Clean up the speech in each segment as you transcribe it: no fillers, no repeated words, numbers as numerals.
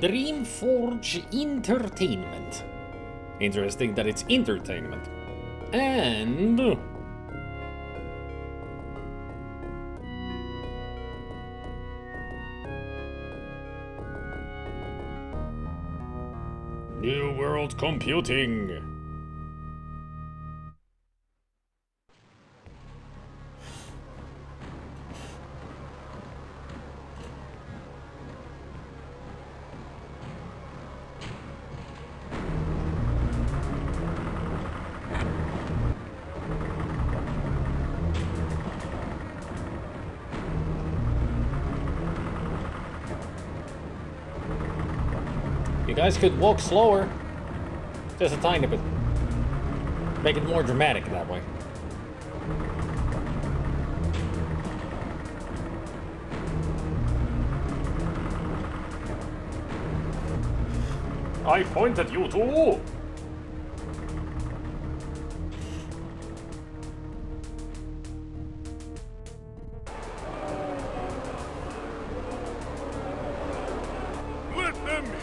Dreamforge Entertainment. Interesting that it's entertainment. And... New World Computing. You guys could walk slower. Just a tiny bit. Make it more dramatic that way. I point at you too!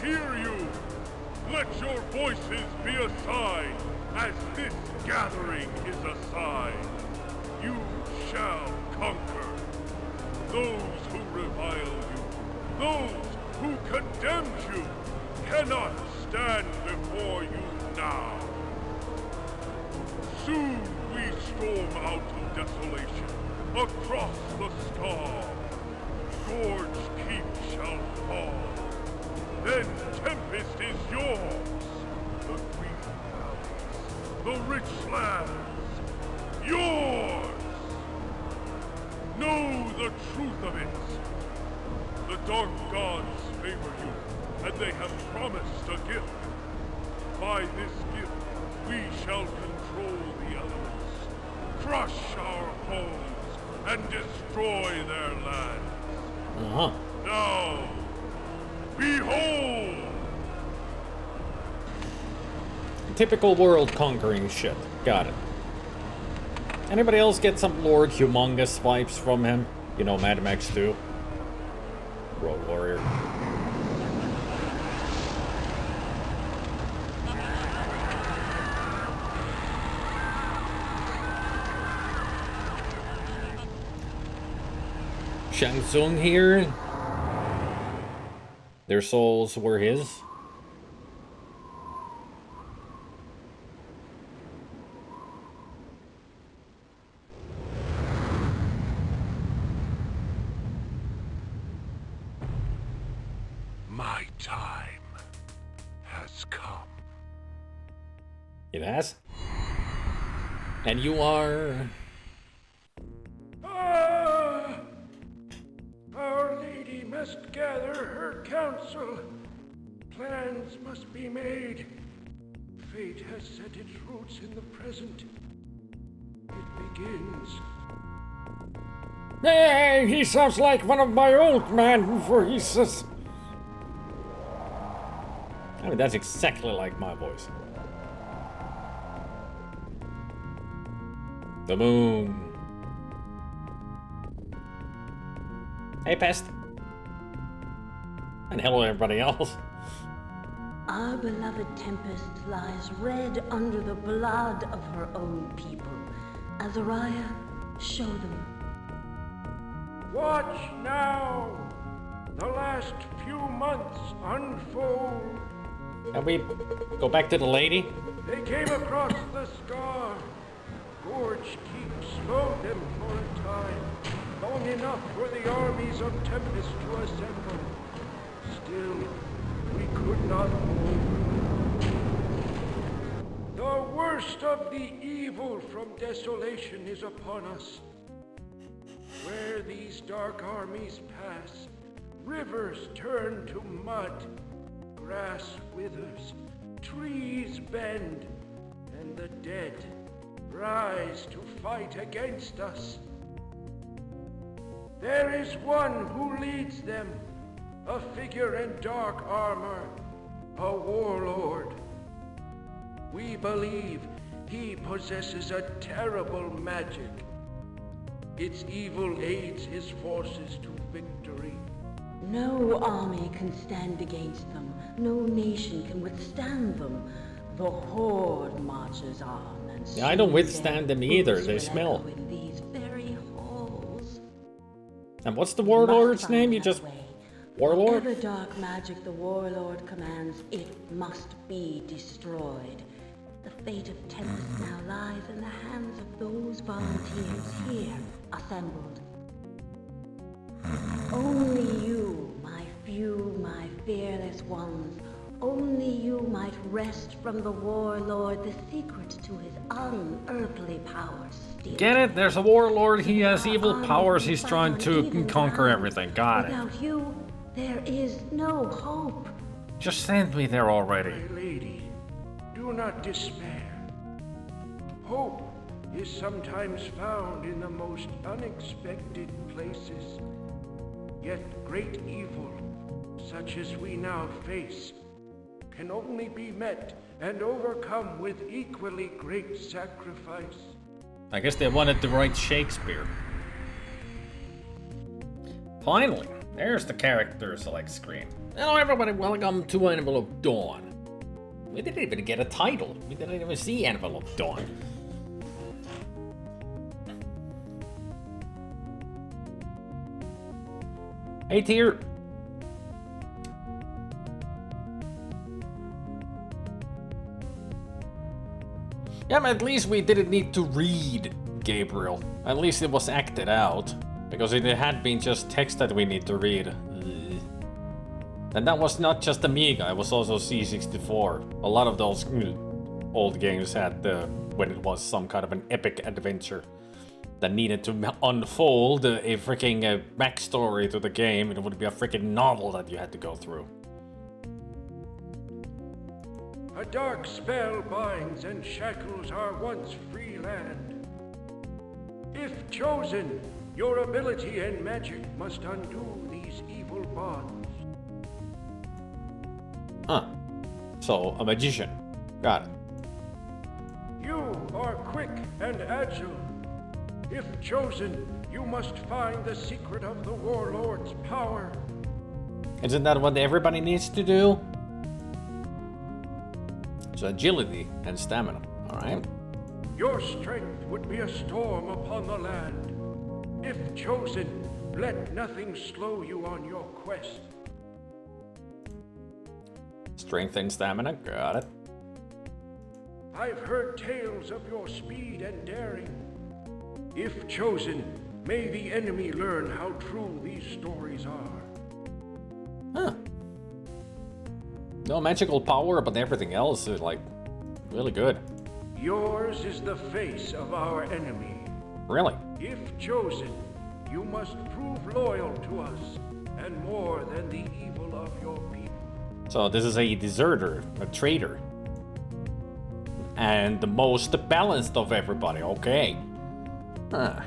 Hear you! Let your voices be a sign, as this gathering is a sign. You shall conquer. Those who revile you, those who condemn you, cannot stand before you now. Soon we storm out of desolation, across the star. Gorge Keep shall fall. Then Tempest is yours! The green valleys, the rich lands, yours! Know the truth of it! The dark gods favor you, and they have promised a gift. By this gift, we shall control the elements, crush our foes, and destroy their lands. Now, behold! Typical world conquering shit. Got it. Anybody else get some Lord Humongous vibes from him? You know, Mad Max 2. Road Warrior. Shang Tsung here. Their souls were his. My time has come. It has? And you are... Our Lady must gather her council. Plans must be made. Fate has set its roots in the present. It begins. Hey, he sounds like one of my old men before he says... I mean, that's exactly like my voice. The moon. Hey, Pest. And hello, everybody else. Our beloved Tempest lies red under the blood of her own people. Azariah, show them. Watch now. The last few months unfold. Can we go back to the lady? They came across the scar. Gorge Keep slowed them for a time. Long enough for the armies of Tempest to assemble. Still, we could not hold. The worst of the evil from desolation is upon us. Where these dark armies pass, rivers turn to mud, grass withers, trees bend, and the dead rise to fight against us. There is one who leads them, a figure in dark armor, a warlord. We believe he possesses a terrible magic. Its evil aids his forces to victory. No army can stand against them. No nation can withstand them. The horde marches on, and Yeah, I don't soon withstand their them either. boots They will smell. echo in these very halls. And what's the We warlord's must name? find You another just... way. Warlord? Whatever dark magic the warlord commands, it must be destroyed. The fate of Tempest now lies in the hands of those volunteers here assembled. Only you, my few, my fearless ones, only you might wrest from the warlord the secret to his unearthly powers. Get it? There's a warlord. He has evil powers. He's trying to conquer everything. Got it. Without you, there is no hope. Just send me there already. My lady, do not despair. Hope is sometimes found in the most unexpected places. Yet great evil, such as we now face, can only be met and overcome with equally great sacrifice. I guess they wanted to write Shakespeare. Finally, there's the character select screen. Hello everybody, welcome to Anvil of Dawn. We didn't even get a title. We didn't even see Anvil of Dawn. Hey tier. Yeah, but at least we didn't need to read Gabriel. At least it was acted out. Because if it had been just text that we need to read. And that was not just Amiga, it was also C64. A lot of those old games had when it was some kind of an epic adventure that needed to unfold a freaking backstory to the game. It would be a freaking novel that you had to go through. A dark spell binds and shackles our once free land. If chosen, your ability and magic must undo these evil bonds. Huh. So, a magician. Got it. You are quick and agile. If chosen, you must find the secret of the warlord's power. Isn't that what everybody needs to do? So agility and stamina, alright? Your strength would be a storm upon the land. If chosen, let nothing slow you on your quest. Strength and stamina, got it. I've heard tales of your speed and daring. If chosen, may the enemy learn how true these stories are. Huh. No magical power, but everything else is like really good. Yours is the face of our enemy. Really? If chosen, you must prove loyal to us, and more than the evil of your people. So this is a deserter, a traitor. And the most balanced of everybody, okay. Huh.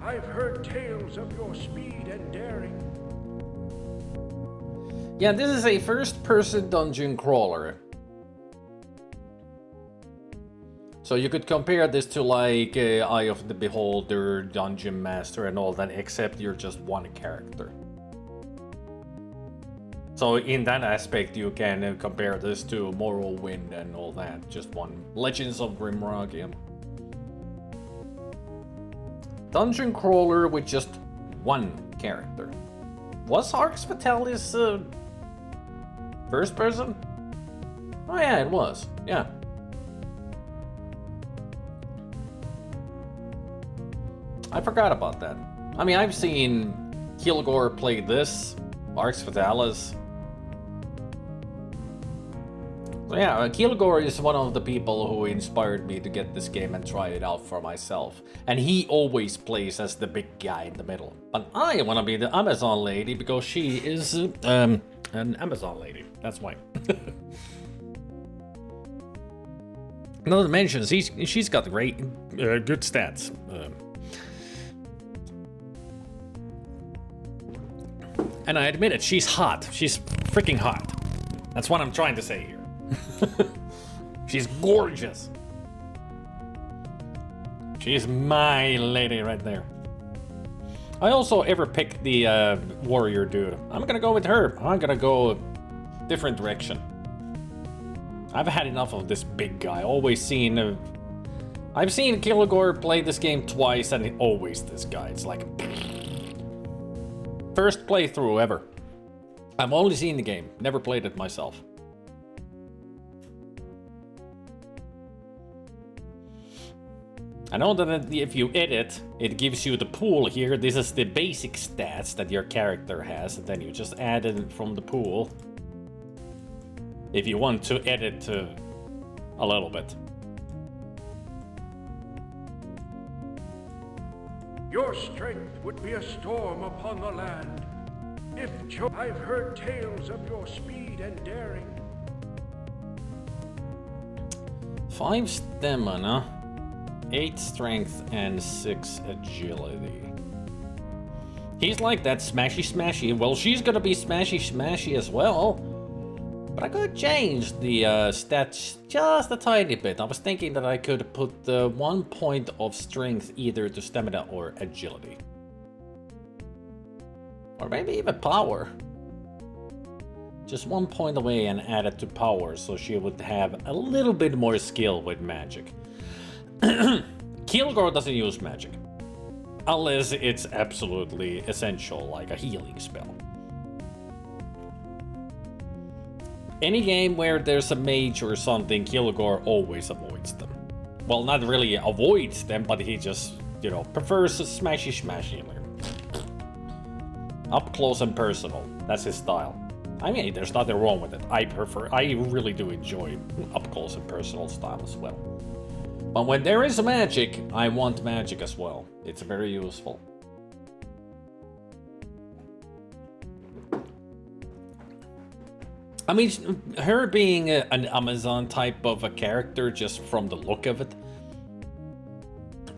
I've heard tales of your speed and daring. Yeah, this is a first-person dungeon crawler. So you could compare this to like Eye of the Beholder, Dungeon Master and all that, except you're just one character. So in that aspect you can compare this to Morrowind and all that, just one. Legends of Grimrock, yeah. Dungeon crawler with just one character. Was Arx Fatalis first person? Oh yeah, it was, yeah. I forgot about that. I mean, I've seen Kilgore play this, Arx Fatalis. So yeah, Kilgore is one of the people who inspired me to get this game and try it out for myself. And he always plays as the big guy in the middle. But I want to be the Amazon lady because she is an Amazon lady. That's why. Not to mention, she's got great, good stats. And I admit it, she's hot. She's freaking hot. That's what I'm trying to say here. She's gorgeous. She's my lady right there. I also ever picked the warrior dude. I'm gonna go with her. I'm gonna go different direction. I've had enough of this big guy. Always seen... I've seen Kilgore play this game twice and always this guy. It's like... First playthrough ever. I've only seen the game, never played it myself. I know that if you edit, it gives you the pool here. This is the basic stats that your character has, and then you just add it from the pool. If you want to edit a little bit. Your strength would be a storm upon the land. If I've heard tales of your speed and daring. 5 stamina, 8 strength, and 6 agility. He's like that smashy smashy. Well, she's gonna be smashy smashy as well. But I could change the stats just a tiny bit. I was thinking that I could put 1 point of strength either to stamina or agility. Or maybe even power. Just 1 point away and add it to power so she would have a little bit more skill with magic. Kilgore doesn't use magic. Unless it's absolutely essential, like a healing spell. Any game where there's a mage or something, Kilgore always avoids them. Well, not really avoids them, but he just, you know, prefers a smashy smashy. Up close and personal. That's his style. I mean, there's nothing wrong with it. I really do enjoy up close and personal style as well. But when there is magic, I want magic as well. It's very useful. I mean, her being an Amazon type of a character, just from the look of it,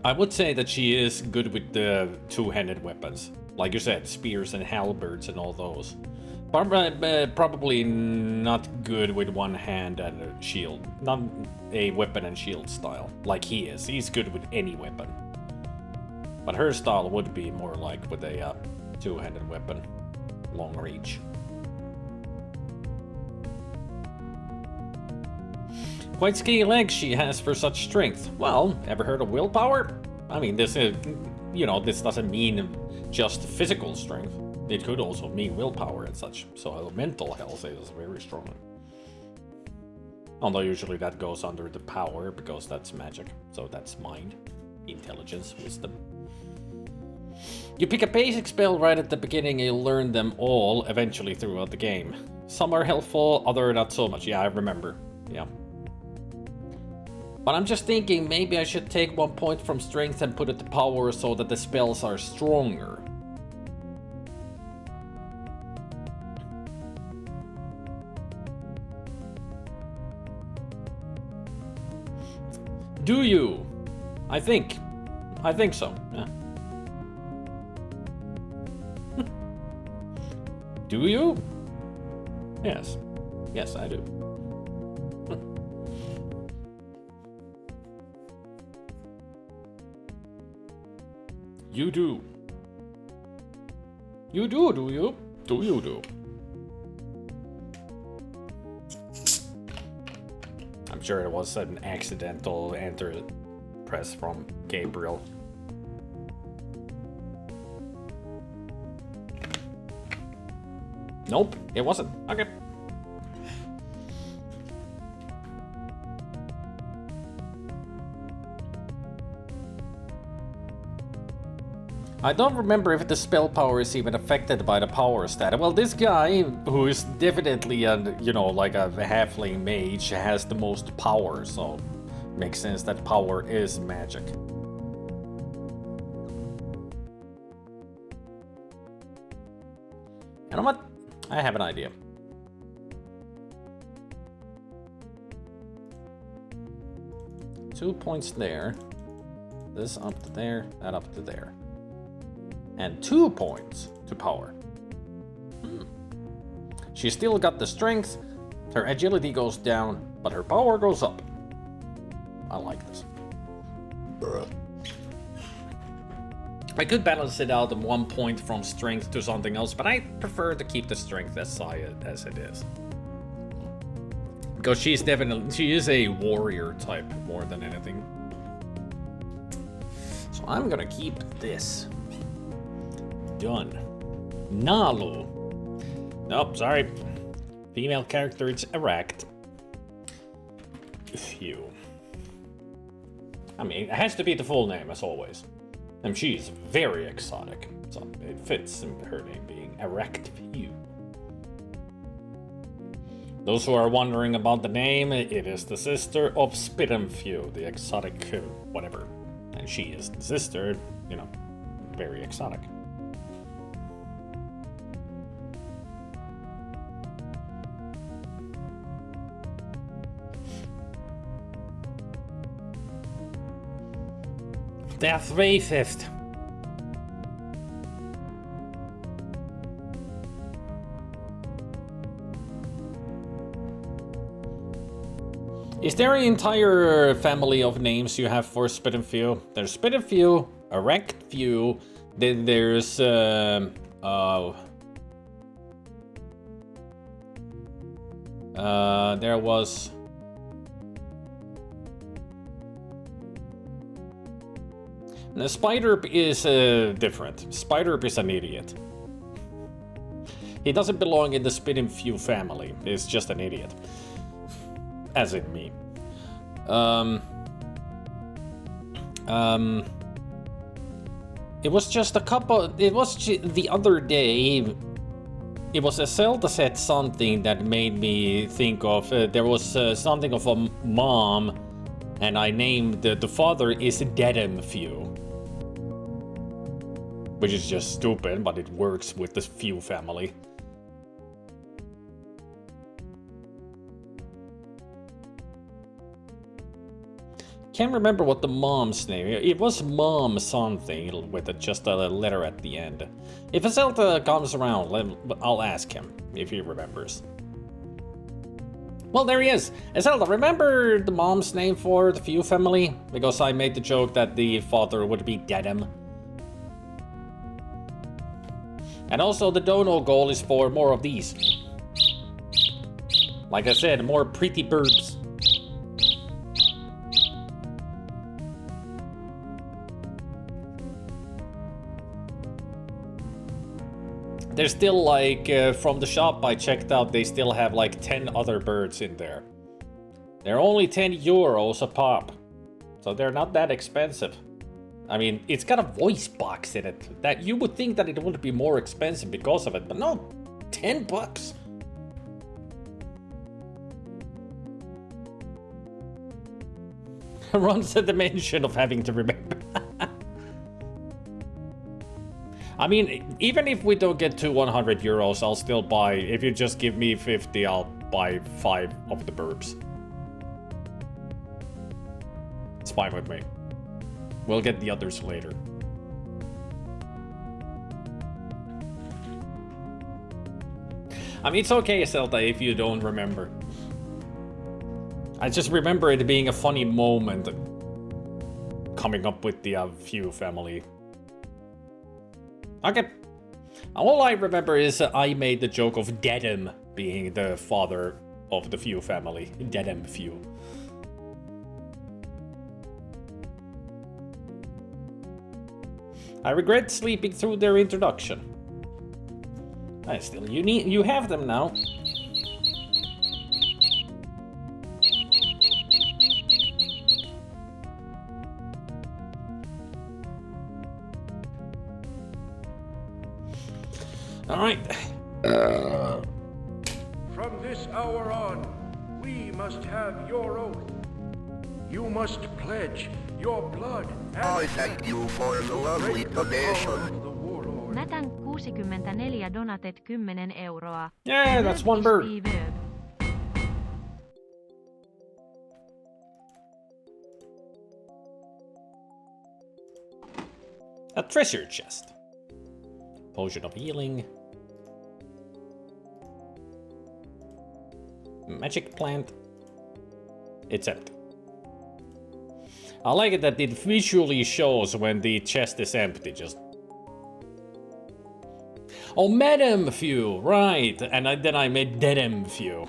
I would say that she is good with the two-handed weapons. Like you said, spears and halberds and all those. Probably not good with one hand and a shield. Not a weapon and shield style, like he is. He's good with any weapon. But her style would be more like with a two-handed weapon, long reach. Quite skinny legs she has for such strength. Well, ever heard of willpower? I mean, this is, you know, this doesn't mean just physical strength. It could also mean willpower and such. So mental health is very strong. Although usually that goes under the power because that's magic. So that's mind, intelligence, wisdom. You pick a basic spell right at the beginning and you'll learn them all eventually throughout the game. Some are helpful, other not so much. Yeah, I remember. Yeah. But I'm just thinking maybe I should take 1 point from strength and put it to power so that the spells are stronger. Do you? I think so, yeah. Do you? Yes. Yes, I do. You do. You do you? Do you do? I'm sure it was an accidental enter press from Gabriel. Nope, it wasn't. Okay. I don't remember if the spell power is even affected by the power stat. Well, this guy, who is definitely you know, like a halfling mage, has the most power, so makes sense that power is magic. You know what? I have an idea. Two points there. This up to there, that up to there. And 2 points to power. She still got the strength, her agility goes down, but her power goes up. I like this. I could balance it out at 1 point from strength to something else, but I prefer to keep the strength as high as it is. Because she is a warrior type more than anything. So I'm gonna keep this. Done. Nalu. Nope, sorry. Female character, it's erect. Phew. I mean, it has to be the full name as always. And she's very exotic, so it fits in her name being erect Phew. Those who are wondering about the name, it is the sister of Spit'emfew, the exotic whatever. And she is the sister, you know, very exotic. Death racist. Is there an entire family of names you have for Spit'emfew? There's Spit'emfew, Erectfew, then there's there was the Spiderp is different. Spiderp is an idiot. He doesn't belong in the Spit'emfew family. He's just an idiot. As in me. It was just a couple. It was the other day. It was a Zelda said something that made me think of. There was something of a mom, and I named the father is Dedemfew. Which is just stupid, but it works with the Few family. Can't remember what the mom's name. It was Mom something with just a letter at the end. If Zelda comes around, I'll ask him if he remembers. Well, there he is. Zelda, remember the mom's name for the Few family? Because I made the joke that the father would be Dedem. And also the dono goal is for more of these. Like I said, more pretty birds. There's still like, from the shop I checked out, they still have like 10 other birds in there. They're only 10 euros a pop. So they're not that expensive. I mean, it's got a voice box in it. That you would think that it would be more expensive because of it, but no, 10 bucks. Runs a dimension of having to remember. I mean, even if we don't get to 100 euros, I'll still buy. If you just give me 50, I'll buy 5 of the burbs. It's fine with me. We'll get the others later. I mean, it's okay, Zelda, if you don't remember. I just remember it being a funny moment coming up with the Few family. Okay. All I remember is I made the joke of Dedem being the father of the Few family. Dedemfew. I regret sleeping through their introduction. Still, you have them now. All right. From this hour on, we must have your oath. You must pledge your blood and I thank you for the lovely donation. Mätän 64 donatet 10 euroa. Yeah, that's one bird. A treasure chest. Potion of healing. Magic plant. It's empty. I like it that it visually shows when the chest is empty, just... Oh, Madam Few, right, and then I made Dedem Few.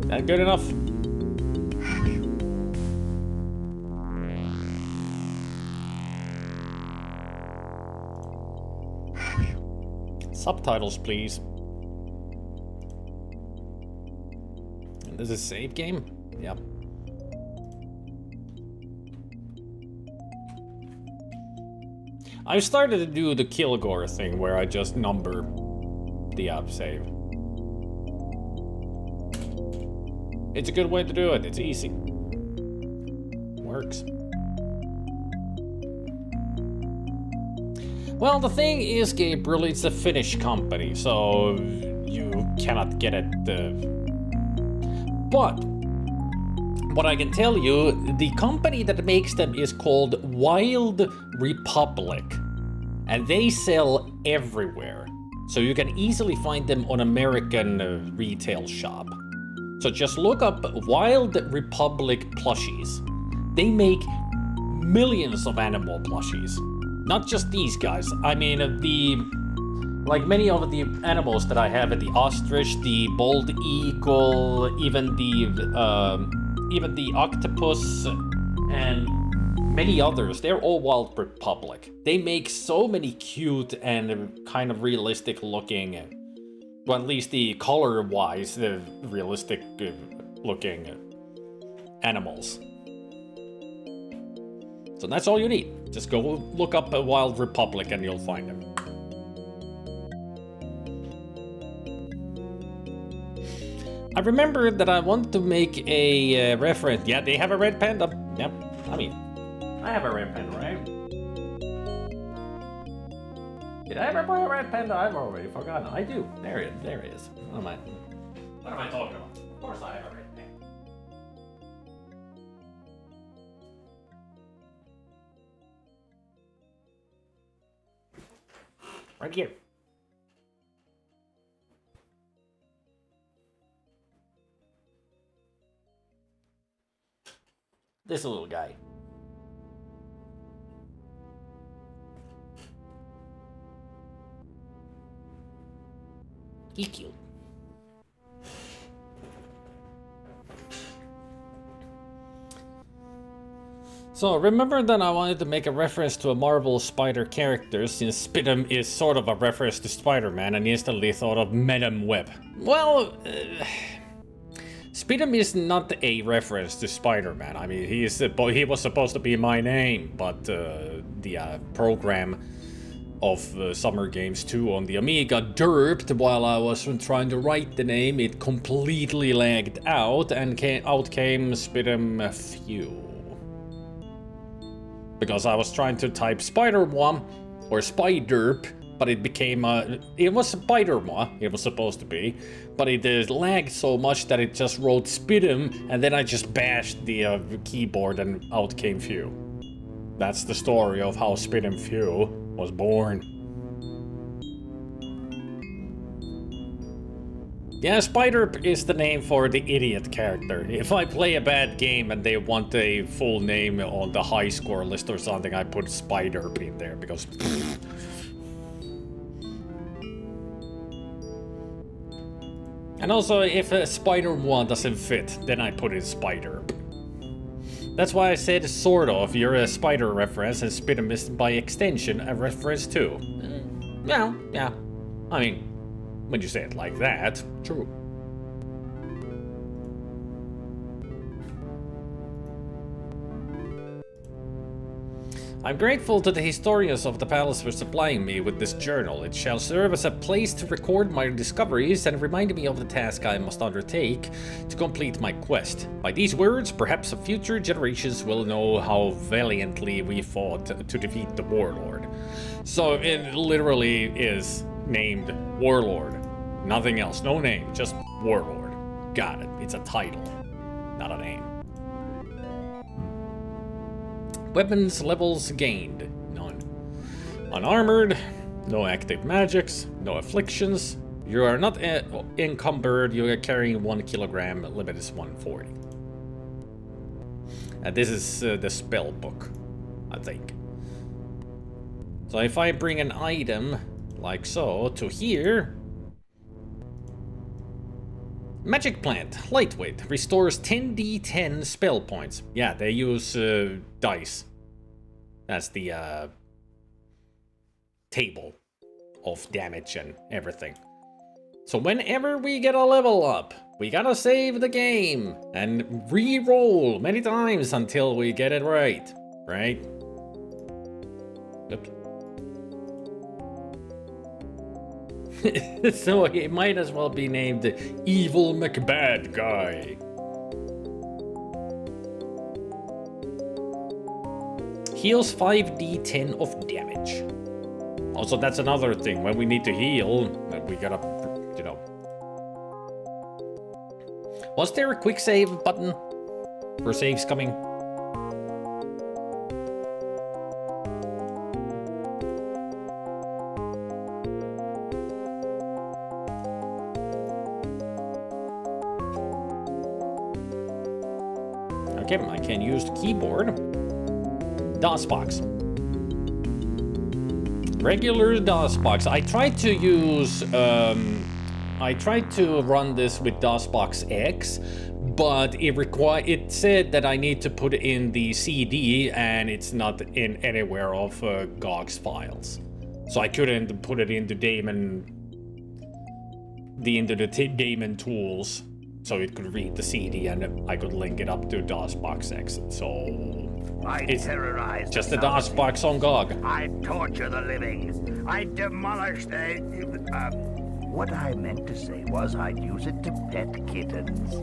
That good enough? Subtitles, please. And this is a save game? Yep. I started to do the Kilgore thing where I just number the save. It's a good way to do it, it's easy. Works. Well, the thing is, Gabriel, it's a Finnish company, so you cannot get it. But what I can tell you, the company that makes them is called Wild Republic, and they sell everywhere. So you can easily find them on American retail shop. So just look up Wild Republic plushies. They make millions of animal plushies. Not just these guys. I mean, like many of the animals that I have, the ostrich, the bald eagle, even the octopus, and many others, they're all Wild Republic. They make so many cute and kind of realistic looking, well, at least the color-wise, the realistic looking animals. So that's all you need. Just go look up a Wild Republic and you'll find them. I remember that I want to make a reference. Yeah, they have a red panda. Yep. I mean, I have a red panda, right? Did I ever buy a red panda? I've already forgotten. I do. There it is. What am I talking about? Of course I have a red panda. Right here. This little guy. He's cute. So, remember that I wanted to make a reference to a Marvel Spider character, since Spidam is sort of a reference to Spider-Man, and instantly thought of Madam Web. Well, Spidam is not a reference to Spider-Man. I mean, he was supposed to be my name, but the program of Summer Games 2 on the Amiga derped while I was trying to write the name. It completely lagged out, and out came Spidam Few. Because I was trying to type Spider-One or Spiderp, but it became it was Spider-Moi, it was supposed to be, but it lagged so much that it just wrote Spidam, and then I just bashed the keyboard and out came Few. That's the story of how Spidam Few was born. Yeah, Spiderp is the name for the idiot character. If I play a bad game and they want a full name on the high score list or something, I put Spiderp in there because... And also, if a Spider-Moi doesn't fit, then I put in Spiderp. That's why I said sort of, you're a spider reference and Spidam is by extension a reference too. Yeah. I mean, when you say it like that, true. I'm grateful to the historians of the palace for supplying me with this journal. It shall serve as a place to record my discoveries and remind me of the task I must undertake to complete my quest. By these words, perhaps future generations will know how valiantly we fought to defeat the warlord. So it literally is named Warlord. Nothing else. No name. Just Warlord. Got it. It's a title, not a name. Weapons levels gained. None. Unarmored. No active magics. No afflictions. You are not encumbered. You are carrying 1 kilogram. Limit is 140. This is the spell book, I think. So if I bring an item, like so, to here... Magic Plant, lightweight, restores 10d10 spell points. Yeah, they use dice. That's the table of damage and everything. So whenever we get a level up, we gotta save the game and re-roll many times until we get it right, right? Oops. So it might as well be named Evil McBad Guy. Heals 5d10 of damage. Also, that's another thing. When we need to heal, we gotta, you know. Was there a quick save button for saves coming? Okay, I can use the keyboard. DOSBox. Regular DOSBox. I tried to use, I tried to run this with DOSBox X, but it said that I need to put in the CD, and it's not in anywhere of GOG's files. So I couldn't put it into Daemon, into the Daemon tools, so it could read the CD and I could link it up to DOSBox X. So it's just a DOSBox on GOG. I torture the living. I demolish the... what I meant to say was I'd use it to pet kittens.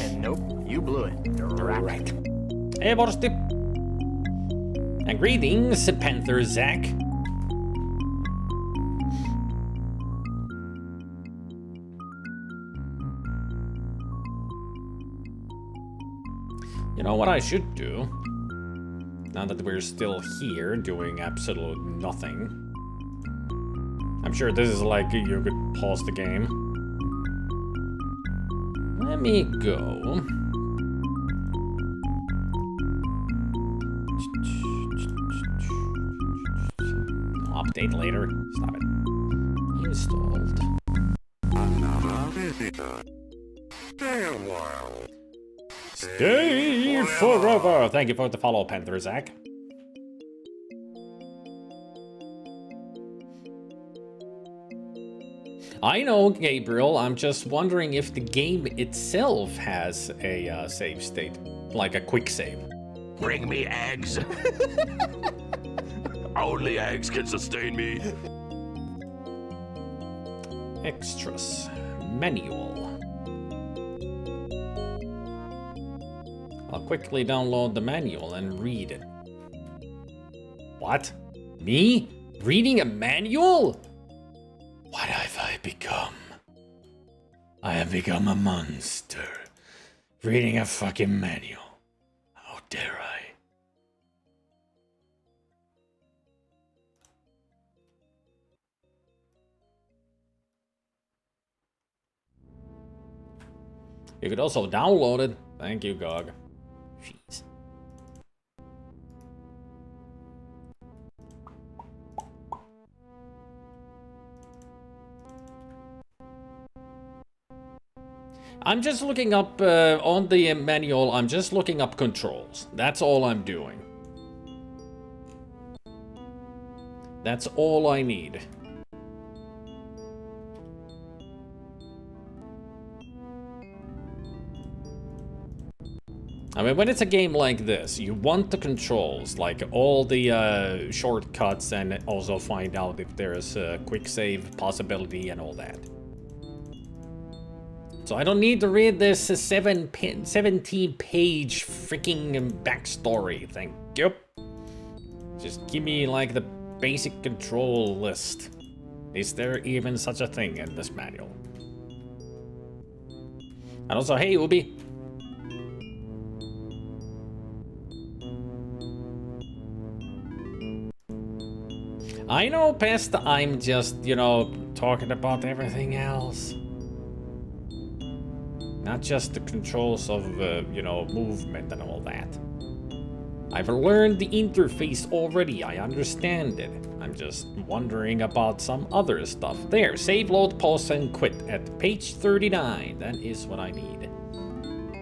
And nope, you blew it. Right. Hey, Vorsti. And greetings, Panther Zach. You know what I should do? Now that we're still here doing absolute nothing. I'm sure this is like you could pause the game. Let me go. Update later. Stop it. Installed. Another visitor. Stay a while. Stay forever! Thank you for the follow, Panther Zach. I know, Gabriel. I'm just wondering if the game itself has a save state, like a quick save. Bring me eggs. Only eggs can sustain me. Extras. Manual. I'll quickly download the manual and read it. What? Me? Reading a manual? What have I become? I have become a monster. Reading a fucking manual. How dare I? You could also download it. Thank you, GOG. Jeez. I'm just looking up on the manual. I'm just looking up controls. That's all I'm doing. That's all I need. I mean, when it's a game like this, you want the controls, like all the shortcuts, and also find out if there's a quick save possibility and all that. So I don't need to read this 17-page freaking backstory. Thank you. Just give me like the basic control list. Is there even such a thing in this manual? And also, hey Ubi! I know, Pest, I'm just, you know, talking about everything else. Not just the controls of, you know, movement and all that. I've learned the interface already, I understand it. I'm just wondering about some other stuff. There, save, load, pause, and quit at page 39. That is what I need.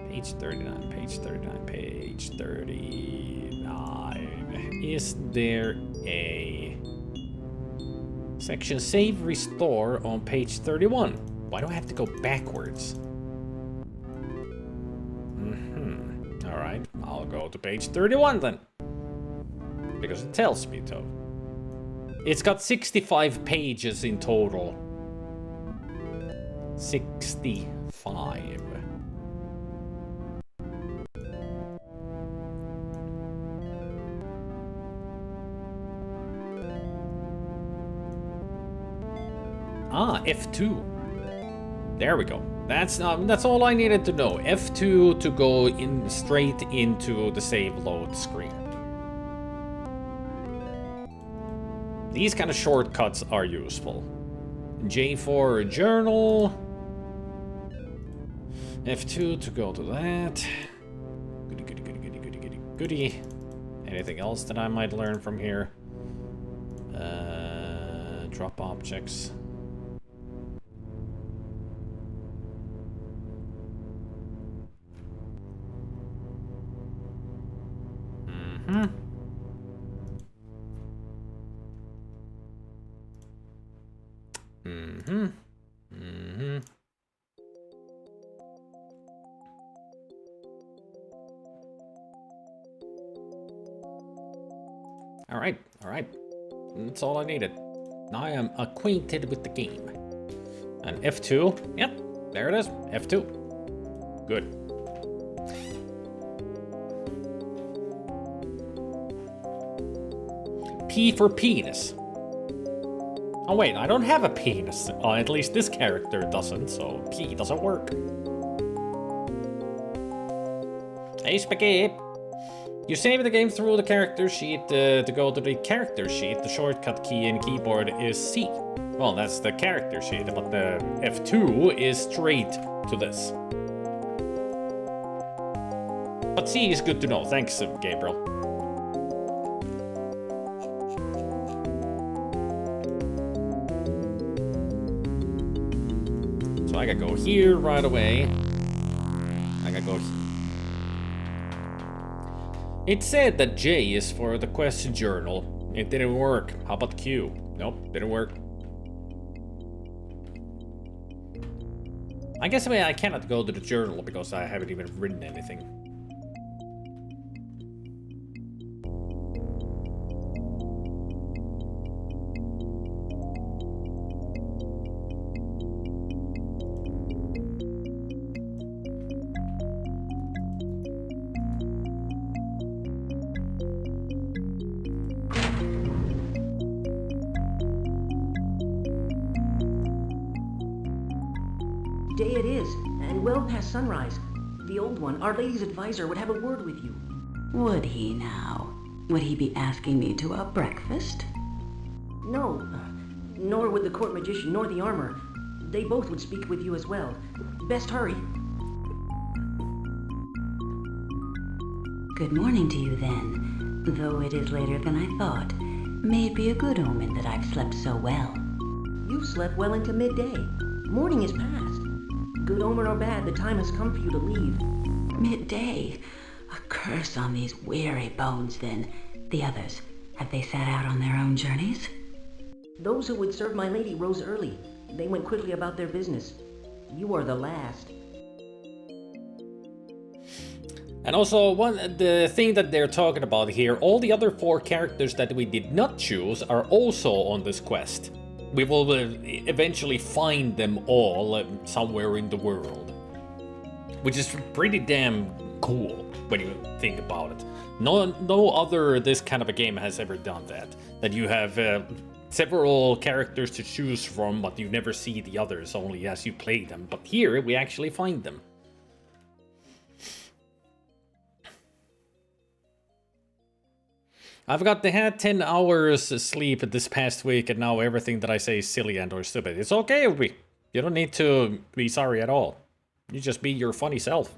Page 39, page 39, page 39. Is there a section save restore on page 31? Why do I have to go backwards? Alright, I'll go to page 31 then. Because it tells me to. It's got 65 pages in total. 65. Ah, F2. There we go. That's all I needed to know. F2 to go in straight into the save load screen. These kind of shortcuts are useful. J for a journal. F2 to go to that. Goody, goody, goody, goody, goody, goody, goody. Anything else that I might learn from here? Drop objects. Alright. That's all I needed. Now I am acquainted with the game. And F2, yep, there it is, F2. Good. P for penis. Oh wait, I don't have a penis. At least this character doesn't, so P doesn't work. Hey Specky! You save the game through the character sheet. To go to the character sheet, the shortcut key in keyboard is C. Well, that's the character sheet, but the F2 is straight to this. But C is good to know. Thanks, Gabriel. So I gotta go here right away. I gotta go here. It said that J is for the quest journal. It didn't work. How about Q? Nope, didn't work. I guess I cannot go to the journal because I haven't even written anything. Day it is, and well past sunrise. The old one, Our Lady's advisor, would have a word with you. Would he now? Would he be asking me to a breakfast? No, nor would the court magician nor the armor. They both would speak with you as well. Best hurry. Good morning to you then, though it is later than I thought. May it be a good omen that I've slept so well. You've slept well into midday. Morning is past. Good omen or bad, the time has come for you to leave. Midday? A curse on these weary bones, then. The others, have they set out on their own journeys? Those who would serve my lady rose early. They went quickly about their business. You are the last. And also, the thing that they're talking about here, all the other 4 characters that we did not choose are also on this quest. We will eventually find them all somewhere in the world. Which is pretty damn cool when you think about it. No other this kind of a game has ever done that. That you have several characters to choose from, but you never see the others, only as you play them. But here, we actually find them. I've had 10 hours sleep this past week, and now everything that I say is silly and or stupid. It's okay, Ubi. You don't need to be sorry at all. You just be your funny self.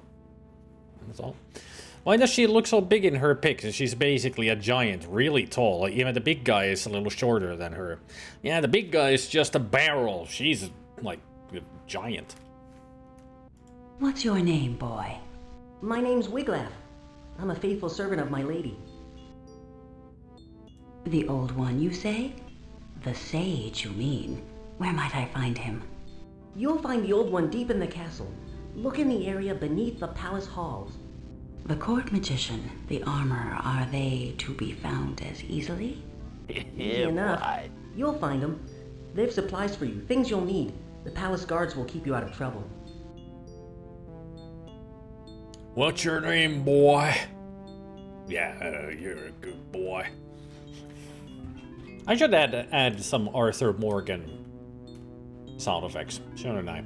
That's all. Why does she look so big in her pics? She's basically a giant, really tall. Even the big guy is a little shorter than her. Yeah, the big guy is just a barrel. She's like a giant. What's your name, boy? My name's Wiglaf. I'm a faithful servant of my lady. The Old One, you say? The Sage, you mean? Where might I find him? You'll find the Old One deep in the castle. Look in the area beneath the palace halls. The court magician, the armor, are they to be found as easily? Easy enough. You'll find them. They've supplies for you, things you'll need. The palace guards will keep you out of trouble. What's your name, boy? Yeah, you're a good boy. I should add some Arthur Morgan sound effects, shouldn't I?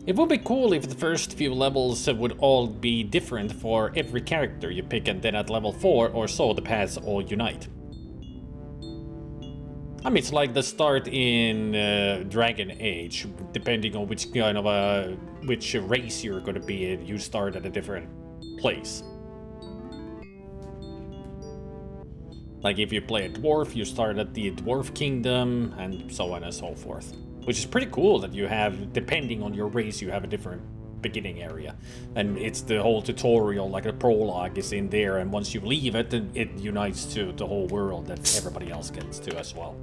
It would be cool if the first few levels would all be different for every character you pick, and then at level 4 or so the paths all unite. I mean, it's like the start in Dragon Age. Depending on which kind of which race you're gonna be in, you start at a different place. Like if you play a dwarf, you start at the dwarf kingdom, and so on and so forth. Which is pretty cool that you have, depending on your race, you have a different beginning area. And it's the whole tutorial, like a prologue is in there, and once you leave it, it unites to the whole world that everybody else gets to as well.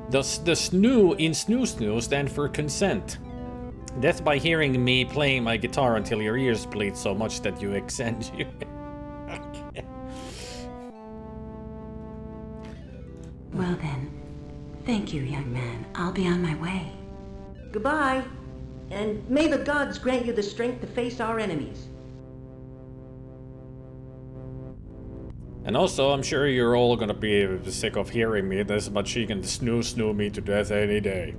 Does the snoo in snoo stand for consent? Death by hearing me playing my guitar until your ears bleed so much that you extend you. Okay. Well then, thank you, young man. I'll be on my way. Goodbye. And may the gods grant you the strength to face our enemies. And also, I'm sure you're all gonna be sick of hearing me this, but she can snoo me to death any day.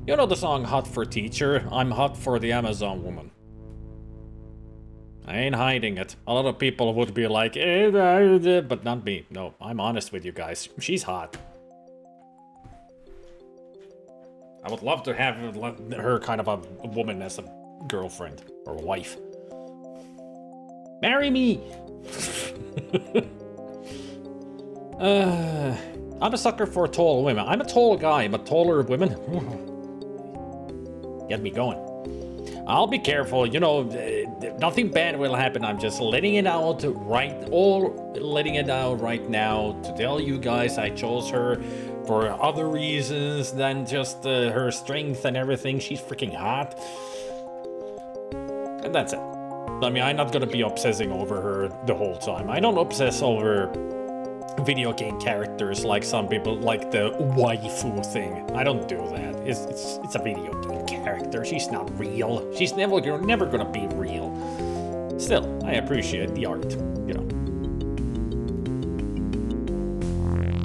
You know the song Hot for Teacher? I'm hot for the Amazon woman. I ain't hiding it. A lot of people would be like, but not me. No, I'm honest with you guys. She's hot. I would love to have her kind of a woman as a girlfriend or wife. Marry me! I'm a sucker for tall women. I'm a tall guy, but taller women. Get me going. I'll be careful, you know, nothing bad will happen. I'm just letting it out right now to tell you guys I chose her for other reasons than just her strength and everything. She's freaking hot. And that's it. I mean, I'm not gonna be obsessing over her the whole time. I don't obsess over video game characters like some people, like the waifu thing. I don't do that. It's a video game character. She's not real. She's never gonna be real. Still, I appreciate the art, you know.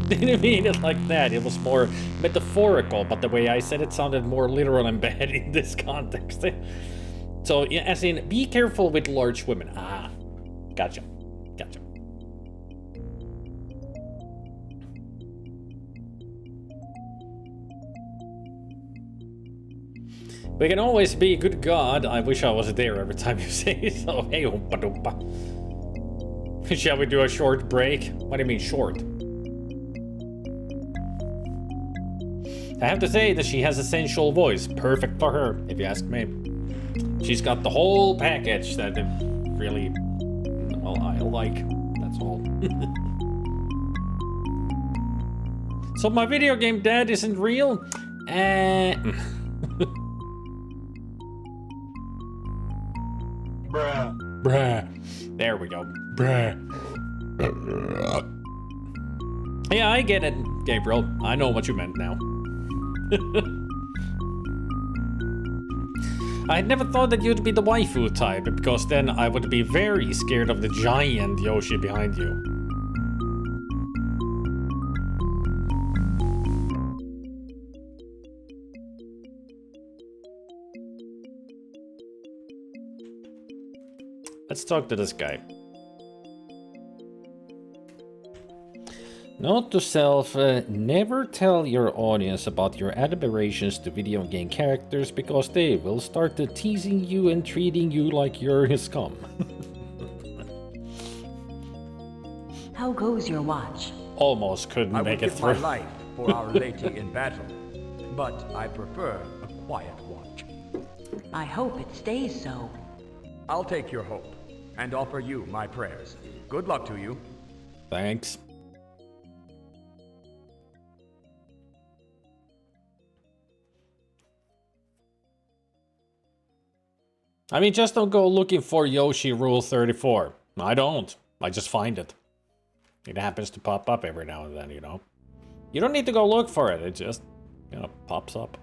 Didn't mean it like that. It was more metaphorical, but the way I said it sounded more literal and bad in this context. So, yeah, as in, be careful with large women. Ah, gotcha. We can always be good God. I wish I was there every time you say so. Hey, oompa doompa. Shall we do a short break? What do you mean short? I have to say that she has a sensual voice. Perfect for her, if you ask me. She's got the whole package that really well, I like. That's all. So my video game dad isn't real? Bruh. Bruh. There we go. Bruh. Yeah, I get it, Gabriel. I know what you meant now. I had never thought that you'd be the waifu type, because then I would be very scared of the giant Yoshi behind you. Let's talk to this guy. Note to self, never tell your audience about your admirations to video game characters because they will start teasing you and treating you like you're his scum. How goes your watch? Almost couldn't I make would it give my through. life for Our Lady in battle, but I prefer a quiet watch. I hope it stays so. I'll take your hope and offer you my prayers. Good luck to you. Thanks. I mean, just don't go looking for Yoshi Rule 34. I don't. I just find it. It happens to pop up every now and then, you know. You don't need to go look for it. It just, you know, pops up.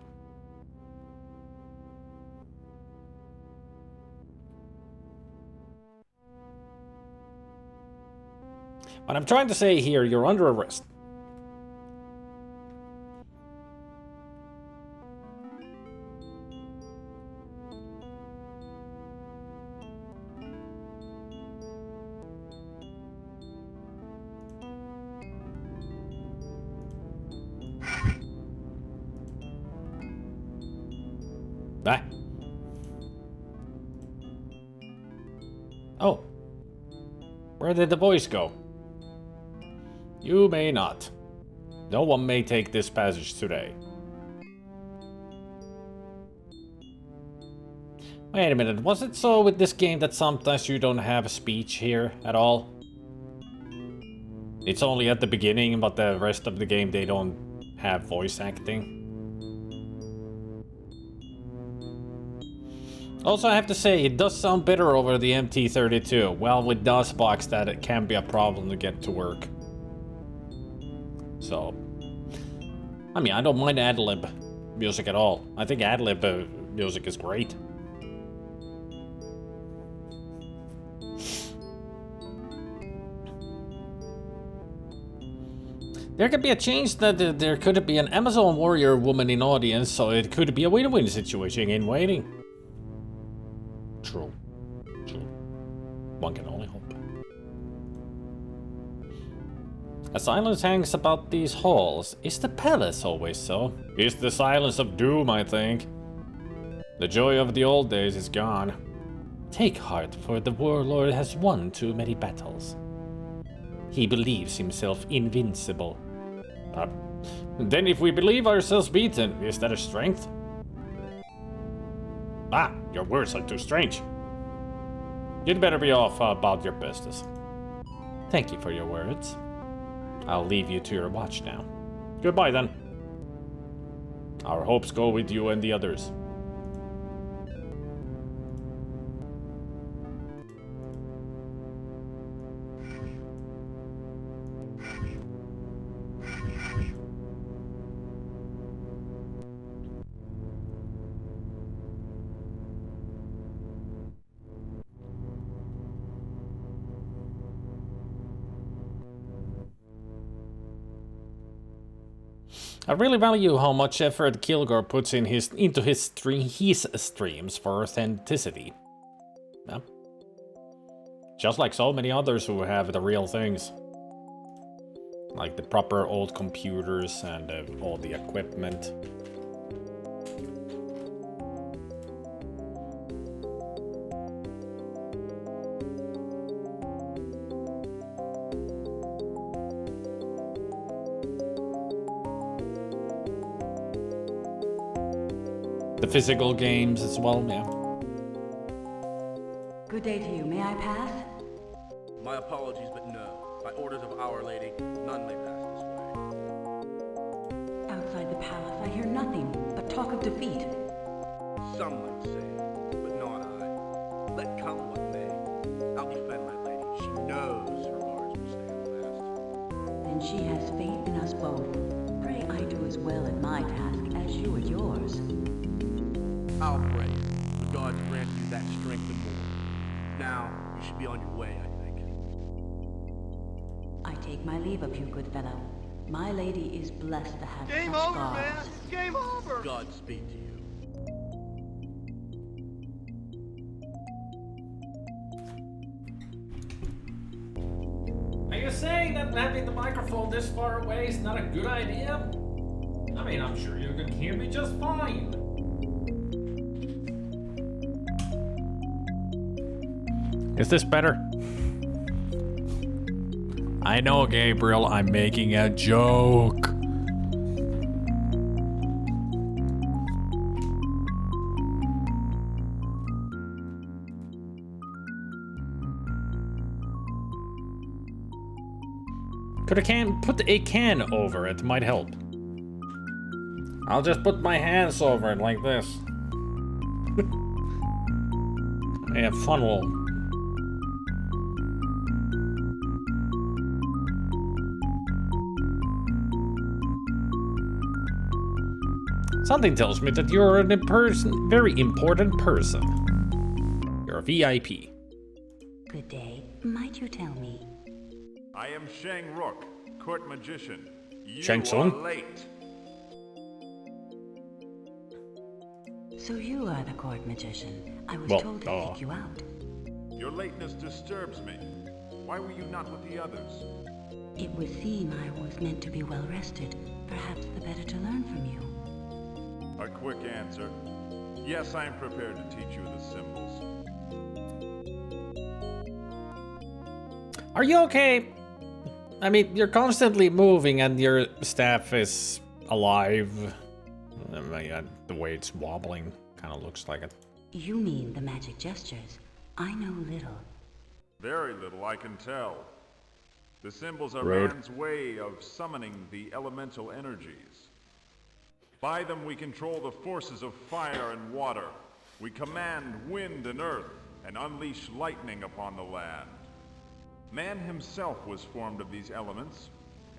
What I'm trying to say here, you're under arrest. Ah. Oh. Where did the voice go? You may not. No one may take this passage today. Wait a minute, was it so with this game that sometimes you don't have speech here at all? It's only at the beginning, but the rest of the game they don't have voice acting? Also, I have to say, it does sound better over the MT32. Well, with DOSBox, that it can be a problem to get to work. So, I mean, I don't mind ad-lib music at all. I think ad-lib music is great. There could be a chance that there could be an Amazon warrior woman in audience, so it could be a win-win situation in waiting. True. True. One can only hope. A silence hangs about these halls. Is the palace always so? It's the silence of doom, I think. The joy of the old days is gone. Take heart, for the warlord has won too many battles. He believes himself invincible. Then if we believe ourselves beaten, is that a strength? Ah, your words are too strange. You'd better be off about your business. Thank you for your words. I'll leave you to your watch now. Goodbye then. Our hopes go with you and the others. I really value how much effort Kilgore puts in into his streams for authenticity. Yeah. Just like so many others who have the real things. Like the proper old computers and all the equipment. The physical games as well, yeah. Good day to you. May I pass? My apologies, but no. By orders of Our Lady, none may pass this way. Outside the palace, I hear nothing but talk of defeat. Some might say, but not I. Let come what may. I'll defend my lady. She knows her guards will stand fast. Then she has faith in us both. Pray I do as well at my task as you at yours. I'll pray. The gods grant you that strength and more. Now, you should be on your way, I think. I take my leave of you, good fellow. My lady is blessed to have Game such over, gods. man! Game over! Godspeed to you. Are you saying that having the microphone this far away is not a good idea? I mean, I'm sure you can hear me just fine. Is this better? I know, Gabriel, I'm making a joke. Put a can over it, might help. I'll just put my hands over it like this. Yeah, funnel. Something tells me that you're a very important person. You're a VIP. Good day. Might you tell me? I am Shang Rook, court magician. You Shang Tsung? are late. So you are the court magician. I was Well, told to seek you out. Your lateness disturbs me. Why were you not with the others? It would seem I was meant to be well rested. Perhaps the better to learn from you. A quick answer. Yes, I am prepared to teach you the symbols. Are you okay? I mean, you're constantly moving and your staff is alive. I mean, the way it's wobbling kind of looks like it. You mean the magic gestures. I know little. Very little, I can tell. The symbols are Rude. man's way of summoning the elemental energies. By them we control the forces of fire and water. We command wind and earth, and unleash lightning upon the land. Man himself was formed of these elements,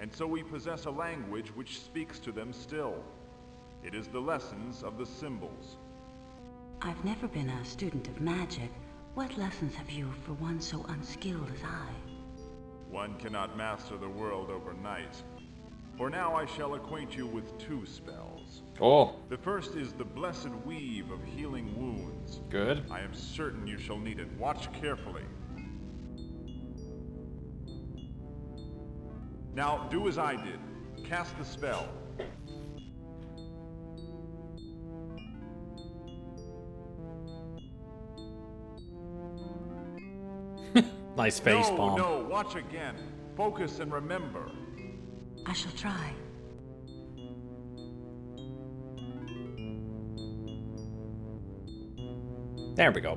and so we possess a language which speaks to them still. It is the lessons of the symbols. I've never been a student of magic. What lessons have you for one so unskilled as I? One cannot master the world overnight. For now I shall acquaint you with two spells. Oh, The first is the blessed weave of healing wounds. good. I am certain you shall need it. Watch carefully. Now, do as I did. Cast the spell. Nice face palm. No, watch again. Focus and remember. I shall try. There we go.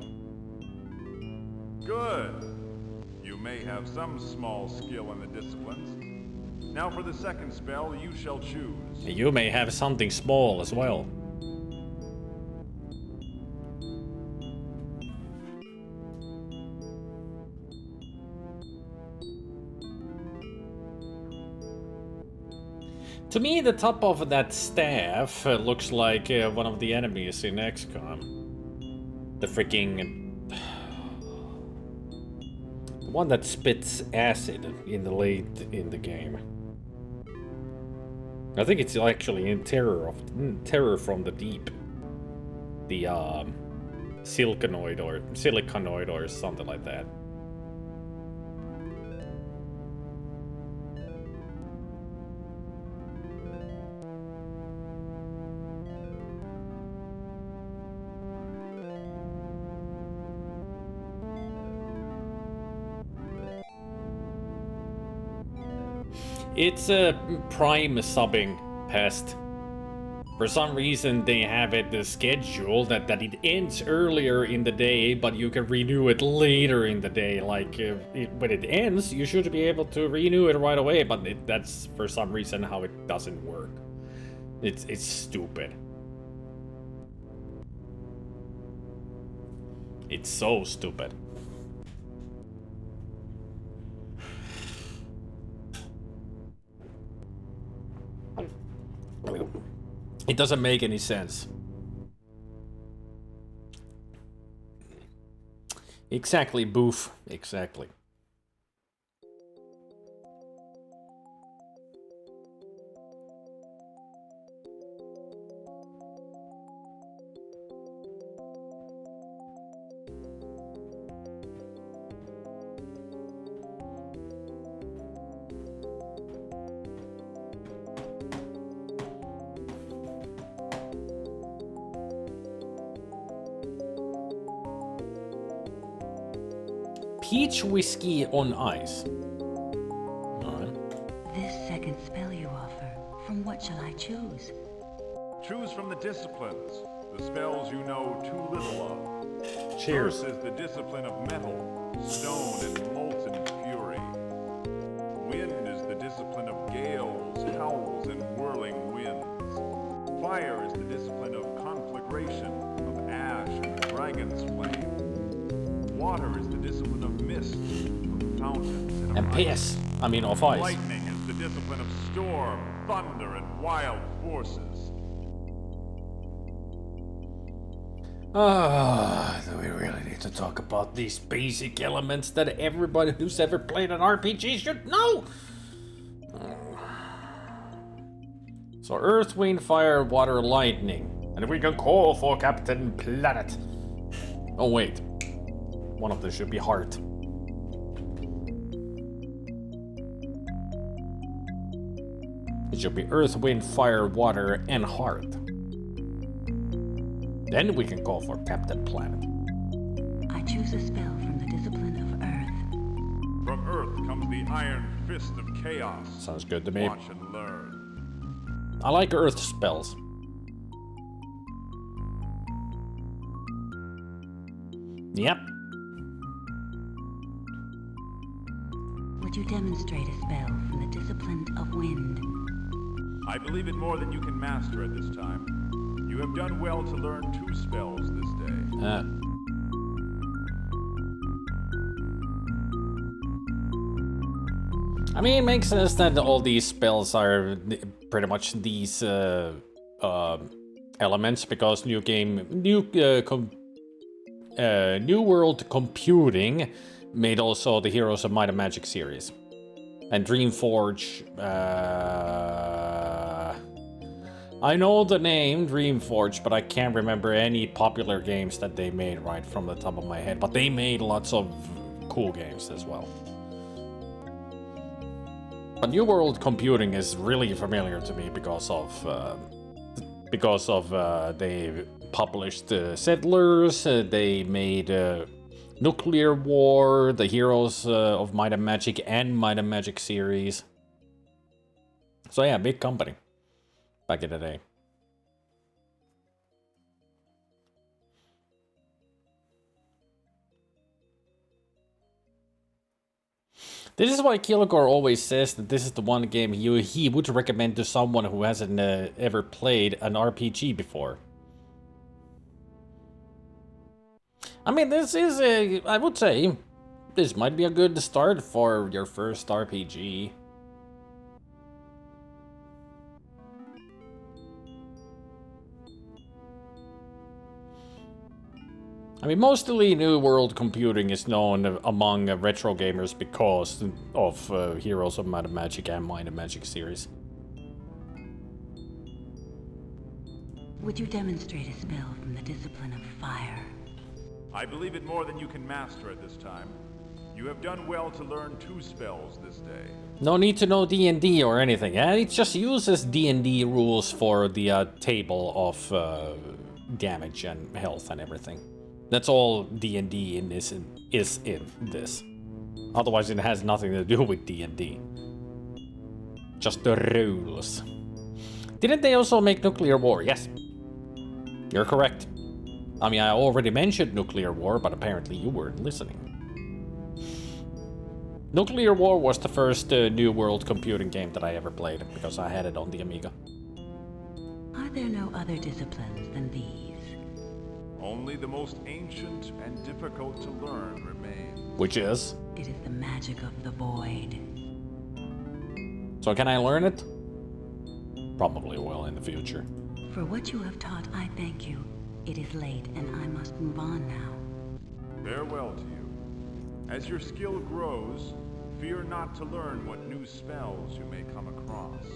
Good. You may have some small skill in the disciplines. Now for the second spell, you shall choose. You may have something small as well. To me, the top of that staff looks like one of the enemies in XCOM. The freaking... the one that spits acid in the late in the game. I think it's actually in Terror from the Deep. The Siliconoid or something like that. It's a prime subbing pest. For some reason, they have it scheduled that it ends earlier in the day, but you can renew it later in the day. Like, when it ends, you should be able to renew it right away, but that's for some reason how it doesn't work. It's stupid. It's so stupid. It doesn't make any sense. Exactly, Boof. Exactly. Peach whiskey on ice. Alright. This second spell you offer, from what shall I choose? Choose from the disciplines, the spells you know too little of. Cheers. First is the discipline of metal, stone and molten fury. Wind is the discipline of gales, howls, and whirling winds. Fire is the discipline of conflagration, of ash and dragon's flame. Water is the discipline of mist, of fountains, and of piss. Of ice. Lightning is the discipline of storm, thunder, and wild forces. Do we really need to talk about these basic elements that everybody who's ever played an RPG should know? So Earth, Wind, Fire, Water, Lightning. And we can call for Captain Planet. Oh wait. One of them should be Heart. It should be Earth, Wind, Fire, Water, and Heart. Then we can call for Captain Planet. I choose a spell from the discipline of Earth. From Earth comes the Iron Fist of Chaos. Sounds good to me. Watch and learn. I like Earth spells. Yep. Would you demonstrate a spell from the discipline of Wind? I believe it more than you can master at this time. You have done well to learn 2 spells this day. I mean, it makes sense that all these spells are pretty much these elements, because New World Computing made also the Heroes of Might and Magic series. And Dreamforge, I know the name Dreamforge, but I can't remember any popular games that they made right from the top of my head. But they made lots of cool games as well. But New World Computing is really familiar to me because of they published Settlers, they made Nuclear War, the Heroes of Might and Magic and Might and Magic series. So yeah, big company back in the day. This is why Kilgore always says that this is the one game he would recommend to someone who hasn't ever played an RPG before. I mean, this is I would say, this might be a good start for your first RPG. I mean, mostly New World Computing is known among retro gamers because of Heroes of Might and Magic and Might and Magic series. Would you demonstrate a spell from the discipline of Fire? I believe it more than you can master at this time. You have done well to learn 2 spells this day. No need to know D&D or anything. It just uses D&D rules for the table of damage and health and everything. That's all D&D is in this. Otherwise, it has nothing to do with D&D. Just the rules. Didn't they also make Nuclear War? Yes. You're correct. I mean, I already mentioned Nuclear War, but apparently you weren't listening. Nuclear War was the first New World computing game that I ever played, because I had it on the Amiga. Are there no other disciplines than these? Only the most ancient and difficult to learn remains. Which is? It is the magic of the void. So can I learn it? Probably will in the future. For what you have taught, I thank you. It is late, and I must move on now. Farewell to you. As your skill grows, fear not to learn what new spells you may come across.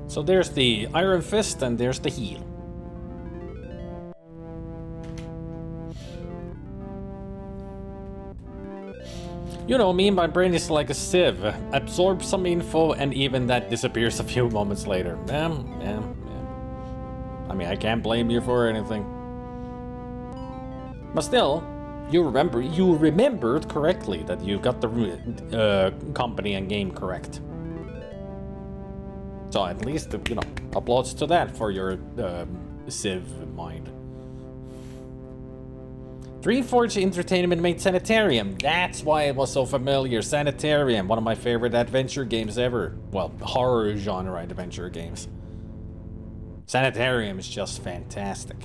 So there's the Iron Fist and there's the heal. You know me, my brain is like a sieve. Absorbs some info and even that disappears a few moments later. I mean, I can't blame you for anything. But still, you remembered correctly that you got the company and game correct. So at least, you know, applauds to that for your sieve mind. Dreamforge Entertainment made Sanitarium. That's why it was so familiar. Sanitarium, one of my favorite adventure games ever. Well, horror genre adventure games. Sanitarium is just fantastic.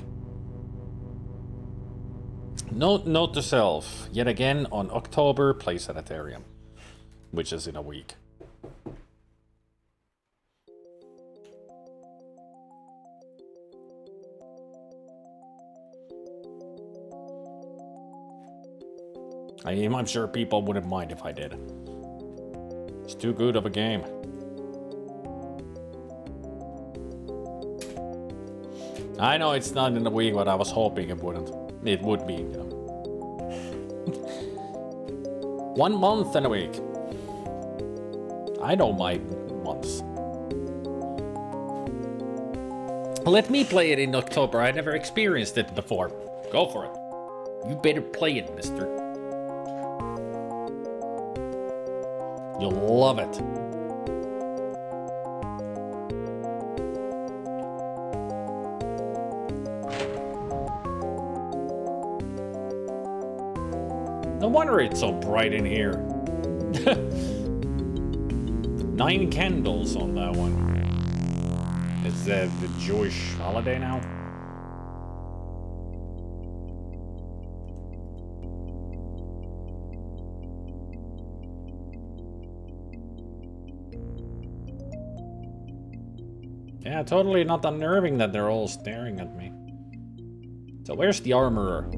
Note to self, yet again on October, play Sanitarium, which is in a week. I'm sure people wouldn't mind if I did. It's too good of a game. I know it's not in a week, but I was hoping it wouldn't. It would be, you know. 1 month and a week. I know my months. Let me play it in October. I never experienced it before. Go for it. You better play it, mister. You'll love it. No wonder it's so bright in here. 9 candles on that one. Is that the Jewish holiday now? Yeah, totally not unnerving that they're all staring at me. So where's the armorer?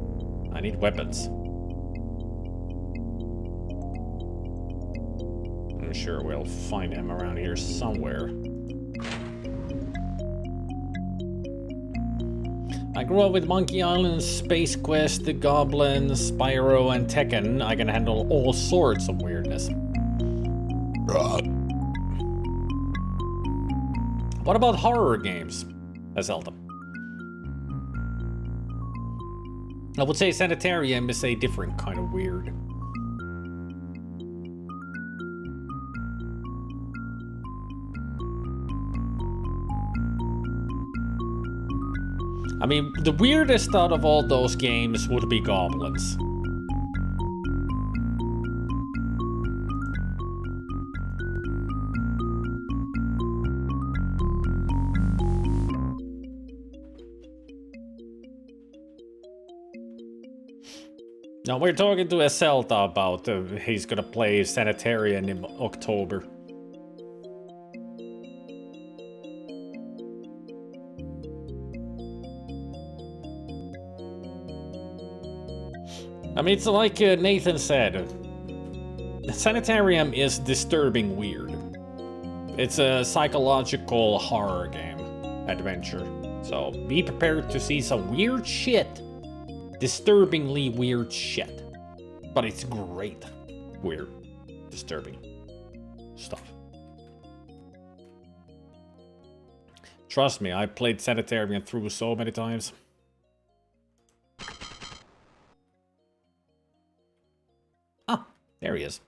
I need weapons. I'm sure we'll find him around here somewhere. I grew up with Monkey Island, Space Quest, The Goblins, Spyro, and Tekken. I can handle all sorts of weirdness. What about horror games? Zelda. I would say Sanitarium is a different kind of weird. I mean, the weirdest out of all those games would be Goblins. Now we're talking to a Zelda about he's gonna play Sanitarium in October. I mean, it's like Nathan said, Sanitarium is disturbing weird. It's a psychological horror game, adventure. So be prepared to see some weird shit. Disturbingly weird shit. But it's great. Weird. Disturbing stuff. Trust me, I played Sanitarium through so many times. Ah, there he is.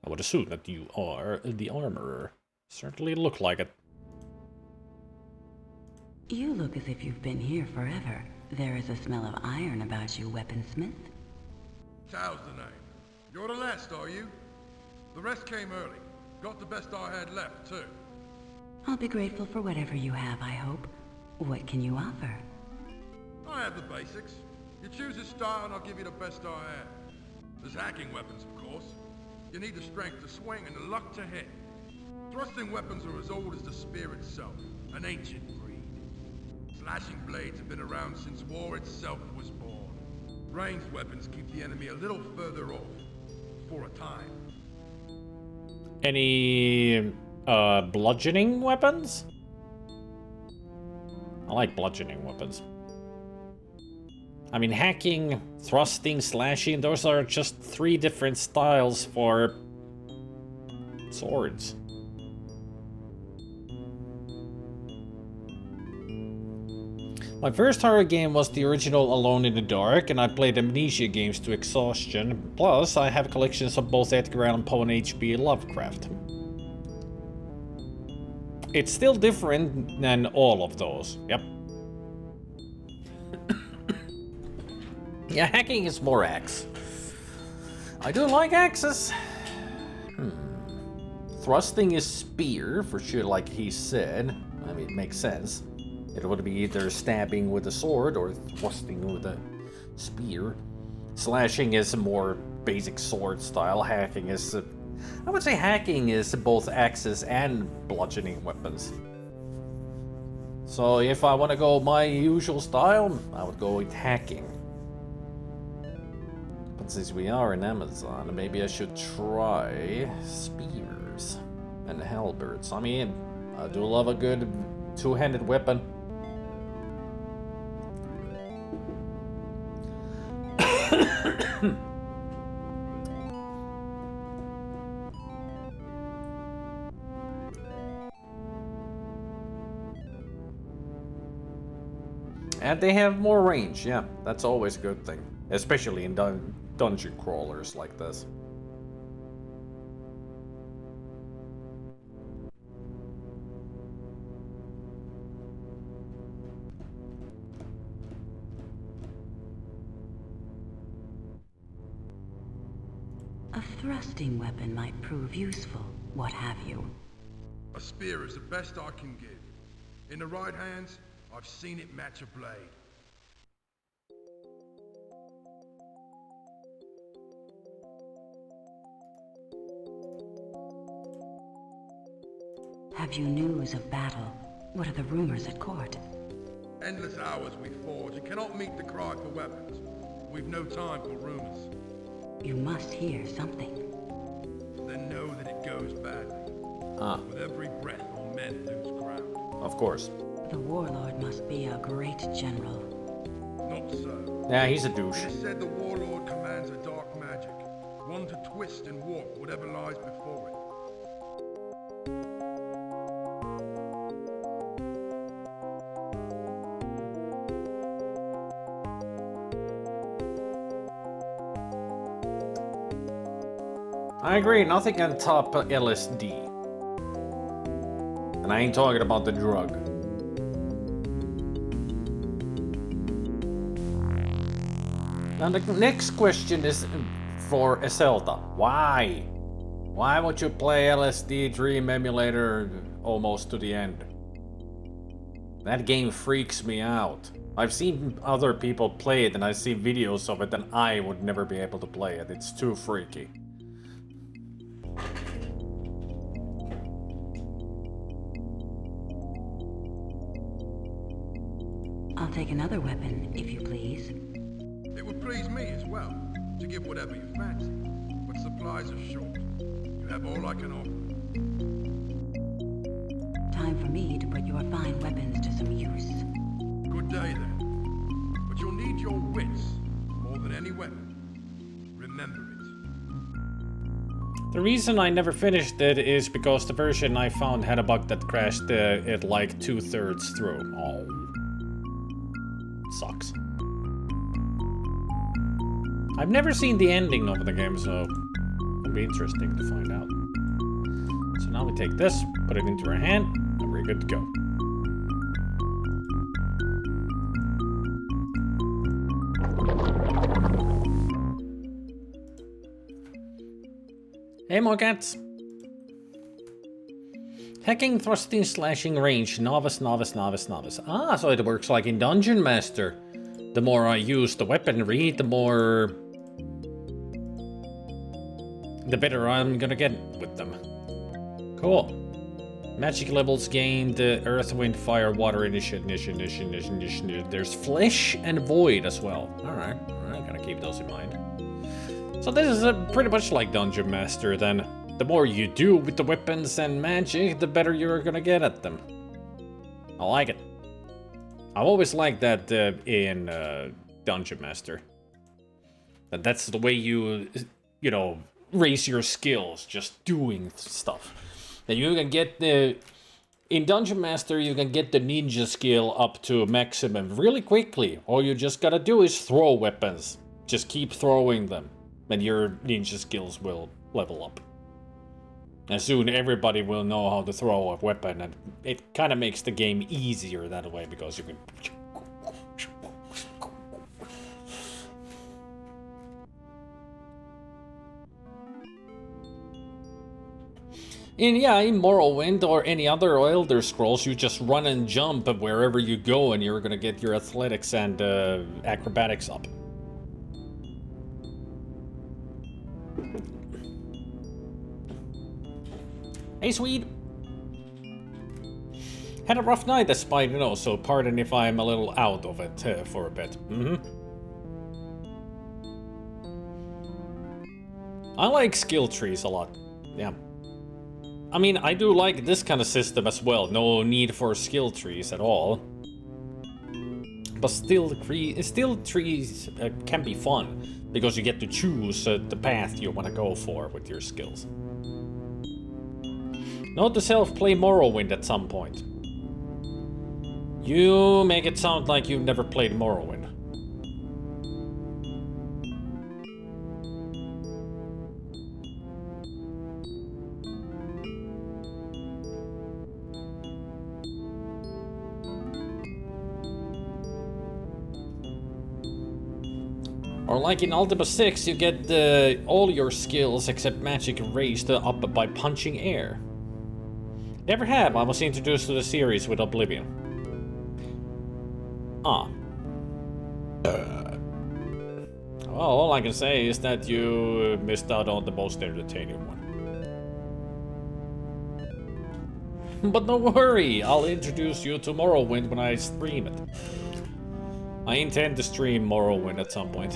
I would assume that you are the armorer. Certainly look like it. You look as if you've been here forever. There is a smell of iron about you, weaponsmith. Tao's the name. You're the last, are you? The rest came early. Got the best I had left, too. I'll be grateful for whatever you have, I hope. What can you offer? I have the basics. You choose a style and I'll give you the best I have. There's hacking weapons, of course. You need the strength to swing and the luck to hit. Thrusting weapons are as old as the spear itself, an ancient breed. Slashing blades have been around since war itself was born. Ranged weapons keep the enemy a little further off, for a time. Any bludgeoning weapons? I like bludgeoning weapons. I mean, hacking, thrusting, slashing, those are just 3 different styles for swords. My first horror game was the original Alone in the Dark, and I played Amnesia games to exhaustion. Plus, I have collections of both Edgar Allan Poe and H.P. Lovecraft. It's still different than all of those, yep. Yeah, hacking is more axe. I do like axes. Thrusting is spear, for sure, like he said. I mean, it makes sense. It would be either stabbing with a sword or thrusting with a spear. Slashing is a more basic sword style. Hacking is... I would say hacking is both axes and bludgeoning weapons. So if I want to go my usual style, I would go with hacking. But since we are in Amazon, maybe I should try spears and halberds. I mean, I do love a good two-handed weapon. And they have more range, yeah, that's always a good thing. Especially in dungeon crawlers like this. A thrusting weapon might prove useful, what have you. A spear is the best I can give. In the right hands, I've seen it match a blade. Have you news of battle? What are the rumors at court? Endless hours we forge and cannot meet the cry for weapons. We've no time for rumors. You must hear something. Then know that it goes badly. With every breath, our men lose ground. Of course. The warlord must be a great general. Not so. Yeah, he's a douche. It is said the warlord commands a dark magic, one to twist and warp whatever lies before it. I agree, nothing can top LSD. And I ain't talking about the drug. Now the next question is for Zelda. Why? Why would you play LSD Dream Emulator almost to the end? That game freaks me out. I've seen other people play it and I've seen videos of it and I would never be able to play it. It's too freaky. I'll take another weapon, if you please. It would please me as well, to give whatever you fancy. But supplies are short. You have all I can offer. Time for me to put your fine weapons to some use. Good day then. But you'll need your wits more than any weapon. Remember it. The reason I never finished it is because the version I found had a bug that crashed it like 2/3 through. Oh. Sucks. I've never seen the ending of the game, so be interesting to find out. So now we take this, put it into our hand, and we're good to go. Hey, more cats! Hacking, thrusting, slashing, range, novice, novice, novice, novice. Ah, so it works like in Dungeon Master. The more I use the weaponry, the better I'm gonna get with them. Cool. Magic levels gained, earth, wind, fire, water, initiation. There's flesh and void as well. Alright, gotta keep those in mind. So this is pretty much like Dungeon Master then. The more you do with the weapons and magic, the better you're gonna get at them. I like it. I've always liked that in Dungeon Master. That's the way you know, raise your skills, just doing stuff. And you can get in Dungeon Master, you can get the ninja skill up to maximum really quickly. All you just gotta do is throw weapons. Just keep throwing them, and your ninja skills will level up. And soon everybody will know how to throw a weapon, and it kind of makes the game easier that way because you can. In Morrowind or any other Elder Scrolls, you just run and jump wherever you go, and you're gonna get your athletics and acrobatics up. Hey, Swede! Had a rough night, despite, so pardon if I'm a little out of it for a bit. I like skill trees a lot, yeah. I mean, I do like this kind of system as well, no need for skill trees at all. But still, trees can be fun, because you get to choose the path you want to go for with your skills. Note to self, play Morrowind at some point. You make it sound like you've never played Morrowind. Or like in Ultima 6, you get all your skills except magic raised up by punching air. Never have. I was introduced to the series with Oblivion. Ah. Well, all I can say is that you missed out on the most entertaining one. But don't worry, I'll introduce you to Morrowind when I stream it. I intend to stream Morrowind at some point.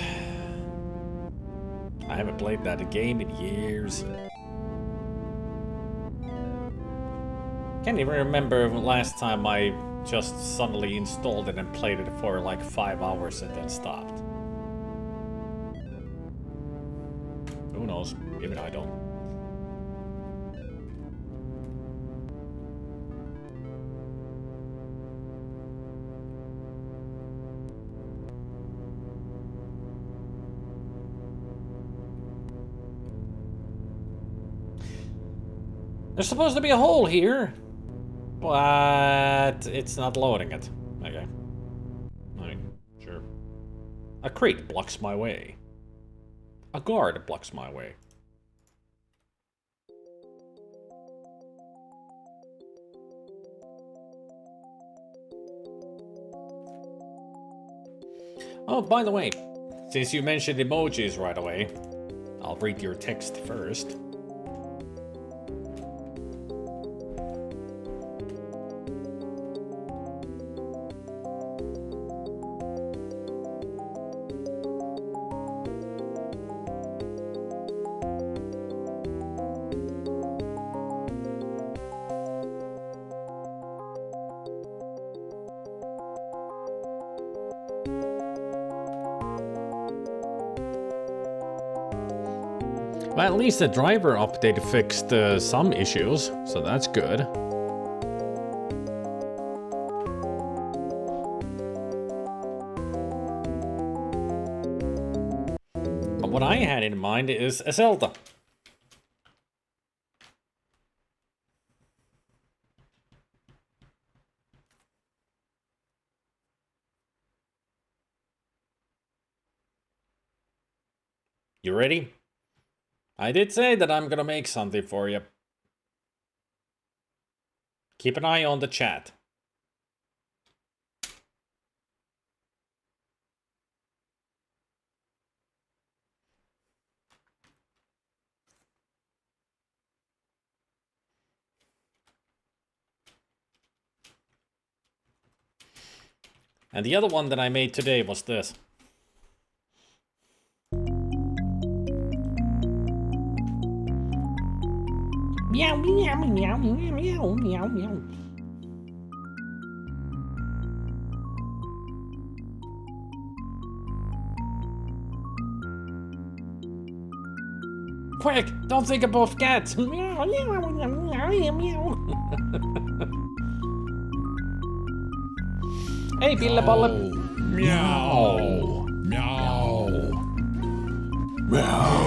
I haven't played that game in years. Can't even remember last time I just suddenly installed it and played it for like 5 hours and then stopped. Who knows? Even I don't. There's supposed to be a hole here, but it's not loading it. Okay. I mean, sure. A crate blocks my way. A guard blocks my way. Oh, by the way, since you mentioned emojis right away, I'll read your text first. Well, at least the driver update fixed some issues, so that's good. But what I had in mind is a Zelda. You ready? I did say that I'm gonna make something for you. Keep an eye on the chat. And the other one that I made today was this. Meow, meow, meow, meow, meow, meow, meow. Quick, don't think of both cats. Meow, meow, meow, meow, meow. Hey, Billeballe. Meow. Meow. Meow.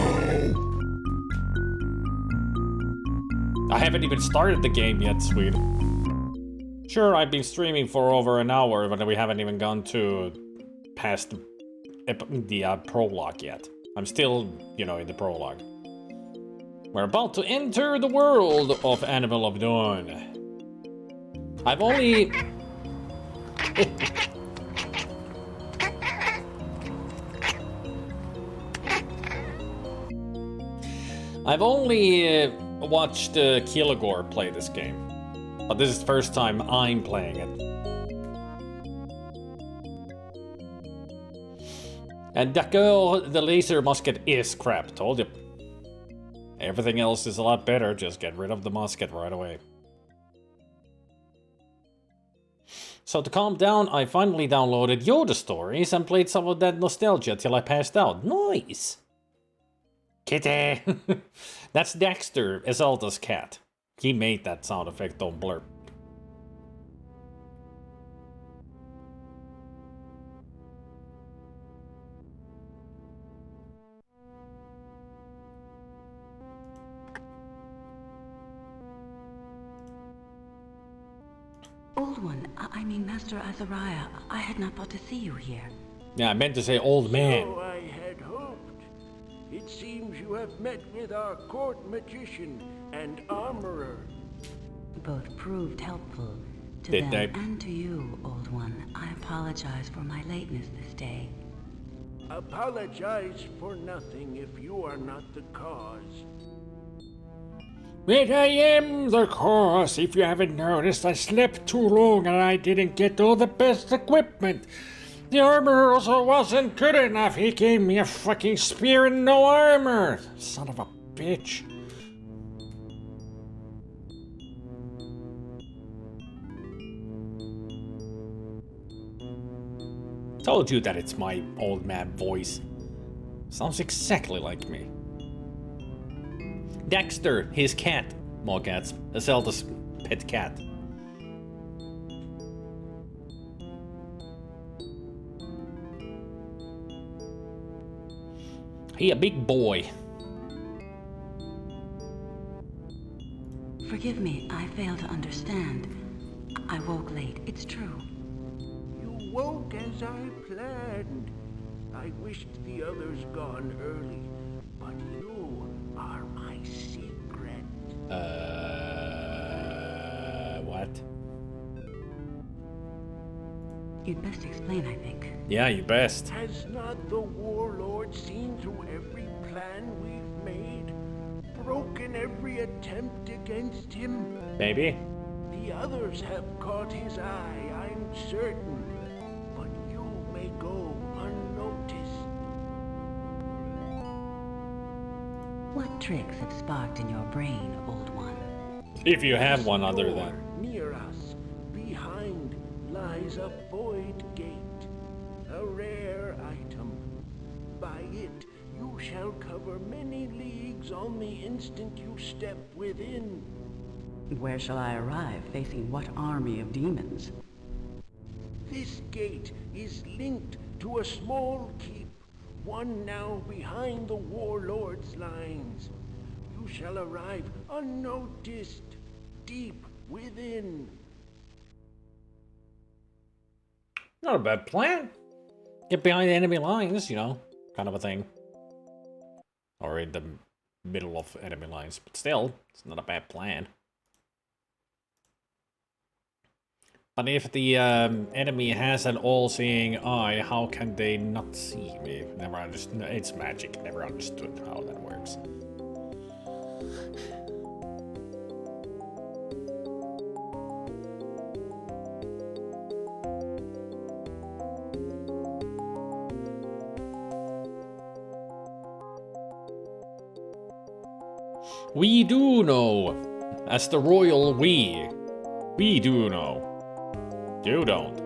I haven't even started the game yet, sweet. Sure, I've been streaming for over an hour, but we haven't even gone past the prologue yet. I'm still, you know, in the prologue. We're about to enter the world of Anvil of Dawn. I've only... I've only watched Kilgore play this game. But this is the first time I'm playing it. And the laser musket is crap, told you. Everything else is a lot better, just get rid of the musket right away. So to calm down, I finally downloaded Yoda Stories and played some of that nostalgia till I passed out. Nice! Kitty! That's Dexter, Iselda's cat. He made that sound effect on Blurp. Old One, I mean Master Azariah, I had not thought to see you here. Yeah, I meant to say old man. So I had hoped. It seems you have met with our court magician and armorer. Both proved helpful to Did them they? and to you, Old One. I apologize for my lateness this day. Apologize for nothing if you are not the cause. But I am the cause. If you haven't noticed, I slept too long and I didn't get all the best equipment. The armor also wasn't good enough. He gave me a fucking spear and no armor. Son of a bitch. Told you that it's my old man voice. Sounds exactly like me. Dexter, his cat. More cats. Iselda's pet cat. He a big boy. Forgive me, I fail to understand. I woke late, it's true. You woke as I planned. I wished the others gone early, but you are my secret. What? You'd best explain, I think. Yeah, you best. Has not the warlord seen through every plan we've made? Broken every attempt against him? Maybe. The others have caught his eye, I'm certain. But you may go unnoticed. What tricks have sparked in your brain, Old One? If you have one other Door than. near us, behind, lies a void gate. A rare item. By it, you shall cover many leagues on the instant you step within. Where shall I arrive, facing what army of demons? This gate is linked to a small keep, one now behind the warlord's lines. You shall arrive unnoticed, deep within. Not a bad plan. Get behind the enemy lines, you know, kind of a thing. Or in the middle of enemy lines. But still, it's not a bad plan. But if the enemy has an all-seeing eye, how can they not see me? Never understood. It's magic. Never understood how that works. We do know. As the royal we. We do know. You don't.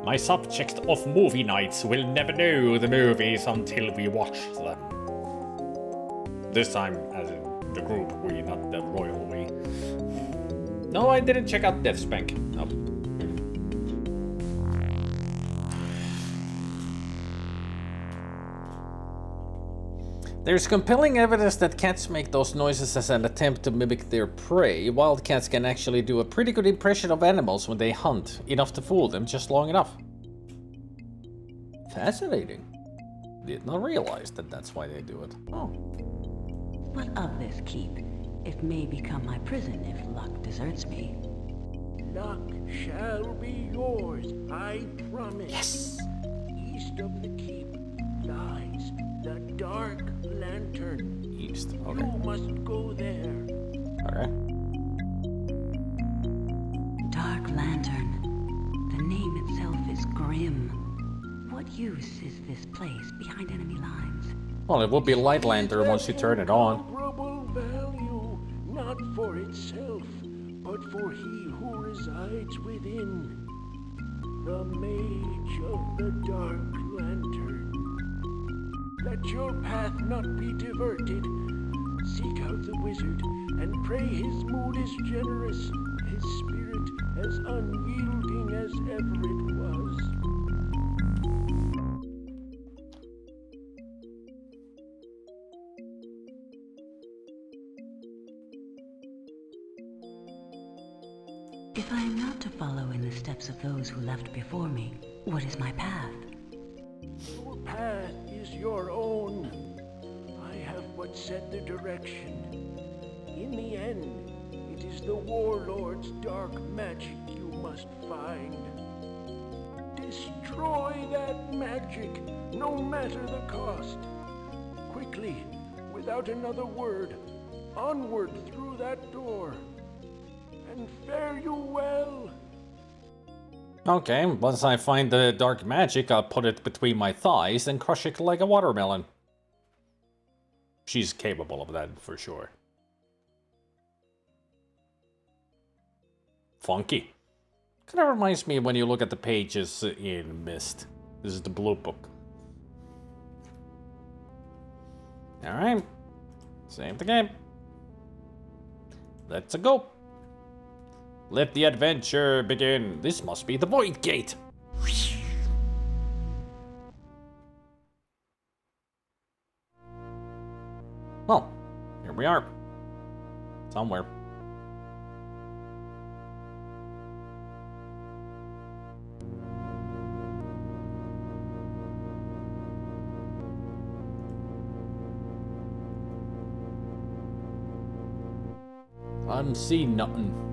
My subject of movie nights will never know the movies until we watch them. This time, as in the group we, not the royal we. No, I didn't check out Death's Bank. No. There's compelling evidence that cats make those noises as an attempt to mimic their prey. Wild cats can actually do a pretty good impression of animals when they hunt, enough to fool them just long enough. Fascinating. Did not realize that that's why they do it. Oh. But of this keep, it may become my prison if luck deserts me. Luck shall be yours, I promise. Yes! East of the keep lies the Dark Lantern. East, okay. You must go there. Okay. Dark Lantern. The name itself is grim. What use is this place behind enemy lines? Well, it will be Light Lantern once you turn it on. Incomparable value, not for itself, but for he who resides within. The Mage of the Dark Lantern. Let your path not be diverted. Seek out the wizard and pray his mood is generous, his spirit as unyielding as ever it was. If I am not to follow in the steps of those who left before me, what is my path? Your path is your own. I have but set the direction. In the end, it is the warlord's dark magic you must find. Destroy that magic, no matter the cost. Quickly, without another word, onward through that door. And fare you well. Okay, once I find the dark magic, I'll put it between my thighs and crush it like a watermelon. She's capable of that, for sure. Funky. Kind of reminds me when you look at the pages in Myst. This is the blue book. Alright. Save the game. Let's go. Let the adventure begin. This must be the Void Gate. Well, here we are. Somewhere. I don't see nothing.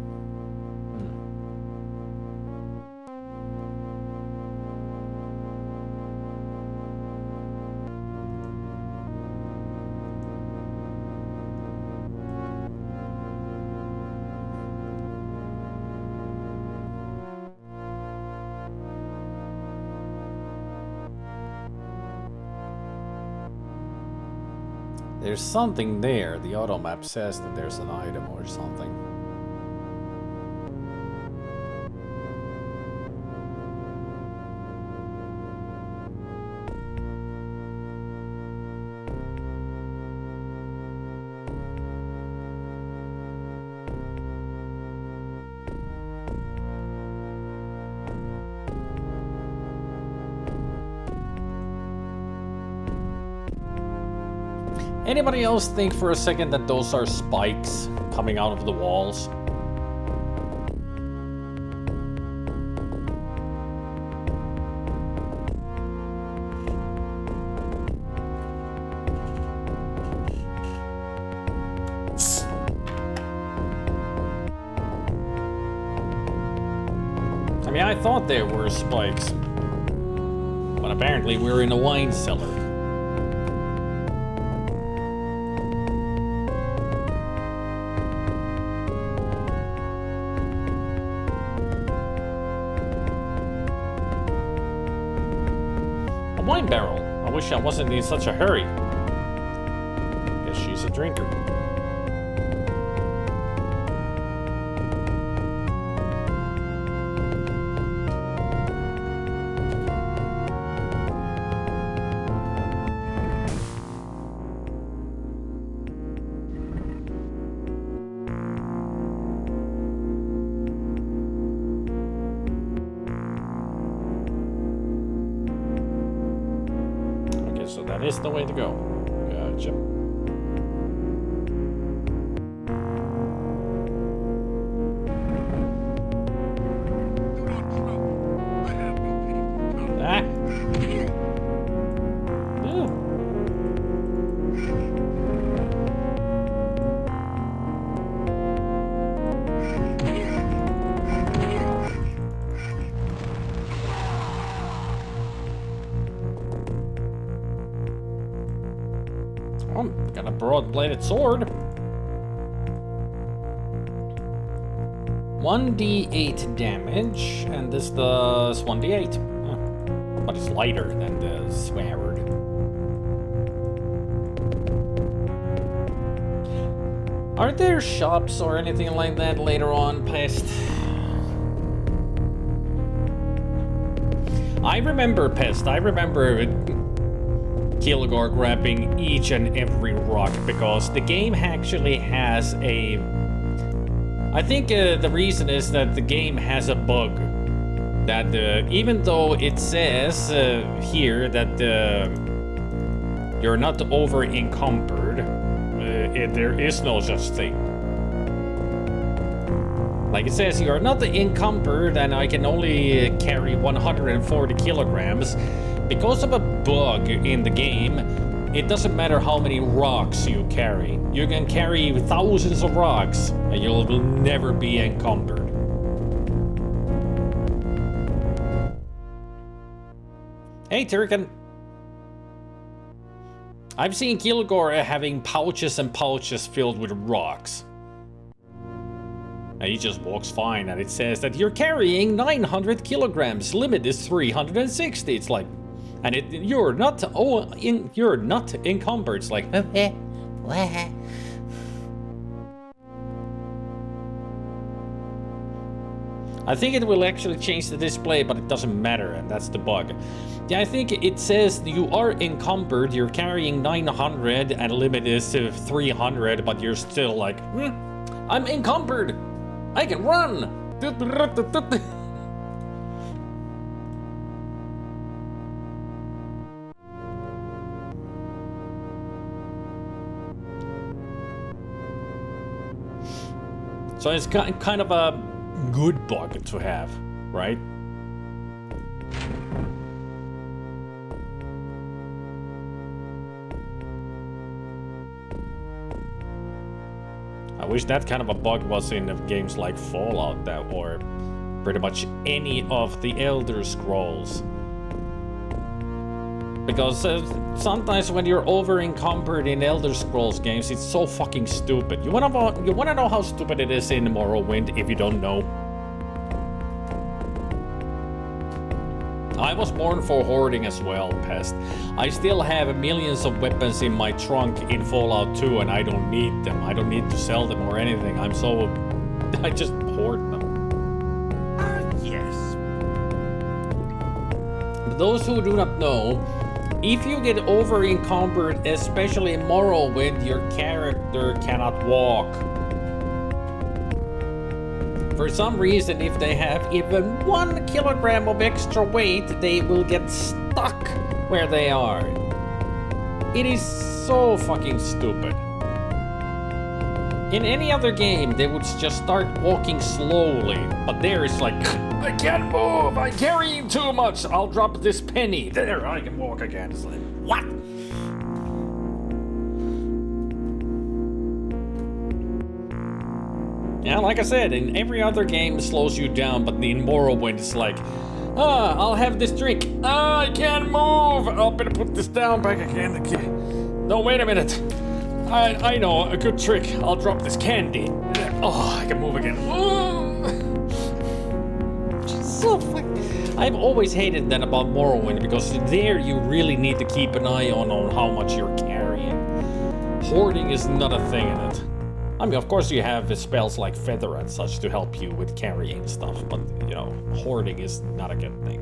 There's something there. The auto map says that there's an item or something. Anybody else think for a second that those are spikes coming out of the walls? I thought there were spikes. But apparently we're in a wine cellar. A wine barrel. I wish I wasn't in such a hurry. Guess she's a drinker. So that is the way to go. Gotcha. Ah. Oh, got a broad-bladed sword. 1d8 damage, and this does 1d8. But it's lighter than the sword. Are there shops or anything like that later on, Pest? I remember Pest. I remember Kilgore grabbing each and every rock because the game actually has a... I think the reason is that the game has a bug that even though it says here that you're not over encumbered, there is no such thing. Like it says, you're not encumbered and I can only carry 140 kilograms. Because of a bug in the game, it doesn't matter how many rocks you carry. You can carry thousands of rocks and you'll never be encumbered. Hey, Turkin. I've seen Kilgore having pouches and pouches filled with rocks. And he just walks fine and it says that you're carrying 900 kilograms. Limit is 360. It's like... And you're not encumbered. It's like, I think it will actually change the display, but it doesn't matter, and that's the bug. Yeah, I think it says you are encumbered. You're carrying 900, and limit is 300, but you're still like, I'm encumbered. I can run. So it's kind of a good bug to have, right? I wish that kind of a bug was in games like Fallout or pretty much any of the Elder Scrolls. Because sometimes when you're over encumbered in Elder Scrolls games, it's so fucking stupid. You wanna know how stupid it is in Morrowind if you don't know? I was born for hoarding as well, Pest. I still have millions of weapons in my trunk in Fallout 2 and I don't need them. I don't need to sell them or anything. I just hoard them. Yes. For those who do not know, if you get over encumbered, especially in Morrowind, your character cannot walk. For some reason, if they have even 1 kilogram of extra weight, they will get stuck where they are. It is so fucking stupid. In any other game, they would just start walking slowly, but there it's like, I can't move, I'm carrying too much, I'll drop this penny. There, I can walk again. It's like, what? Yeah, like I said, in every other game it slows you down, but in Morrowind it's like, I'll have this drink. I can't move. I'll better put this down back again. No, wait a minute. I know a good trick. I'll drop this candy. Oh, I can move again. So fucking. I've always hated that about Morrowind because there you really need to keep an eye on how much you're carrying. Hoarding is not a thing in it. I mean, of course you have spells like Feather and such to help you with carrying stuff, but, you know, hoarding is not a good thing.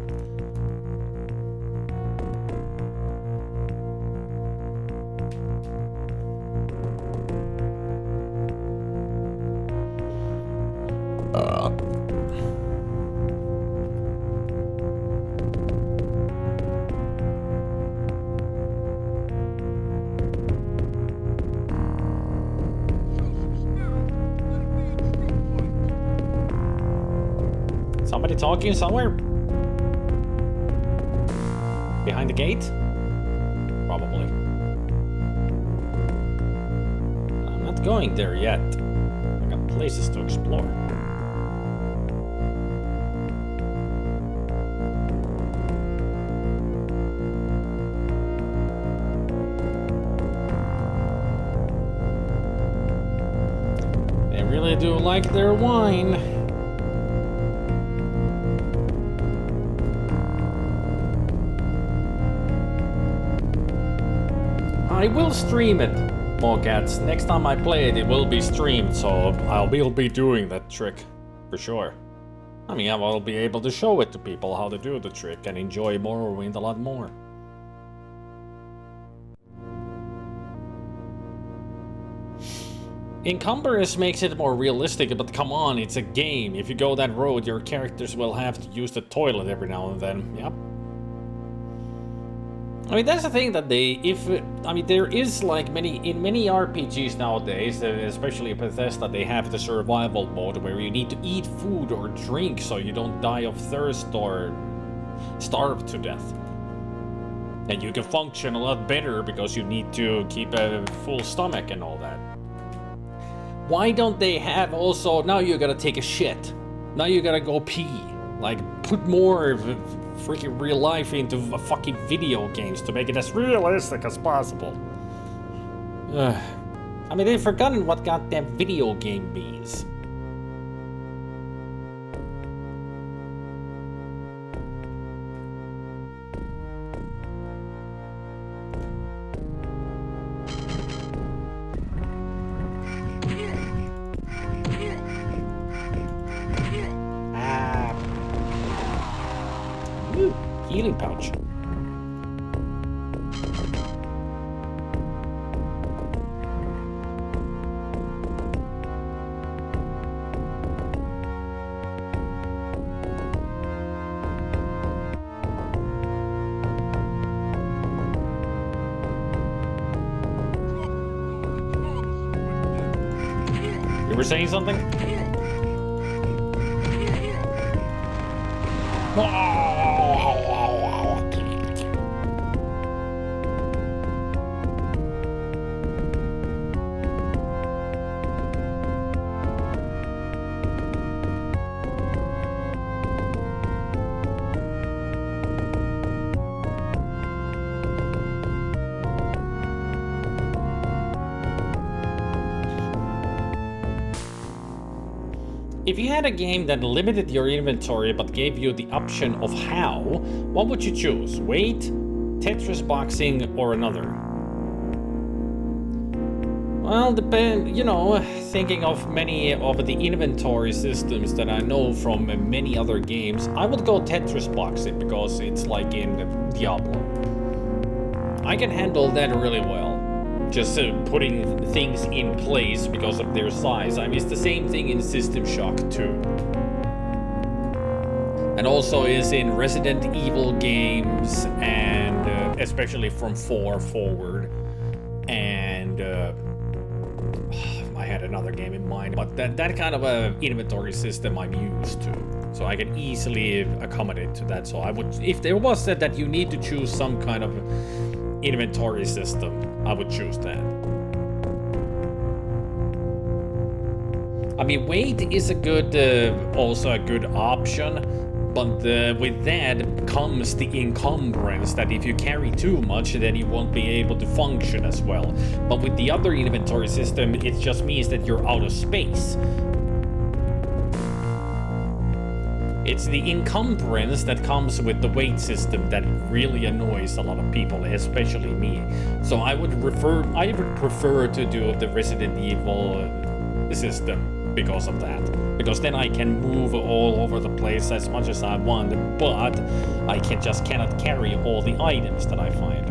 Somebody talking somewhere? Behind the gate? Probably. I'm not going there yet. I got places to explore. They really do like their wine. I will stream it, Mogats. Next time I play it, it will be streamed, so I will be doing that trick, for sure. I mean, I will be able to show it to people how to do the trick and enjoy Morrowind a lot more. Encumbrance makes it more realistic, but come on, it's a game. If you go that road, your characters will have to use the toilet every now and then. Yep. I mean, that's the thing that there is like in many RPGs nowadays, especially Bethesda, they have the survival mode where you need to eat food or drink so you don't die of thirst or starve to death. And you can function a lot better because you need to keep a full stomach and all that. Why don't they have also, now you gotta take a shit, now you gotta go pee, like put more freaking real life into fucking video games to make it as realistic as possible. I mean, they've forgotten what goddamn video game means. Healing pouch. You were saying something? If you had a game that limited your inventory but gave you the option of how, what would you choose? Wait, Tetris boxing, or another? Well, thinking of many of the inventory systems that I know from many other games, I would go Tetris boxing because it's like in Diablo. I can handle that really well. Just putting things in place because of their size. I mean, it's the same thing in System Shock 2. And also is in Resident Evil games, and especially from 4 forward. And I had another game in mind, but that kind of a inventory system I'm used to. So I can easily accommodate to that. So I would, if there was that you need to choose some kind of inventory system, I would choose that. I mean, weight is a good, also a good option, but with that comes the encumbrance that if you carry too much, then you won't be able to function as well. But with the other inventory system, it just means that you're out of space. It's the encumbrance that comes with the weight system that really annoys a lot of people, especially me. So I would prefer to do the Resident Evil system because of that. Because then I can move all over the place as much as I want, but I cannot carry all the items that I find.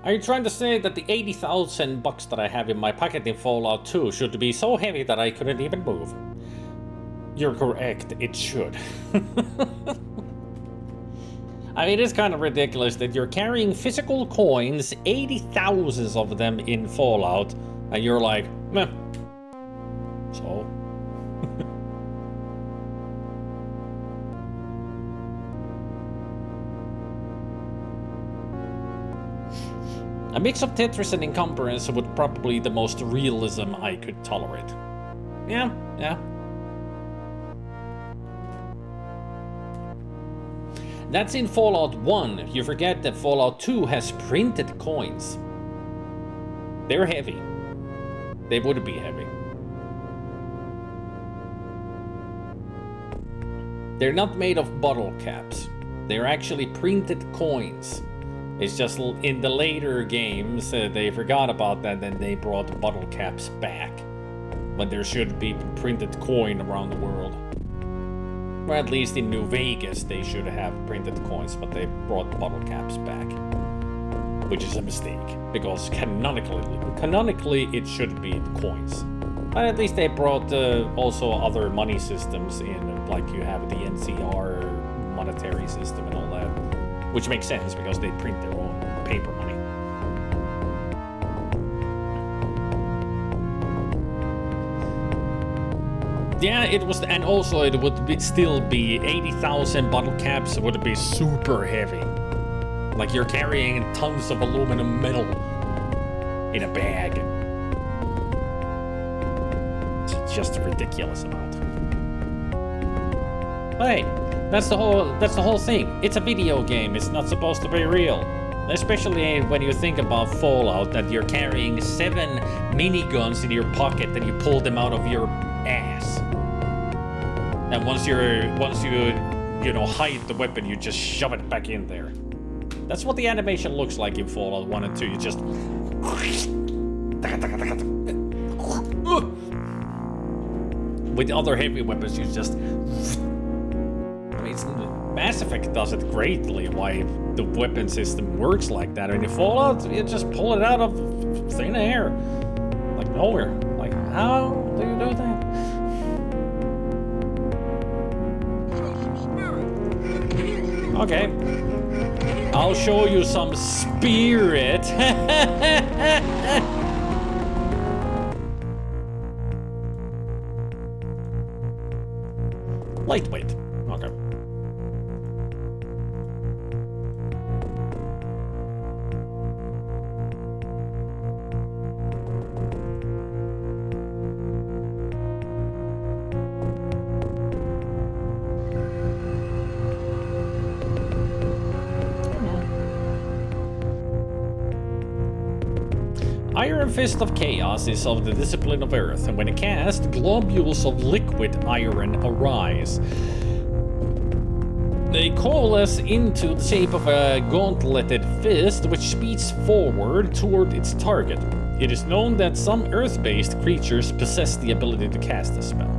Are you trying to say that the 80,000 bucks that I have in my pocket in Fallout 2 should be so heavy that I couldn't even move? You're correct, it should. I mean, it's kind of ridiculous that you're carrying physical coins, 80,000 of them in Fallout, and you're like, meh. So? A mix of Tetris and encumbrance would probably be the most realism I could tolerate. Yeah. That's in Fallout 1. You forget that Fallout 2 has printed coins. They're heavy. They would be heavy. They're not made of bottle caps. They're actually printed coins. It's just in the later games, they forgot about that and they brought the bottle caps back. But there should be printed coin around the world. Or at least in New Vegas, they should have printed coins, but they brought bottle caps back. Which is a mistake, because canonically it should be coins. But at least they brought also other money systems in, like you have the NCR monetary system and all that. Which makes sense, because they print their own paper money. Yeah, it was, and also it would still be 80,000 bottle caps would be super heavy. Like you're carrying tons of aluminum metal in a bag. It's just a ridiculous amount. But hey, that's the whole thing. It's a video game. It's not supposed to be real. Especially when you think about Fallout, that you're carrying 7 miniguns in your pocket and you pull them out of your ass. And once you hide the weapon, you just shove it back in there. That's what the animation looks like in Fallout 1 and 2. You just with other heavy weapons, you just. Mass Effect does it greatly, why the weapon system works like that. I mean, in Fallout, you just pull it out of thin air. Like nowhere. Like, how do you do that? Okay. I'll show you some spirit. Lightweight. Okay. Iron Fist of Chaos is of the discipline of Earth, and when cast, globules of liquid iron arise. They coalesce into the shape of a gauntleted fist which speeds forward toward its target. It is known that some Earth-based creatures possess the ability to cast the spell.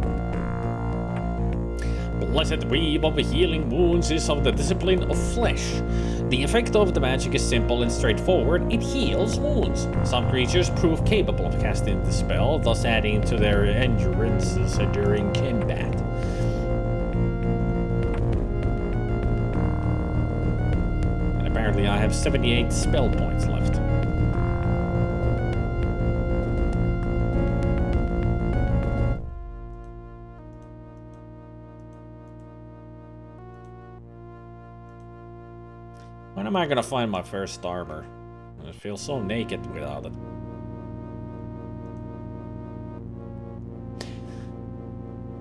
Blessed Weave of Healing Wounds is of the discipline of Flesh. The effect of the magic is simple and straightforward. It heals wounds. Some creatures prove capable of casting the spell, thus adding to their endurances during combat. And apparently I have 78 spell points left. When am I gonna find my first armor? I feel so naked without it.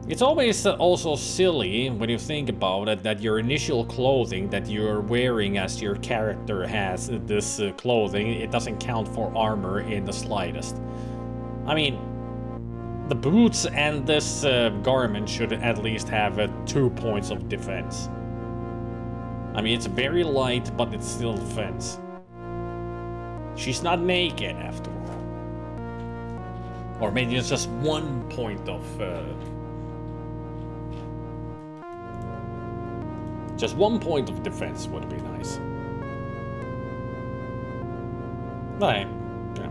It's always also silly when you think about it that your initial clothing that you're wearing as your character has this clothing, it doesn't count for armor in the slightest. I mean, the boots and this garment should at least have 2 points of defense. I mean, it's very light, but it's still defense. She's not naked after all. Or maybe it's just 1 point of... just 1 point of defense would be nice. But hey, yeah.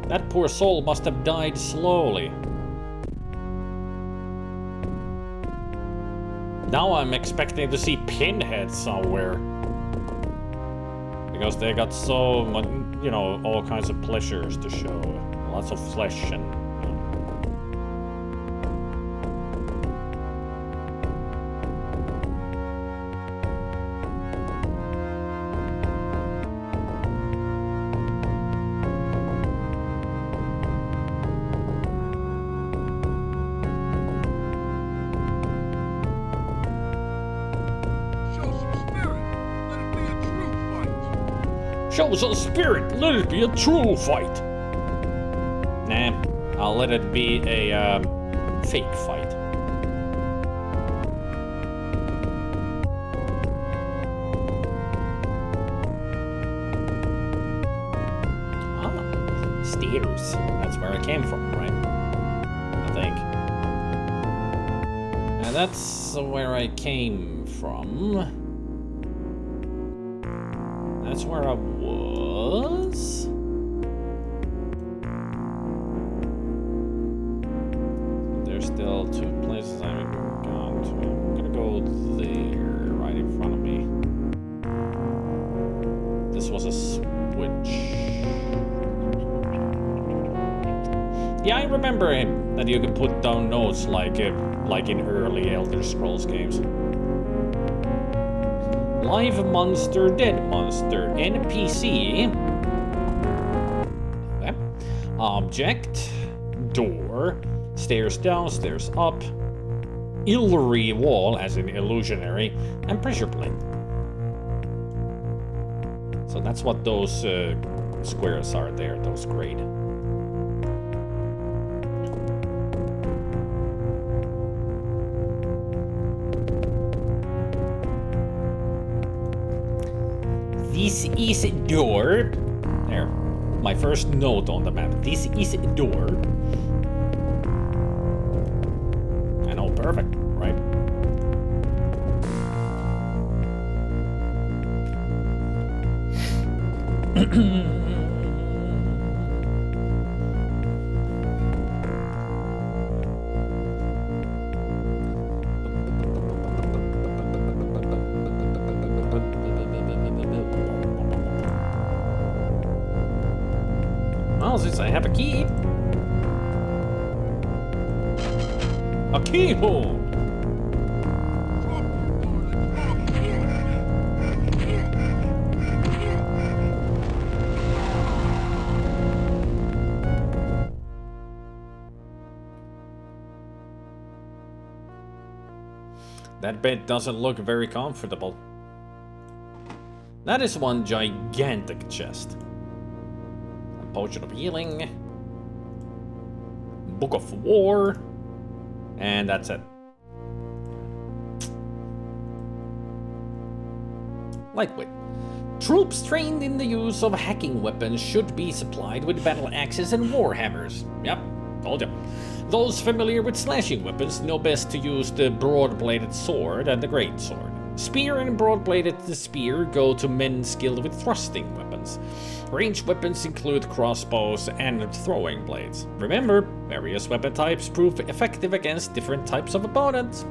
That poor soul must have died slowly. Now I'm expecting to see Pinhead somewhere. Because they got so much, you know, all kinds of pleasures to show. Lots of flesh and... Show some spirit, let it be a true fight. Nah, I'll let it be a fake fight. Ah, stairs. That's where I came from, right? I think. And that's where I came from. That's where I was. There's still 2 places I haven't gone to. I'm gonna go there, right in front of me. This was a switch. Yeah, I remember that you could put down notes like in early Elder Scrolls games. Live monster, dead monster, NPC. Okay. Object, door, stairs down, stairs up, illusory wall, as in illusionary, and pressure plate. So that's what those squares are there, those grade. This is a door. There. My first note on the map. This is a door. I know, perfect, right? Since I have a key. A keyhole! That bed doesn't look very comfortable. That is one gigantic chest. Potion of Healing, Book of War, and that's it. Lightweight. Troops trained in the use of hacking weapons should be supplied with battle axes and warhammers. Yep, told you. Those familiar with slashing weapons know best to use the broad-bladed sword and the great sword. Spear and broad-bladed spear go to men skilled with thrusting weapons. Ranged weapons include crossbows and throwing blades. Remember, various weapon types prove effective against different types of opponents.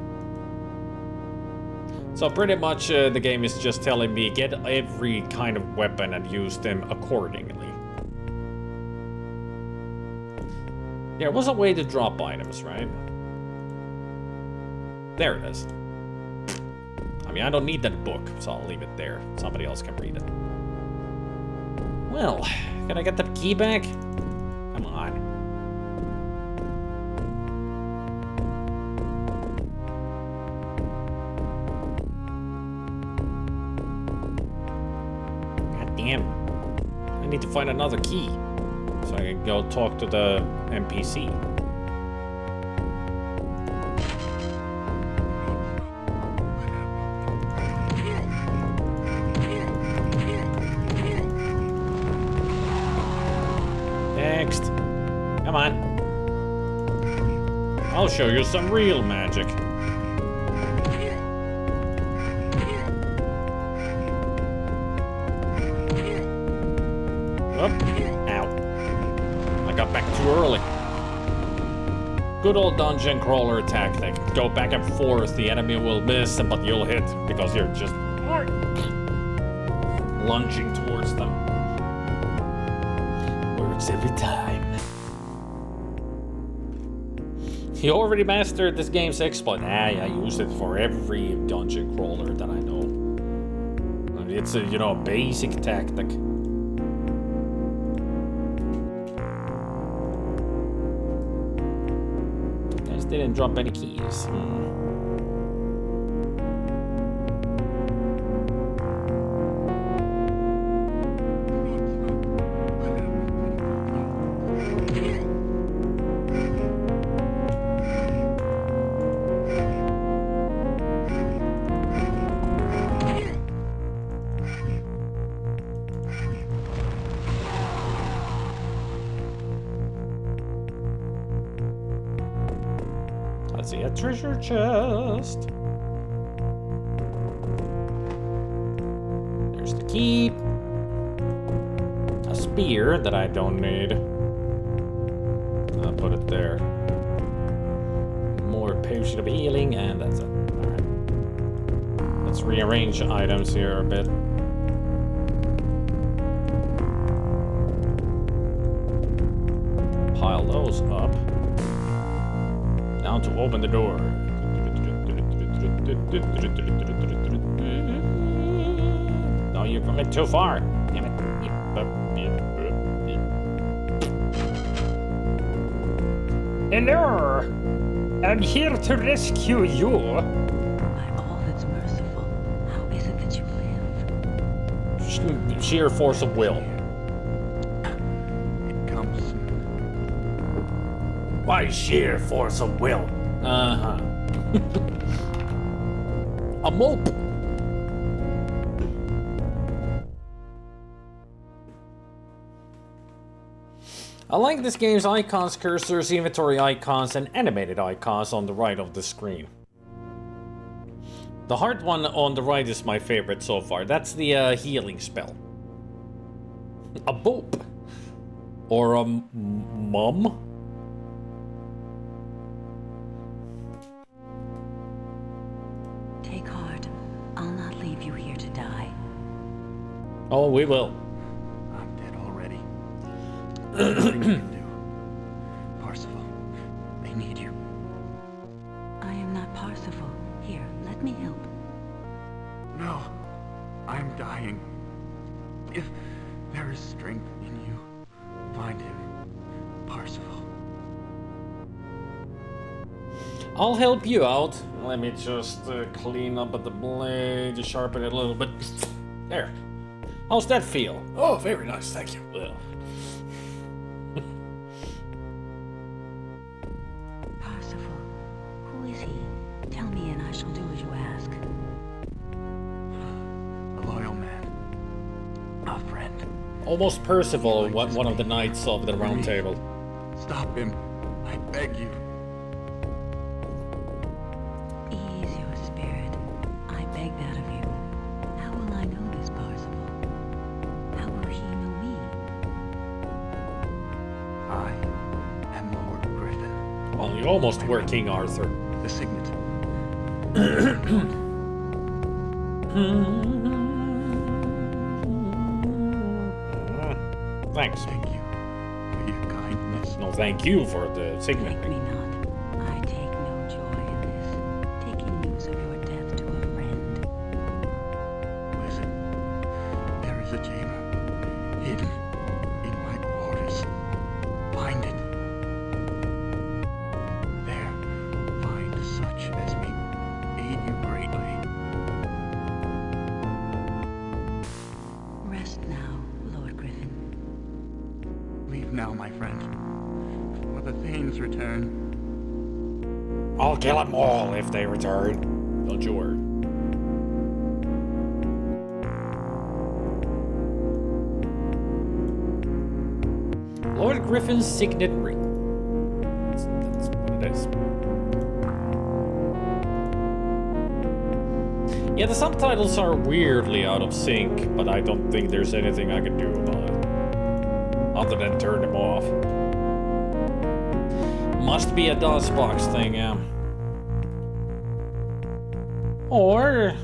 So pretty much the game is just telling me get every kind of weapon and use them accordingly. There was a way to drop items, right? There it is. I mean, I don't need that book, so I'll leave it there. Somebody else can read it. Well, can I get the key back? Come on. God damn. I need to find another key so I can go talk to the NPC. Next. Come on. I'll show you some real magic. Oop. Ow. I got back too early. Good old dungeon crawler tactic. Go back and forth, the enemy will miss, but you'll hit because you're just lunging towards them. Works every time. You already mastered this game's exploit. I use it for every dungeon crawler that I know. It's a, you know, basic tactic. Guys didn't drop any keys. Let's see, a treasure chest. There's the key. A spear that I don't need. I'll put it there. More potion of healing, and that's it. Alright. Let's rearrange items here a bit. Pile those up. Now to open the door. No, you're coming too far. Damn it. Hello! I'm here to rescue you. By all that's merciful, how is it that you live? Sheer force of will. It comes. Why sheer force of will? Uh-huh. A mope. I like this game's icons, cursors, inventory icons, and animated icons on the right of the screen. The heart one on the right is my favorite so far. That's the healing spell. A boop. Or a mum. Take heart. I'll not leave you here to die. Oh, we will. I'm dead already. Nothing you can do. Parsifal, they need you. I am not Parsifal. Here, let me help. No, I'm dying. If there is strength in you, find him, Parsifal. I'll help you out. Let me just clean up at the blade, sharpen it a little bit. There. How's that feel? Oh, very nice, thank you. Well. Parsifal. Who is he? Tell me and I shall do as you ask. A loyal man. A friend. Almost Percival, one of the knights of the Round Table. Stop him. I beg you. Ease your spirit. I beg that of you. How will I know this Parsifal? How will he know me? I am Lord Griffin. Well, you almost were King Arthur. The signet. Thanks. Thank you for your kindness. no thank you for the signet Thank me ring. not. I take no joy in this, taking news of your death to a friend. Listen, there is a chamber hidden in my quarters. Find it. There, find such as me. Aid you greatly. Rest now, Lord Griffin. Leave now, my friend, for the Thanes return. I'll kill them all if they return. Don't you worry. Lord Griffin's signet ring. That's what it is. Yeah, the subtitles are weirdly out of sync, but I don't think there's anything I can do about it. Other than turn them off. Must be a DOSBox thing, yeah. Or...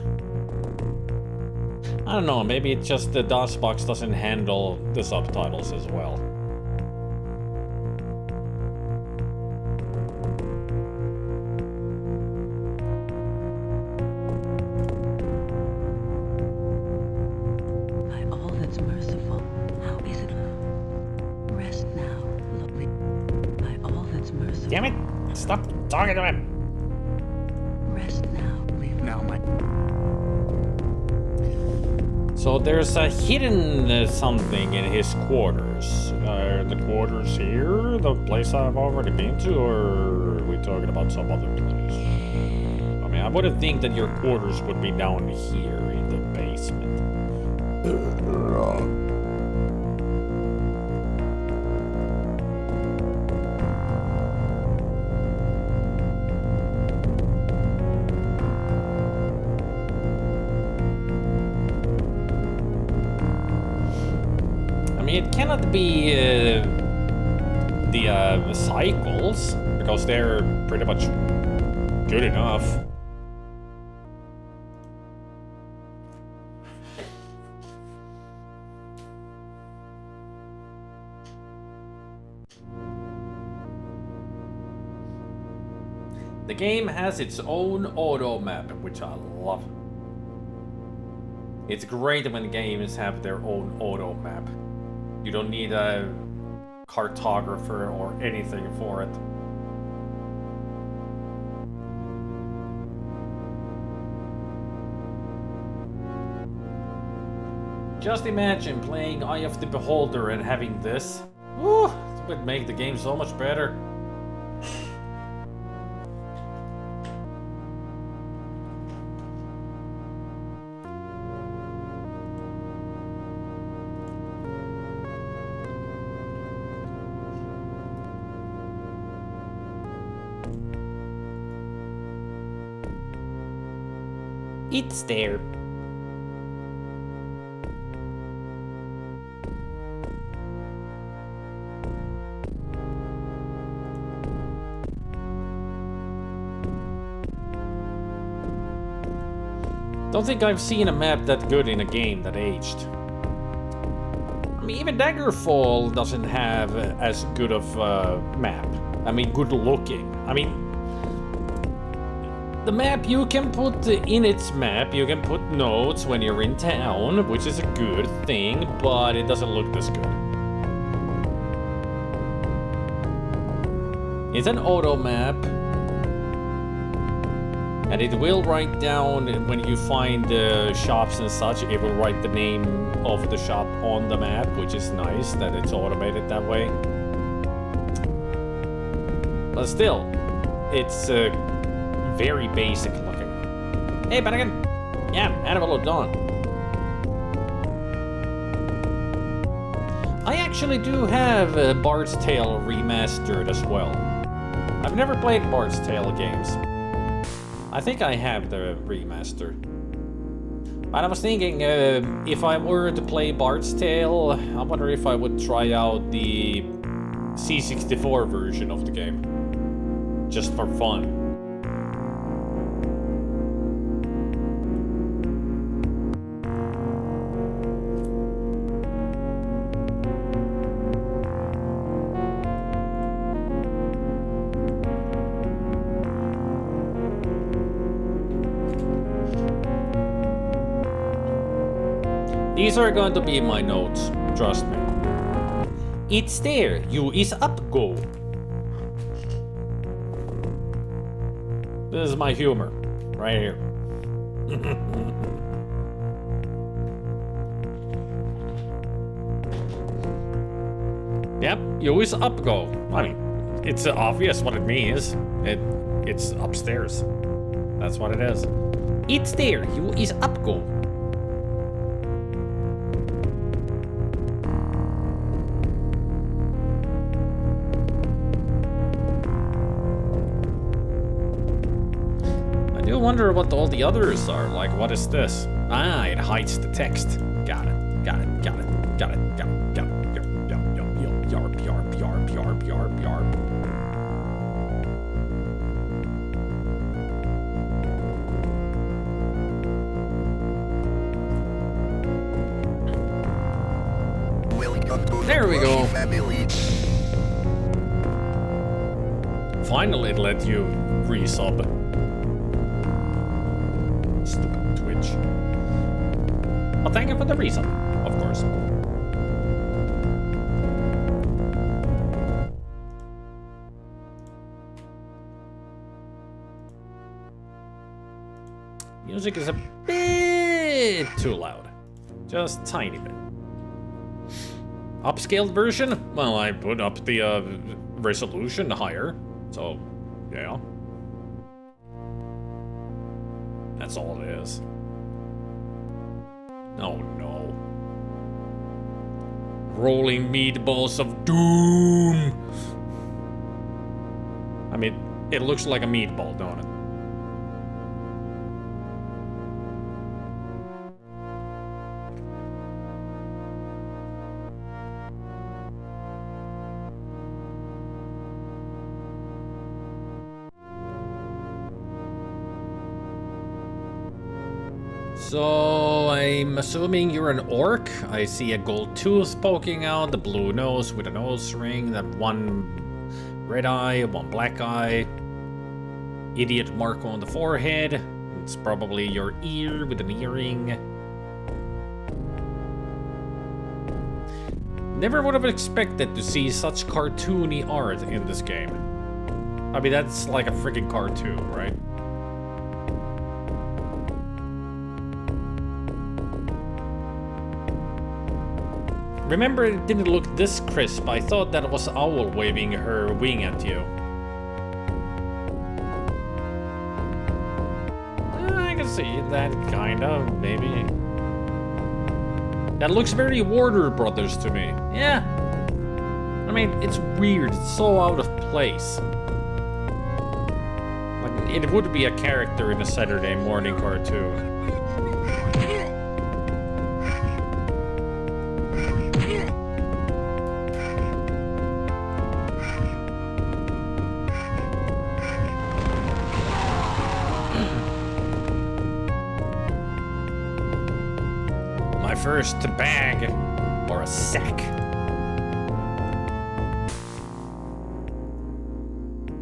I don't know, maybe it's just the DOSBox doesn't handle the subtitles as well. By all that's merciful, how is it? Rest now, Lord. By all that's merciful. Damn it! Stop talking to him! Rest now. Leave now, my... So there's a hidden something in his quarters. Are the quarters here? The place I've already been to? Or are we talking about some other place? I mean, I wouldn't think that your quarters would be down here in the basement. I mean, it cannot be the cycles, because they're pretty much good enough. The game has its own auto map, which I love. It's great when games have their own auto map. You don't need a cartographer or anything for it. Just imagine playing Eye of the Beholder and having this. Woo! It would make the game so much better. It's there. Don't think I've seen a map that good in a game that aged. I mean, even Daggerfall doesn't have as good of a map. I mean, good looking. I mean, the map you can put in its map, you can put notes when you're in town, which is a good thing, but it doesn't look this good. It's an auto map, and it will write down when you find shops and such, it will write the name of the shop on the map, which is nice that it's automated that way. But still, it's very basic looking. Hey, Bannigan! Yeah, Anvil of Dawn. I actually do have Bard's Tale remastered as well. I've never played Bard's Tale games. I think I have the remaster. But I was thinking, if I were to play Bard's Tale, I wonder if I would try out the C64 version of the game. Just for fun. These are going to be my notes, trust me. It's there, you is up go. This is my humor, right here. Yep, you is up go. I mean, it's obvious what it means. It's upstairs. That's what it is. It's there, you is up go. I do wonder what all the others are. Like, what is this? Ah, it hides the text. Got it. Yarp. There we go. Finally it let you resub. Stupid Twitch. Well, thank you for the resub, of course. Music is a bit too loud. Just tiny bit. Upscaled version? Well, I put up the resolution higher, so yeah. That's all it is. Oh no. Rolling meatballs of doom! I mean, it looks like a meatball, don't it? So, I'm assuming you're an orc. I see a gold tooth poking out, the blue nose with a nose ring, that one red eye, one black eye, idiot mark on the forehead. It's probably your ear with an earring. Never would have expected to see such cartoony art in this game. I mean, that's like a freaking cartoon, right? Remember, it didn't look this crisp. I thought that was Owl waving her wing at you. I can see that, kind of, maybe. That looks very Warner Brothers to me. Yeah. I mean, it's weird. It's so out of place. Like, it would be a character in a Saturday morning cartoon. First bag or a sack.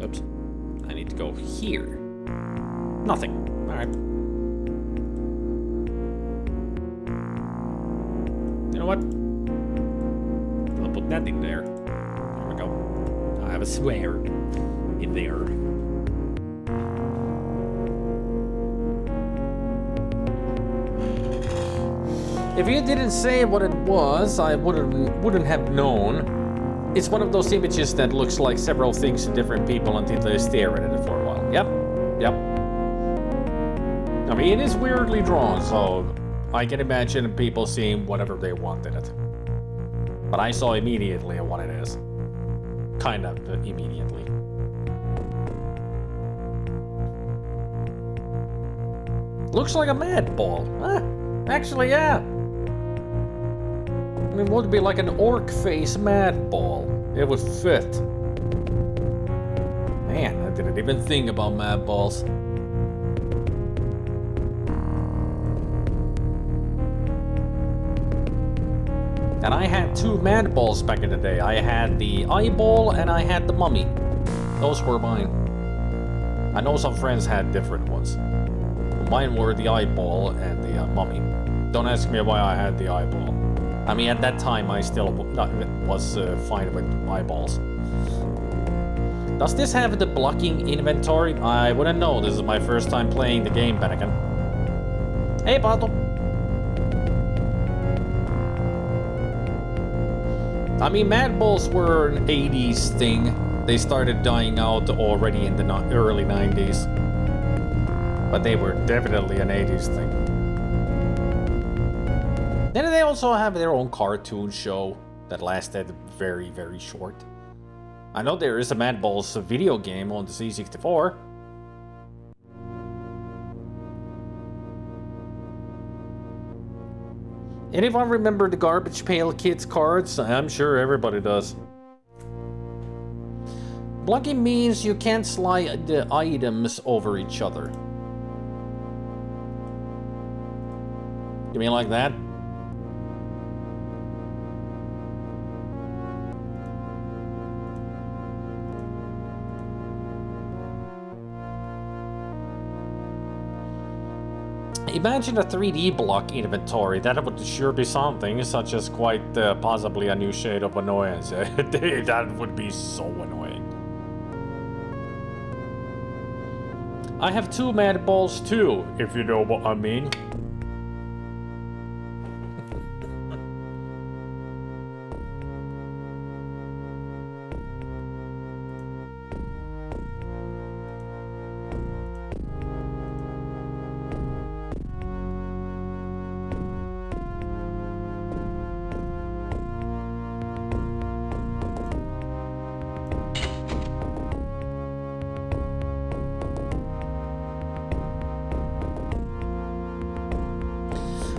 Oops. I need to go here. Nothing. All right. You know what? I'll put that in there. There we go. I have a swear in there. If you didn't say what it was, I wouldn't have known. It's one of those images that looks like several things to different people until they stare at it for a while. Yep. I mean, it is weirdly drawn, so I can imagine people seeing whatever they want in it. But I saw immediately what it is. Kind of immediately. Looks like a mad ball. Actually, yeah. I mean, it would be like an orc face mad ball. It would fit. Man, I didn't even think about mad balls. And I had two mad balls back in the day. I had the eyeball and I had the mummy. Those were mine. I know some friends had different ones. Mine were the eyeball and the mummy. Don't ask me why I had the eyeball. I mean, at that time, I still was fine with eyeballs. Does this have the blocking inventory? I wouldn't know. This is my first time playing the game, Bennigan. Hey, Pato. I mean, Mad Balls were an 80s thing. They started dying out already in the early 90s. But they were definitely an 80s thing. Then they also have their own cartoon show that lasted very, very short. I know there is a Mad Balls video game on the C64. Anyone remember the Garbage Pail Kids cards? I'm sure everybody does. Blocking means you can't slide the items over each other. You mean like that? Imagine a 3D block inventory. That would sure be something, such as quite possibly a new shade of annoyance. That would be so annoying. I have 2 Mad Balls too, if you know what I mean.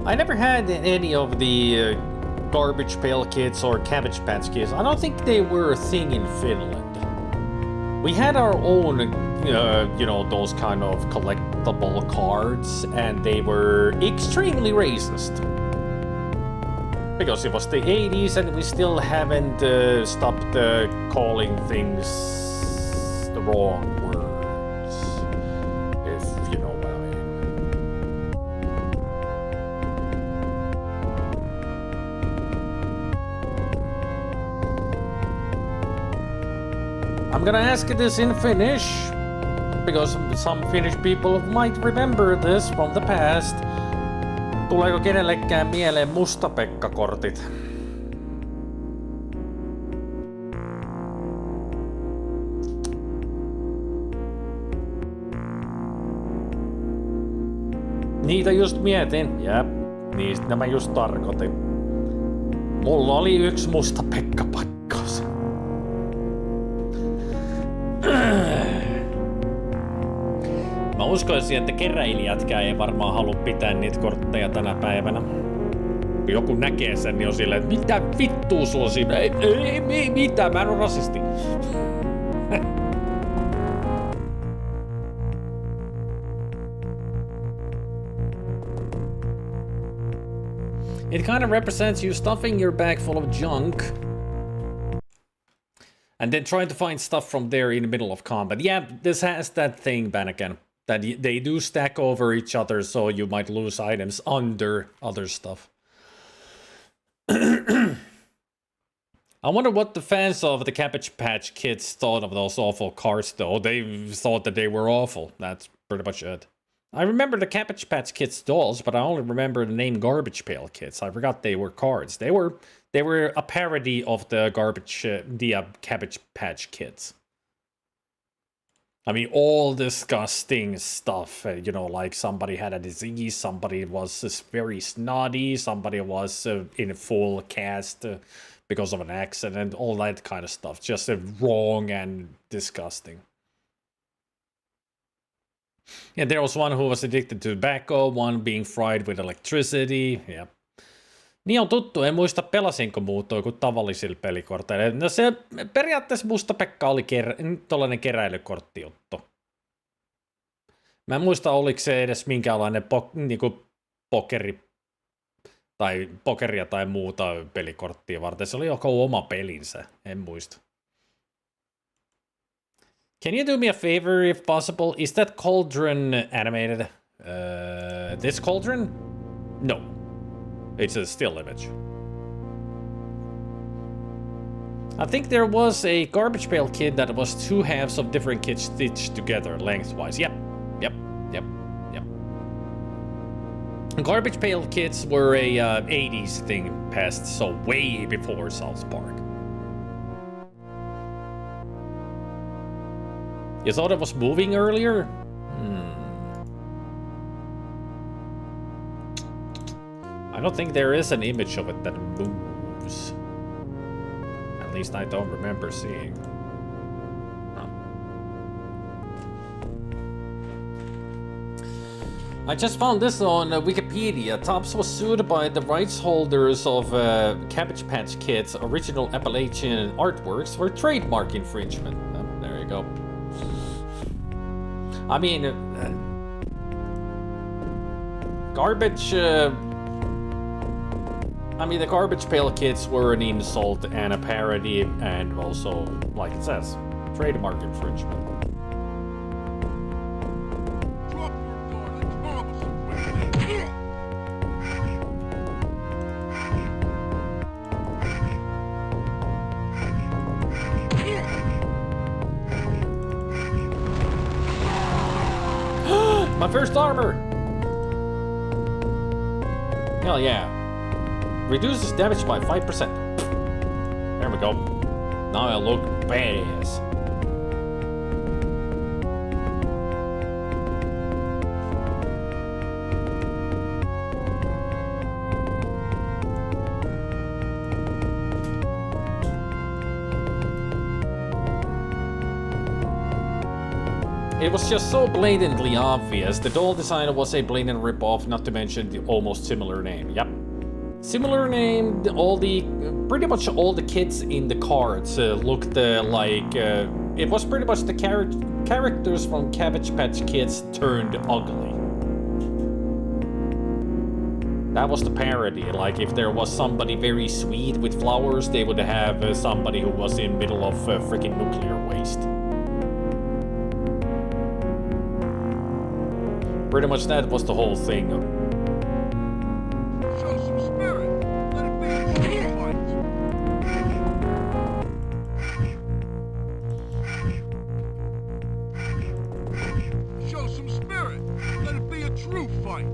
I never had any of the Garbage Pail Kids or Cabbage Patch Kids. I don't think they were a thing in Finland. We had our own, you know, those kind of collectible cards, and they were extremely racist. Because it was the 80s and we still haven't stopped calling things the wrong words, if you know what I mean. I'm gonna ask this in Finnish, because some Finnish people might remember this from the past. Tuleeko kenellekään mieleen Mustapekka-kortit? Niitä just mietin, jep, niistä mä just tarkoitin. Mulla oli yksi Mustapekka-pakkaus. Mä uskoisin, että keräilijätkään ei varmaan halua pitää niitä kortteja tänä päivänä. Kun joku näkee sen, niin on silleen, että mitä vittua sulla siinä? Ei mitään, mä en oo rasisti. It kind of represents you stuffing your bag full of junk and then trying to find stuff from there in the middle of combat. Yeah, this has that thing, Bannigan, that they do stack over each other, so you might lose items under other stuff. I wonder what the fans of the Cabbage Patch Kids thought of those awful cards, though. They thought that they were awful. That's pretty much it. I remember the Cabbage Patch Kids dolls, but I only remember the name Garbage Pail Kids. I forgot they were cards. They were a parody of the Cabbage Patch Kids. I mean, all disgusting stuff. You know, like somebody had a disease, somebody was very snotty, somebody was in full cast because of an accident, all that kind of stuff. Just wrong and disgusting. Yeah, there was one who was addicted to tobacco, one being fried with electricity. Yeah. Niin on tuttu, en muista pelasinko muutoin kuin tavallisilla pelikorteilla. No se periaatteessa Mustapekka oli tollainen keräilykorttijuttu. Mä en muista, oliko se edes minkäänlainen niinku pokeria tai muuta pelikorttia varten. Se oli joko oma pelinsä, en muista. Can you do me a favor if possible? Is that cauldron animated? This cauldron? No. It's a still image. I think there was a Garbage Pail Kid that was two halves of different kids stitched together lengthwise. Yep. Garbage Pail Kids were a 80s thing passed, so way before South Park. You thought it was moving earlier? I don't think there is an image of it that moves. At least I don't remember seeing. I just found this on Wikipedia. Tops was sued by the rights holders of Cabbage Patch Kids' original Appalachian artworks for trademark infringement. There you go. I mean, the Garbage Pail Kids were an insult and a parody, and also, like it says, trademark infringement. My first armor! Hell yeah. Reduces damage by 5%. There we go. Now I look badass. It was just so blatantly obvious. The doll designer was a blatant rip-off, not to mention the almost similar name. Yep. Similar name, pretty much all the kids in the cards looked like, it was pretty much the characters from Cabbage Patch Kids turned ugly. That was the parody, like if there was somebody very sweet with flowers, they would have somebody who was in middle of freaking nuclear waste. Pretty much that was the whole thing. Show some spirit. Let it be a true fight. Show some spirit. Let it be a true fight.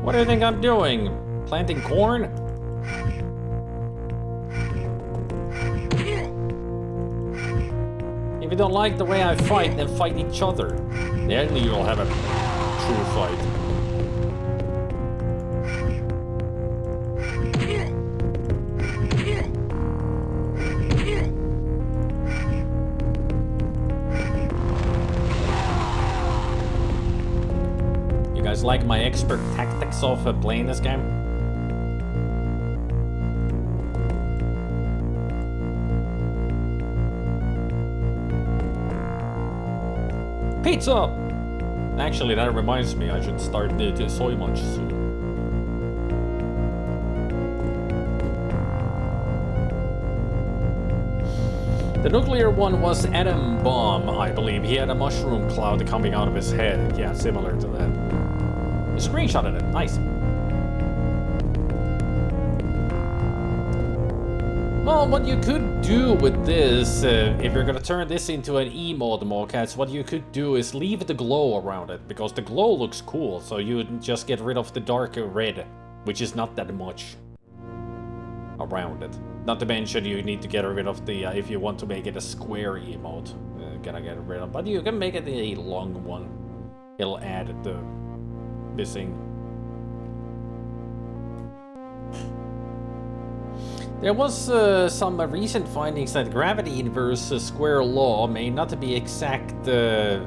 What do you think I'm doing? Planting corn? If you don't like the way I fight, then fight each other. Then you'll have a true fight. You guys like my expert tactics of playing this game? Pizza! Actually, that reminds me, I should start the soy munch soon. The nuclear one was Atom Bomb, I believe. He had a mushroom cloud coming out of his head. Yeah, similar to that. You screenshotted it. Nice. Well, what you could do with this, if you're gonna turn this into an emote mocats, what you could do is leave the glow around it, because the glow looks cool, so you would just get rid of the dark red, which is not that much around it. Not to mention you need to get rid of the, if you want to make it a square emote, gotta get rid of, but you can make it a long one. It'll add the missing. There was some recent findings that gravity inverse square law may not be exact to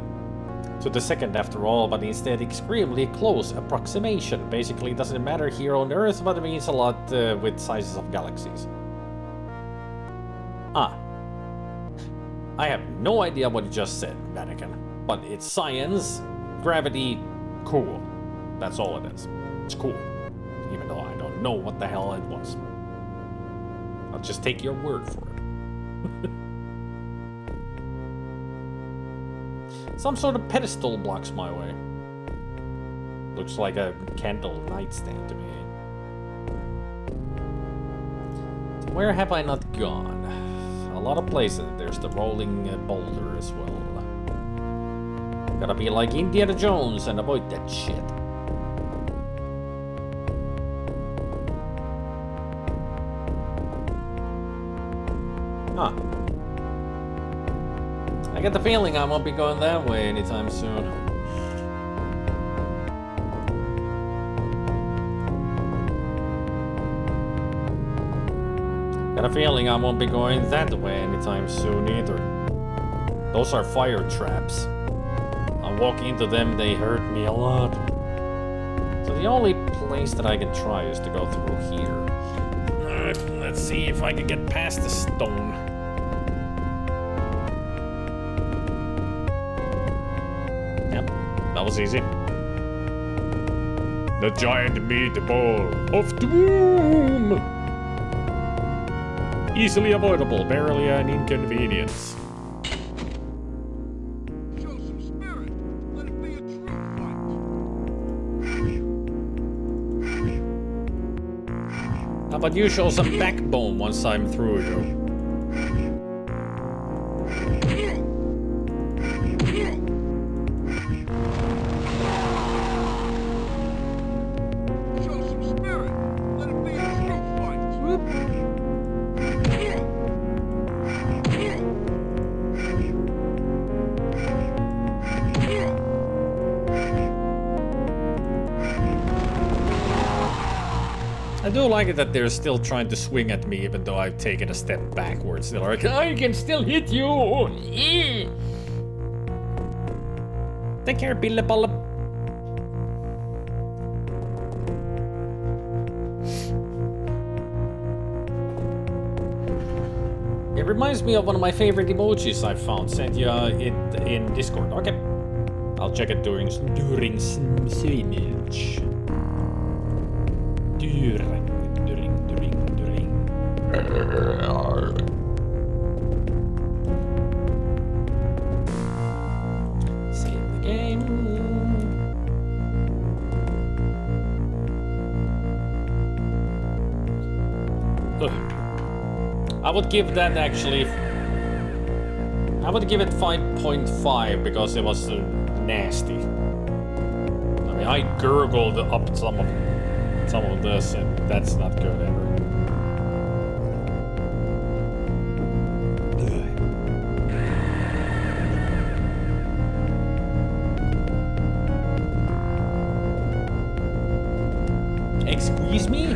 the second after all, but instead extremely close approximation. Basically, it doesn't matter here on Earth, but it means a lot with sizes of galaxies. I have no idea what you just said, Vatican, but it's science, gravity, cool. That's all it is. It's cool, even though I don't know what the hell it was. I'll just take your word for it. Some sort of pedestal blocks my way. Looks like a candle nightstand to me. Where have I not gone? A lot of places. There's the rolling boulder as well. Gotta be like Indiana Jones and avoid that shit. Huh. I get the feeling I won't be going that way anytime soon. Got a feeling I won't be going that way anytime soon either. Those are fire traps. I walk into them, they hurt me a lot. So the only place that I can try is to go through here. Alright, let's see if I can get past the stone. Yep, that was easy. The giant meatball of doom! Easily avoidable, barely an inconvenience. Show some spirit. Let it be a true fight. How about you show some backbone once I'm through you? Show some spirit. Let it be a true fight. I do like it that they're still trying to swing at me even though I've taken a step backwards. They're like, I can still hit you! Take care, Billy Bollop. It reminds me of one of my favorite emojis I found. Sent you it in Discord. Okay. I'll check it during streamage. During. Save the game. I would give that actually. I would give it 5.5 because it was nasty. I mean, I gurgled up some of this, and that's not good ever. Excuse me?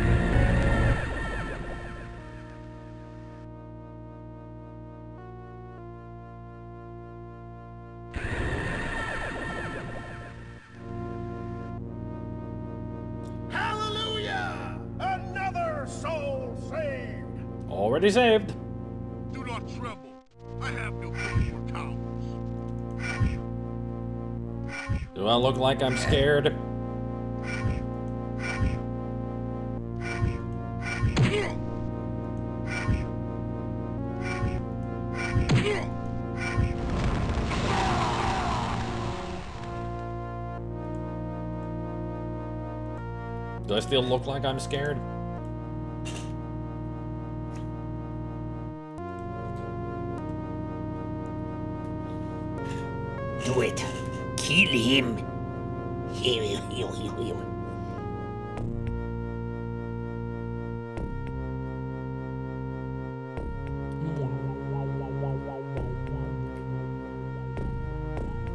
Already saved. Do not tremble. I have no pity for cowards. Do I look like I'm scared? Do I still look like I'm scared? Do it. Kill him.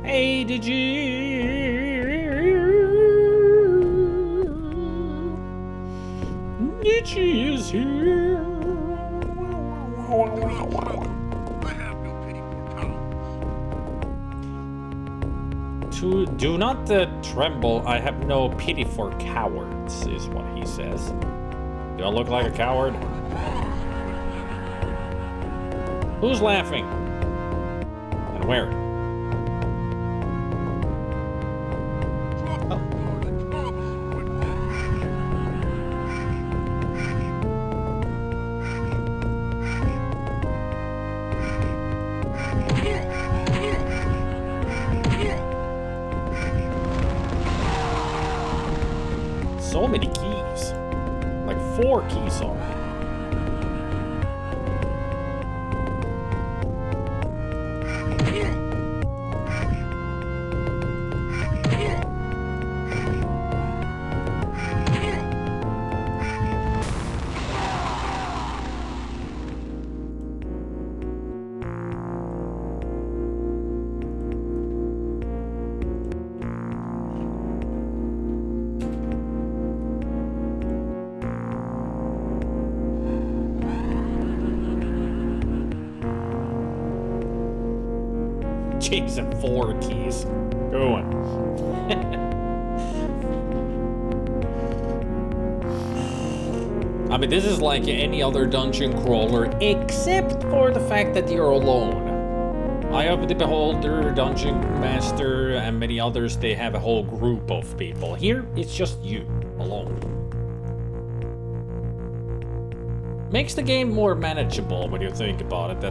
Hey, did you? Itchy is here. I have no pity for cowards. Do not tremble. I have no pity for cowards, is what he says. Do I look like a coward? Who's laughing? And where? So many keys. Like 4 keys already. keys and 4 keys. Go on. I mean, this is like any other dungeon crawler, except for the fact that you're alone. Eye of the Beholder, Dungeon Master, and many others, they have a whole group of people. Here, it's just you, alone. Makes the game more manageable when you think about it.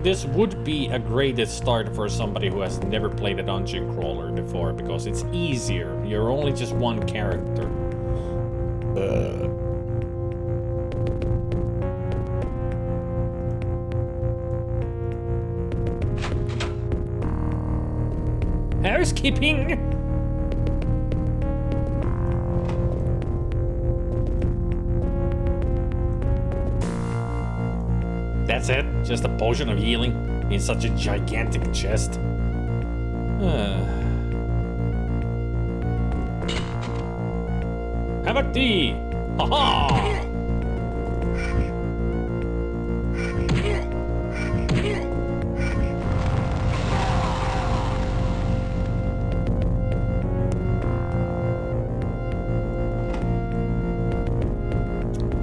This would be a great start for somebody who has never played a dungeon crawler before, because it's easier. You're only just one character. Housekeeping! That's it? Just a potion of healing in such a gigantic chest. Have a tea! Haha!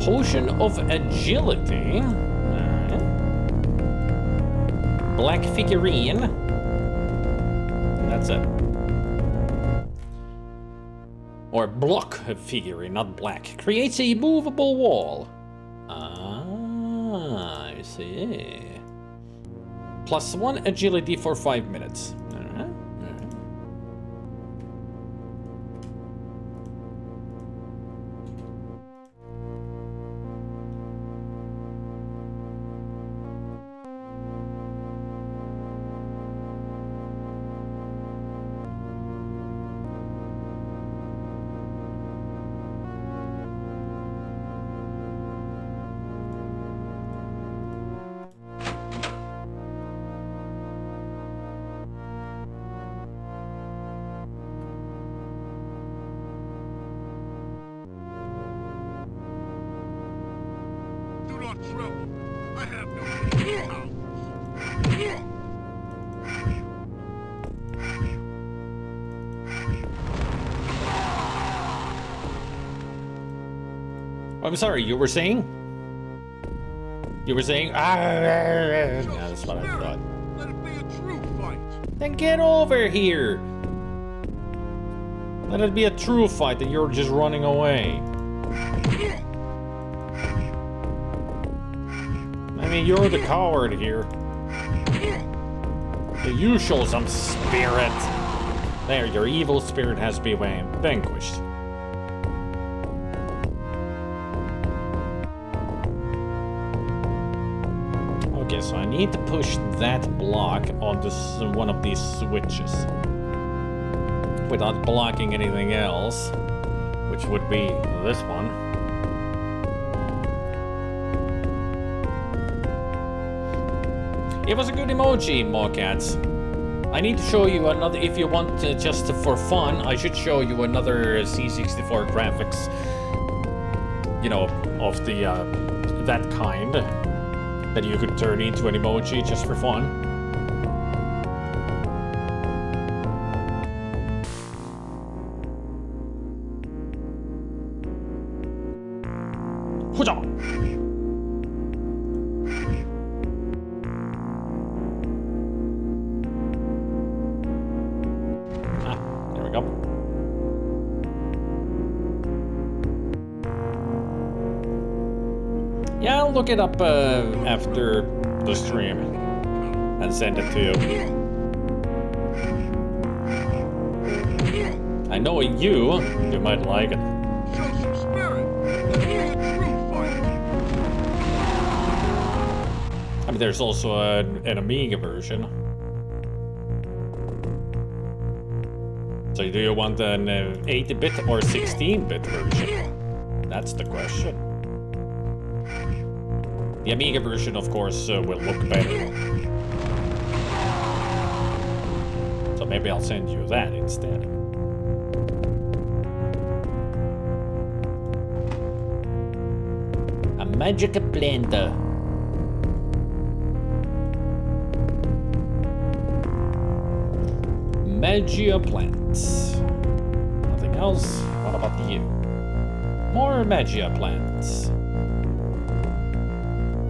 Potion of agility. Black figurine. That's it. Or block figurine, not black. Creates a movable wall. Ah, I see. +1 agility for 5 minutes. I'm sorry, you were saying? You were saying? Yeah, that's what I thought. Let it be a true fight. Then get over here! Let it be a true fight and you're just running away. I mean, you're the coward here. You show some spirit. There, your evil spirit has been vanquished. Okay, so I need to push that block onto one of these switches without blocking anything else, which would be this one. It was a good emoji, Mocats. I need to show you another, if you want just for fun, I should show you another C64 graphics, you know, of the, that kind, that you could turn into an emoji just for fun. Yeah, I'll look it up after the stream and send it to you. I know you might like it. Show some spirit. Let it be a true fight. I mean, there's also an Amiga version. So do you want an 8-bit or 16-bit version? That's the question. The Amiga version, of course, will look better. So maybe I'll send you that instead. A magic blender. Magia plants. Nothing else? What about you? More Magia plants.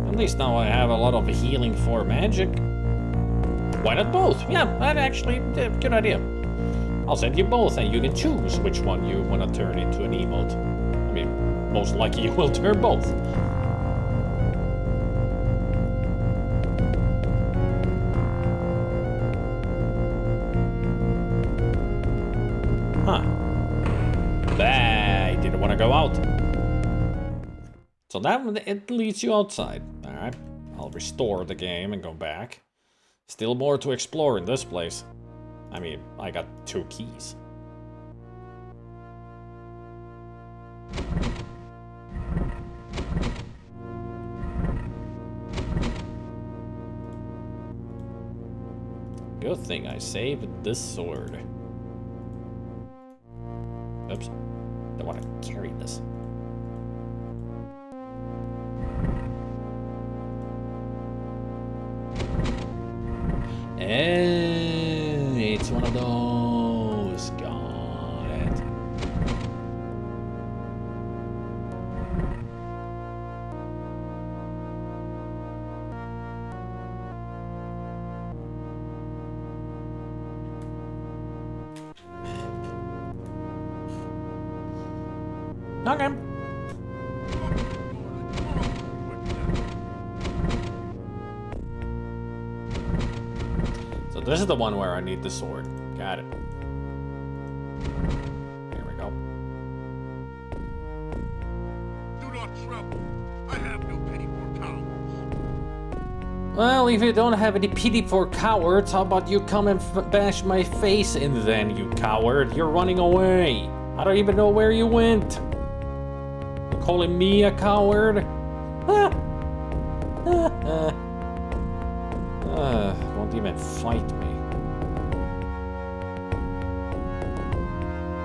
At least now I have a lot of healing for magic. Why not both? Yeah, that actually a good idea. I'll send you both and you can choose which one you want to turn into an emote. I mean, most likely you will turn both. Huh. I didn't want to go out. So that it leads you outside. Alright. I'll restore the game and go back. Still more to explore in this place. I mean, I got 2 keys. Good thing I saved this sword. Oops. Don't want to carry this. And it's one of those. Got it. Okay. So this is the one where I need the sword. Got it. Here we go. Do not tremble. I have no pity for cowards. Well, if you don't have any pity for cowards, how about you come and bash my face in then, you coward? You're running away. I don't even know where you went. You're calling me a coward? Won't even fight me.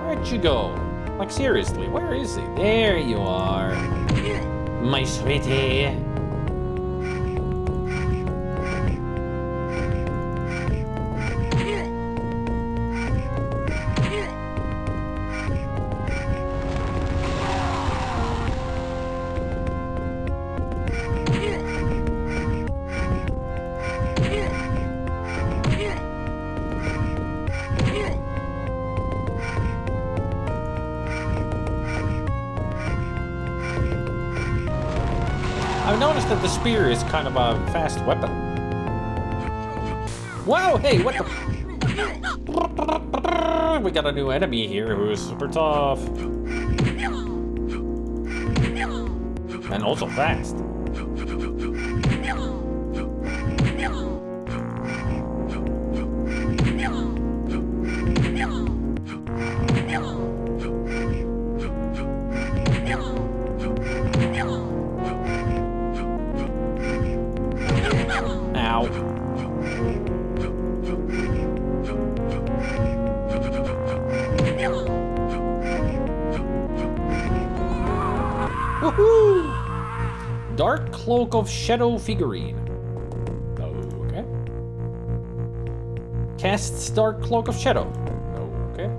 Where'd you go? Like seriously, where is he? There you are. My sweetie. I've noticed that the spear is kind of a fast weapon. Wow, hey, what the? We got a new enemy here who is super tough. And also fast. Woohoo! Dark Cloak of Shadow figurine. Okay. Casts Dark Cloak of Shadow. Okay.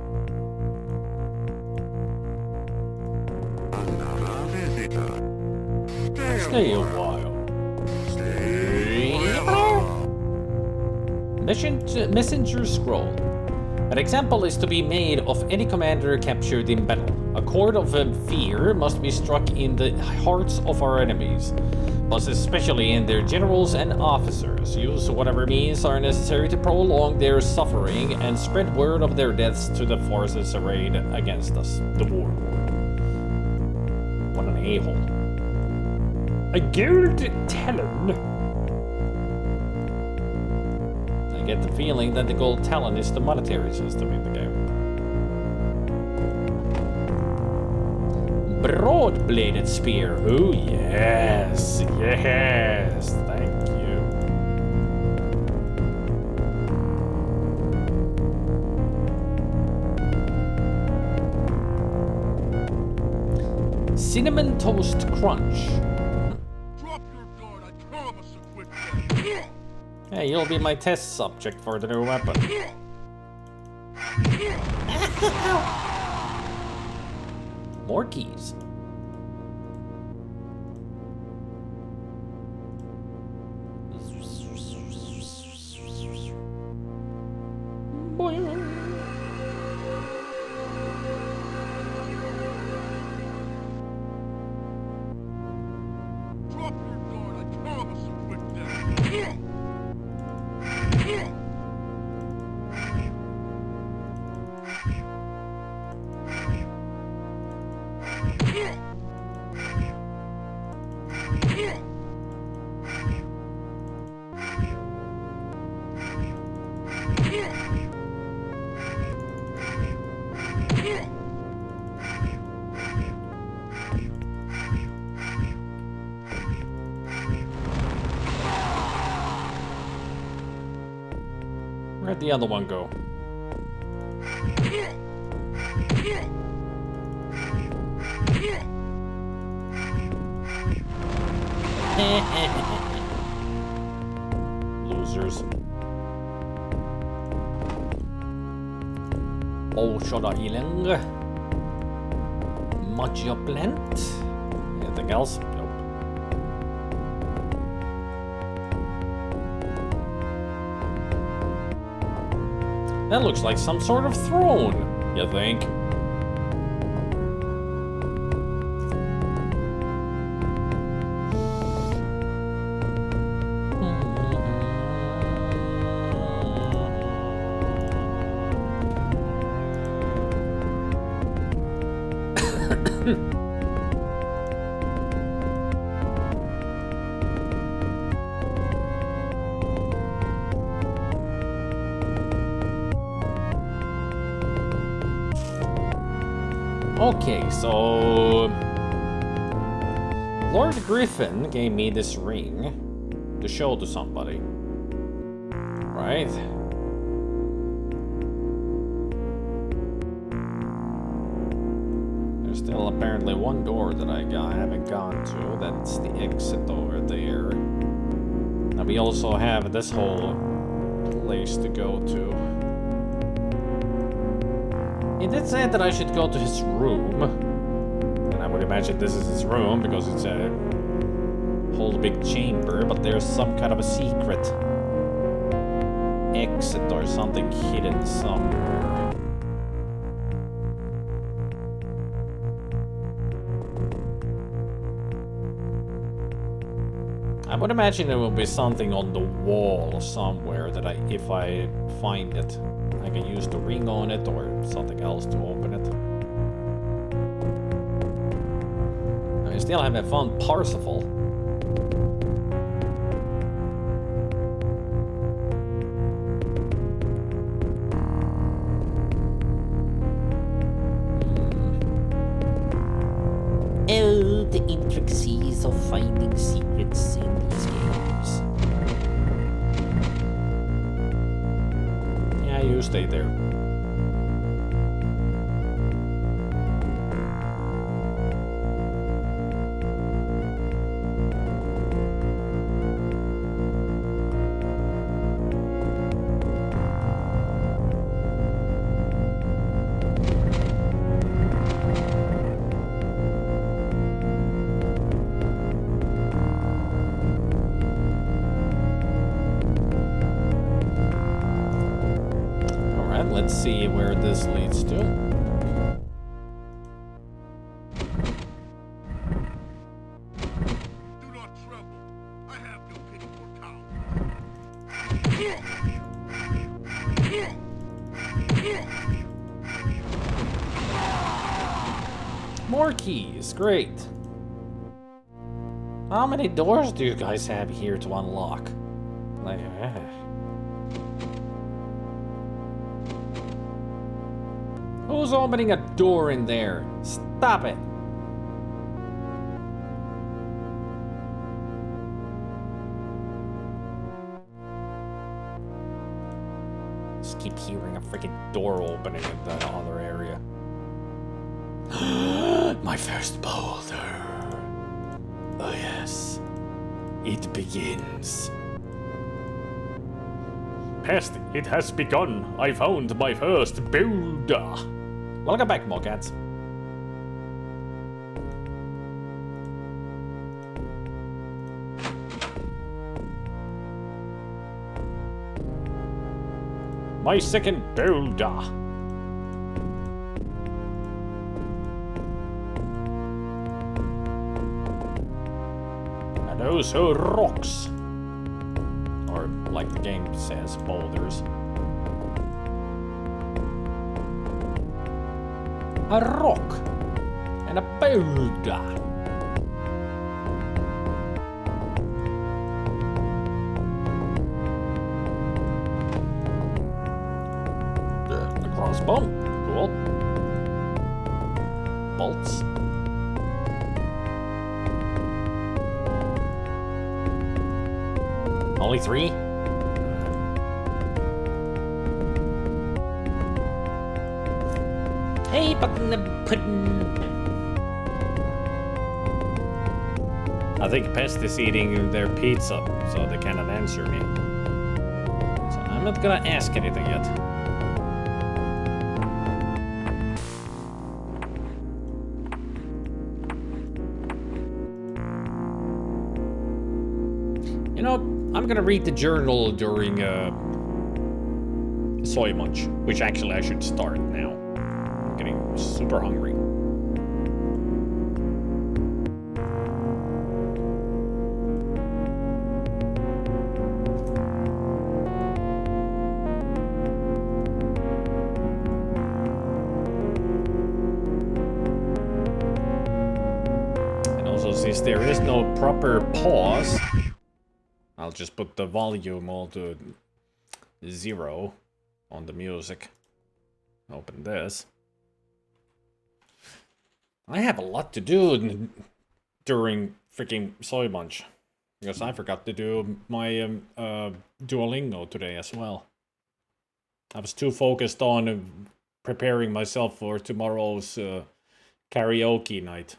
Stay a while. Messenger Scroll. An example is to be made of any commander captured in battle. A chord of fear must be struck in the hearts of our enemies, plus especially in their generals and officers. Use whatever means are necessary to prolong their suffering and spread word of their deaths to the forces arrayed against us. The war. What an a-hole. A gold talon. I get the feeling that the gold talon is the monetary system in the game. Broad-bladed spear. Oh, yes. Yes. Thank you. Cinnamon Toast Crunch. Drop your guard, I promise a quick death. Hey, you'll be my test subject for the new weapon. More keys. Drop your guard, I promise a quick death. Where'd the other one go? Losers. Shot healing. Magia plant. Anything else? Nope. That looks like some sort of throne, you think? Okay, so Lord Griffin gave me this ring to show to somebody, right? There's still apparently one door that I haven't gone to. That's the exit over there. And we also have this whole place to go to. He did say that I should go to his room. And I would imagine this is his room because it's a whole big chamber, but there's some kind of a secret exit or something hidden somewhere. I would imagine there will be something on the wall somewhere that if I find it, I can use the ring on it or something else to open it. I still haven't found Parsifal. Oh, the intricacies of finding secrets in these games. Yeah, you stay there. Let's see where this leads to. Do not tremble. I have no pity for cowards. More keys, great. How many doors do you guys have here to unlock? Like, Who's opening a door in there? Stop it! Just keep hearing a freaking door opening in that other area. My first boulder. Oh yes. It begins. pest, it has begun. I found my first boulder. Welcome back, Mogats. My second boulder. And also rocks. Or, like the game says, boulders. A rock. And a boulder. A crossbow. Cool. Bolts. Only 3? Hey, button the puddin'. I think Pest is eating their pizza, so they cannot answer me. So I'm not gonna ask anything yet. You know, I'm gonna read the journal during Soy Munch, which actually I should start now. I'm getting super hungry. And also, since there is no proper pause, I'll just put the volume all to 0 on the music. Open this. I have a lot to do during freaking Soy Munch. Because I forgot to do my Duolingo today as well. I was too focused on preparing myself for tomorrow's karaoke night.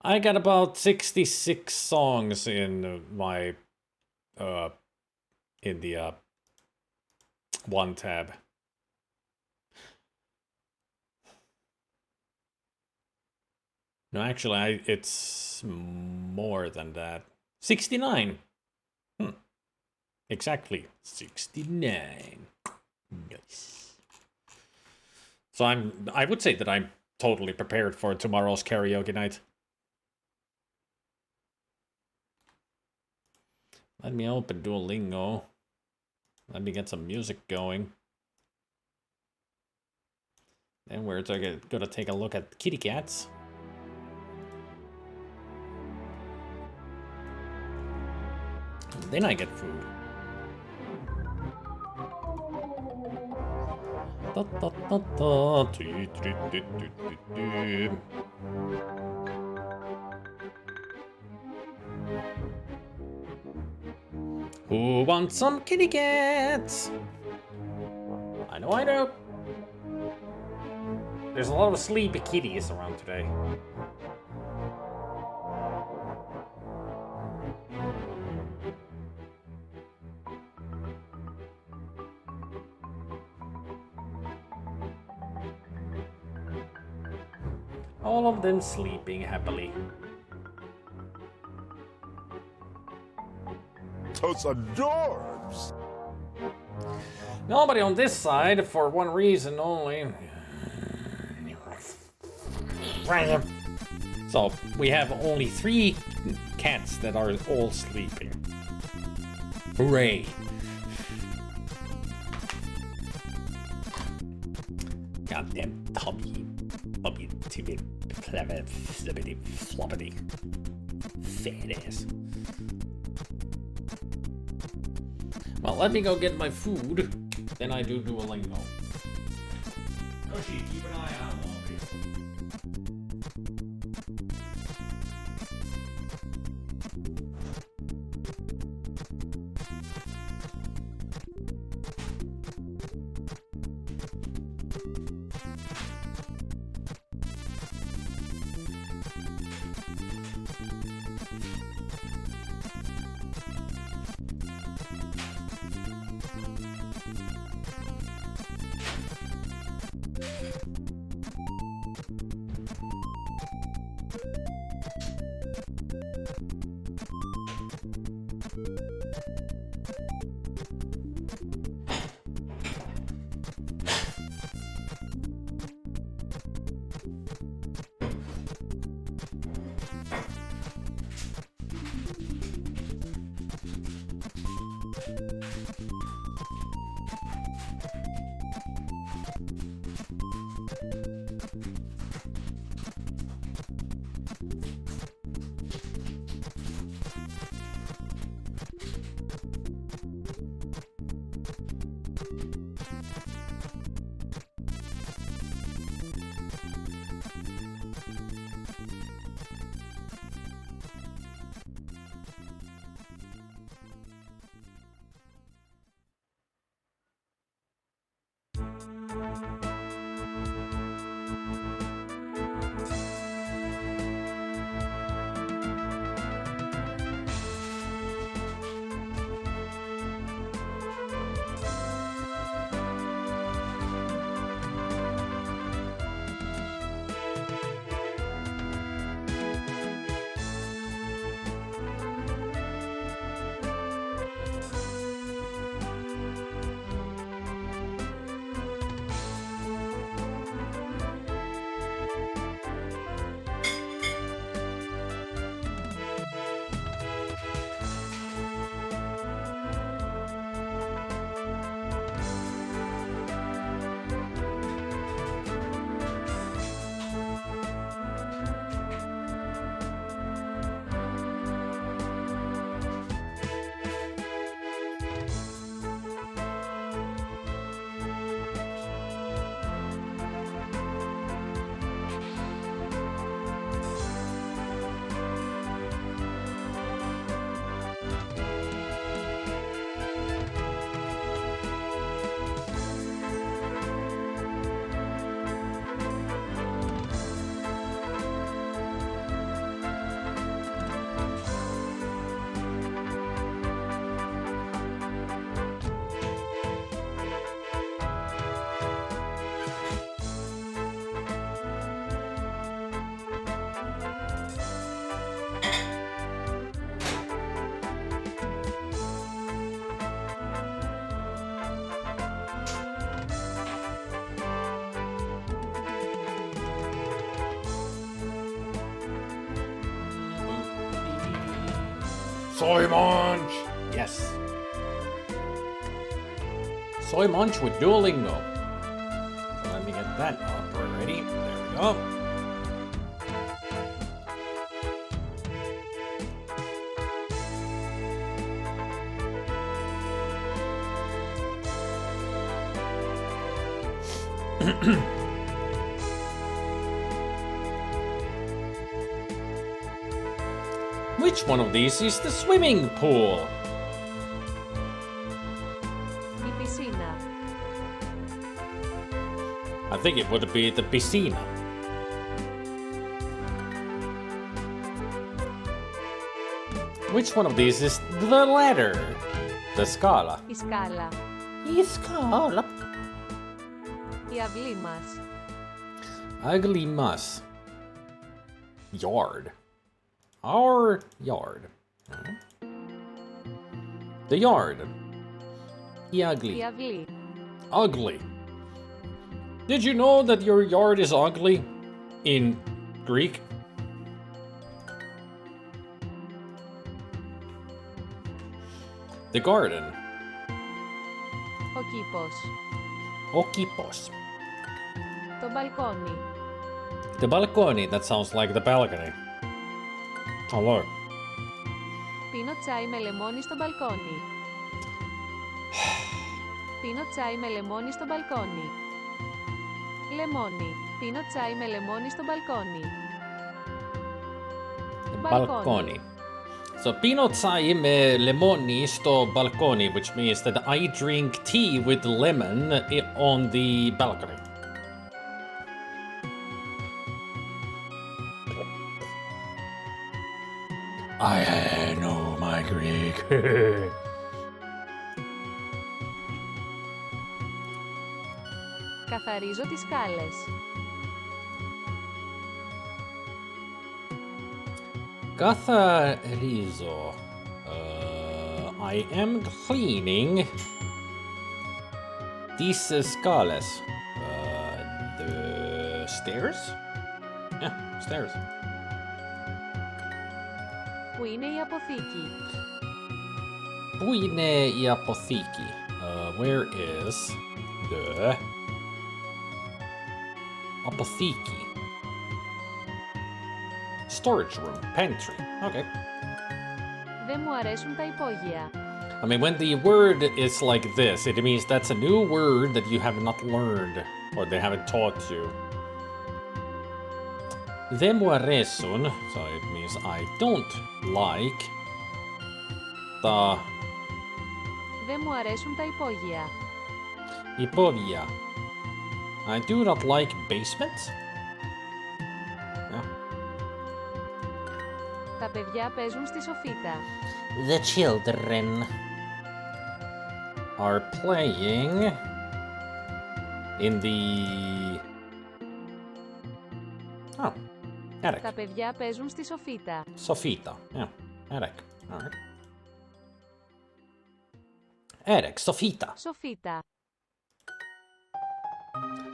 I got about 66 songs in my in the one tab. No, actually, it's more than that. 69. Exactly 69. Nice. So I would say that I'm totally prepared for tomorrow's karaoke night. Let me open Duolingo. Let me get some music going. Then we're gonna take a look at kitty cats. Then I get food. Da, da, da, da. Do, do, do, do, do. Who wants some kitty cats? I know, I know. There's a lot of sleepy kitties around today. All of them sleeping happily. Those adorbs! Nobody on this side for one reason only. So we have only 3 cats that are all sleeping. Hooray! Goddamn tubby, tibby, flippity, floppity, fat ass. Well, let me go get my food, then I do Duolingo. Yoshi, keep an eye out over here. Soy munch! Yes. Soy munch with Duolingo. So let me get that up already. There we go. Which one of these is the swimming pool? Η πισίνα. I think it would be the piscina. Which one of these is the ladder? The scala. Η σκάλα. Η scala. Η αυλή μας. Ugly muss. Yard. Our yard. The yard. The ugly. Η αυλή. Ugly. Did you know that your yard is ugly in Greek? The garden. Ο κήπος. O kipos. Το μπαλκόνι. The balcony. That sounds like the balcony. Oh look. Πίνω τσάι με λεμόνι στο μπαλκόνι. Πίνω τσάι με λεμόνι στο μπαλκόνι. Λεμόνι. Πίνω τσάι με λεμόνι στο μπαλκόνι. Balcony. So pino chai me lemoni sto balcony, which means that I drink tea with lemon on the balcony. I know my Greek. Καθαρίζω τις σκάλες. Καθαρίζω. I am cleaning these scales. The stairs? Yeah, stairs. Πού είναι η αποθήκη? Πού είναι η αποθήκη? Where is the αποθήκη? Storage room, pantry. Okay. Δεν μου αρέσουν τα υπόγεια. I mean, when the word is like this, it means that's a new word that you have not learned or they haven't taught you. Δεν μου αρέσουν, so it means I don't like the Δεν μου αρέσουν τα υπόγεια. υπόγεια. I do not like basements. Yeah. Τα παιδιά παίζουν στη σοφίτα. The children are playing in the attic. Τα παιδιά παίζουν στη σοφίτα. Sofita. Yeah, attic. All right. Attic, Sofita. Σοφίτα.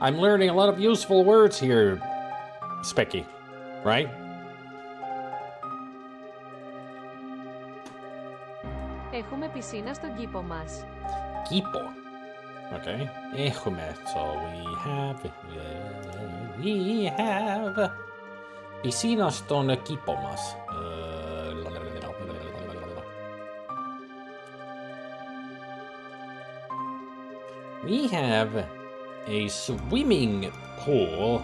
I'm learning a lot of useful words here, Specky. Right? Έχουμε πισίνα στον κήπο μας. Kipo. Okay. Έχουμε. So we have piscina στον κήπο μας. We have a swimming pool.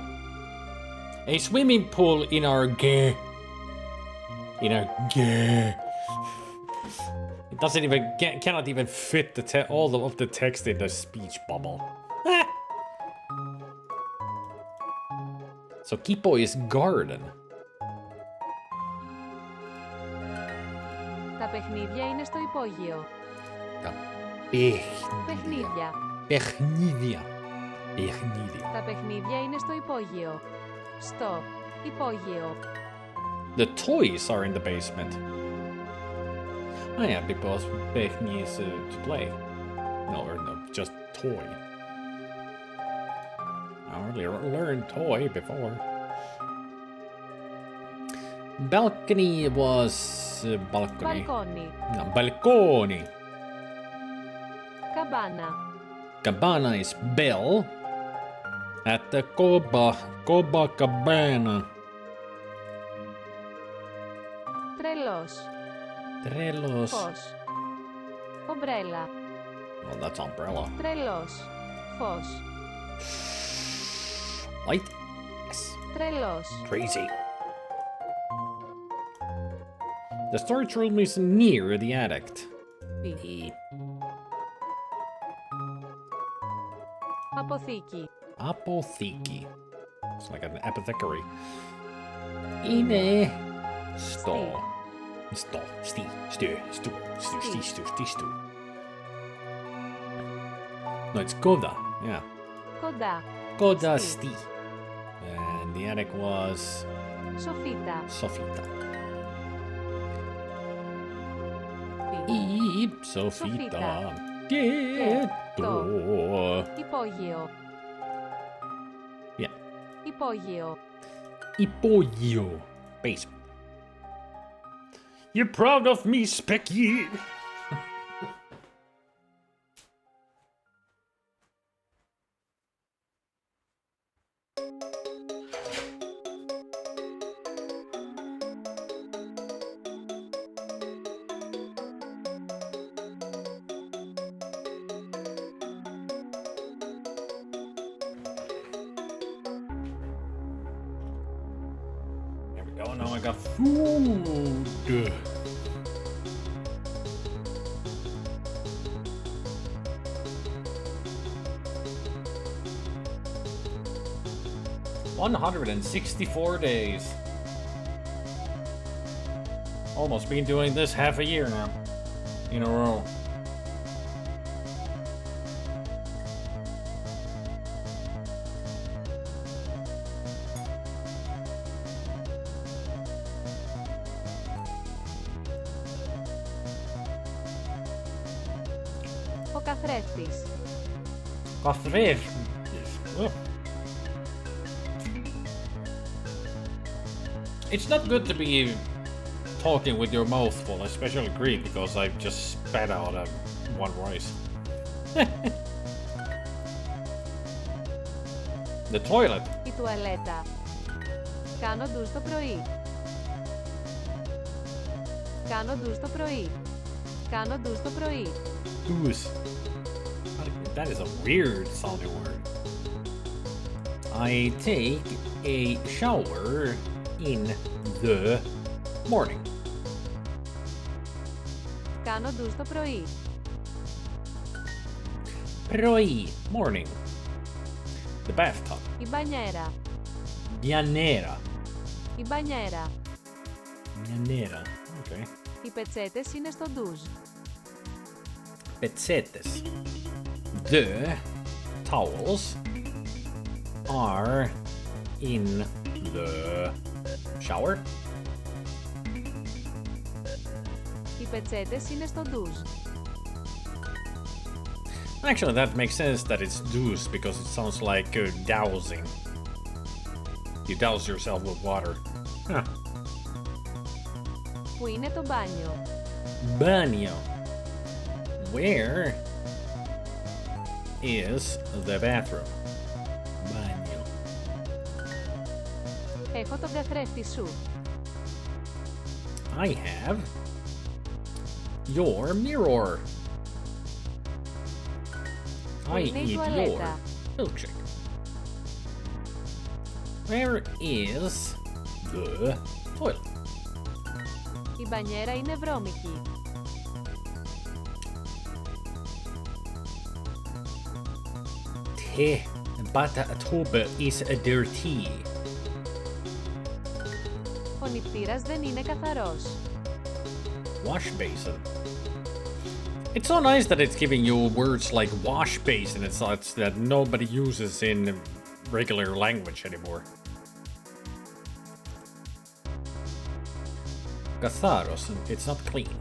A swimming pool in our It doesn't even cannot even fit all of the text in the speech bubble. So Kipo is garden. Τα παιχνίδια είναι στο υπόγειο. Τα Παιχνίδια. παιχνίδια. Τα παιχνίδια είναι στο υπόγειο. Στο υπόγειο. The toys are in the basement. Oh yeah, because Bechni is to play. No, just toy. I already learned toy before. Balcony was balcony. Μπαλκόνι. No, balcony. Καμπάνα. Cabana is bell. At the Coba Cabana. Τρελός. Trelos. Φως. Ομπρέλα. Well, that's umbrella. Τρελός. Φως. Light. Yes. Τρελός. Crazy. The storage room is near the addict. Πι. Αποθήκη. Apotheke. It's like an apothecary. Είναι στο. Στο. Sti. Stu. Stu. Stu. Sti. Stu. Sti. Stu. No, it's Goda. Yeah. Κοντά. Goda Sti. Sti. And the attic was Σοφίτα. Sofita. Πι. Sofita. Sofita. Ghetto. Υπόγειο. Yeah. Υπόγειο. Υπόγειο. Basement. You're proud of me, Specky. There we go. Now I got food. 164 days. Almost been doing this half a year now. In a row. Ο καθρέφτης. Καθρέφτης. It's not good to be talking with your mouth full, especially Greek, because I just spat out one rice. The toilet. Η τουαλέτα. Κάνω ντους το πρωί. Κάνω ντους το πρωί. Κάνω ντους το πρωί. Douche. That is a weird sounding word. I take a shower in the morning. Κάνω ντους το πρωί. Πρωί. Morning. The bathtub. Η μπανιέρα. Bianera. Η μπανιέρα. Bianera. Okay. Οι πετσέτες είναι στο ντους. Petsetes. The towels are in the shower. Οι πετσέτες είναι στο ντους. Actually, that makes sense that it's douche because it sounds like dowsing. You douse yourself with water. Huh. Πού είναι το μπάνιο? Banyo. Where is the bathroom? Banyo. Έχω τον καθρέφτη σου. I have your mirror. I είναι η eat your τουαλέτα? milkshake. Where is the toilet? Η μπανιέρα είναι βρώμικη. The bathtub is dirty. Ο νηπτήρας δεν είναι καθαρός. Wash basin. It's so nice that it's giving you words like wash basin. It's that nobody uses in regular language anymore. Katharos. It's not clean.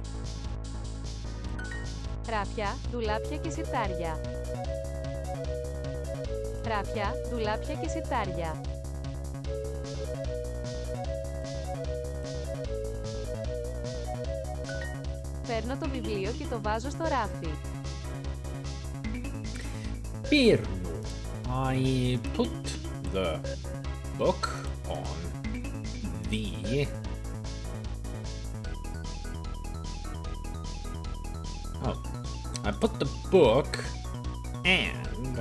Ράφια, ντουλάπια και σιρτάρια. Ράφια, ντουλάπια και σιρτάρια. Παίρνω το βιβλίο και το βάζω στο ράφι. Παίρνω. I put the book on the... Oh. I put the book and...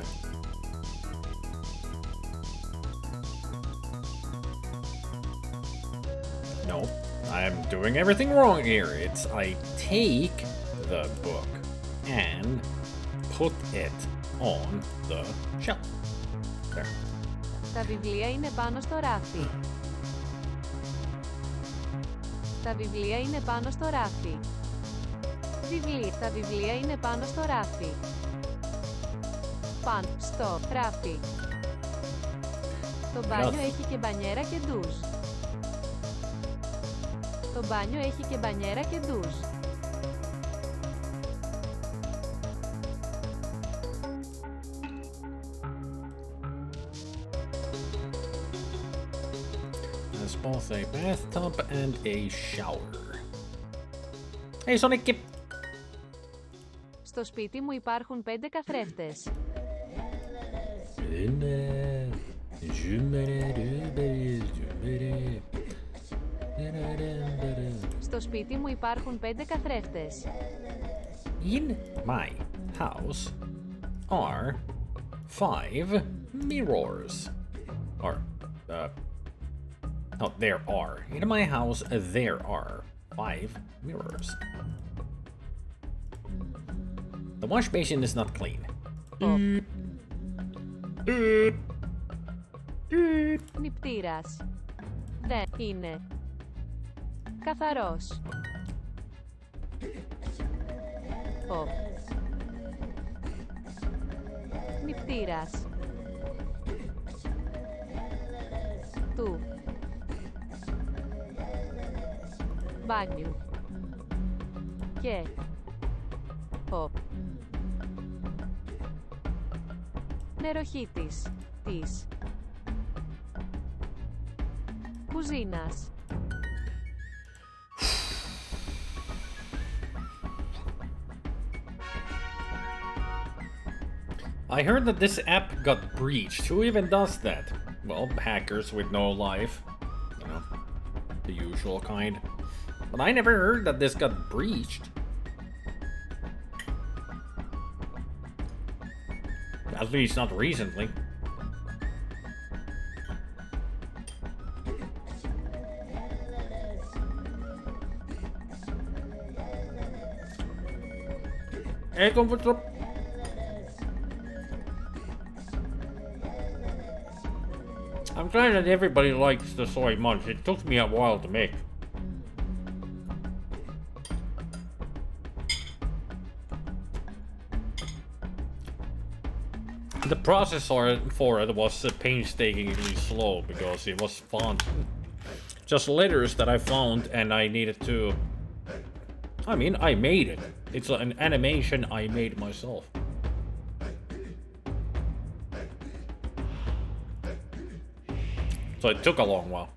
No, I'm doing everything wrong here. It's I take the book and put it on the shelf. There. Τα βιβλία είναι πάνω στο ράφι. Τα βιβλία είναι πάνω στο ράφι. Τα βιβλία είναι πάνω στο ράφι. Πάνω στο ράφι. Το μπάνιο έχει και μπανιέρα και ντουζ. Το μπάνιο έχει και μπανιέρα και ντουζ. There's both a bathtub and a shower. Hey Sonic! Στο σπίτι μου υπάρχουν 5 καθρέφτες. Στο σπίτι μου υπάρχουν 5 καθρέφτες. In my house are 5 mirrors. Or, no, there are. In my house, there are 5 mirrors. The wash basin is not clean. Νηπτήρας. Δεν είναι καθαρός. Ο νηπτήρας του μπάνιου και ο νεροχύτης της κουζίνας. I heard that this app got breached. Who even does that? Well, hackers with no life. You know, the usual kind. But I never heard that this got breached. At least not recently. Hey, what's up? I'm glad that everybody likes the soy munch. It took me a while to make. The process for it was painstakingly slow because it was font. Just letters that I found and I needed to... I mean, I made it. It's an animation I made myself. So it took a long while.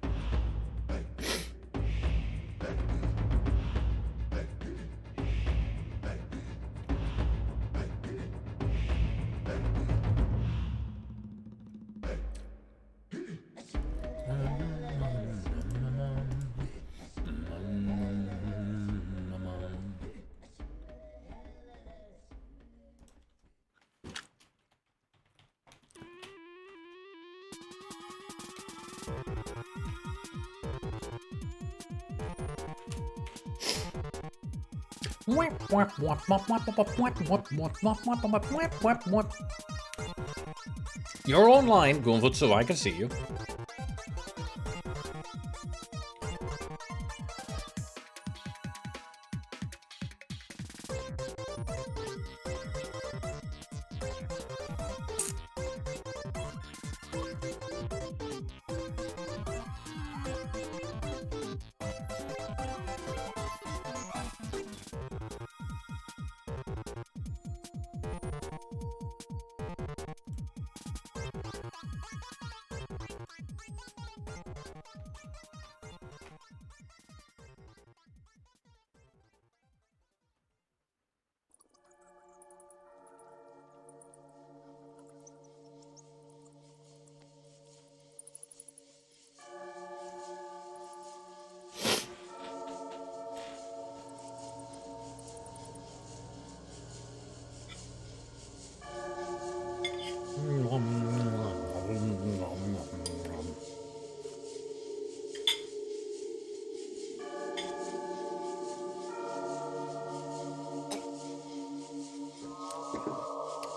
You're online, Gunfoot, so I can see you.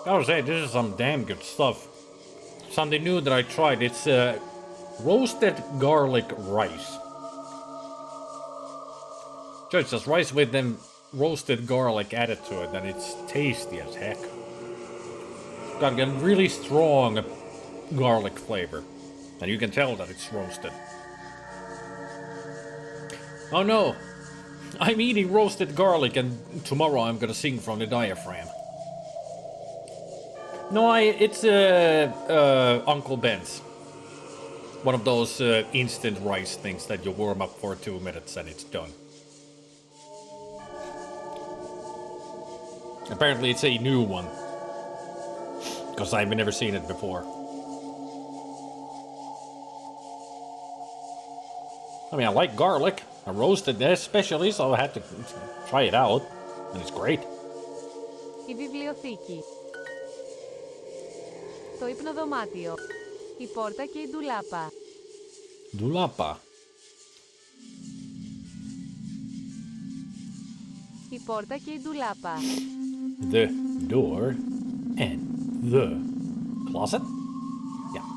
I would say this is some damn good stuff. Something new that I tried. It's roasted garlic rice. So it's just rice with them roasted garlic added to it, and it's tasty as heck. It's got a really strong garlic flavor, and you can tell that it's roasted. Oh no! I'm eating roasted garlic, and tomorrow I'm gonna sing from the diaphragm. No, it's Uncle Ben's. One of those instant rice things that you warm up for 2 minutes and it's done. Apparently it's a new one. Because I've never seen it before. I mean, I like garlic. I roasted it especially, so I had to try it out. And it's great. Η βιβλιοθήκη. Το υπνοδωμάτιο. Η πόρτα και η ντουλάπα. Ντουλάπα. Η πόρτα και η ντουλάπα. The door and the closet? Yeah.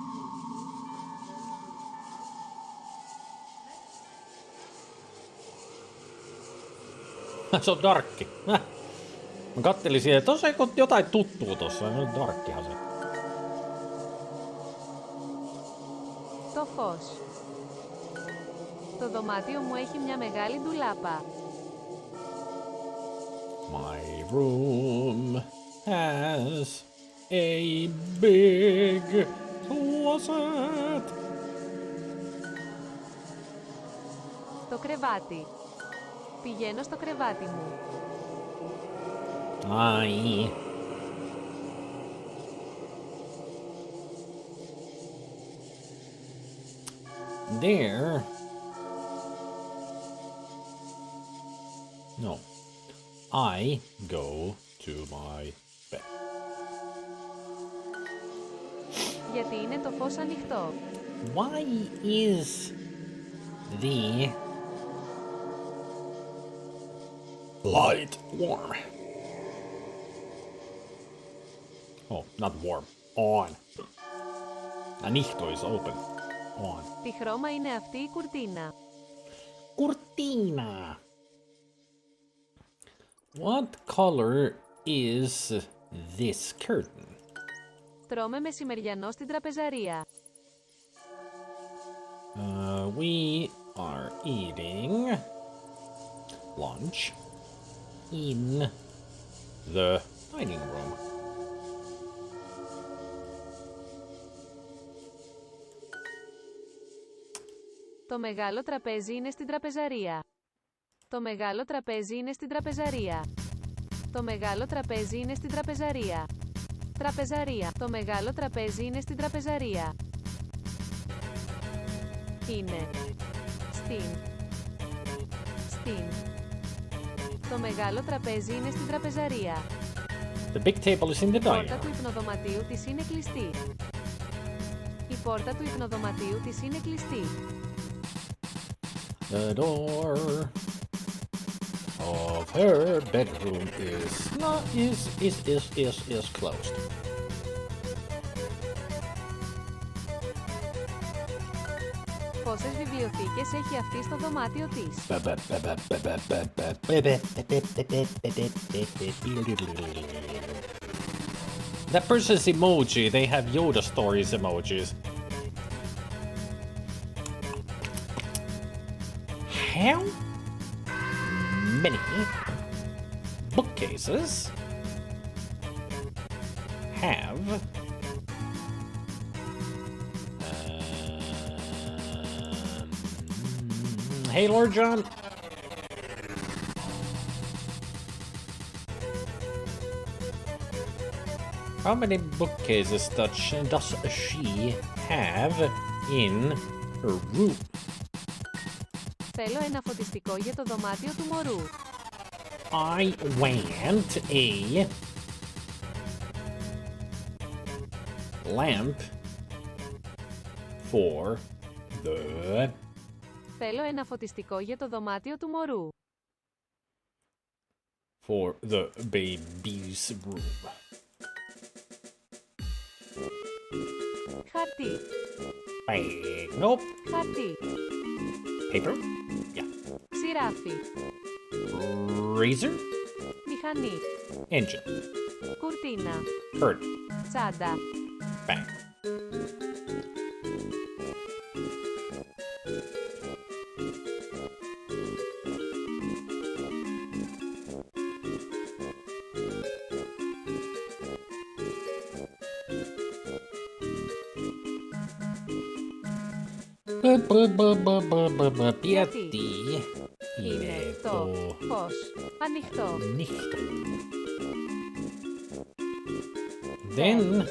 Se on darkki. Mä kattelin siellä, että tossa jotain tuttua tossa. No darkkihan se. Το φως. Το δωμάτιο μου έχει μια μεγάλη ντουλάπα. My room has a big closet. Το κρεβάτι. Πηγαίνω στο κρεβάτι μου. Aye. There. No. I go to my bed. Γιατί είναι το φως ανοιχτό. Why is the light warm? Oh, not warm. On. Anihto is open. On. Τι χρώμα είναι αυτή η κουρτίνα. Cortina. What color is this curtain? Τρώμε μεσημεριανό στην τραπεζαρία. We are eating lunch in the dining room. Το μεγάλο τραπέζι είναι στην τραπεζαρία. Το μεγάλο τραπέζι είναι στην τραπεζαρία. Το μεγάλο τραπέζι είναι στην τραπεζαρία. Τραπεζαρία. Το μεγάλο τραπέζι είναι στην τραπεζαρία. Είναι. Στην. Στην. Το μεγάλο τραπέζι είναι στην τραπεζαρία. The big table is in the Η dining πόρτα του room. υπνοδωματίου της είναι κλειστή. Η πόρτα του υπνοδωματίου της είναι κλειστή. The door of her bedroom is closed. Πόσες βιβλιοθήκες έχει αυτή στο δωμάτιο της? That person's emoji, they have Yoda stories emojis. How many bookcases have hey Lord John, how many bookcases does she have in her room? Θέλω ένα φωτιστικό για το δωμάτιο του μωρού. I want a lamp for the... Θέλω ένα φωτιστικό για το δωμάτιο του μωρού. For the baby's room. Χαρτί. Nope. Χαρτί. Paper? Yeah. Ξηράφι. Razor? Μηχανή. Engine. Κουρτίνα. Curtain. Τσάντα. Bang. Γιατί είναι είναι το φως ανοιχτό. νύχτο. Δεν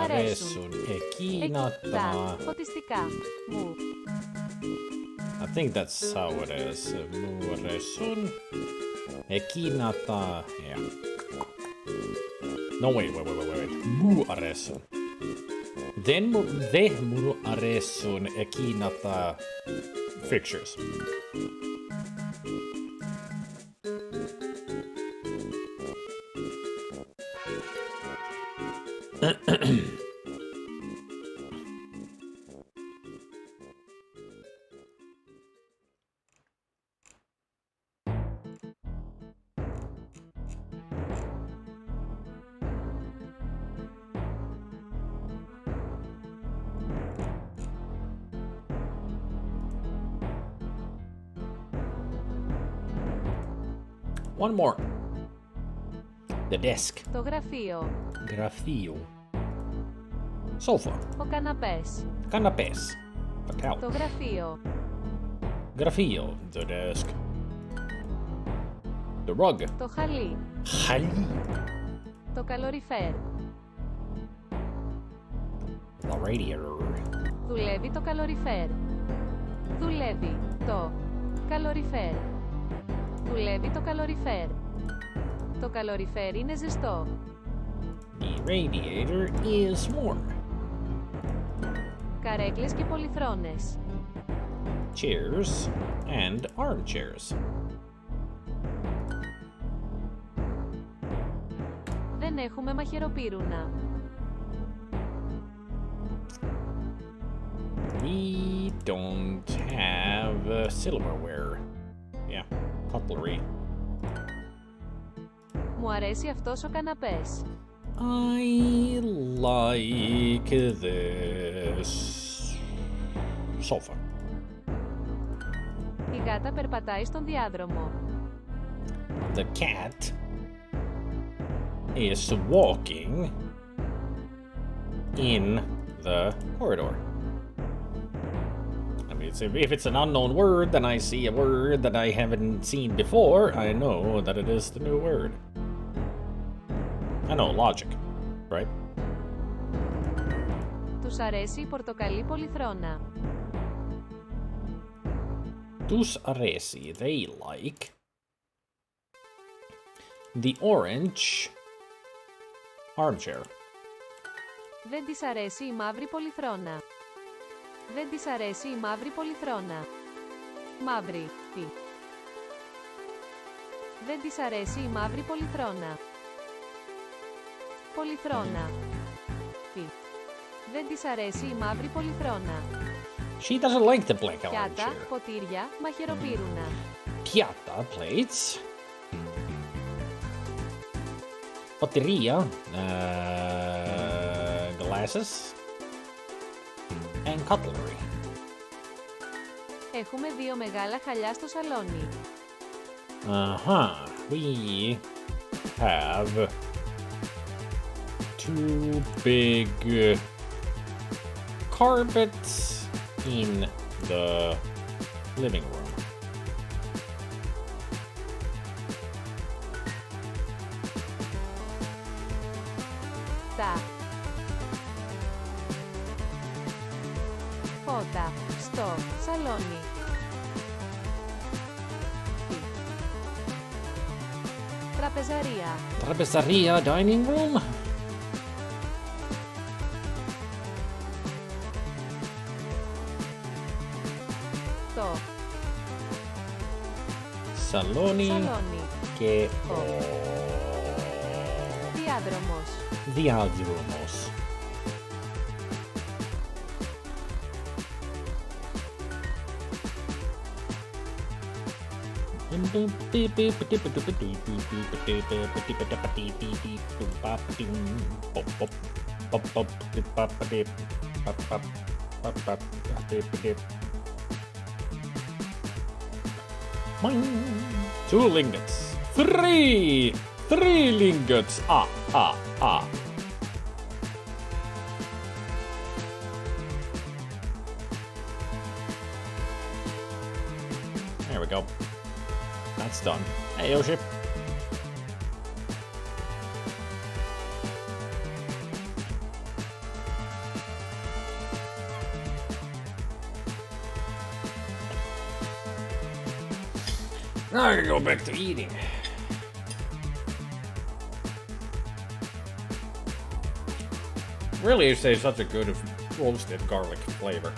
αρέσουν εκείνα τα τα... φωτιστικά μου. I think that's how it is. Μου αρέσουν εκείνα τα... Yeah. No, wait. Μου αρέσουν. Δεν μου αρέσουν εκείνα τα fixtures. One more. The desk. Το γραφείο. Γραφείο. Sofa. Ο καναπές. Canapés. The couch. Το γραφείο. Γραφείο. The desk. The rug. Το χαλί. Χαλί. Το καλοριφέρ. The radiator. Δουλεύει το καλοριφέρ. Δουλεύει το καλοριφέρ. Δουλεύει το καλοριφέρ. Το καλοριφέρ είναι ζεστό. The radiator is warm. Καρέκλες και πολυθρόνες. Chairs and armchairs. Δεν έχουμε μαχαιροπύρουνα. We don't have silverware. Yeah, cutlery. Μου αρέσει αυτός ο καναπές. I like this sofa. Η γάτα περπατάει στον διάδρομο. The cat is walking in the corridor. I mean, if it's an unknown word, then I see a word that I haven't seen before, I know that it is the new word. I know, logic, right? Τους αρέσει η πορτοκαλί πολυθρόνα. Τους αρέσει, they like the orange armchair. Δεν της αρέσει η μαύρη πολυθρόνα. Δεν της αρέσει η μαύρη πολυθρόνα. Μαύρη, τι. Δεν της αρέσει η μαύρη πολυθρόνα. Πολυθρόνα. Τι. Δεν της αρέσει η μαύρη πολυθρόνα. She doesn't like the black Πιάτα, armchair. ποτήρια, μαχαιροπύρουνα. Piatta plates. Potteria, glasses, and cutlery. Έχουμε δύο μεγάλα χαλιά στο σαλόνι. We have two big carpets in the living room. Τα φώτα στο σαλόνι. Τραπεζαρία. Trapezaria dining room. Το Saloni σαλόνι. και Ο διάδρομος. διάδρομος. Two lingots. Three lingots. Ah. There we go. That's done. Hey, Yoshi. Now I can go back to eating. Really, you say such a good roasted garlic flavor.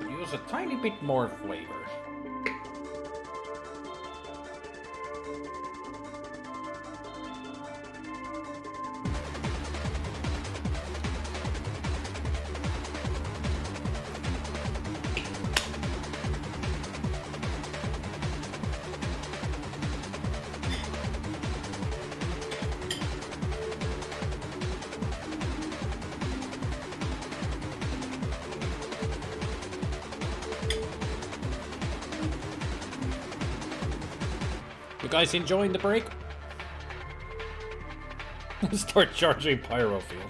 Use a tiny bit more flavor. You guys enjoying the break? Start charging pyro fuel.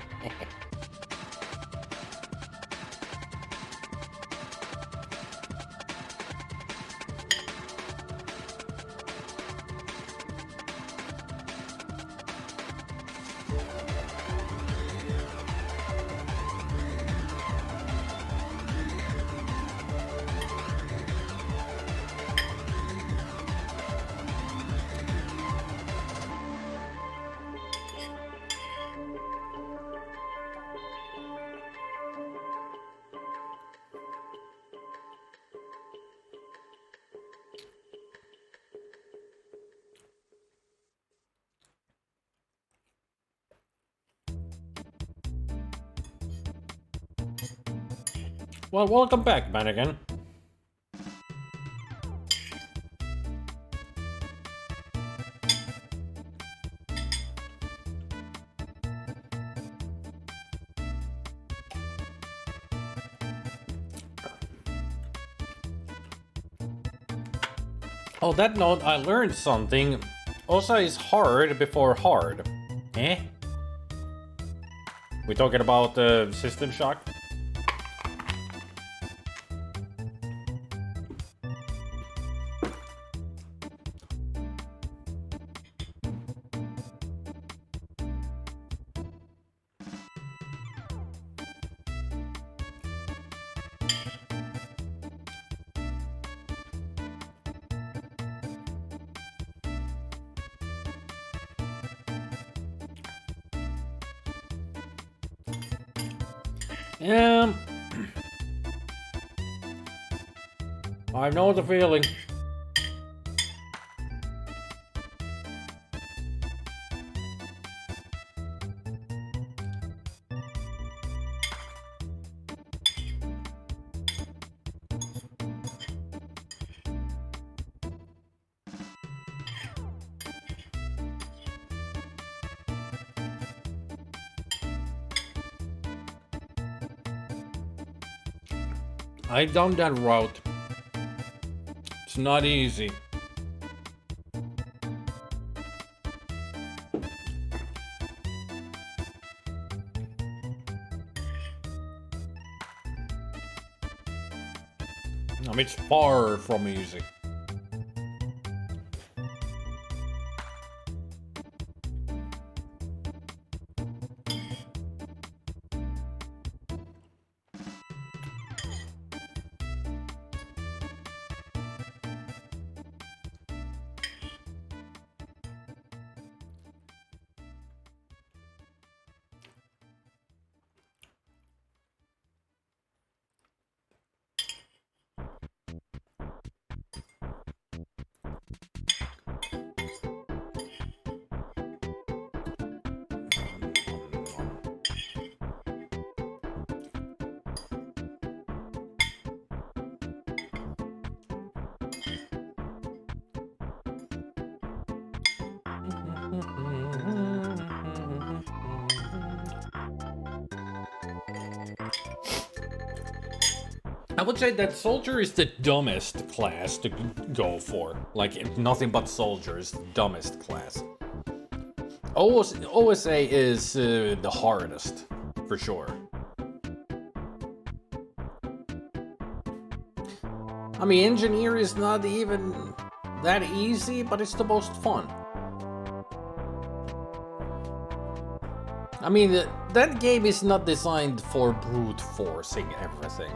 Well, welcome back, Mannequin. On that note, I learned something. Osa is hard before hard. Eh? We talking about System Shock? I know the feeling. I've done that route. It's not easy. I mean, it's far from easy. I would say that soldier is the dumbest class to go for. Like, nothing but soldier is the dumbest class. OSA is the hardest, for sure. I mean, engineer is not even that easy, but it's the most fun. I mean, that game is not designed for brute forcing everything.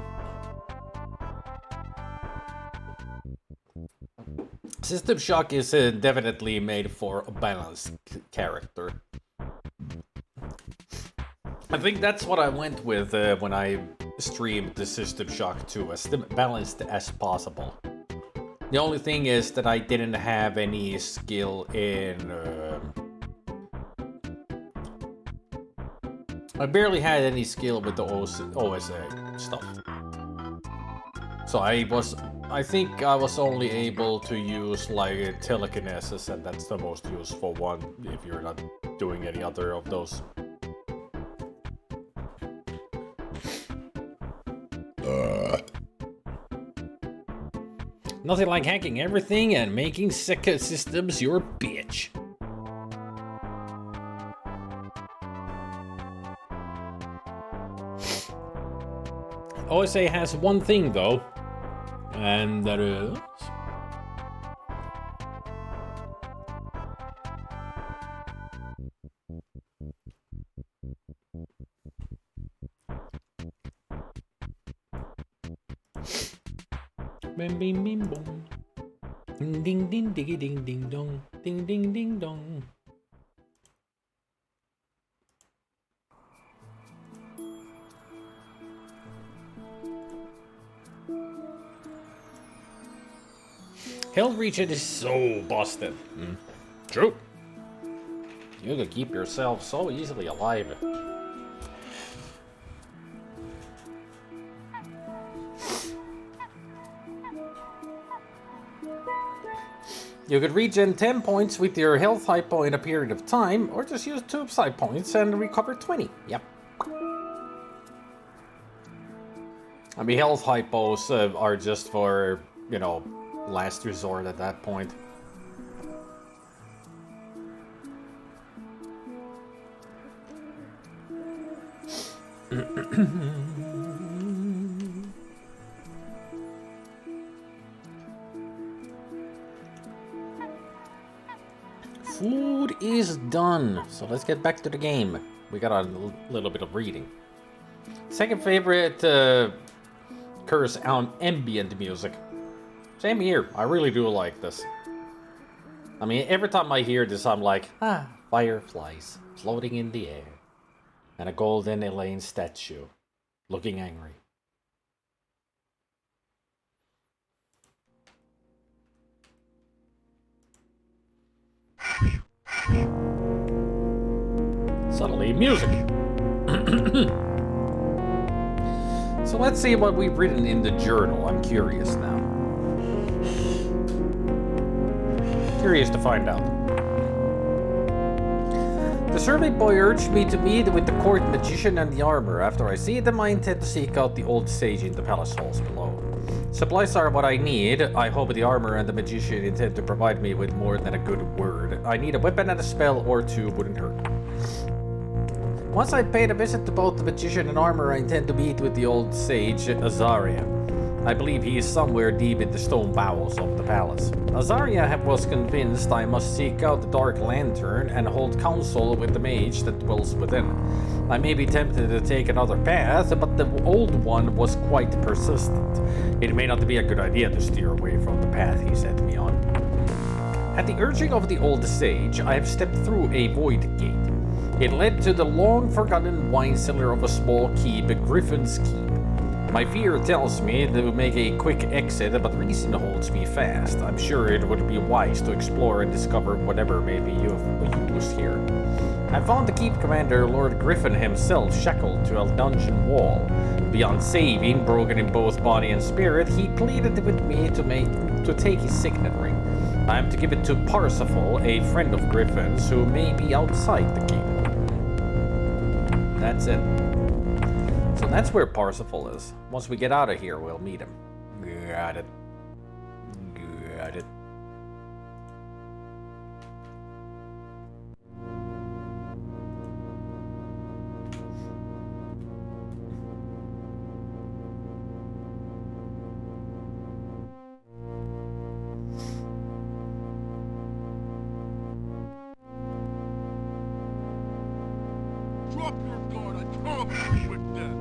System Shock is definitely made for a balanced character. I think that's what I went with when I streamed the System Shock 2, as balanced as possible. The only thing is that I didn't have any skill in... I barely had any skill with the OSA stuff. So I think I was only able to use like telekinesis, and that's the most useful one if you're not doing any other of those. Nothing like hacking everything and making systems your bitch. OSA has one thing though, and that is... Bim bim bim boom. Ding ding ding ding ding ding dong. Ding ding ding dong. Health regen is so busted. True. You can keep yourself so easily alive. You could regen 10 points with your health hypo in a period of time, or just use 2 side points and recover 20. Yep. I mean, health hypos are just for, you know, last resort at that point. Food is done, so let's get back to the game. We got a little bit of reading. Second favorite curse ambient music. Same here, I really do like this. I mean, every time I hear this, I'm like, fireflies floating in the air, and a golden Elaine statue looking angry. Suddenly, music. So let's see what we've written in the journal. I'm curious now. Curious to find out. The servant boy urged me to meet with the court magician and the armor. After I see them, I intend to seek out the old sage in the palace halls below. Supplies are what I need. I hope the armor and the magician intend to provide me with more than a good word. I need a weapon and a spell or two wouldn't hurt. Once I've paid a visit to both the magician and armor, I intend to meet with the old sage, Azaria. I believe he is somewhere deep in the stone bowels of the palace. Azaria was convinced I must seek out the Dark Lantern and hold counsel with the mage that dwells within. I may be tempted to take another path, but the old one was quite persistent. It may not be a good idea to steer away from the path he set me on. At the urging of the old sage, I have stepped through a void gate. It led to the long-forgotten wine cellar of a small keep, Griffin's Keep. My fear tells me to make a quick exit, but reason holds me fast. I'm sure it would be wise to explore and discover whatever may be of use here. I found the keep commander, Lord Griffin himself, shackled to a dungeon wall. Beyond saving, broken in both body and spirit, he pleaded with me to take his signet ring. I am to give it to Parsifal, a friend of Griffin's, who may be outside the keep. That's it. So that's where Parsifal is. Once we get out of here, we'll meet him. Got it. Got it. Drop your guard, I promise you with death.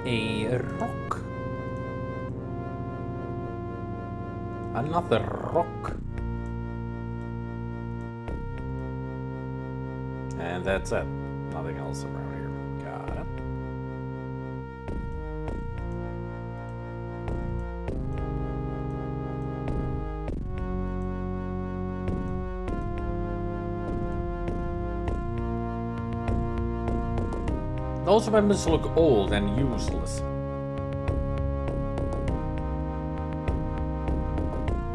A rock. Another rock. And that's it. Nothing else around here. Got it. Those weapons look old and useless.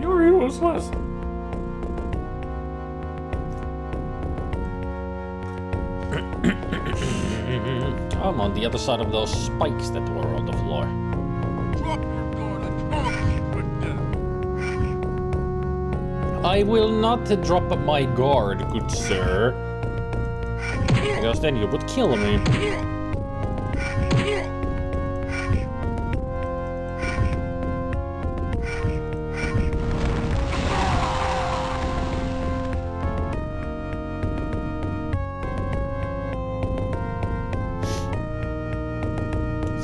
You're useless. I'm on the other side of those spikes that were on the floor. Drop your guard, I promise you with death. I will not drop my guard, good sir. Because then you would kill me.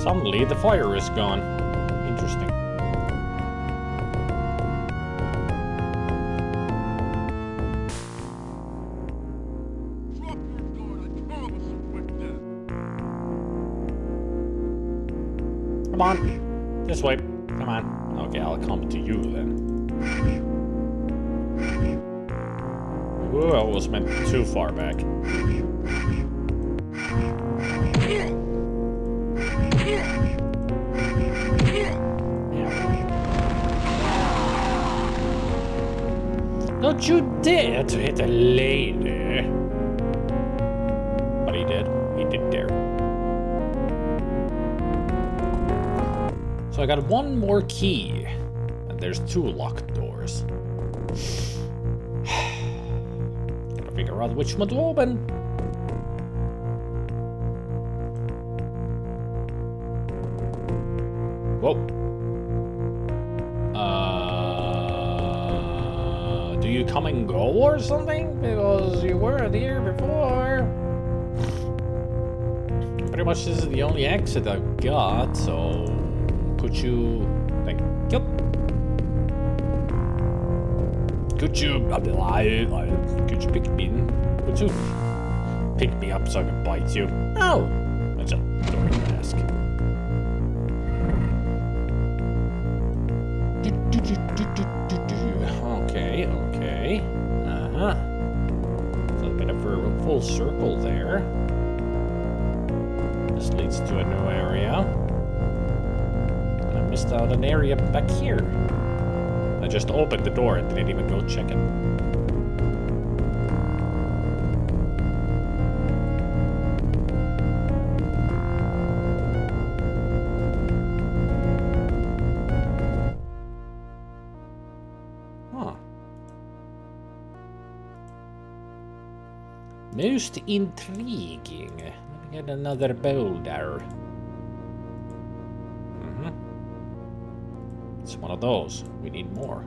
Suddenly, the fire is gone. Interesting. Drop your guard, I promise you with death. Come on. This way. Come on. Okay, I'll come to you then. Ooh, I was meant too far back. Don't you dare to hit a lady. But he did. He did dare. So I got one more key. And there's 2 locked doors. Gotta figure out which one to open. Whoa. Do you come and go or something? Because you weren't here before. Pretty much this is the only exit I've got, so could you... Thank you. Could you pick me in? Could you pick me up so I can bite you? Oh! I just don't even ask. Okay, okay. Uh-huh. So a bit of a full circle there. This leads to a new area. And I missed out an area back here. I just opened the door and didn't even go check it. Most intriguing. Let me get another boulder. It's one of those. We need more.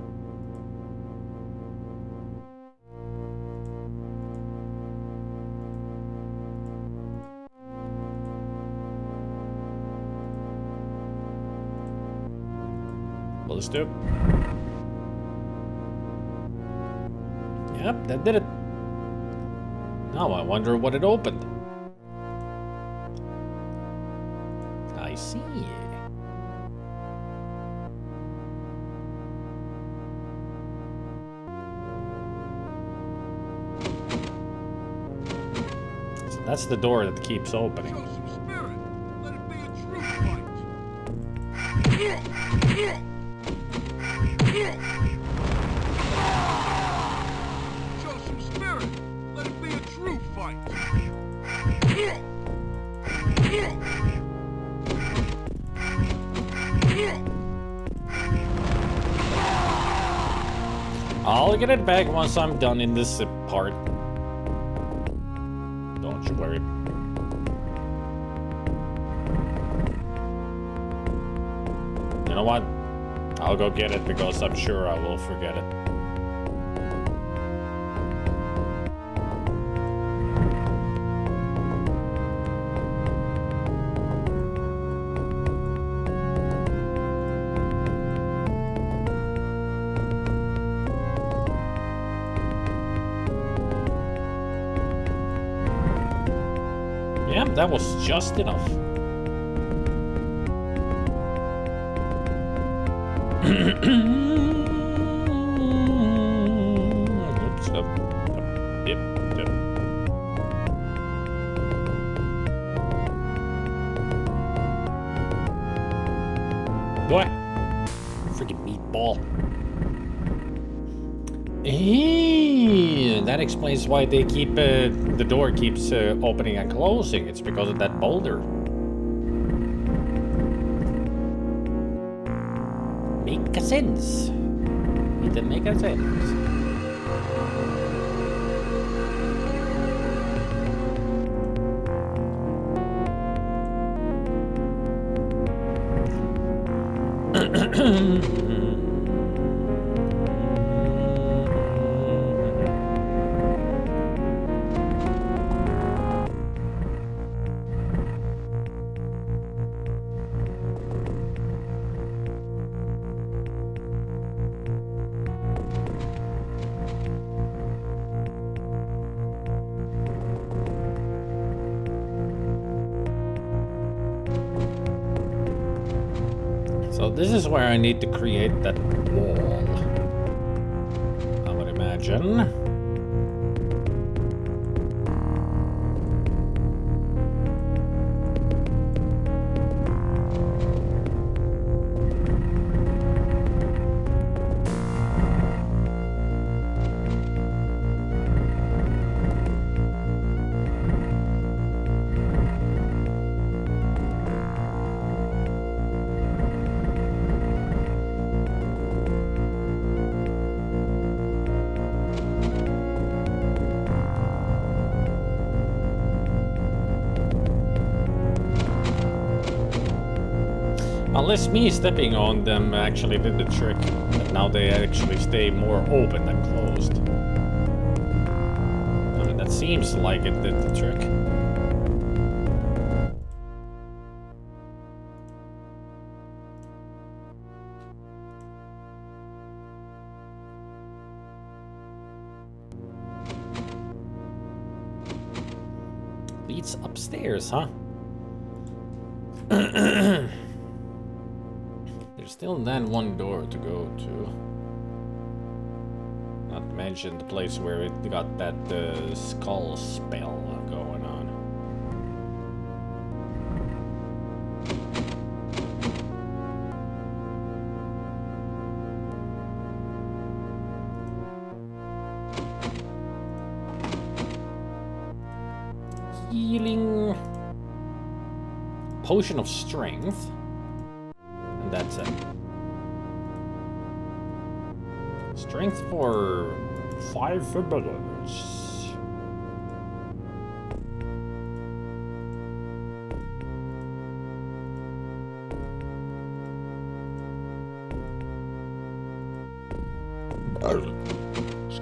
Well, let's do it. Yep, that did it. Now I wonder what it opened. I see. So that's the door that keeps opening. Show some spirit. Let it be a true fight. Show some spirit. Let it be a true fight. I'll get it back once I'm done in this part. Don't you worry. You know what? I'll go get it because I'm sure I will forget it. Yeah, that was just enough. Oops, yep. What? Freaking meatball. That explains why they keep the door keeps opening and closing. It's because of that boulder. Make a sense. It make a sense. So this is where I need to create that wall, I would imagine. Unless me stepping on them actually did the trick. But now they actually stay more open than closed. I mean, that seems like it did the trick. Leads upstairs, huh? There's still that one door to go to. Not to mention the place where it got that skull spell going on. Healing potion of strength. That's it. Strength for 5 abilities.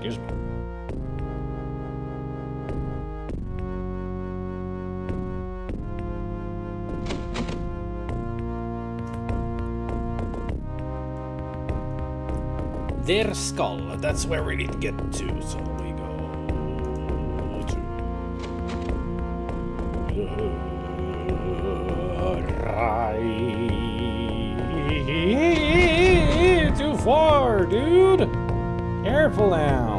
Excuse me. Their skull, that's where we need to get to, so we go to... Right. Too far, dude! Careful now.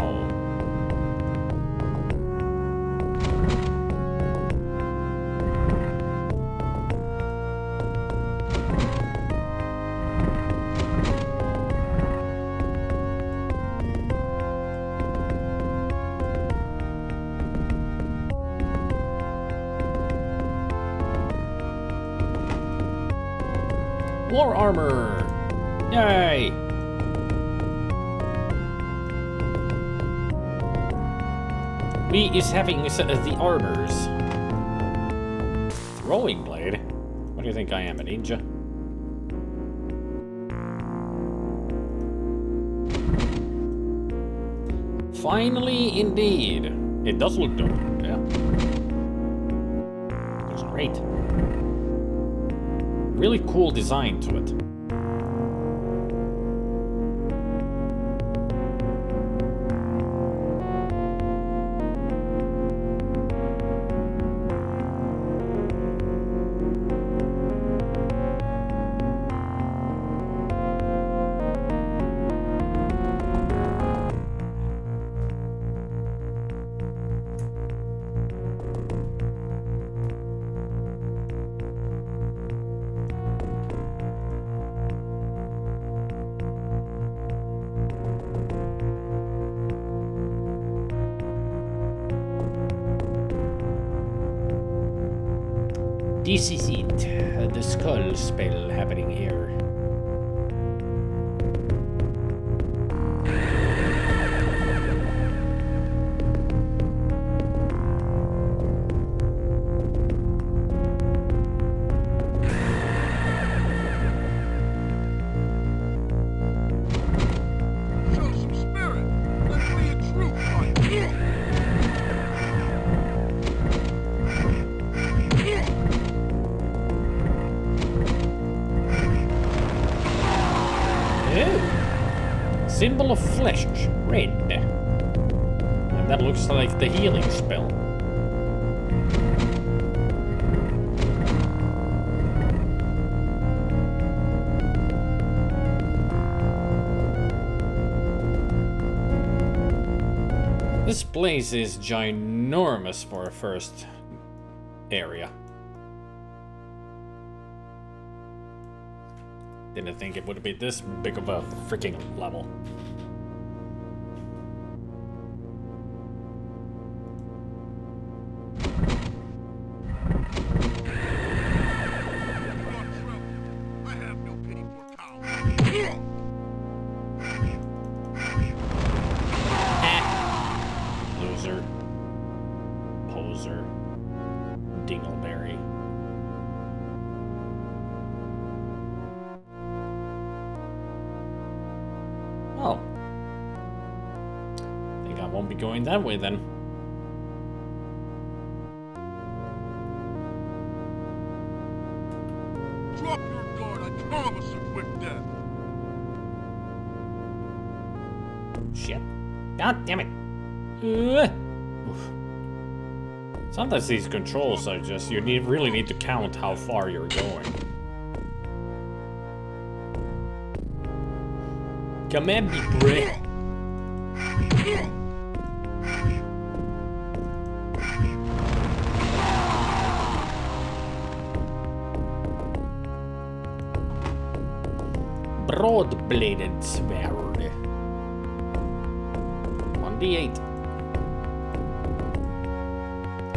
More armor! Yay! We is having the armors. Throwing blade? What do you think I am, a ninja? Finally, indeed. It does look dope, yeah. It's great. Really cool design to it. This is it, the skull spell happening here. Show some spirit. Let's be a true fight. Oh. Symbol of flesh, red. And that looks like the healing spell. This place is ginormous for a first area. Didn't think it would be this big of a freaking level. I have no pity for cowards. Loser. Poser. Dingleberry. Oh. Think I won't be going that way then. Drop your guard, I promise a quick death. Shit. God damn it. Oof. Sometimes these controls are just, you really need to count how far you're going. Come at me, Brit. Broad-bladed sword. 1d8.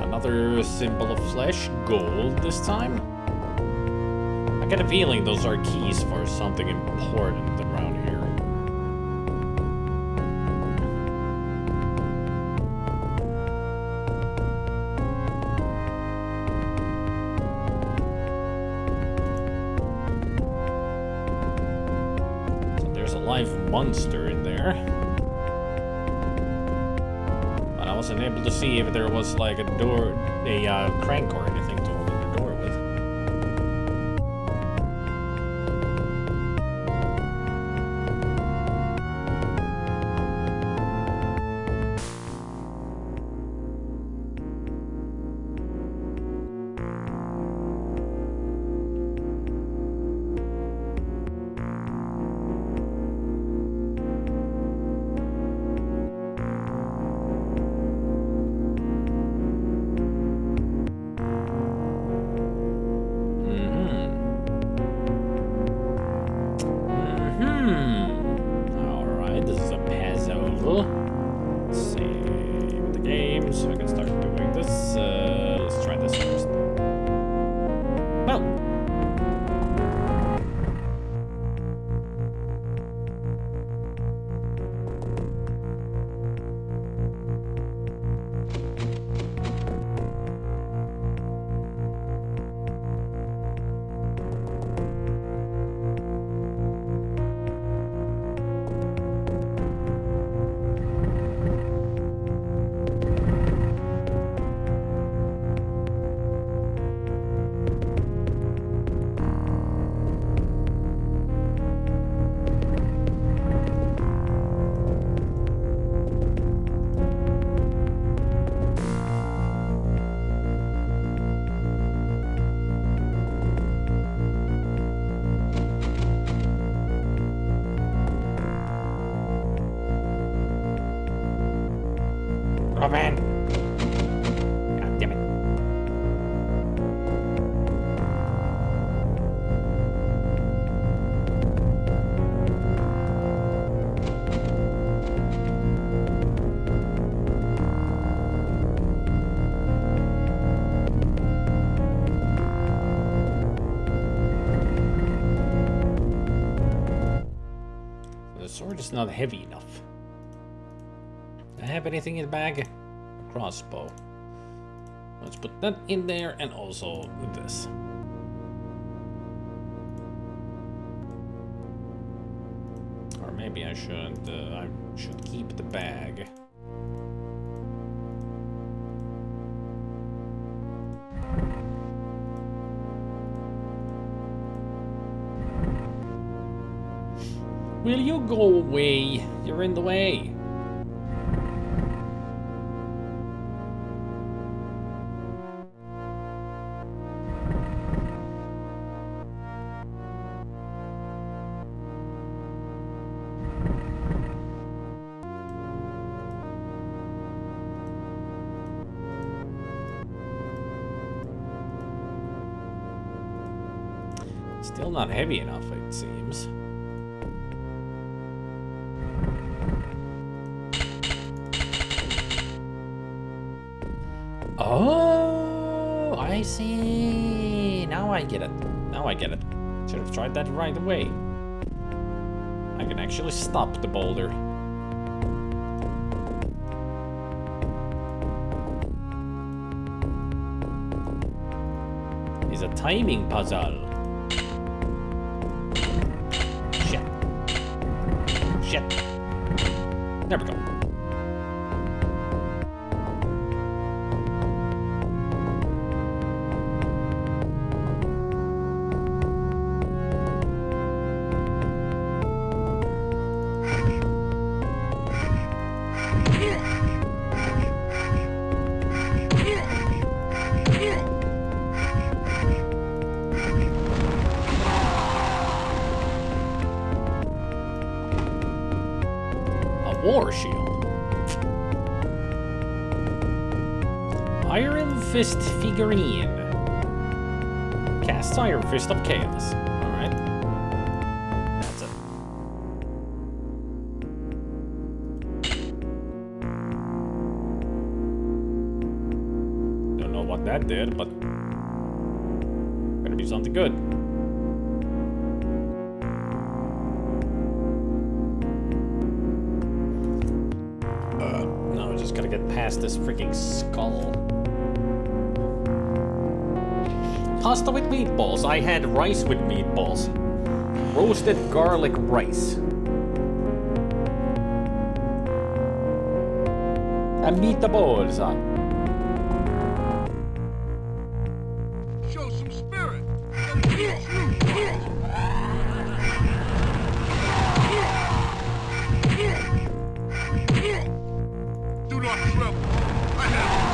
Another symbol of flesh, gold this time. I get a feeling those are keys for something important around here. So there's a live monster in there. wasn't able to see if there was like a door, a crank or anything to open the door with. Alright, this is a puzzle. Let's save the game so I can start doing this. Let's try this first. Oh! Oh man! God damn it. The sword is not heavy enough. Do I have anything in the bag? A crossbow. Let's put that in there and also this. Or maybe I shouldn't. I should keep the bag. Will you go away? You're in the way. Still not heavy enough, it seems. Oh, I see. Now I get it. Now I get it. Should have tried that right away. I can actually stop the boulder. It's a timing puzzle. Shit. Shit. There we go. War shield. Iron Fist figurine. Casts Iron Fist of Chaos. Alright. That's it. Don't know what that did, but better be something good. Gotta get past this freaking skull. Pasta with meatballs. I had rice with meatballs. Roasted garlic rice. And meatballs, huh? Show some spirit. Do not tremble. I have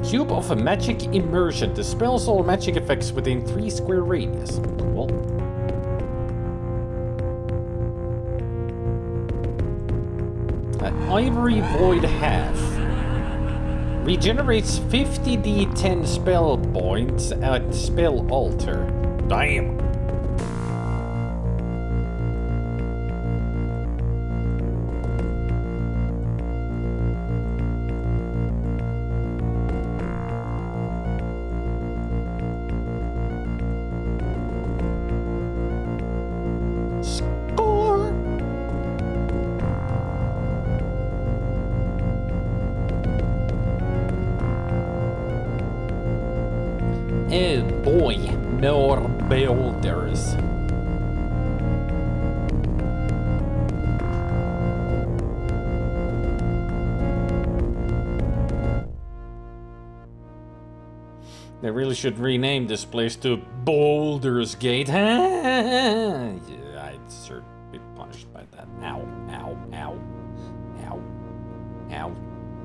Cube of a magic immersion dispels all magic effects within 3 square radius. Cool. Ivory Void Half regenerates 50 d10 spell points at spell altar. Damn. Oh boy, more builders. They really should rename this place to Boulder's Gate. Yeah, I'd certainly be punished by that. Ow, ow, ow, ow, ow,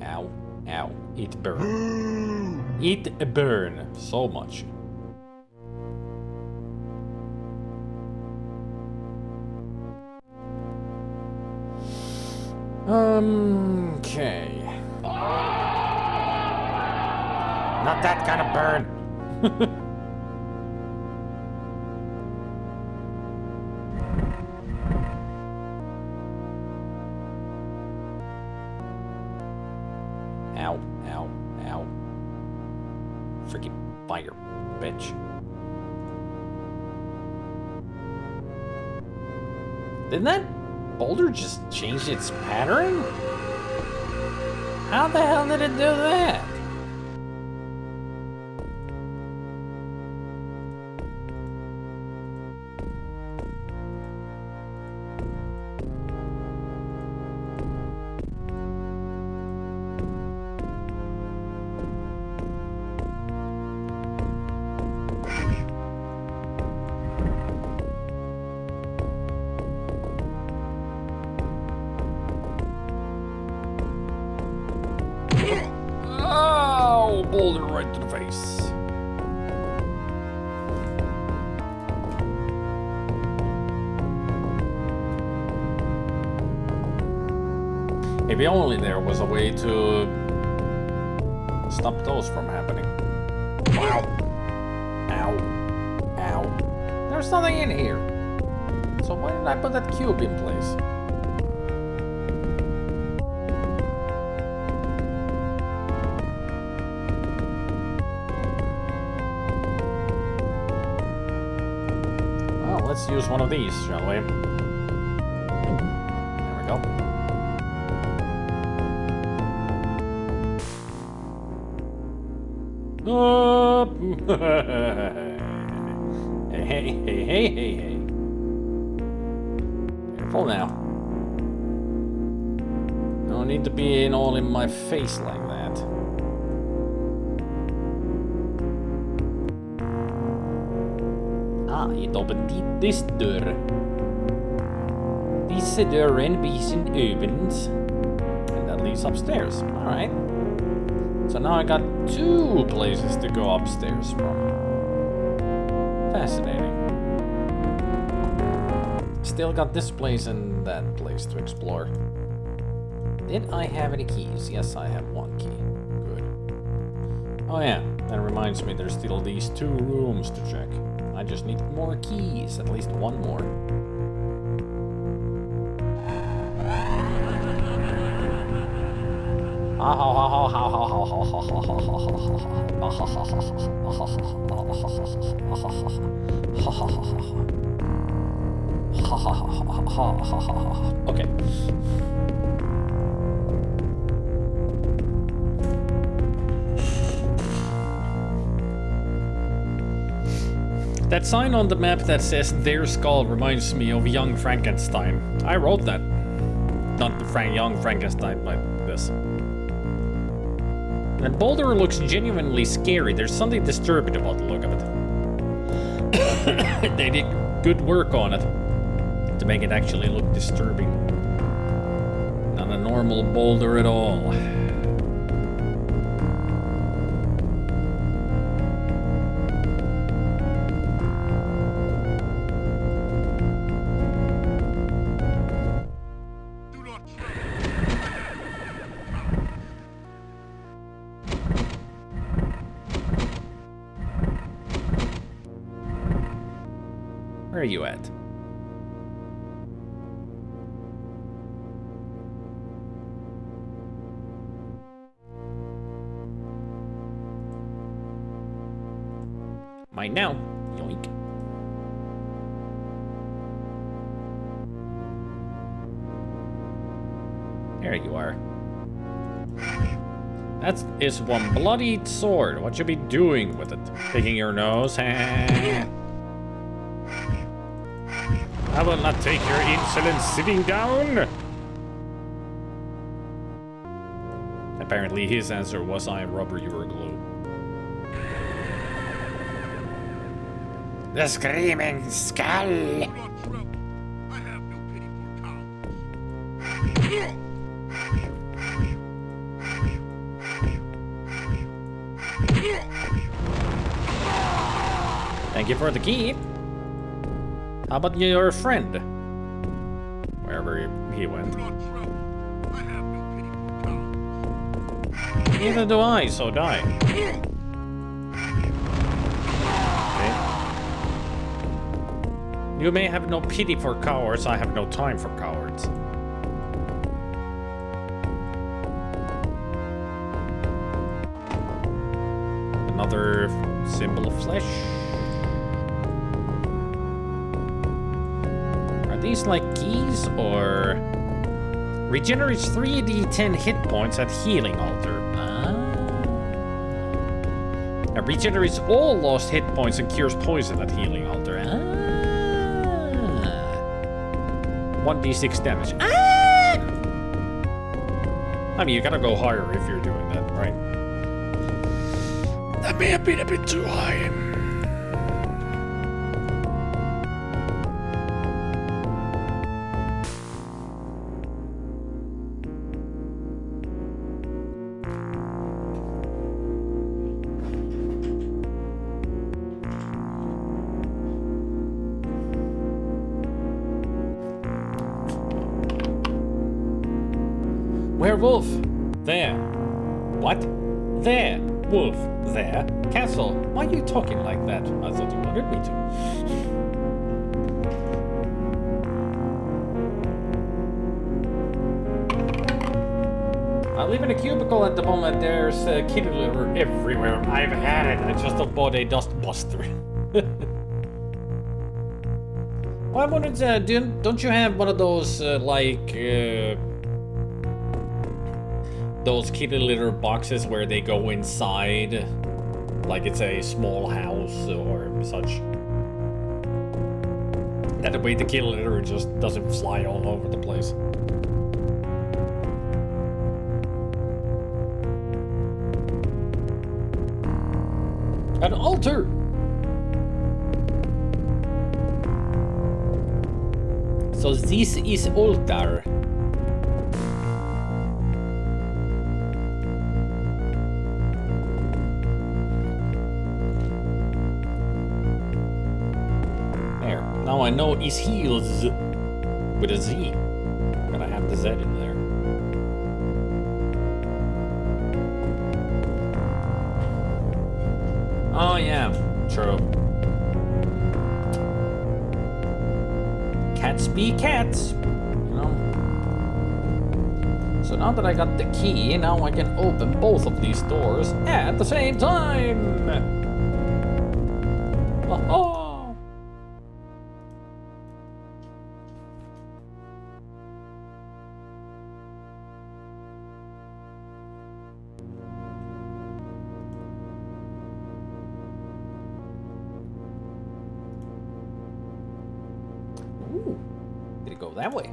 ow, ow. It burn. It burn so much. Okay. Not that kind of burn. Ow, ow, ow. Freaking fire, bitch. Didn't that boulder just change its pattern? How the hell did it do that? Boulder right to the face. If only there was a way to stop those from happening. Ow. Ow. Ow. There's nothing in here. So why did I put that cube in place? Let's use one of these, shall we? There we go. Hey, hey, hey, hey, hey, hey. Careful now. No need to be all in my face like that. It opened this door. This door and basin opens. And that leads upstairs. Alright. So now I got 2 places to go upstairs from. Fascinating. Still got this place and that place to explore. Did I have any keys? Yes, I have 1 key. Good. Oh yeah, that reminds me there's still these 2 rooms to check. I just need more keys, at least 1 more. Okay. That sign on the map that says "Their Skull" reminds me of Young Frankenstein. I wrote that. not the young Frankenstein like this. That boulder looks genuinely scary. There's something disturbing about the look of it. They did good work on it to make it actually look disturbing. Not a normal boulder at all. Where are you at? Mine now. Yoink. There you are. That is one bloody sword. What you be doing with it? Picking your nose? I will not take your insolence sitting down. Apparently his answer was, I am rubber, you are glue. The screaming skull. I have no pity for cowards. Thank you for the key. How about your friend? Wherever he went. I have no pity for cowards. Neither do I, so die. Okay. You may have no pity for cowards, I have no time for cowards. Another symbol of flesh. These like keys or regenerates 3d10 hit points at healing altar. It regenerates all lost hit points and cures poison at healing altar. 1d6 damage. I mean, you gotta go higher if you're doing that, right? That may have been a bit too high. Werewolf! There. What? There. Wolf. There. Castle. Why are you talking like that? I thought you wanted me to. I live in a cubicle at the moment. There's kitty litter everywhere. I've had it. I just bought a dust buster. Well, I wanted to, don't you have one of those, those kitty litter boxes where they go inside, like it's a small house or such? That way the kitty litter just doesn't fly all over the place. An altar! So this is altar. There. Now I know it's heels with a Z. I'm gonna have the Z in there. Oh yeah, true. Cats be cats, you know. So now that I got the key, now I can open both of these doors at the same time. Oh. Ooh, did it go that way?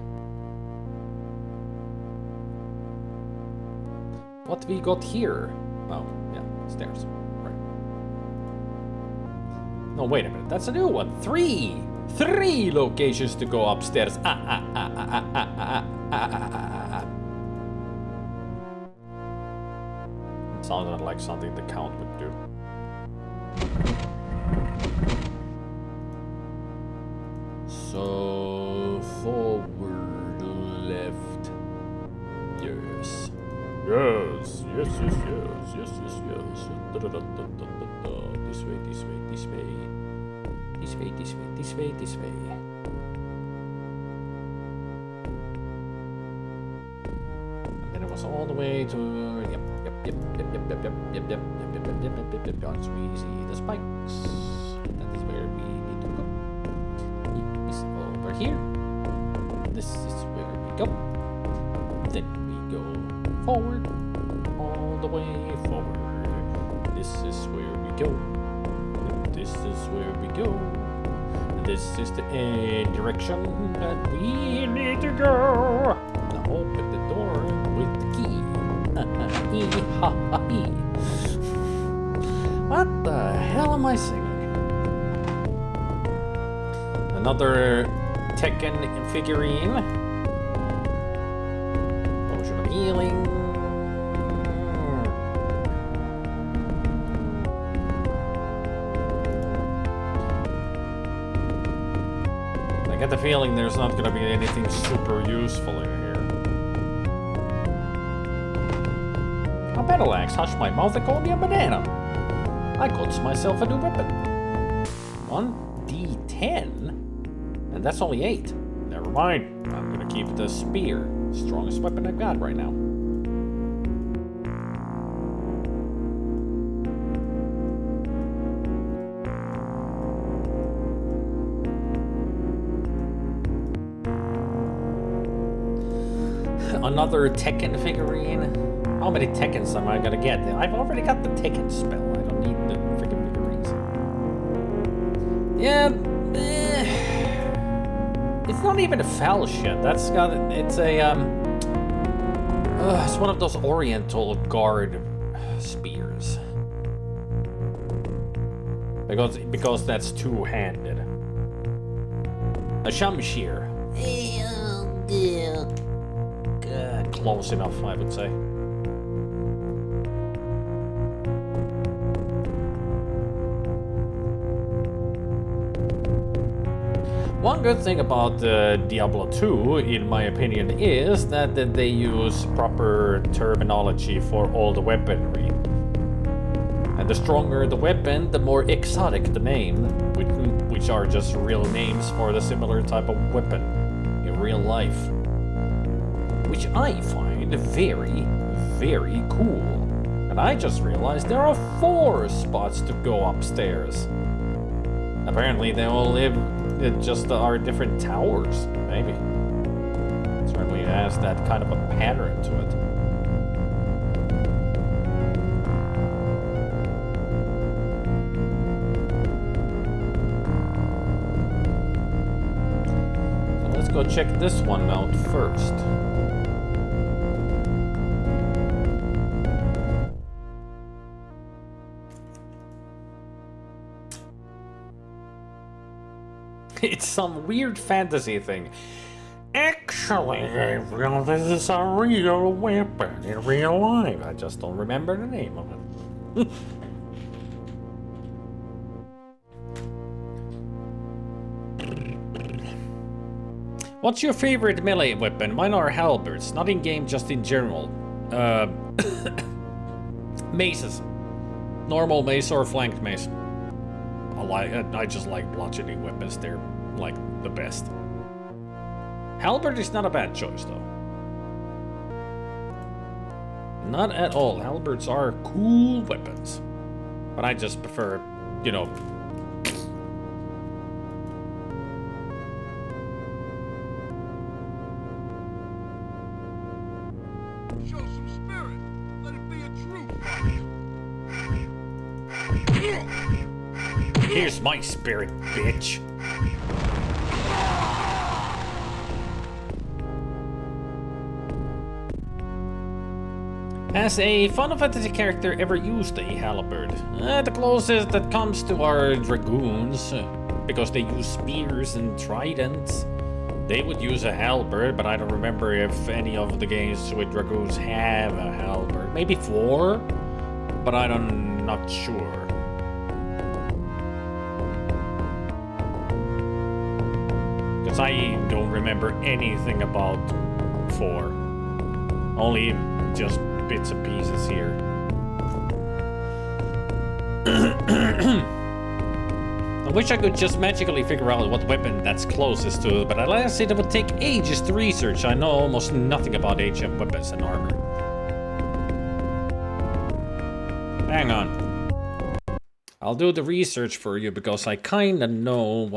What we got here? Oh, yeah, stairs. Right. No, wait a minute. That's a new one. Three locations to go upstairs. It sounded like something the Count would do. So forward, left. Yes. Yes. This way. And then it was all the way to yep. Once we see the spikes, that is where we need to go. It's over here. This is where we go. Then we go forward, all the way forward. This is where we go. This is where we go. This is the direction that we need to go. Now open the door with the key. What the hell am I singing? Another Tekken figurine. Potion of healing. I get the feeling there's not gonna be anything super useful in here. A battle axe, hush my mouth and call me a banana. I got myself a new weapon. 1d10? And that's only 8. Never mind. I'm gonna keep the spear. Strongest weapon I've got right now. Another Tekken figurine. How many Tekkens am I gonna get? I've already got the Tekken spell. I don't need the freaking figurines. Yeah, it's not even a foul shit. That's got it's a it's one of those Oriental guard spears. Because that's two-handed. A shamshir. Close enough, I would say. One good thing about Diablo 2, in my opinion, is that they use proper terminology for all the weaponry. And the stronger the weapon, the more exotic the name, which are just real names for the similar type of weapon in real life. Which I find very, very cool. And I just realized there are 4 spots to go upstairs. Apparently they all live in just our different towers, maybe. It certainly has that kind of a pattern to it. So let's go check this one out first. It's some weird fantasy thing. Actually, Gabriel, this is a real weapon in real life. I just don't remember the name of it. What's your favorite melee weapon? Mine are halberds, not in game, just in general. Maces. Normal mace or flanked mace. I just like bludgeoning weapons, they're like the best. Halberd is not a bad choice though. Not at all. Halberds are cool weapons. But I just prefer, you know... Show some spirit. Let it be a true fight. Here's my spirit, bitch. Has a Final Fantasy character ever used a halberd? The closest that comes to are dragoons, because they use spears and tridents. They would use a halberd, but I don't remember if any of the games with dragoons have a halberd. Maybe 4, but I'm not sure. Because I don't remember anything about 4. Only just bits and pieces here. I wish I could just magically figure out what weapon that's closest to, but alas, it would take ages to research. I know almost nothing about ancient weapons and armor. Hang on. I'll do the research for you because I kinda know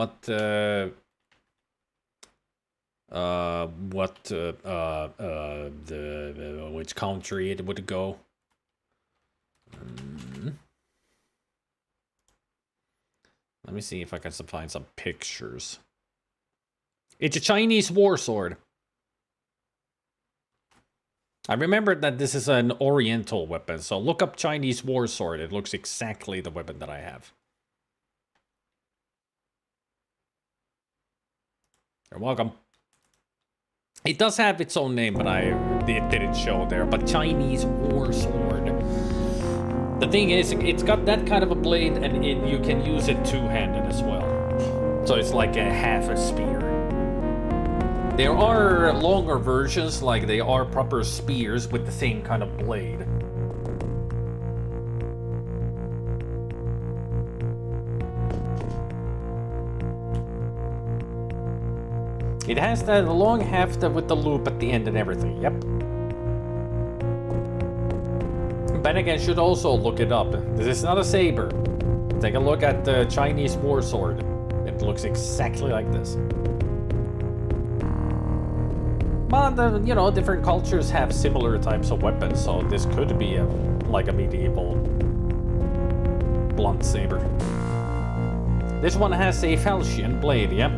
which country it would go. Let me see if I can find some pictures. It's a Chinese war sword. I remember that this is an oriental weapon, so look up Chinese war sword. It looks exactly the weapon that I have. You're welcome. It does have its own name, but it didn't show there. But Chinese war sword. The thing is, it's got that kind of a blade, and you can use it two-handed as well. So it's like a half a spear. There are longer versions, like they are proper spears with the same kind of blade. It has that long haft with the loop at the end and everything, yep. But again, should also look it up. This is not a saber. Take a look at the Chinese war sword. It looks exactly like this. But, you know, different cultures have similar types of weapons, so this could be like a medieval blunt saber. This one has a falchion blade, yeah?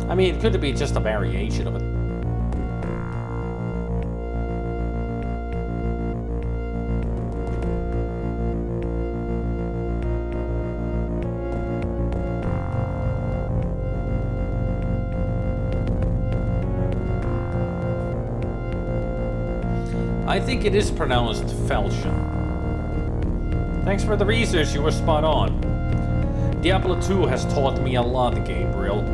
I mean, it could be just a variation of it. I think it is pronounced falchion. Thanks for the research, you were spot on. Diablo 2 has taught me a lot, Gabriel.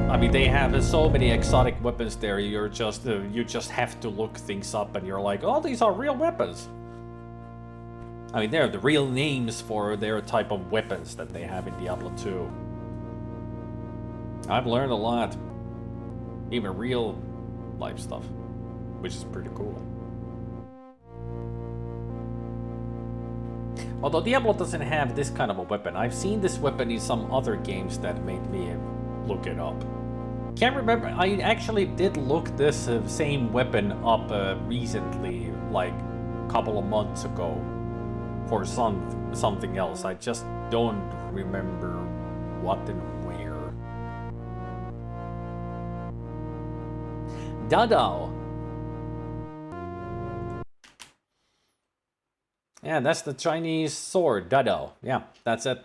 I mean, they have so many exotic weapons there, you just have to look things up and you're like, oh, these are real weapons. I mean, they're the real names for their type of weapons that they have in Diablo 2. I've learned a lot. Even real life stuff, which is pretty cool. Although Diablo doesn't have this kind of a weapon. I've seen this weapon in some other games that made me look it up. Can't remember. I actually did look this same weapon up recently, like a couple of months ago, for something else. I just don't remember what and where. Dadao. Yeah, that's the Chinese sword, Dadao. Yeah, that's it.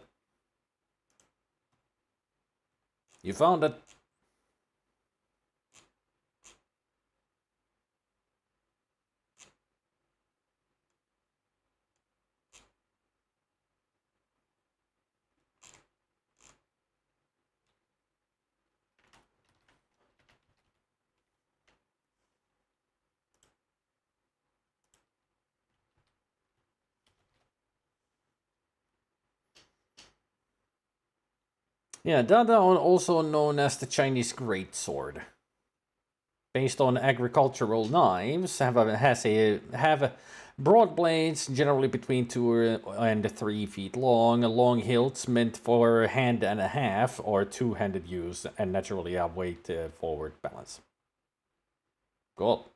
You found it. Yeah, Dadao, also known as the Chinese Greatsword. Based on agricultural knives, have broad blades, generally between 2 and 3 feet long, long hilts meant for a hand and a half or two-handed use, and naturally have weight forward balance. Cool.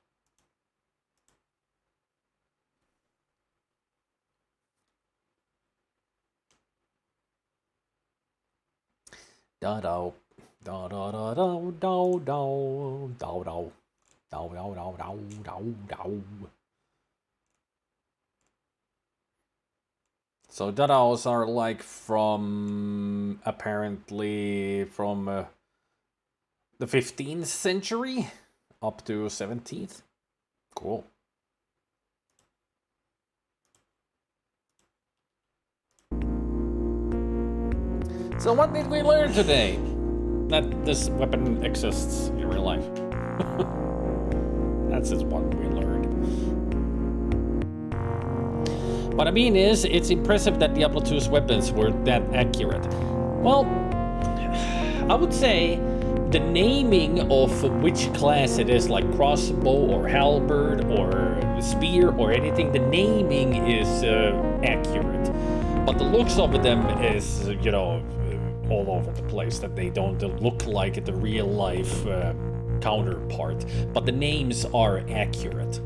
Da-do. Da-da-da-do-do-do. Da-do. Dow, dow, dow, dow, dow, dow. So Dadaos are like from, apparently from the 15th century up to 17th. Cool. So what did we learn today? That this weapon exists in real life. That's just what we learned. What I mean is, it's impressive that Diablo 2's weapons were that accurate. Well, I would say the naming of which class it is, like crossbow or halberd or spear or anything, the naming is accurate. But the looks of them is, you know, all over the place, that they don't look like the real life counterpart. But the names are accurate.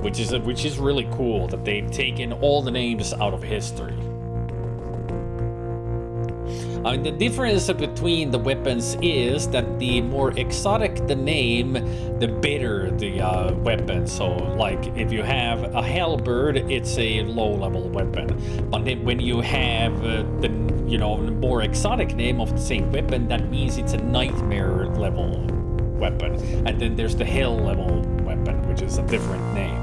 Which is really cool that they've taken all the names out of history. I mean, the difference between the weapons is that the more exotic the name, the better the weapon. So, like, if you have a halberd, it's a low-level weapon. But then when you have the more exotic name of the same weapon, that means it's a nightmare-level weapon. And then there's the hell-level weapon, which is a different name.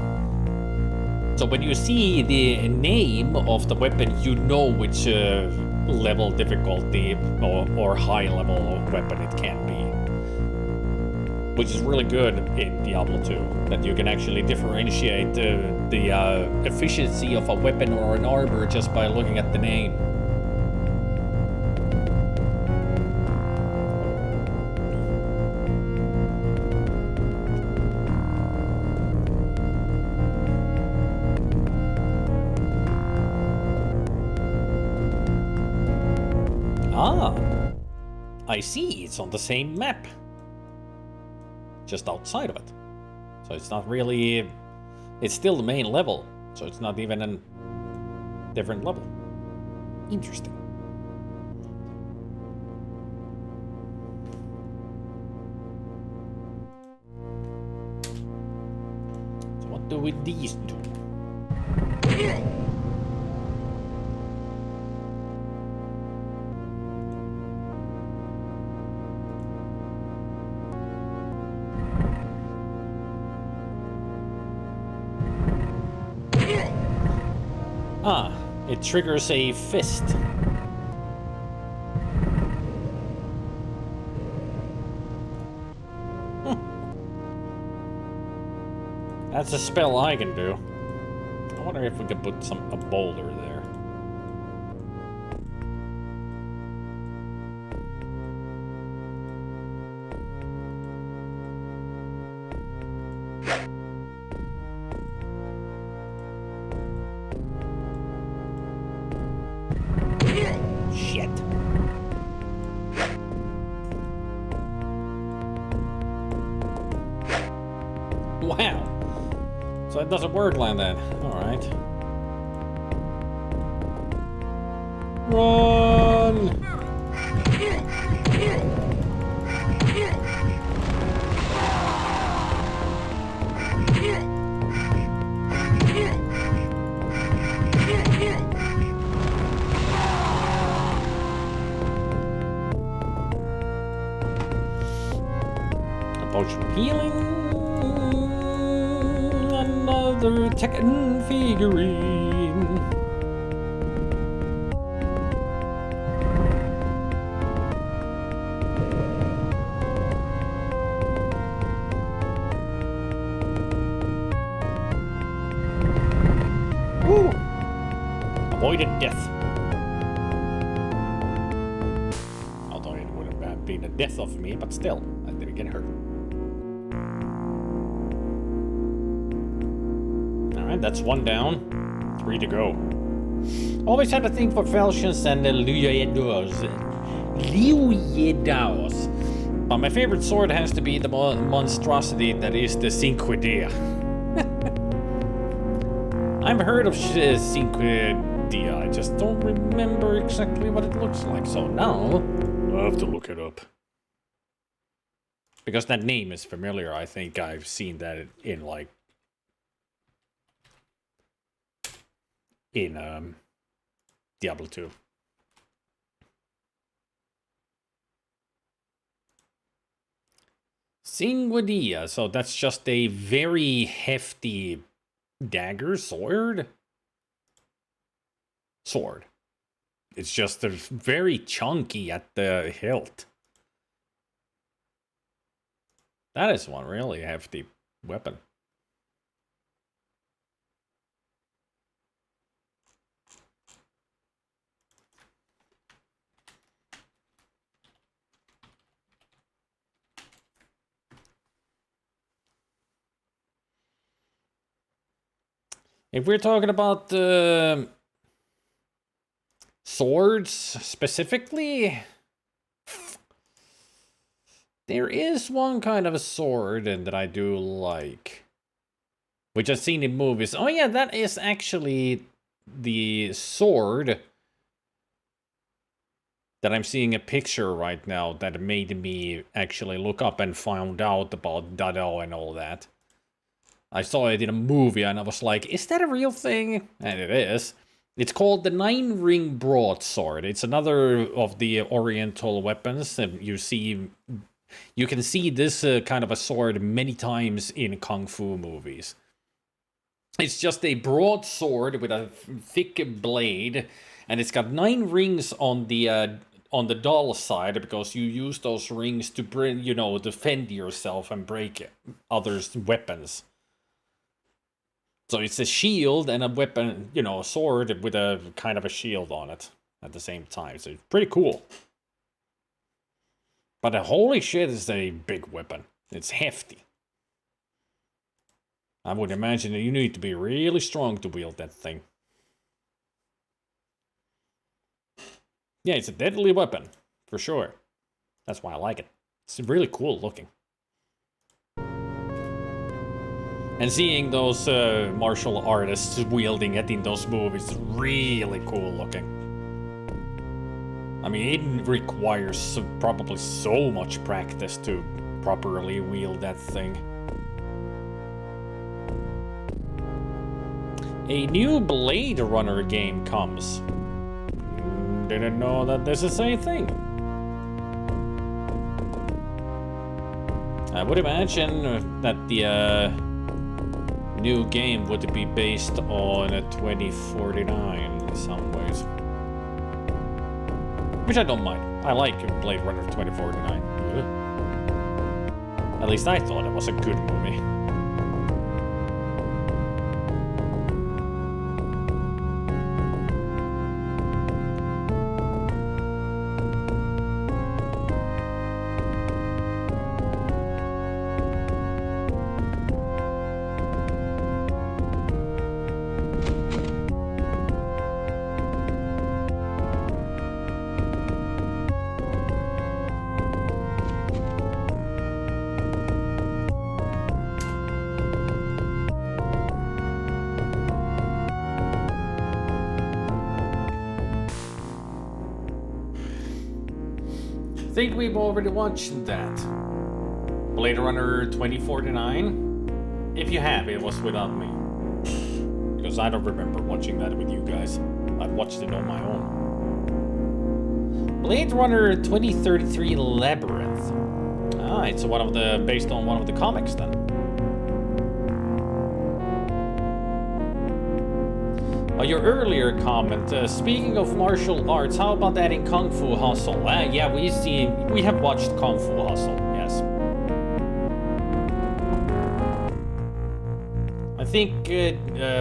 So when you see the name of the weapon, you know which level difficulty or high level weapon it can be. Which is really good in Diablo 2, that you can actually differentiate the efficiency of a weapon or an armor just by looking at the name. I see, it's on the same map. Just outside of it. So it's not really... It's still the main level. So it's not even a different level. Interesting. So what do with these do? Ah, it triggers a fist. That's a spell I can do. I wonder if we could put a boulder there. Shit. Wow. So it doesn't work like that. Alright. Run! Potion of healing. Another Tekken figurine. Woo! Avoided death. Although it would have been a death of me, but still, I didn't get hurt. Alright, that's one down. 3 to go. Always had a thing for falchions and luyados. But my favorite sword has to be the monstrosity that is the Cinquedea. I've heard of Cinquedea, I just don't remember exactly what it looks like. So now, I'll have to look it up. Because that name is familiar. I think I've seen that in like in Diablo 2. Singuadia, so that's just a very hefty dagger, sword? Sword. It's just very chunky at the hilt. That is one really hefty weapon. If we're talking about swords specifically, there is one kind of a sword that I do like, which I've seen in movies. Oh yeah, that is actually the sword that I'm seeing a picture right now that made me actually look up and found out about Dado and all that. I saw it in a movie and I was like, is that a real thing? And it is. It's called the 9-ring broadsword. It's another of the oriental weapons. You can see this kind of a sword many times in kung fu movies. It's just a broadsword with a thick blade, and it's got 9 rings on the dull side because you use those rings to defend yourself and break others' weapons. So it's a shield and a weapon, a sword with a kind of a shield on it at the same time. So it's pretty cool. But holy shit, is a big weapon. It's hefty. I would imagine that you need to be really strong to wield that thing. Yeah, it's a deadly weapon, for sure. That's why I like it. It's really cool looking. And seeing those martial artists wielding it in those movies is really cool looking. I mean, it requires probably so much practice to properly wield that thing. A new Blade Runner game comes. Didn't know that this is a thing. I would imagine that the new game would be based on a 2049 in some ways. Which I don't mind. I like Blade Runner 2049. At least I thought it was a good movie. I think we've already watched that. Blade Runner 2049. If you have, it was without me. Because I don't remember watching that with you guys. I watched it on my own. Blade Runner 2033 Labyrinth. Ah, it's based on one of the comics then. Your earlier comment, speaking of martial arts, how about that in Kung Fu Hustle? Yeah, we have watched Kung Fu Hustle, yes. I think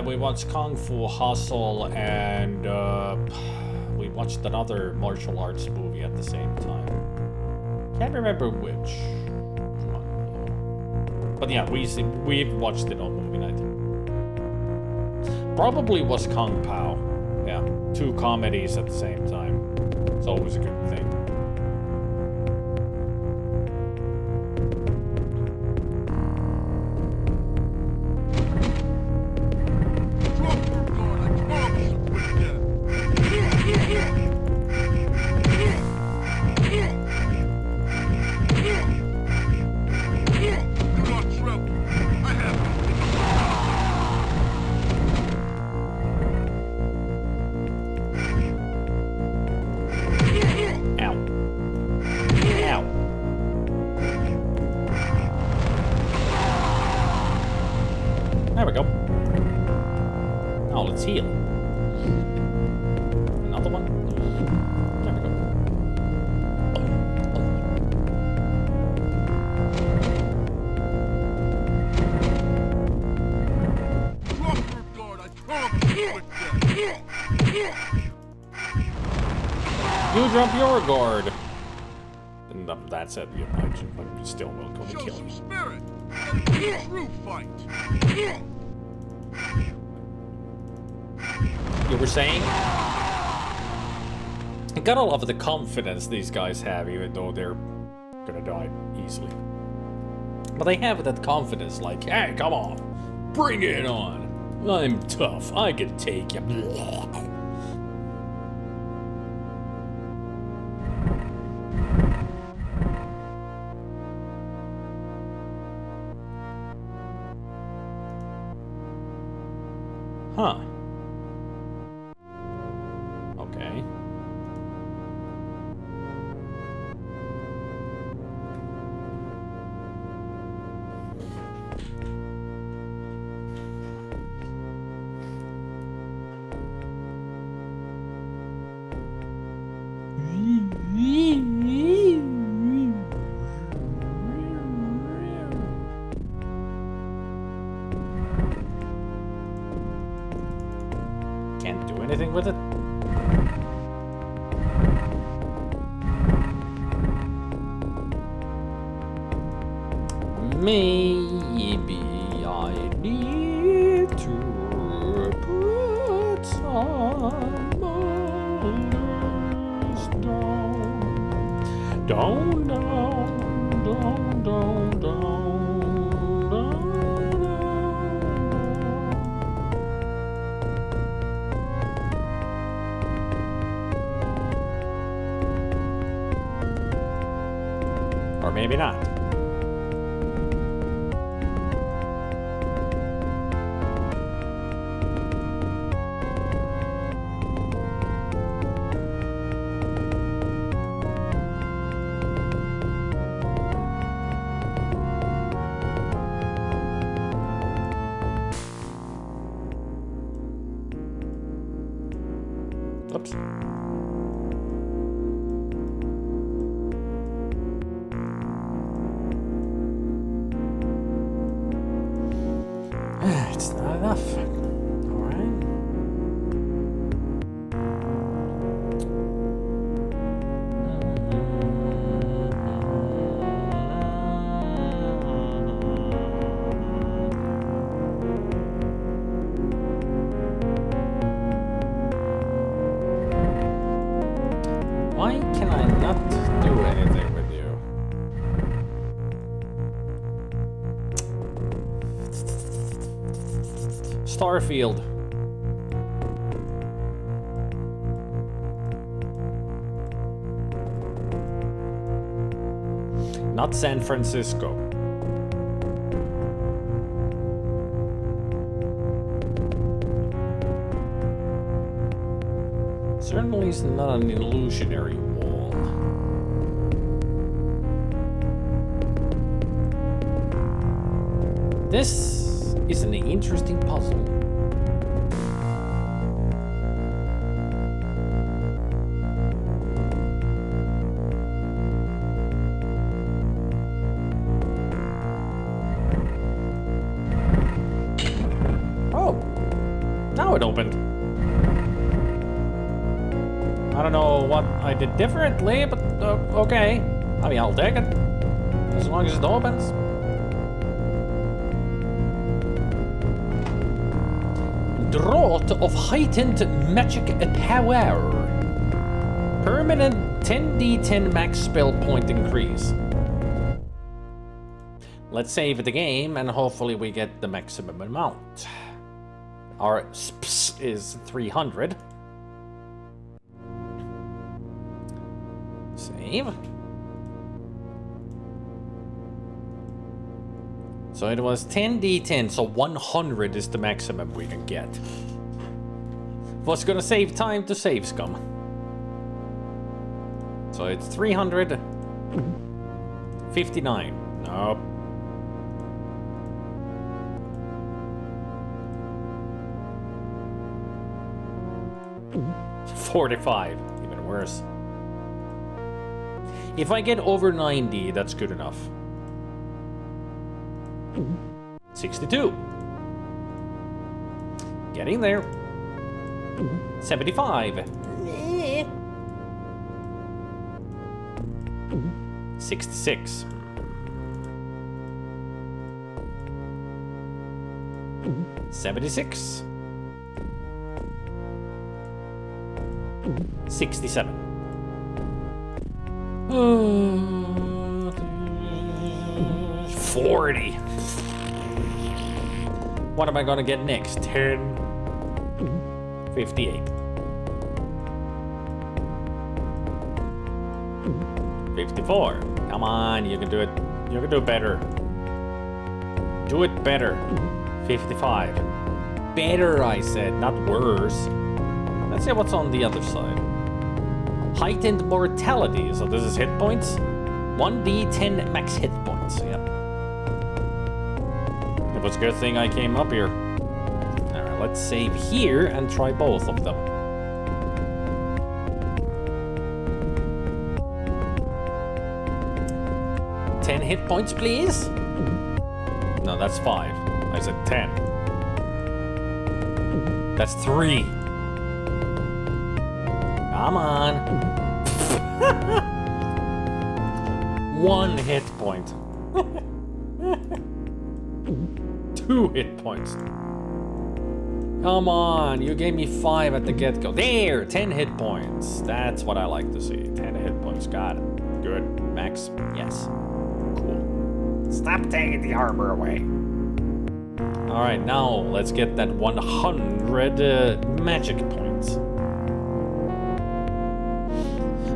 we watched Kung Fu Hustle and we watched another martial arts movie at the same time. Can't remember which. But yeah, we've watched it on movie night. Probably was Kung Pao. Yeah, 2 comedies at the same time. It's always a good thing. Oh, let's heal. Another one. There we go. You drop your guard. And that's it, you imagine, but you still will go to kill you. Spirit! True fight! You were saying? I gotta love the confidence these guys have, even though they're gonna die easily. But they have that confidence, like, hey, come on, bring it on. I'm tough, I can take you. Huh. Okay. Can't do anything with it? Maybe I need to put some boulders down. Down, down, down, down, down, down. Or maybe not. Oops. It's not enough. Alright. Why can I not do anything with you? Starfield. Not San Francisco. Certainly is not an illusionary wall. This is an interesting puzzle. Oh, now it opened. I don't know what I did differently, but okay. I mean, I'll take it. As long as it opens. Draught of heightened magic power. Permanent 10d10 max spell point increase. Let's save the game and hopefully we get the maximum amount. Our SPS is 300. Save. So it was 10d10, so 100 is the maximum we can get. Was gonna save time to save scum. So it's 359. Nope. 45, even worse. If I get over 90, that's good enough. 62. Getting there. 75. 66. 76. 67. 40. What am I gonna get next? 10. 58. 54. Come on, you can do it. You can do it better. Do it better. 55. Better, I said, not worse. Let's see what's on the other side. Heightened mortality. So this is hit points. 1d10 max hit points. Yep. It was a good thing I came up here. Alright, let's save here and try both of them. Hit points, please. No, that's 5. I said 10. That's 3. Come on. 1 hit point. 2 hit points. Come on, you gave me 5 at the get-go. There, 10 hit points. That's what I like to see. 10 hit points, got it. Good. Max, yes. Stop taking the armor away. Alright, now let's get that 100 magic points.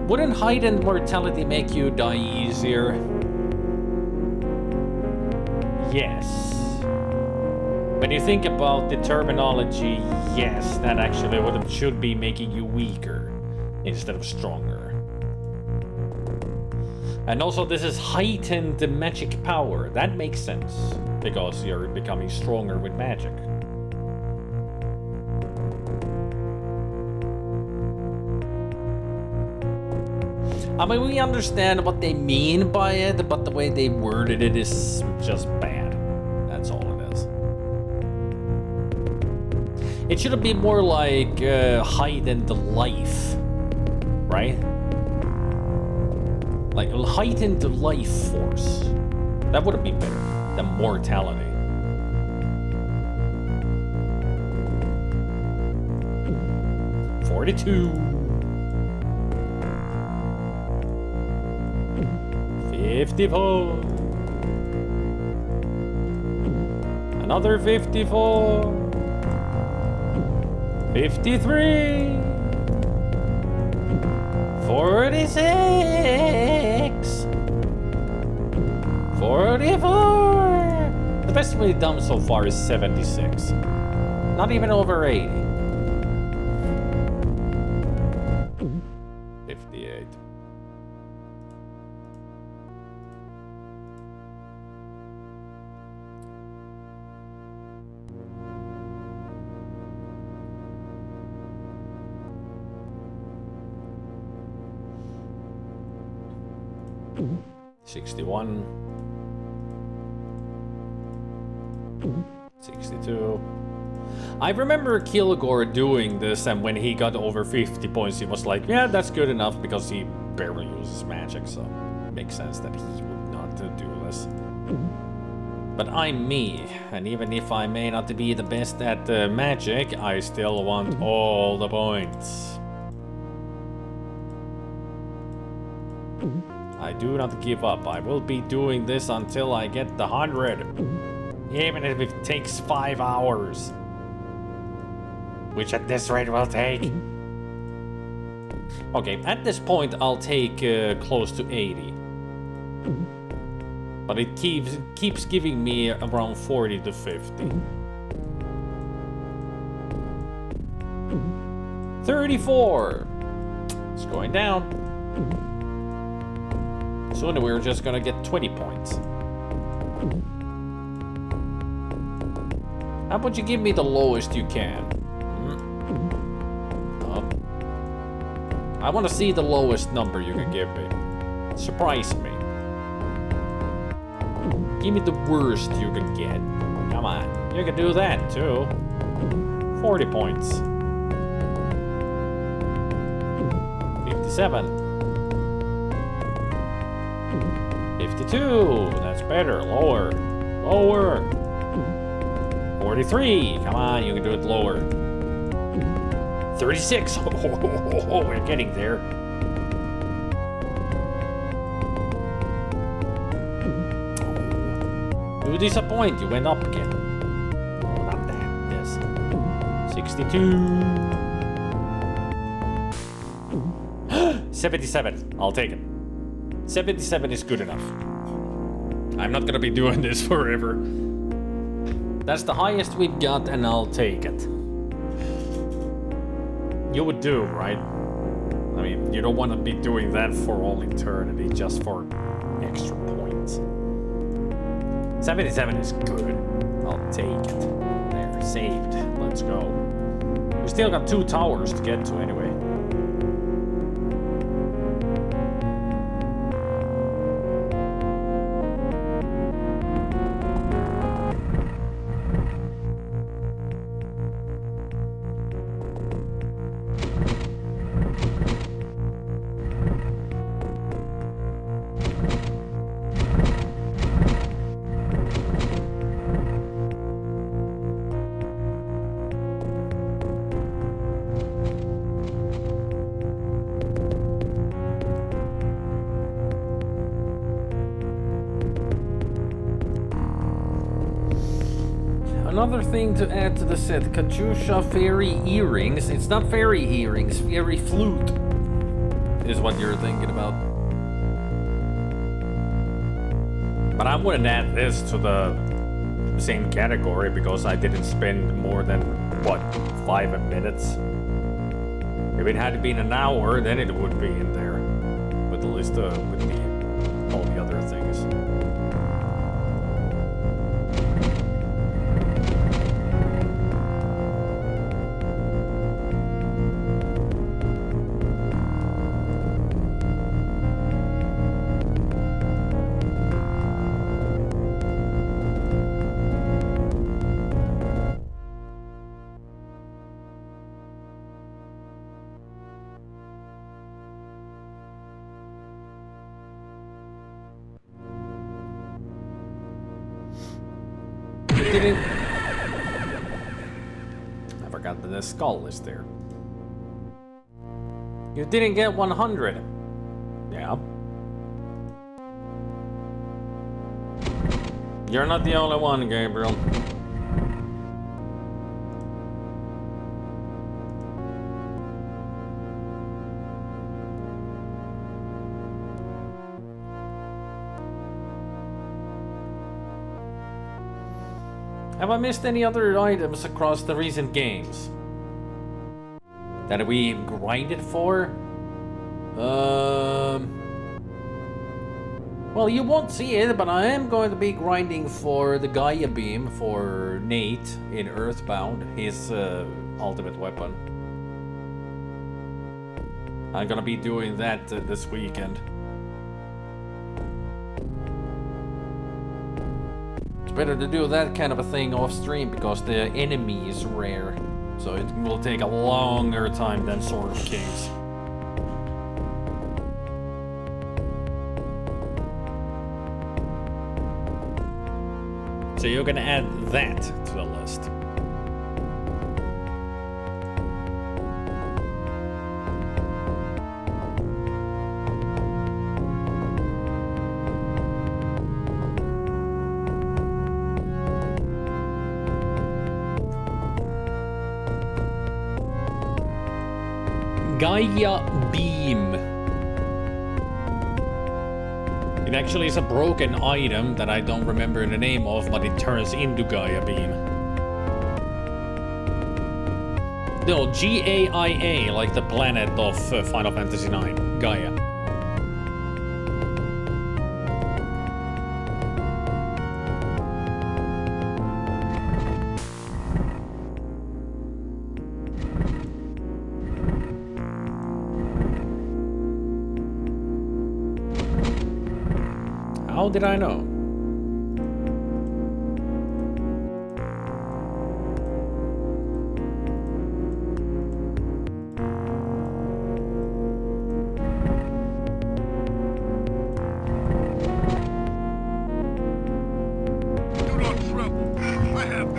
Wouldn't heightened mortality make you die easier? Yes. When you think about the terminology, yes, that actually should be making you weaker instead of stronger. And also this is heightened magic power. That makes sense, because you're becoming stronger with magic. I mean, we understand what they mean by it, but the way they worded it is just bad. That's all it is. It should be more like heightened life, right? Like heightened life force. That would be better than mortality. $42. 54. Another 54. 53. 46. 44. The best we've done so far is 76. Not even over 80. 58. $61. 62. I remember Kilgore doing this, and when he got over 50 points, he was like, yeah, that's good enough, because he barely uses magic, so it makes sense that he would not do this. But I'm me, and even if I may not be the best at magic, I still want all the points. I do not give up. I will be doing this until I get the 100. Even if it takes 5 hours. Which at this rate will take. Okay, at this point I'll take close to 80. But it keeps giving me around 40 to 50. 34. It's going down. Soon we're just gonna get 20 points. How about you give me the lowest you can? Up. I want to see the lowest number you can give me. Surprise me. Give me the worst you can get. Come on, you can do that too. 40 points. 57. 52. That's better. Lower. Lower. 43. Come on, you can do it lower. 36. Oh, we're getting there. You disappoint. You went up again. No, not that. This. 62. 77. I'll take it. 77 is good enough. I'm not gonna be doing this forever. That's the highest we've got, and I'll take it. You would do, right? I mean, you don't want to be doing that for all eternity just for extra points. 77 is good. I'll take it. There, saved. Let's go. We still got 2 towers to get to anyway. Another thing to add to the set, Katyusha fairy earrings. It's not fairy earrings, fairy flute is what you're thinking about. But I wouldn't add this to the same category because I didn't spend more than, what, 5 minutes? If it had been an hour, then it would be in there with the list of, with all the other things. I forgot that the skull is there. You didn't get 100. Yeah. You're not the only one, Gabriel. Have I missed any other items across the recent games that we grinded for? Well, you won't see it, but I am going to be grinding for the Gaia Beam for Nate in Earthbound, his ultimate weapon. I'm gonna be doing that this weekend. It's better to do that kind of a thing off stream because the enemy is rare. So it will take a longer time than Sword of Kings. So you're gonna add that to the list. Gaia Beam. It actually is a broken item that I don't remember the name of, but it turns into Gaia Beam. No, Gaia, like the planet of Final Fantasy IX. Gaia. How did I know? Do not tremble. I have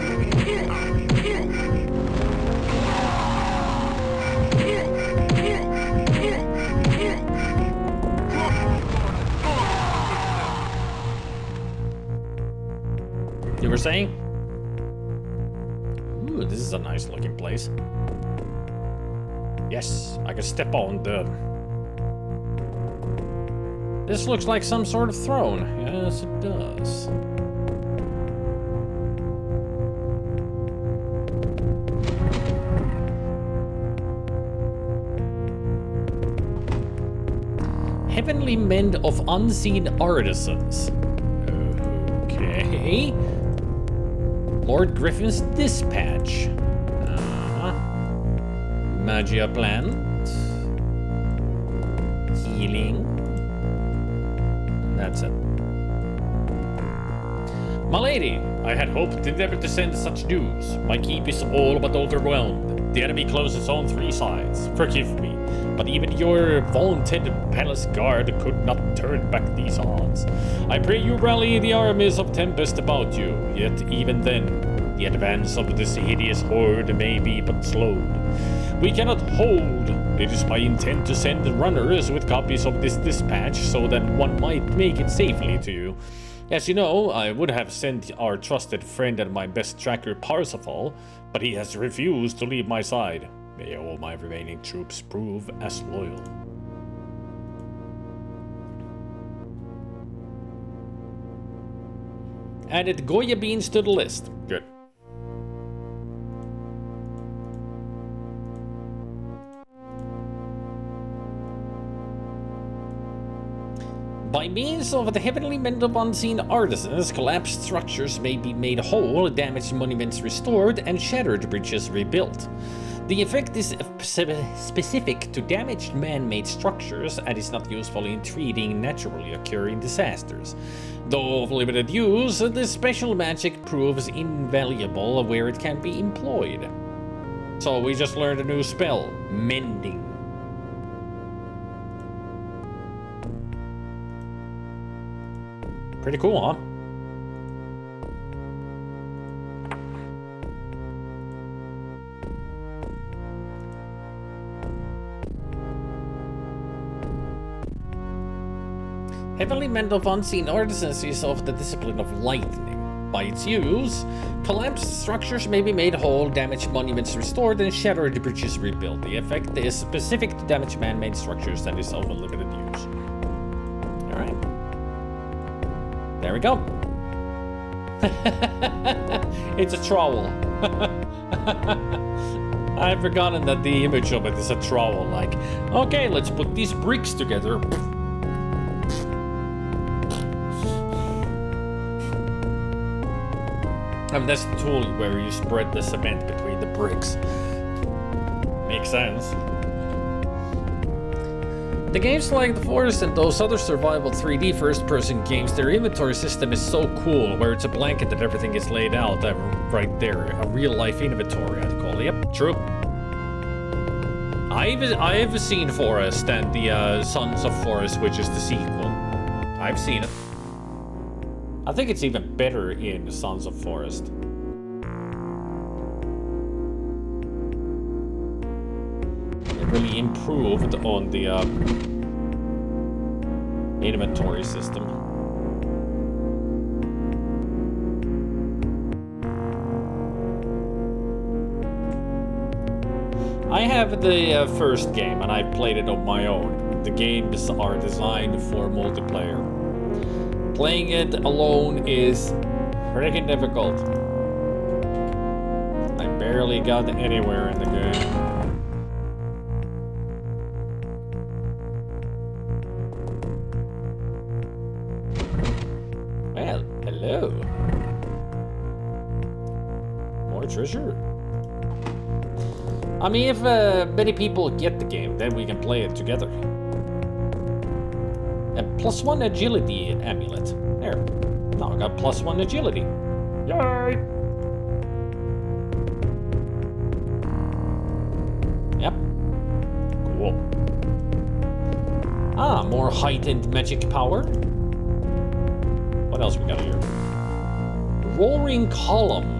You were saying? Ooh, this is a nice looking place. Yes, I can step on the... This looks like some sort of throne. Yes, it does. Heavenly Mend of Unseen Artisans. Okay. Lord Griffin's Dispatch. Magia Plant. Healing. That's it. My lady, I had hoped never to send such news. My keep is all but overwhelmed. The enemy closes on 3 sides. Forgive me, but even your vaunted palace guard could not turn back these odds. I pray you rally the armies of Tempest about you, yet even then, the advance of this hideous horde may be but slowed. We cannot hold. It is my intent to send runners with copies of this dispatch so that one might make it safely to you. As you know, I would have sent our trusted friend and my best tracker Parsifal, but he has refused to leave my side. May all my remaining troops prove as loyal. Added Goya beans to the list. Good. By means of the Heavenly Mend of Unseen Artisans, collapsed structures may be made whole, damaged monuments restored, and shattered bridges rebuilt. The effect is specific to damaged man-made structures and is not useful in treating naturally occurring disasters. Though of limited use, this special magic proves invaluable where it can be employed. So we just learned a new spell, Mending. Pretty cool, huh? Heavenly Mend of Unseen Artisans is of the discipline of lightning. By its use, collapsed structures may be made whole, damaged monuments restored, and shattered bridges rebuilt. The effect is specific to damaged man-made structures that is of limited use. Alright. There we go. It's a trowel. I've forgotten that the image of it is a trowel. Like, okay, let's put these bricks together. And that's the tool where you spread the cement between the bricks. Makes sense. The games like The Forest and those other survival 3D first-person games, their inventory system is so cool, where it's a blanket that everything is laid out right there. A real-life inventory, I'd call it. Yep, true. I've seen Forest and the Sons of Forest, which is the sequel. I've seen it. I think it's even better in Sons of Forest. It really improved on the inventory system. I have the first game and I played it on my own. The games are designed for multiplayer. Playing it alone is freaking difficult. I barely got anywhere in the game. Well, hello. More treasure. I mean, if many people get the game, then we can play it together. And +1 agility amulet. There. Now I got +1 agility. Yay! Yep. Cool. Ah, more heightened magic power. What else we got here? Roaring Column.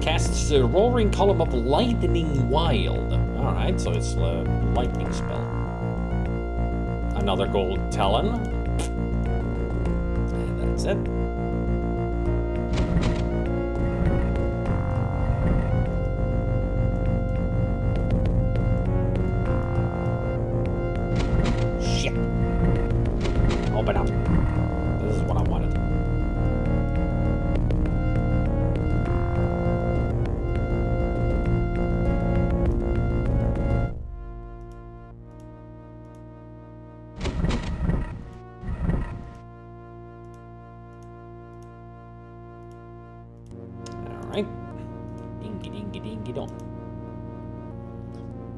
Casts a roaring column of lightning wild. Alright, so it's a lightning spell. Another gold talon. And that's it. Shit. Open up. This is what I wanted. Alright. Dingy dingy dingy dong.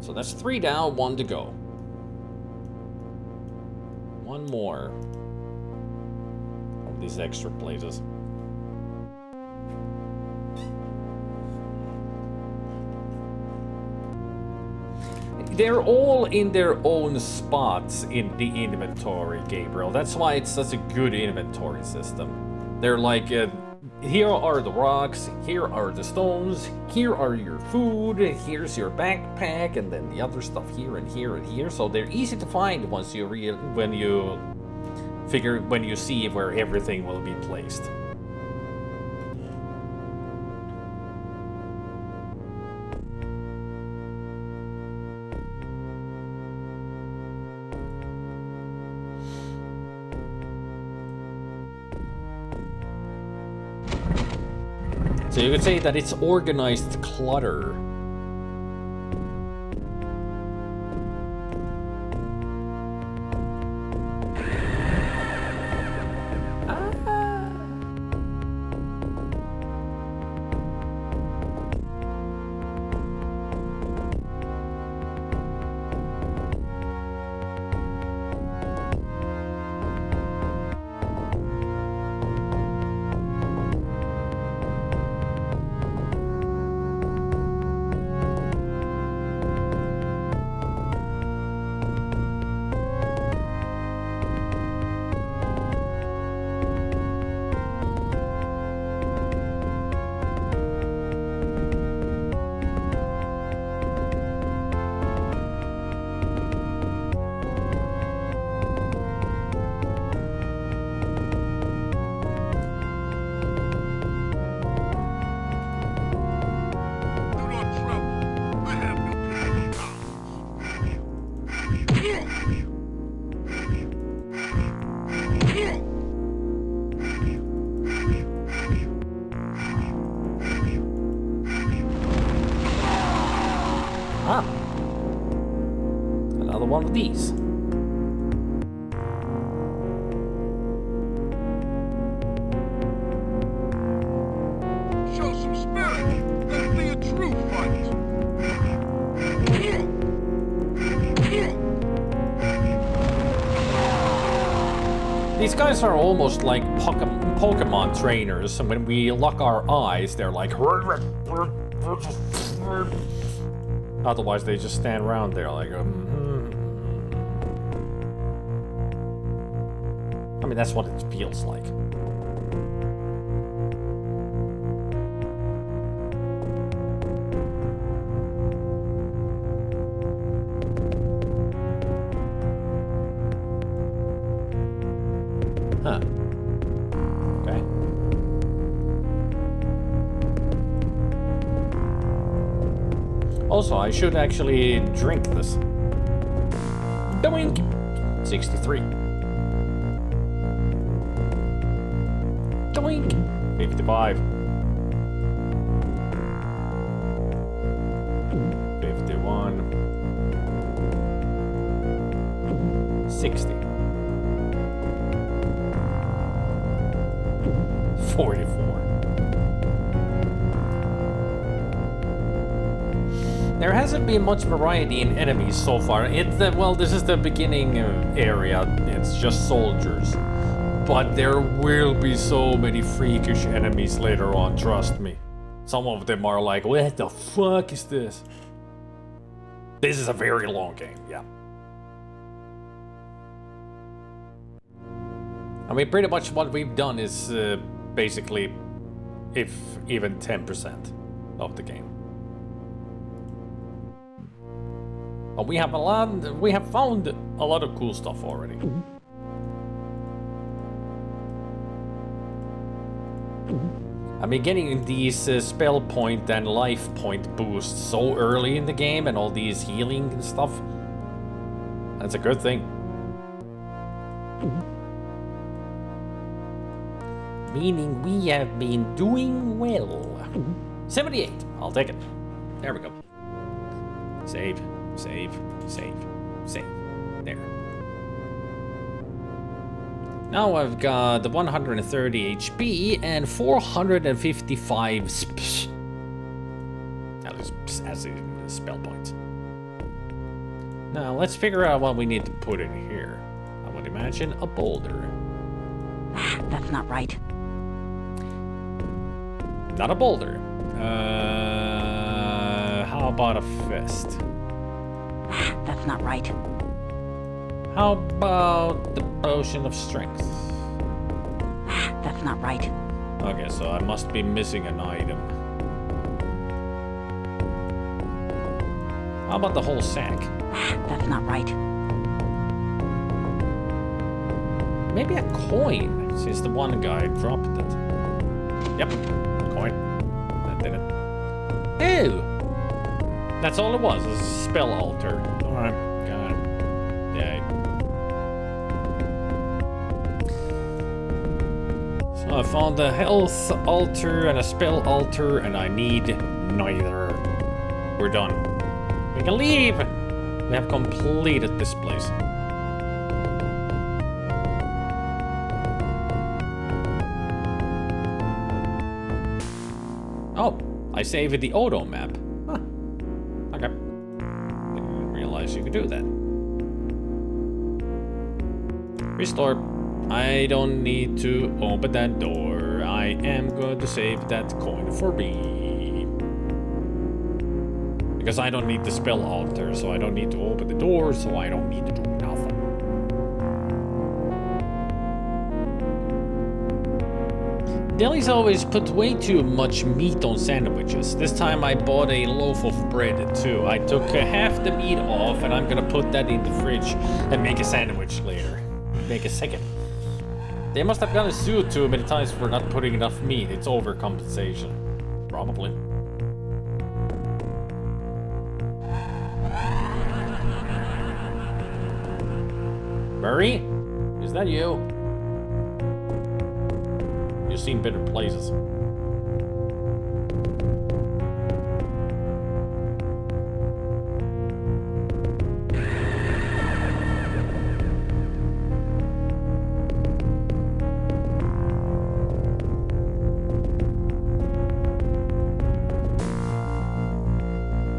So that's 3 down, 1 to go. One more of these extra places. They're all in their own spots in the inventory, Gabriel. That's why it's such a good inventory system. They're like, here are the rocks, here are the stones, here are your food, here's your backpack, and then the other stuff here and here and here. So they're easy to find once you when you see where everything will be placed. So you could say that it's organized clutter. Ah, another one of these. Show some spirit. Let's be a true fight. These guys are almost like Pokemon trainers, and when we lock our eyes, they're like... Otherwise, they just stand around there like... I mean, that's what it feels like. Huh. Okay. Also, I should actually drink this. Doink! 63. Doink! 55. 51. 60. 44. There hasn't been much variety in enemies so far. Well, this is the beginning area. It's just soldiers. But there will be so many freakish enemies later on, trust me. Some of them are like, what the fuck is this? This is a very long game, yeah. I mean, pretty much what we've done is basically, if even 10% of the game. But we have found a lot of cool stuff already. I mean, getting these spell point and life point boosts so early in the game and all these healing and stuff, that's a good thing. Meaning we have been doing well. 78, I'll take it. There we go. Save, save, save, save. There. Now I've got the 130 HP and 455 as in spell points. Now let's figure out what we need to put in here. I would imagine a boulder. That's not right. Not a boulder. How about a fist? That's not right. How about the potion of strength? That's not right. Okay, so I must be missing an item. How about the whole sack? That's not right. Maybe a coin, since the one guy dropped it. Yep, coin. That did it. Ew! That's all it was a spell altar. Alright, got it. Yay. So I found a health altar and a spell altar, and I need neither. We're done. We can leave! We have completed this place. Oh, I saved the auto map. Huh. Okay. Didn't realize you could do that. Restore. I don't need to open that door. I am going to save that coin for me. Because I don't need the spell altar, so I don't need to open the door, so I don't need to do nothing. Delis always put way too much meat on sandwiches. This time I bought a loaf of bread too. I took half the meat off and I'm gonna put that in the fridge and make a sandwich later. Make a second. They must have gotten sued too many times for not putting enough meat. It's overcompensation. Probably. Murray? Is that you? You've seen better places.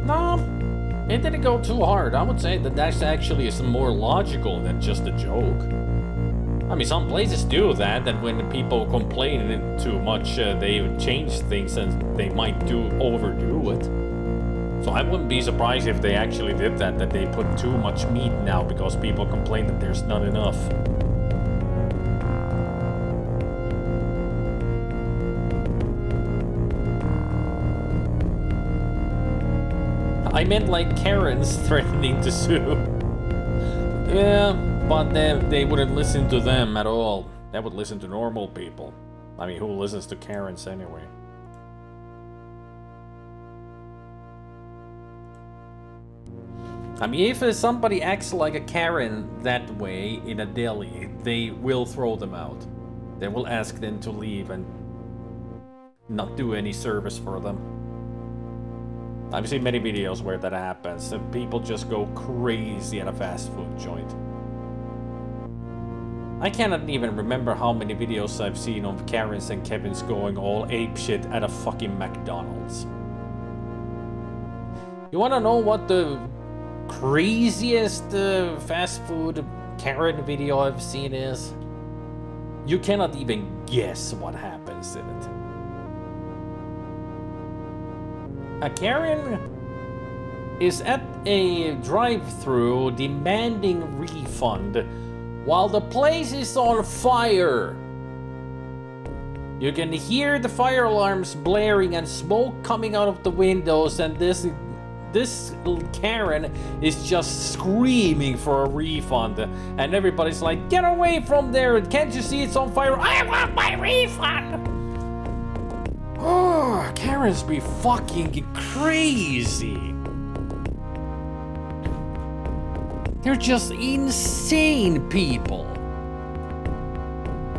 No, it didn't go too hard. I would say that actually is more logical than just a joke. I mean, some places do that, and when people complain too much, they change things and they might overdo it. So I wouldn't be surprised if they actually did that they put too much meat now because people complain that there's not enough. I meant like Karens threatening to sue. Yeah, but they wouldn't listen to them at all. They would listen to normal people. I mean, who listens to Karens anyway? I mean, if somebody acts like a Karen that way in a deli, they will throw them out. They will ask them to leave and not do any service for them. I've seen many videos where that happens, and people just go crazy at a fast food joint. I cannot even remember how many videos I've seen of Karens and Kevins going all apeshit at a fucking McDonald's. You wanna know what the craziest fast food Karen video I've seen is? You cannot even guess what happens in it. A Karen is at a drive-thru demanding refund while the place is on fire. You can hear the fire alarms blaring and smoke coming out of the windows, and this Karen is just screaming for a refund, and everybody's like, get away from there, can't you see it's on fire? I want my refund! Oh, Karens be fucking crazy. They're just insane people.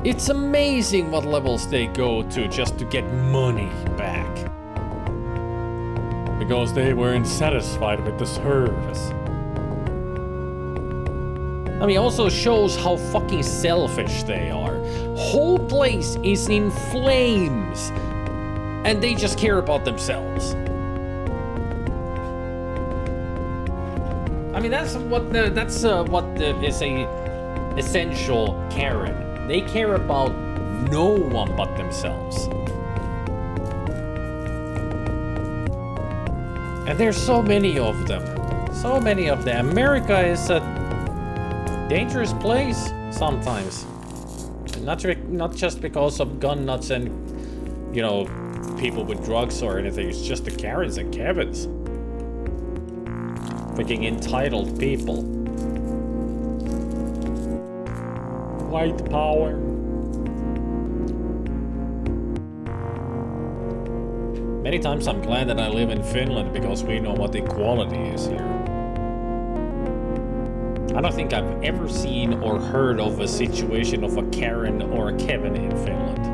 It's amazing what levels they go to just to get money back. Because they weren't satisfied with the service. I mean, it also shows how fucking selfish they are. Whole place is in flames, and they just care about themselves. I mean, that's what is a essential Karen. They care about no one but themselves. And there's so many of them. So many of them. America is a dangerous place sometimes. Not just because of gun nuts and, you know, people with drugs or anything. It's just the Karens and Kevins. Freaking entitled people. White power. Many times I'm glad that I live in Finland because we know what equality is here. I don't think I've ever seen or heard of a situation of a Karen or a Kevin in Finland.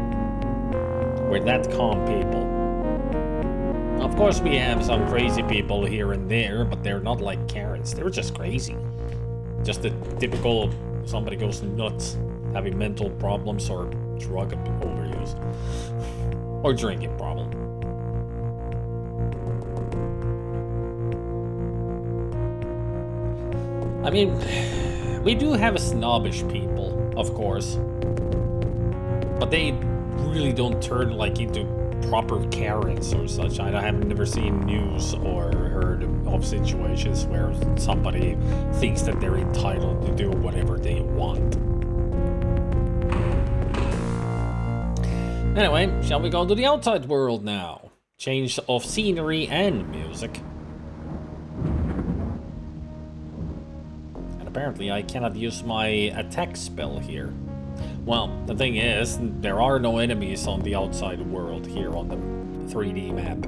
We're that calm people. Of course we have some crazy people here and there, but they're not like Karens. They're just crazy. Just the typical somebody goes nuts, having mental problems or drug overuse. Or drinking problem. I mean, we do have snobbish people, of course. But they really don't turn like into proper Karens or such. I have never seen news or heard of situations where somebody thinks that they're entitled to do whatever they want. Anyway, shall we go to the outside world now? Change of scenery and music. And apparently I cannot use my attack spell here. Well, the thing is, there are no enemies on the outside world here on the 3D map.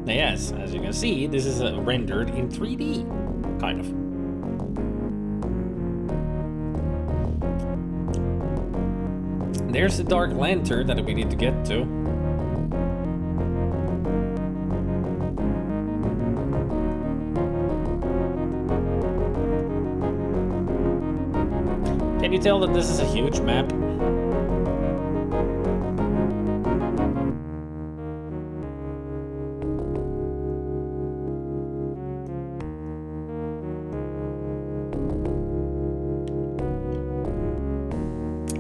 Yes, as you can see, this is rendered in 3D, kind of. There's the Dark Lantern that we need to get to. Can you tell that this is a huge map?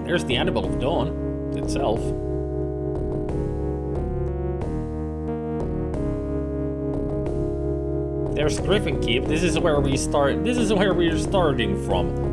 There's the Anvil of Dawn itself. There's Griffin Keep. This is where we start. This is where we're starting from.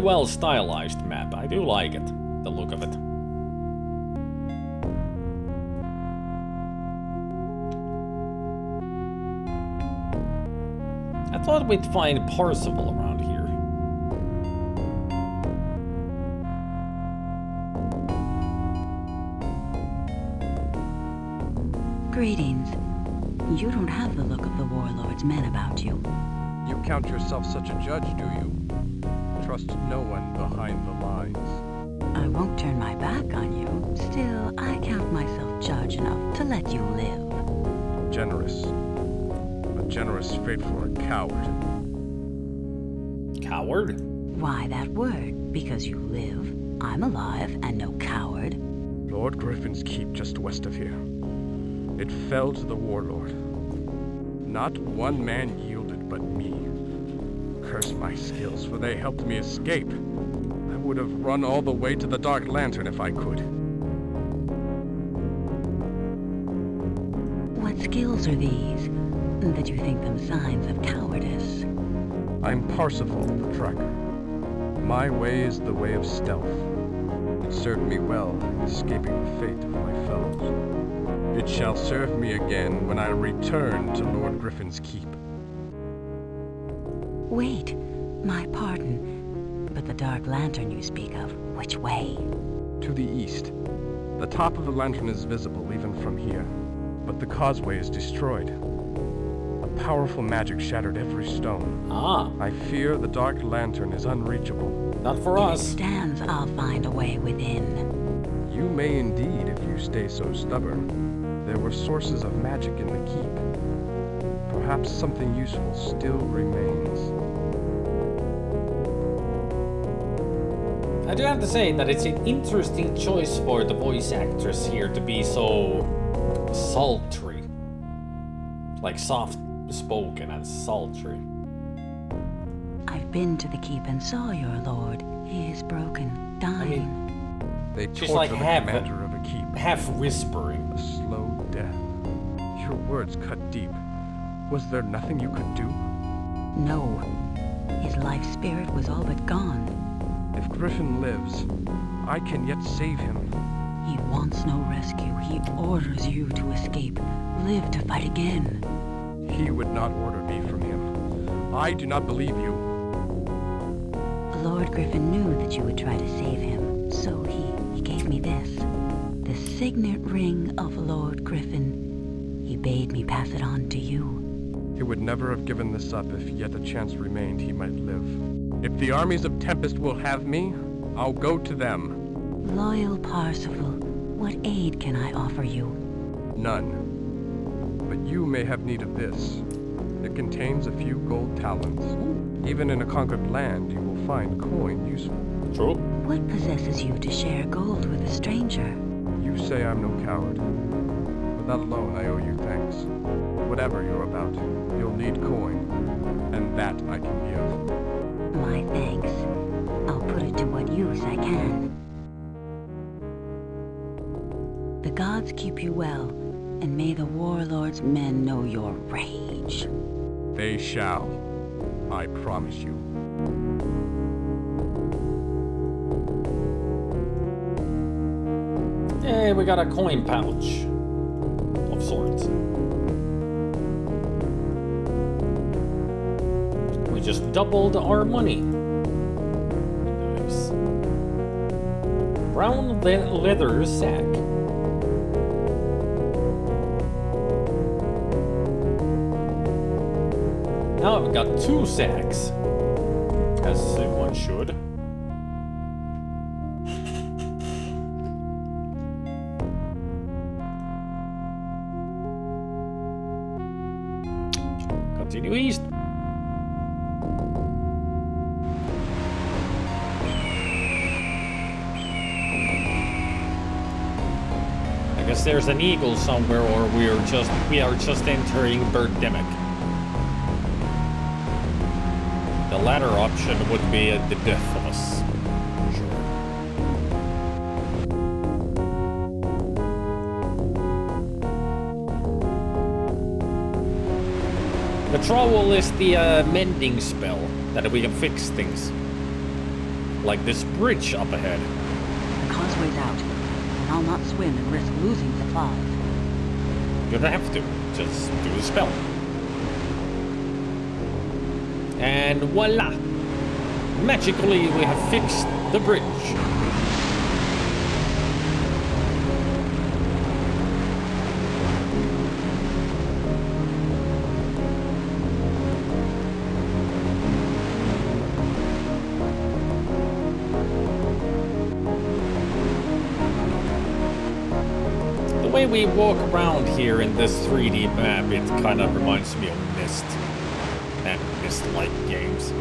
Well stylized map. I do like it, the look of it. I thought we'd find Parzival around here. Greetings. You don't have the look of the Warlord's men about you. You count yourself such a judge, do you? Trust no one behind the lines. I won't turn my back on you. Still, I count myself judge enough to let you live. Generous. A generous fate for a coward. Coward? Why that word? Because you live, I'm alive, and no coward. Lord Griffin's keep just west of here. It fell to the warlord. Not one man yielded but me. Curse my skills, for they helped me escape. I would have run all the way to the Dark Lantern if I could. What skills are these, that you think them signs of cowardice? I'm Parsifal, the Tracker. My way is the way of stealth. It served me well in escaping the fate of my fellows. It shall serve me again when I return to Lord Griffin's keep. Wait, my pardon, but the Dark Lantern you speak of, which way? To the east. The top of the lantern is visible even from here, but the causeway is destroyed. A powerful magic shattered every stone. Ah. I fear the Dark Lantern is unreachable. Not for If us. it stands, I'll find a way within. You may indeed if you stay so stubborn. There were sources of magic in the keep. Perhaps something useful still remains. I do have to say that it's an interesting choice for the voice actress here to be so sultry. Like soft spoken and sultry. I've been to the keep and saw your lord. He is broken, dying. They She's torture like the half commander of a keep. half whispering. A slow death. Your words cut deep. Was there nothing you could do? No. His life spirit was all but gone. If Griffin lives, I can yet save him. He wants no rescue. He orders you to escape. Live to fight again. He would not order me from him. I do not believe you. Lord Griffin knew that you would try to save him, so he gave me this. The signet ring of Lord Griffin. He bade me pass it on to you. He would never have given this up if yet a chance remained he might live. If the armies of Tempest will have me, I'll go to them. Loyal Parsifal, what aid can I offer you? None. But you may have need of this. It contains a few gold talents. Even in a conquered land, you will find coin useful. True. What possesses you to share gold with a stranger? You say I'm no coward. For that alone, I owe you thanks. Whatever you're about, you'll need coin, and that I can give. My thanks. I'll put it to what use I can. The gods keep you well, and may the warlord's men know your rage. They shall. I promise you. Hey, we got a coin pouch of sorts. We just doubled our money. Nice. Brown leather sack. Now I've got 2 sacks, as one should. Continue east. I guess there's an eagle somewhere, or we are just entering Birdemic. The latter option would be the death of us. Sure. The trowel is the mending spell that we can fix things. Like this bridge up ahead. The causeway's out, and I'll not swim and risk losing supplies. You don't have to. Just do the spell. And voila! Magically, we have fixed the bridge. The way we walk around here in this 3D map, it kind of reminds me of Myst. And Myst-like games.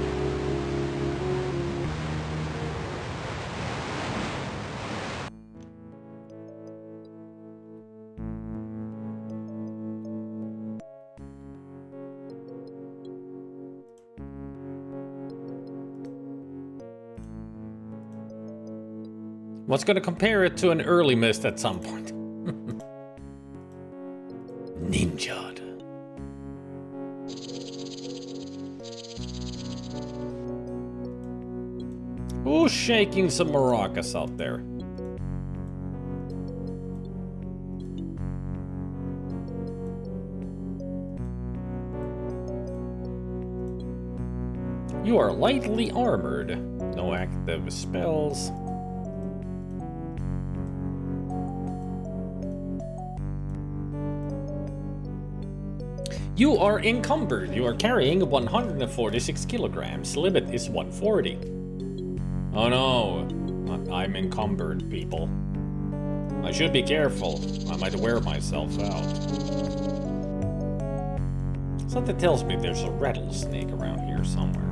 Was gonna compare it to an early mist at some point. Ninja. Who's shaking some maracas out there? You are lightly armored. No active spells. You are encumbered. You are carrying 146 kilograms. Limit is 140. Oh no. I'm encumbered, people. I should be careful. I might wear myself out. Something tells me there's a rattlesnake around here somewhere.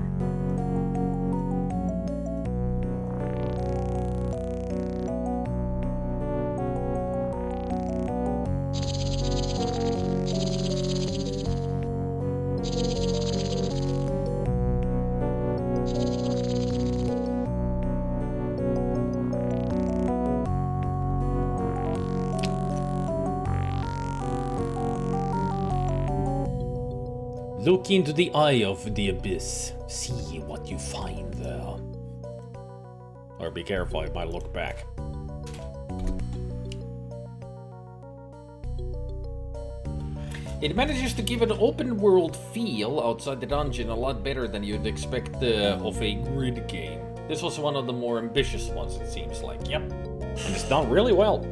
Look into the eye of the abyss. See what you find there. Or be careful, I might look back. It manages to give an open world feel outside the dungeon a lot better than you'd expect of a grid game. This was one of the more ambitious ones, it seems like. Yep. And it's done really well.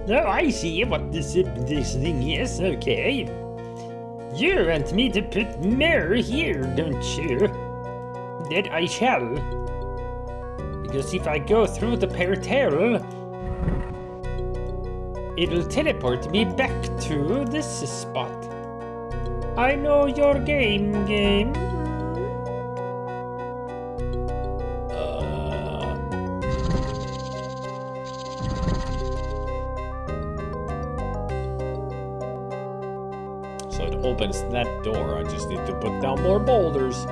Oh, I see what this thing is, okay. You want me to put more here, don't you? That I shall. Because if I go through the portal, it'll teleport me back to this spot. I know your game. Opens that door, I just need to put down more boulders.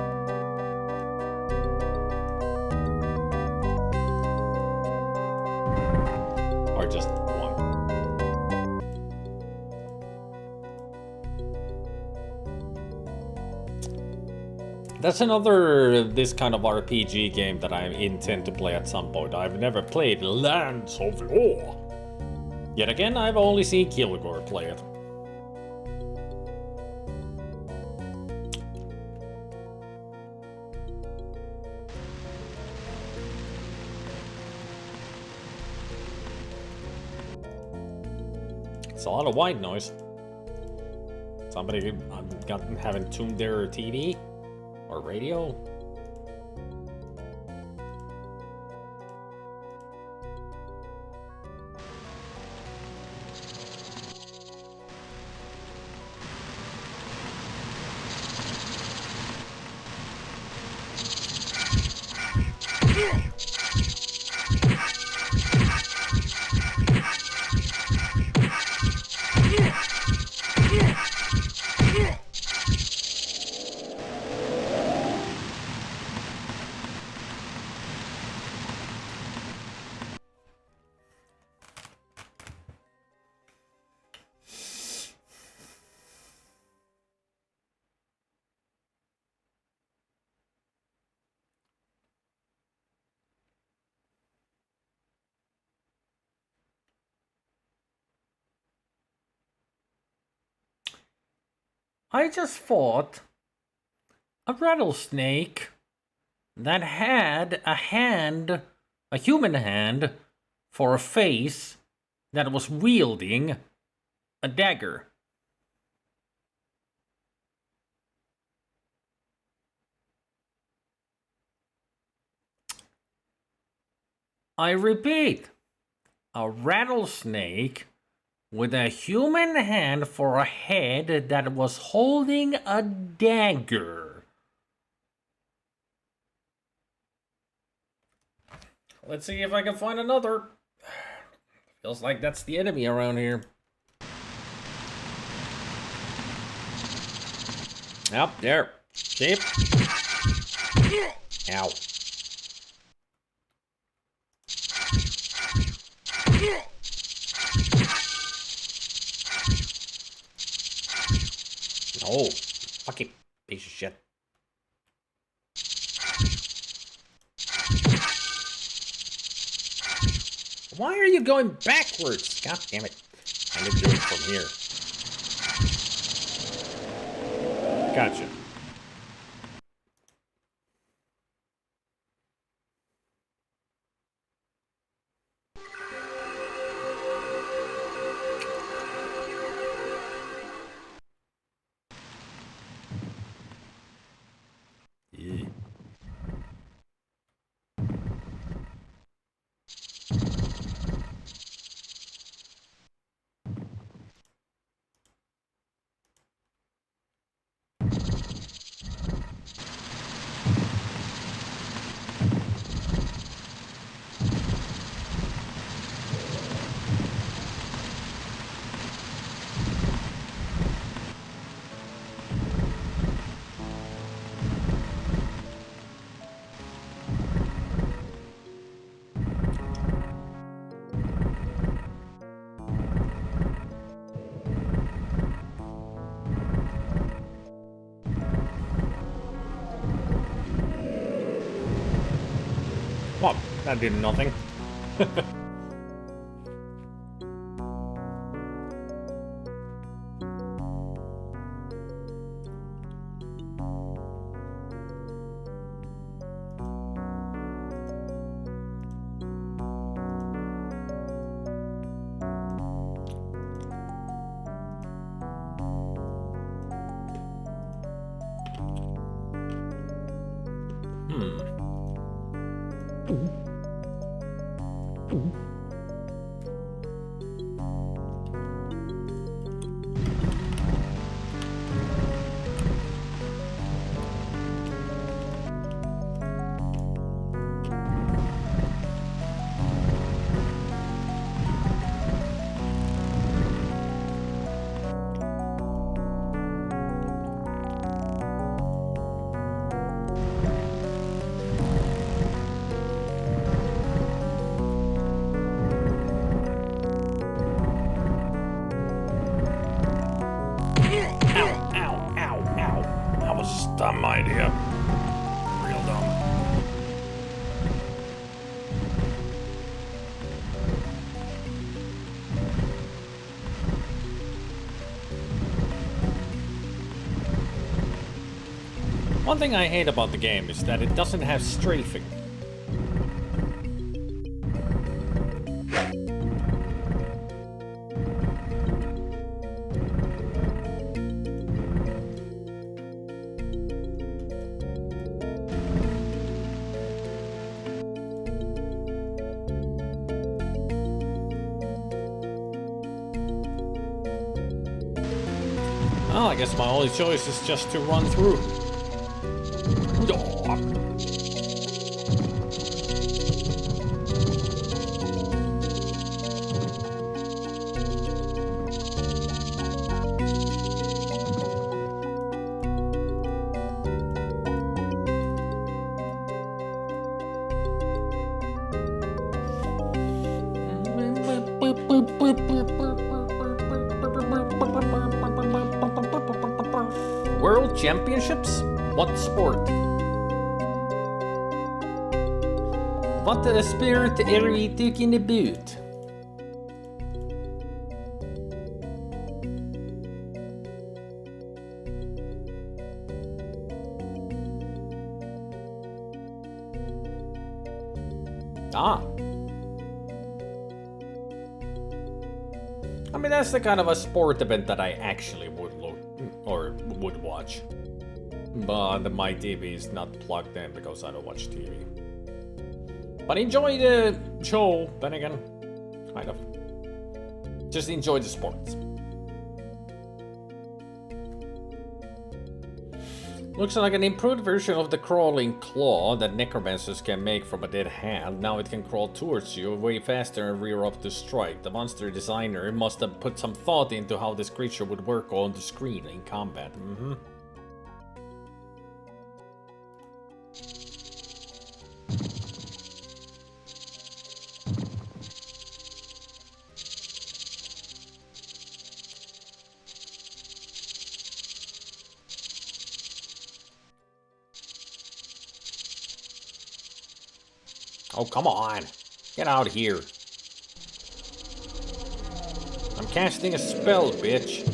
Or just one. That's another this kind of RPG game that I intend to play at some point. I've never played Lands of Law. Yet again, I've only seen Kilgore play it. It's a lot of white noise. Somebody haven't tuned their TV or radio. I just fought a rattlesnake that had a hand, a human hand, for a face that was wielding a dagger. I repeat, a rattlesnake with a human hand for a head that was holding a dagger. Let's see if I can find another. Feels like that's the enemy around here. Yep, there. Sheep. Ow. No. Fucking piece of shit. Why are you going backwards? God damn it. I need to do it from here. Gotcha. Yeah. Well, that did nothing. Dumb idea. Real dumb. One thing I hate about the game is that it doesn't have strafing. Well, I guess my only choice is just to run through. World Championships? What sport? What spirit are we talking about? Ah. I mean, that's the kind of a sport event that I actually would look or would watch. But my TV is not plugged in because I don't watch TV. But enjoy the show, then again, kind of. Just enjoy the sports. Looks like an improved version of the crawling claw that necromancers can make from a dead hand. Now it can crawl towards you way faster and rear up to strike. The monster designer must have put some thought into how this creature would work on the screen in combat. Oh, come on. Get out of here. I'm casting a spell, bitch.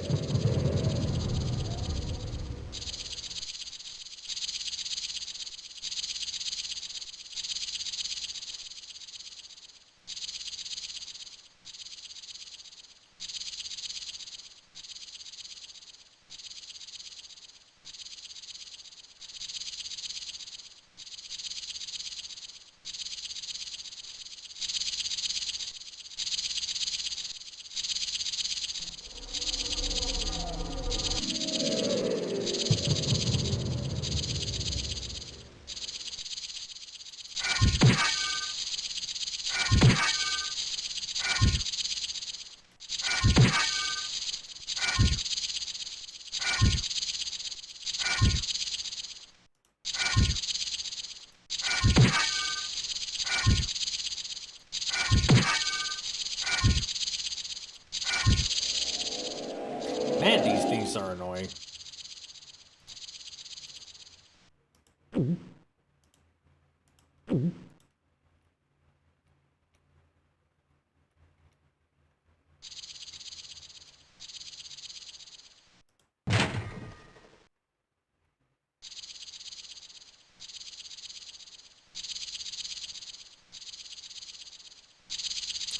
Man, these things are annoying.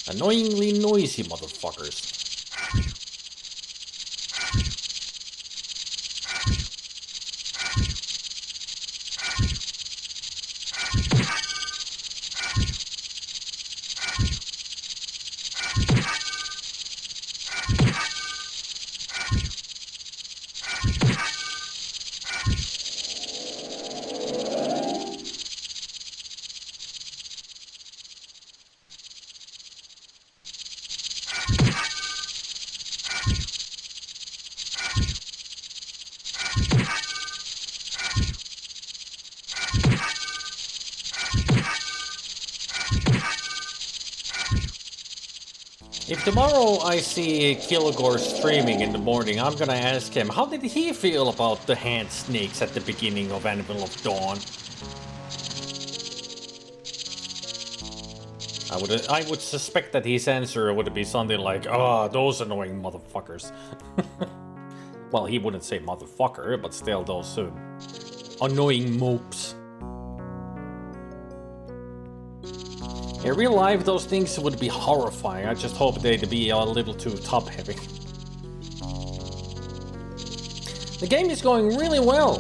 Annoyingly noisy motherfuckers. If tomorrow I see Kilgore streaming in the morning, I'm gonna ask him, how did he feel about the hand snakes at the beginning of Anvil of Dawn? I would suspect that his answer would be something like, "Ah, those annoying motherfuckers." Well, he wouldn't say motherfucker, but still those annoying mopes. In real life, those things would be horrifying. I just hope they'd be a little too top-heavy. The game is going really well.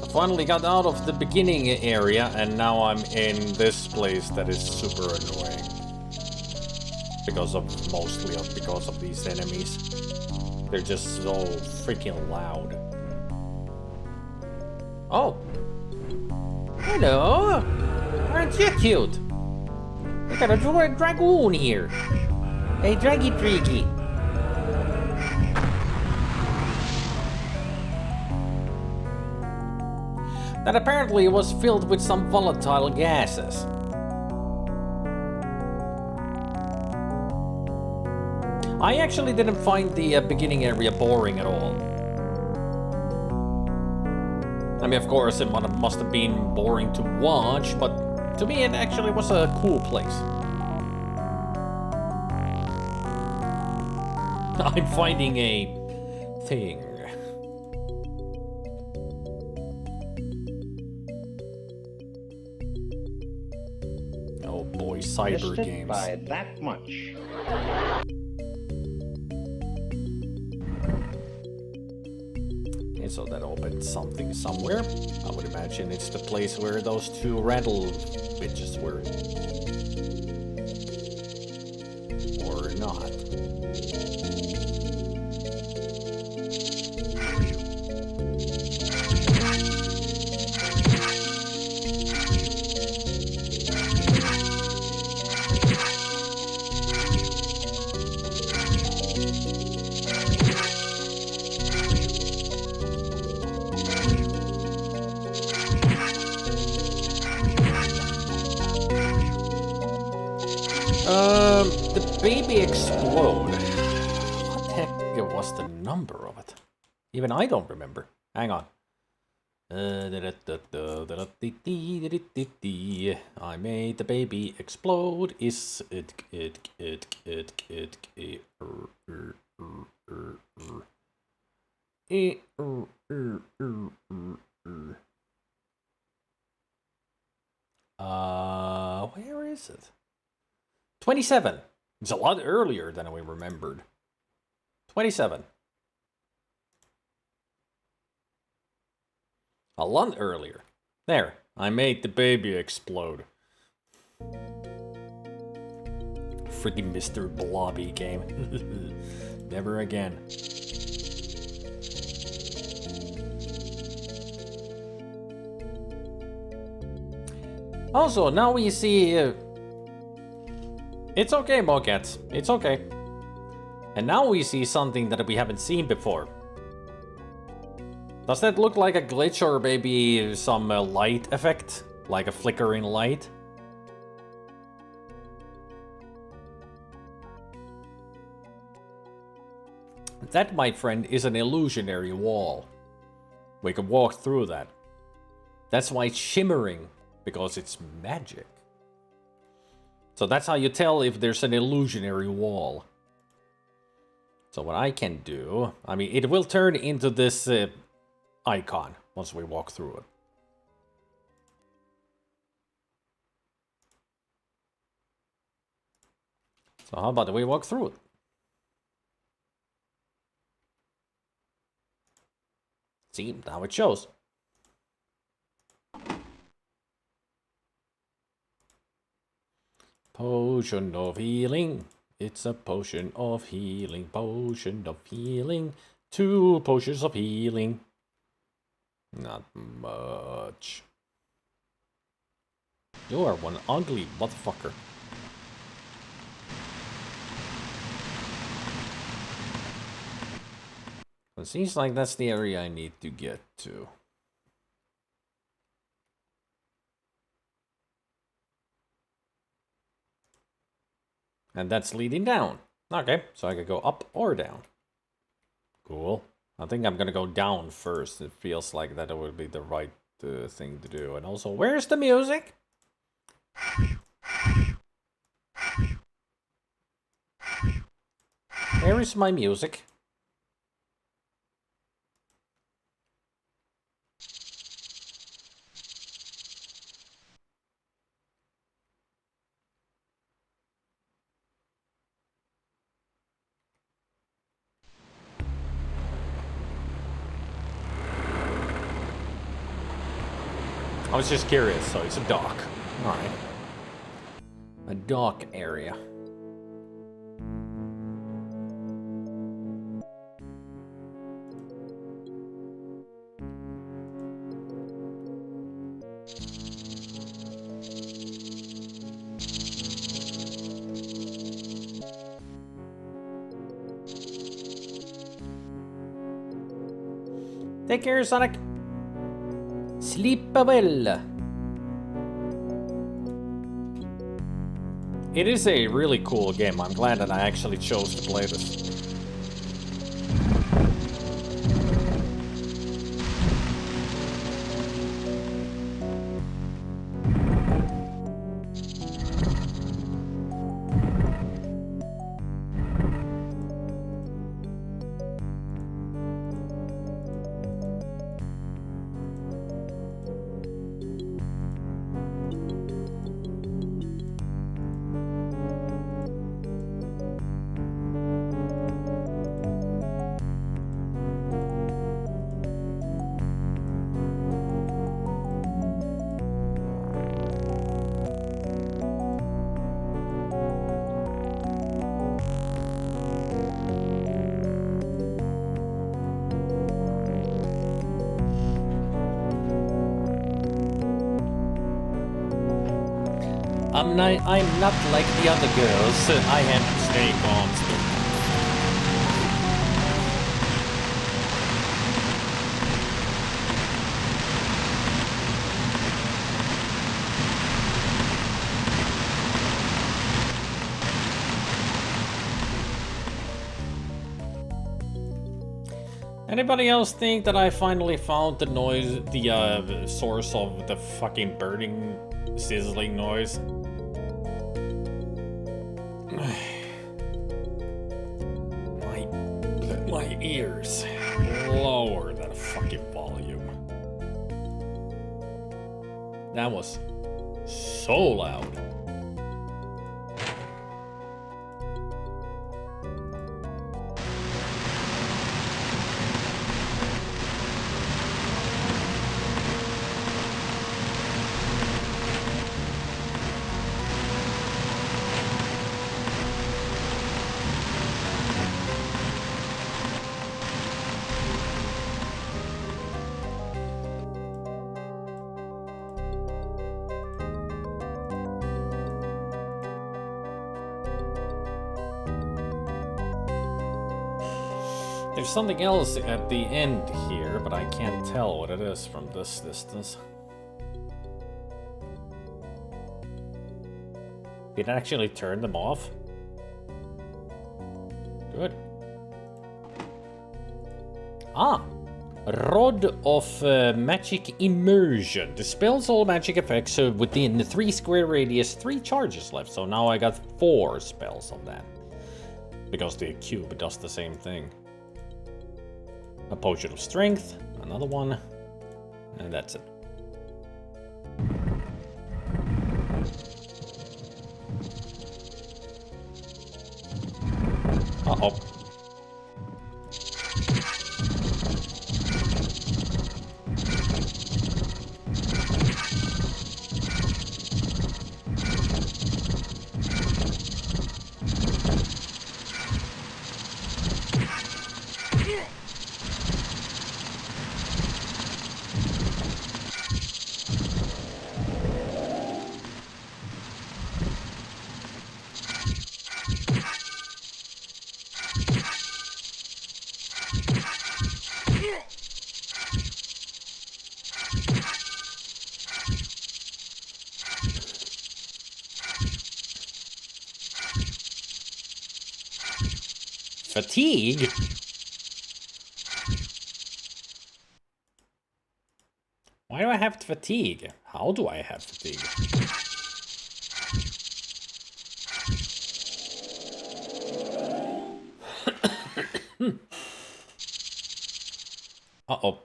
I finally got out of the beginning area, and now I'm in this place that is super annoying. Mostly because of these enemies. They're just so freaking loud. Oh! Hello! Aren't you cute? We got a dragoon here. Hey, Draggy Driggy. That apparently was filled with some volatile gases. I actually didn't find the beginning area boring at all. I mean, of course, it must have been boring to watch, but to me it actually was a cool place. I'm finding a thing. Oh boy, cyber games. By that much. So that opened something somewhere. I would imagine it's the place where those two rattle bitches were. Or not. The baby explode. What the heck was the number of it? Even I don't remember. Hang on. I made the baby explode. Is it where is it? 27. It's a lot earlier than we remembered. 27. A lot earlier. There. I made the baby explode. Freaking Mr. Blobby game. Never again. Also, now we see... it's okay, Mocats. It's okay. And now we see something that we haven't seen before. Does that look like a glitch or maybe some light effect? Like a flickering light? That, my friend, is an illusionary wall. We can walk through that. That's why it's shimmering, because it's magic. So that's how you tell if there's an illusionary wall. So what I can do, I mean, it will turn into this icon once we walk through it. So how about we walk through it? See, now it shows. Potion of healing. It's a potion of healing. Potion of healing. 2 potions of healing. Not much. You are one ugly motherfucker. It seems like that's the area I need to get to. And that's leading down. Okay, so I could go up or down. Cool. I think I'm gonna go down first. It feels like that would be the right thing to do. And also, where's the music? Where is my music? I was just curious, so it's a dock. Alright. A dock area. Take care, Sonic. Sleep well. It is a really cool game. I'm glad that I actually chose to play this. I'm not like the other girls. I have to stay constant. Anybody else think that I finally found the noise, the source of the fucking burning, sizzling noise? My ears. Lower that fucking volume. That was so loud. There's something else at the end here, but I can't tell what it is from this distance. Did it actually turn them off? Good. Ah! Rod of Magic Immersion. Dispels all magic effects within the 3 square radius, 3 charges left. So now I got 4 spells of that. Because the cube does the same thing. A Potion of Strength, another one, and that's it. Uh-oh. Fatigue? Why do I have fatigue? How do I have fatigue? Uh-oh.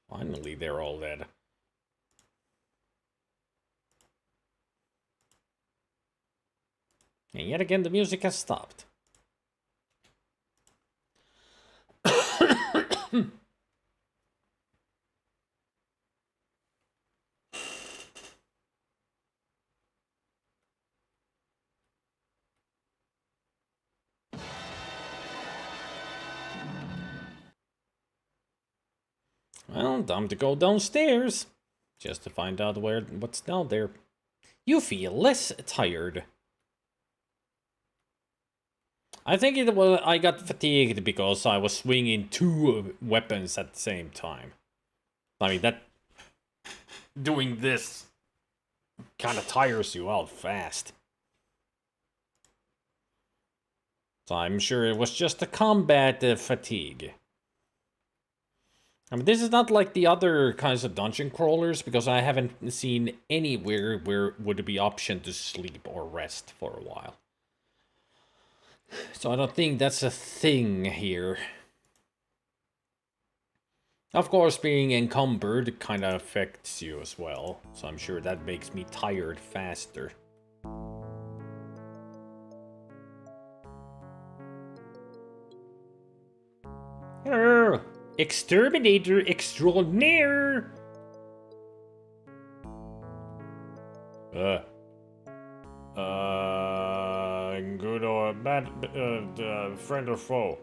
Finally, they're all dead. And yet again, the music has stopped. Well, time to go downstairs. Just to find out what's down there. You feel less tired. I think I got fatigued because I was swinging 2 weapons at the same time. I mean, doing this kind of tires you out fast. So I'm sure it was just a combat fatigue. I mean, this is not like the other kinds of dungeon crawlers, because I haven't seen anywhere where would be option to sleep or rest for a while. So I don't think that's a thing here. Of course, being encumbered kind of affects you as well, so I'm sure that makes me tired faster. Exterminator extraordinaire! Good or bad, friend or foe?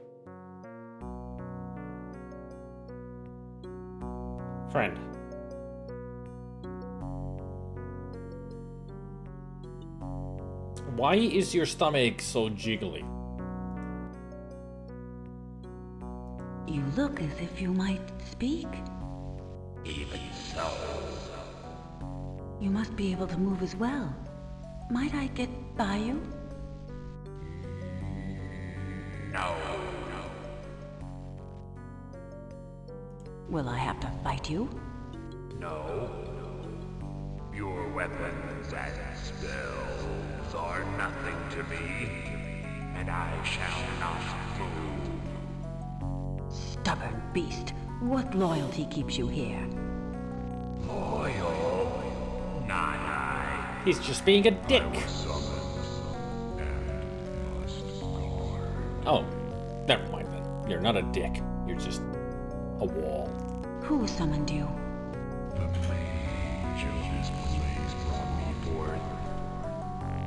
Friend. Why is your stomach so jiggly? You look as if you might speak. Even so. You must be able to move as well. Might I get by you? No. Will I have to fight you? No. Your weapons and spells are nothing to me, and I shall not move. Stubborn beast. What loyalty keeps you here? Loyal? Not I. He's just being a dick. Oh, never mind then. You're not a dick. You're just a wall. Who summoned you? The mage of this place brought me forth.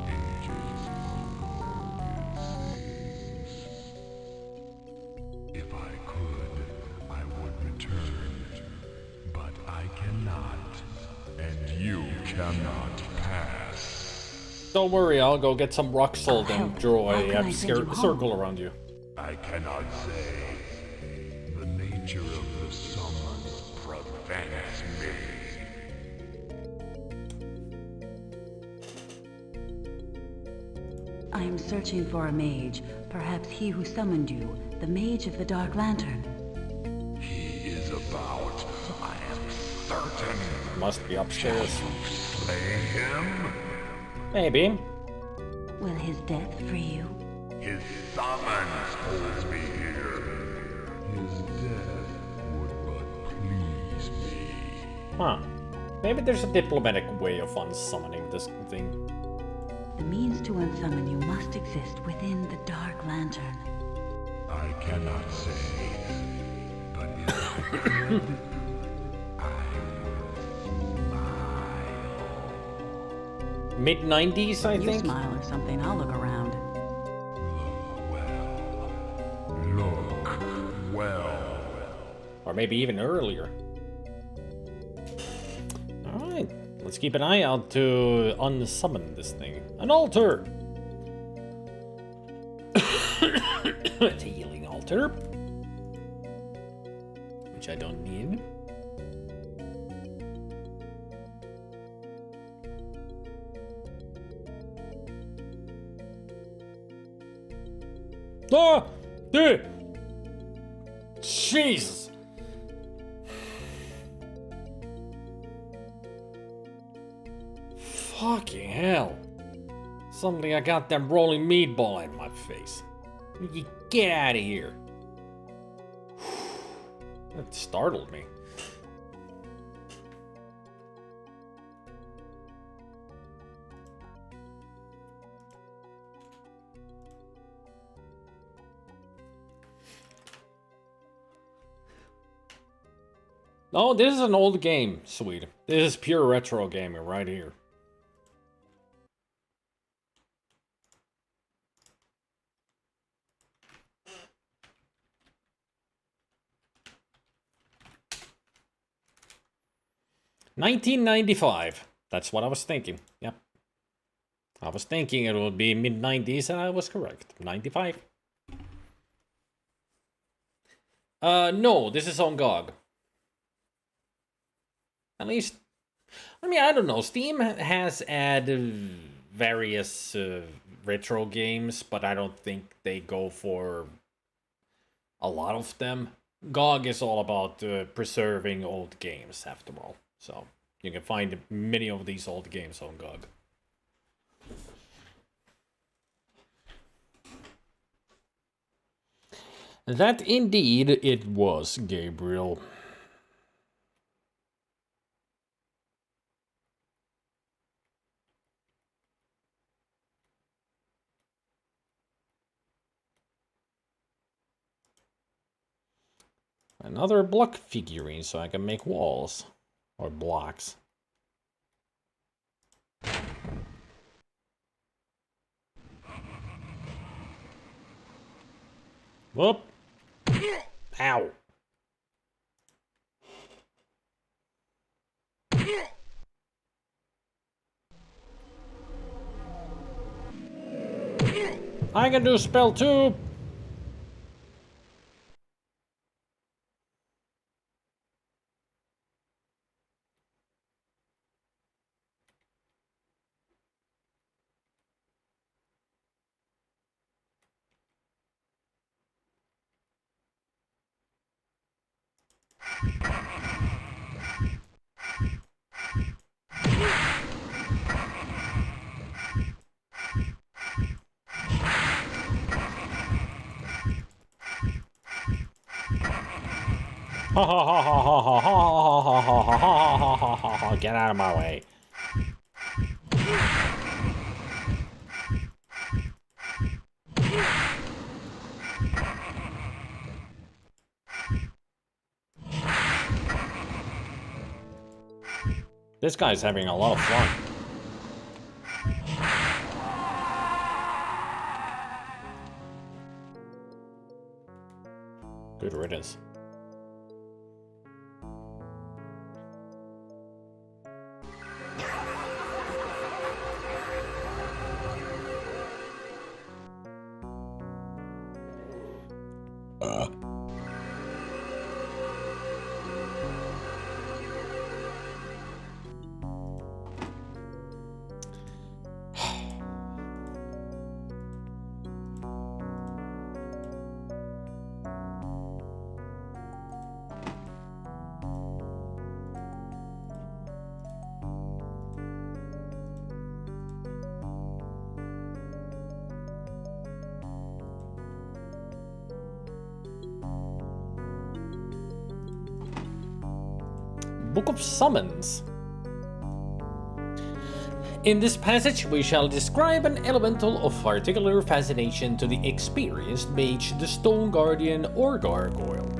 Ages ago, it seems. If I could, I would return. But I cannot. And you cannot pass. Don't worry, I'll go get some rock salt and draw How a can I send you home? circle around you. I cannot say. The nature of the summons prevents me. I am searching for a mage. Perhaps he who summoned you. The mage of the Dark Lantern. He is about. I am certain. Must be upstairs. Slay him. Maybe. Will his death free you? His summons holds me here. His death would but please me. Huh. Maybe there's a diplomatic way of unsummoning this thing. The means to unsummon you must exist within the Dark Lantern. I cannot say, but if I could, I will smile. Mid-90s, I You think? smile or something, I'll look around. Look well. Or maybe even earlier. Alright, let's keep an eye out to unsummon this thing. An altar! It's a healing altar. Which I don't need. Ah! Dude! Jesus! Fucking hell. Suddenly I got them rolling meatball in my face. You get out of here. That startled me. Oh, this is an old game, sweet. This is pure retro gaming right here. $1995. That's what I was thinking. Yep. I was thinking it would be mid-90s and I was correct. 95. No, this is on GOG. At least, I mean, I don't know. Steam has added various retro games, but I don't think they go for a lot of them. GOG is all about preserving old games, after all. So, you can find many of these old games on GOG. That indeed it was, Gabriel. Another block figurine so I can make walls. Or blocks. Whoop. Ow. I can do spell too. Get out of my way. This guy's having a lot of fun. Good riddance. Book of Summons. In this passage, we shall describe an elemental of particular fascination to the experienced mage, the Stone Guardian or Gargoyle.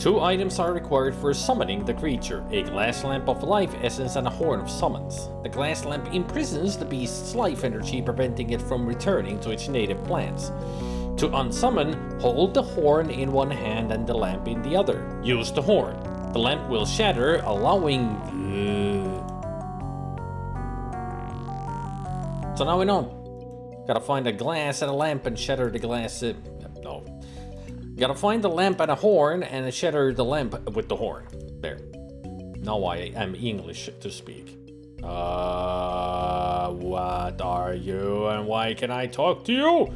2 items are required for summoning the creature: a glass lamp of life essence and a horn of summons. The glass lamp imprisons the beast's life energy, preventing it from returning to its native plants. To unsummon, hold the horn in one hand and the lamp in the other. Use the horn. The lamp will shatter, allowing... So now we know. Gotta find a glass and a lamp and shatter the glass... no. Gotta find the lamp and a horn and shatter the lamp with the horn. There. Now I am English to speak. What are you and why can I talk to you?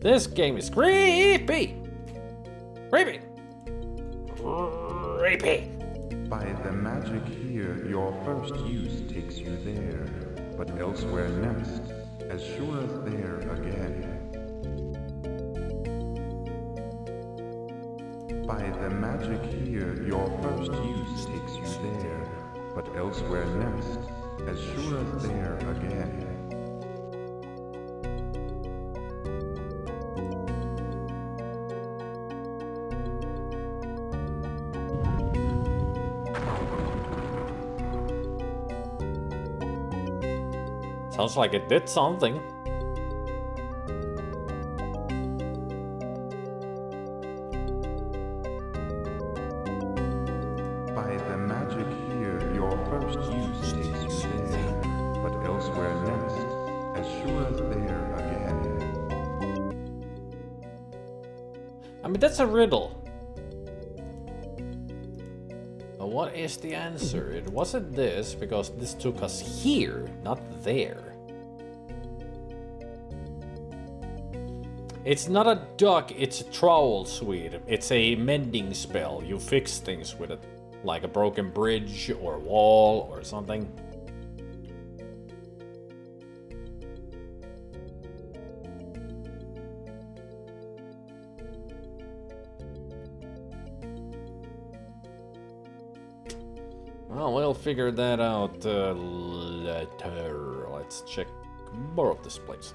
This game is creepy! Creepy! Creepy! By the magic here, your first use takes you there, but elsewhere next, as sure as there again. By the magic here, your first use takes you there, but elsewhere next, as sure as there again. Sounds like it did something. By the magic here, your first use takes you there, but elsewhere next, as sure as there again. I mean, that's a riddle. But what is the answer? It wasn't this, because this took us here, not there. It's not a duck, it's a trowel suite. It's a mending spell. You fix things with it, like a broken bridge or wall or something. Well, we'll figure that out later. Let's check more of this place.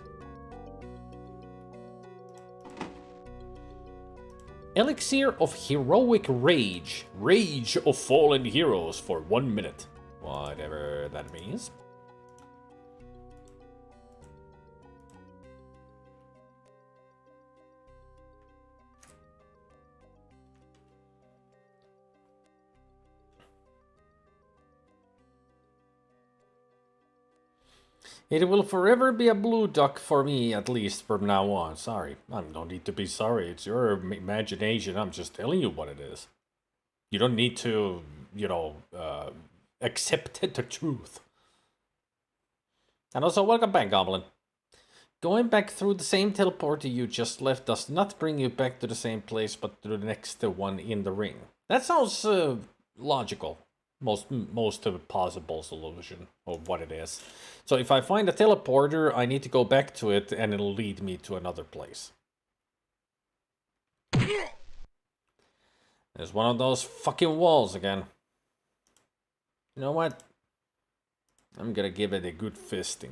Elixir of Heroic Rage. Rage of Fallen Heroes for 1 minute. Whatever that means. It will forever be a blue duck for me, at least from now on. Sorry. I don't need to be sorry. It's your imagination. I'm just telling you what it is. You don't need to, you know, accept the truth. And also, welcome back, Goblin. Going back through the same teleporter you just left does not bring you back to the same place, but to the next one in the ring. That sounds logical. Most possible solution of what it is. So if I find a teleporter, I need to go back to it, and it'll lead me to another place. There's one of those fucking walls again. You know what? I'm gonna give it a good fisting.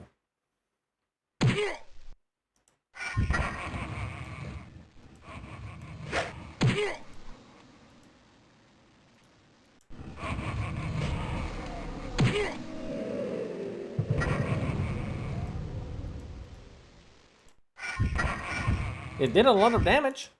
It did a lot of damage.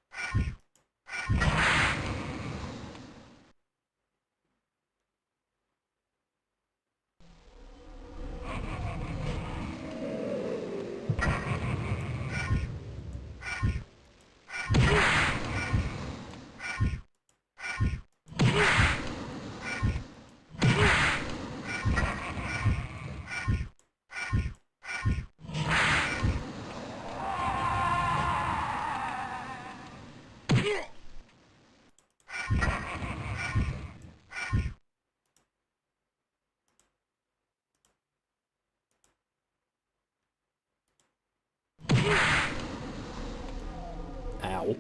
Ow.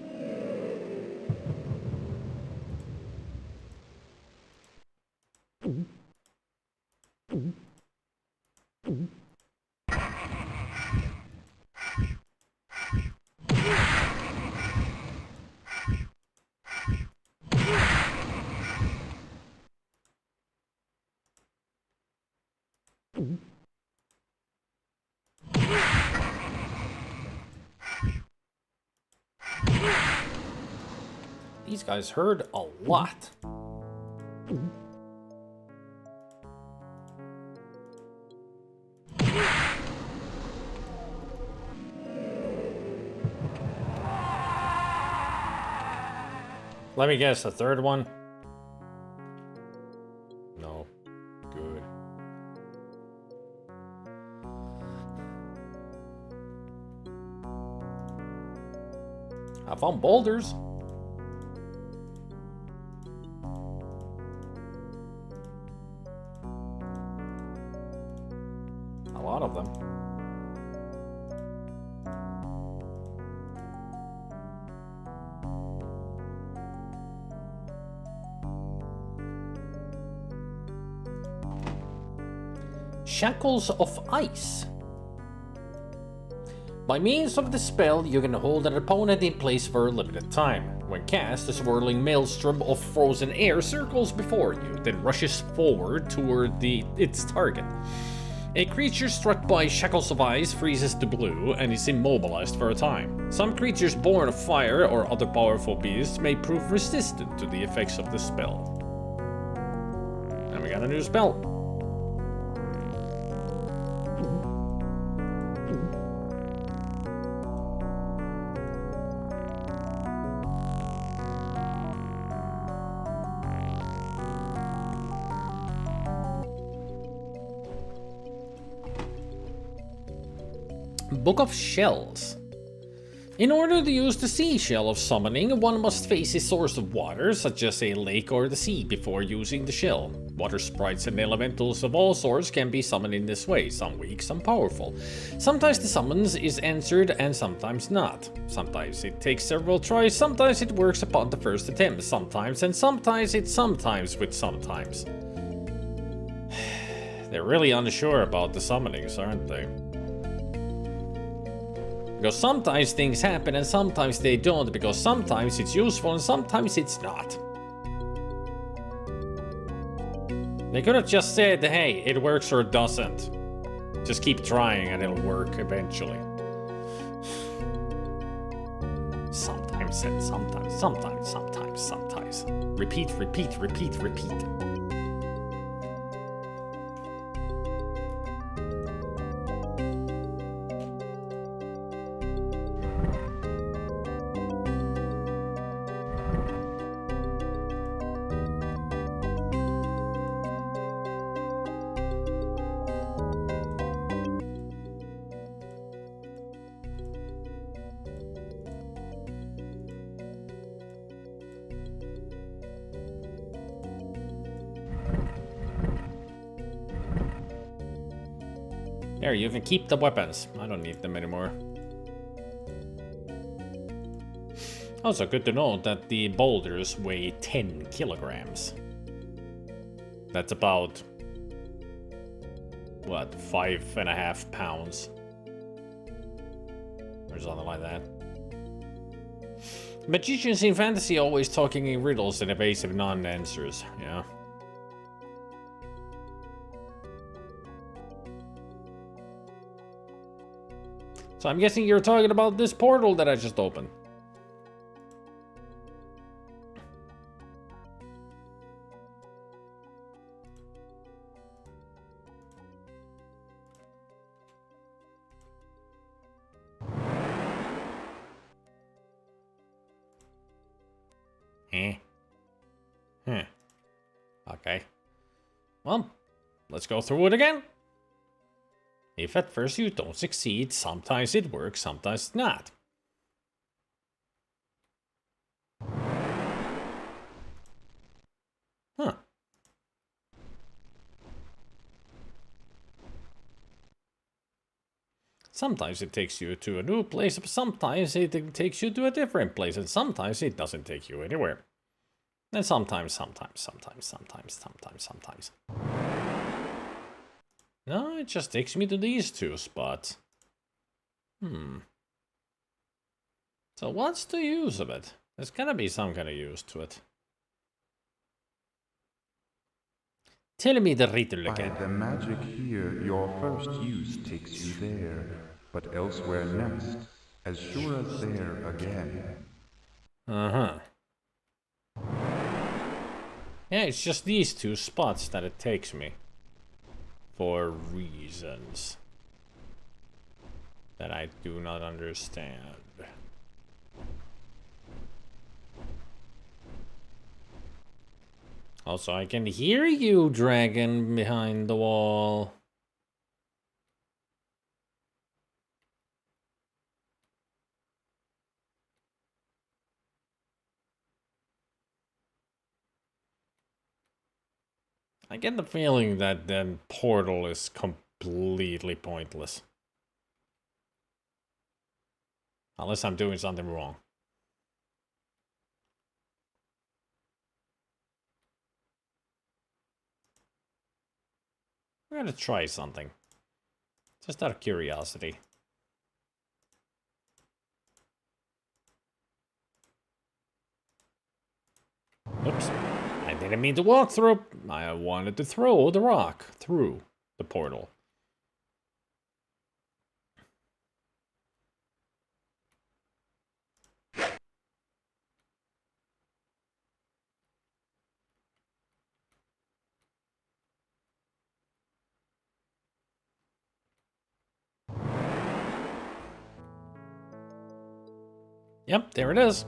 These guys heard a lot. Let me guess, the third one? No. Good. I found boulders. A lot of them. Shackles of Ice. By means of the spell, you can hold an opponent in place for a limited time. When cast, a swirling maelstrom of frozen air circles before you, then rushes forward toward its target. A creature struck by Shackles of Ice freezes to blue and is immobilized for a time. Some creatures born of fire or other powerful beasts may prove resistant to the effects of the spell. And we got a new spell. Book of Shells. In order to use the seashell of summoning, one must face a source of water, such as a lake or the sea, before using the shell. Water sprites and elementals of all sorts can be summoned in this way, some weak, some powerful. Sometimes the summons is answered and sometimes not. Sometimes it takes several tries, sometimes it works upon the first attempt, sometimes with sometimes. They're really unsure about the summonings, aren't they? Because sometimes things happen and sometimes they don't, because sometimes it's useful and sometimes it's not. They could have just said, hey, it works or it doesn't. Just keep trying and it'll work eventually. Sometimes and sometimes. Repeat. Here, you can keep the weapons. I don't need them anymore. Also, good to know that the boulders weigh 10 kilograms. That's about, what, 5.5 pounds? Or something like that. Magicians in fantasy always talking in riddles and evasive non-answers, yeah. So I'm guessing you're talking about this portal that I just opened. Okay. Well, let's go through it again. If at first you don't succeed, sometimes it works, sometimes not. Huh. Sometimes it takes you to a new place, sometimes it takes you to a different place, and sometimes it doesn't take you anywhere. And sometimes. No, it just takes me to these two spots. So what's the use of it? There's gotta be some kind of use to it. Tell me the riddle again. By the magic here, your first use takes you there, but elsewhere next, as sure as there again. Uh-huh. Yeah, it's just these two spots that it takes me. For reasons that I do not understand. Also, I can hear you, dragon, behind the wall. I get the feeling that the portal is completely pointless. Unless I'm doing something wrong. I'm gonna try something. Just out of curiosity. Oops. I didn't mean to walk through. I wanted to throw the rock through the portal. Yep, there it is.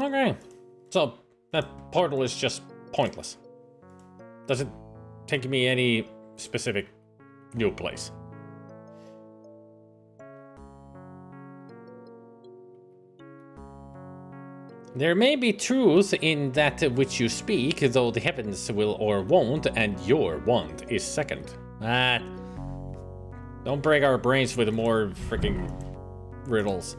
Okay, so that portal is just pointless. Doesn't take me any specific new place. There may be truth in that which you speak, though the heavens will or won't, and your want is second. Don't break our brains with more freaking riddles.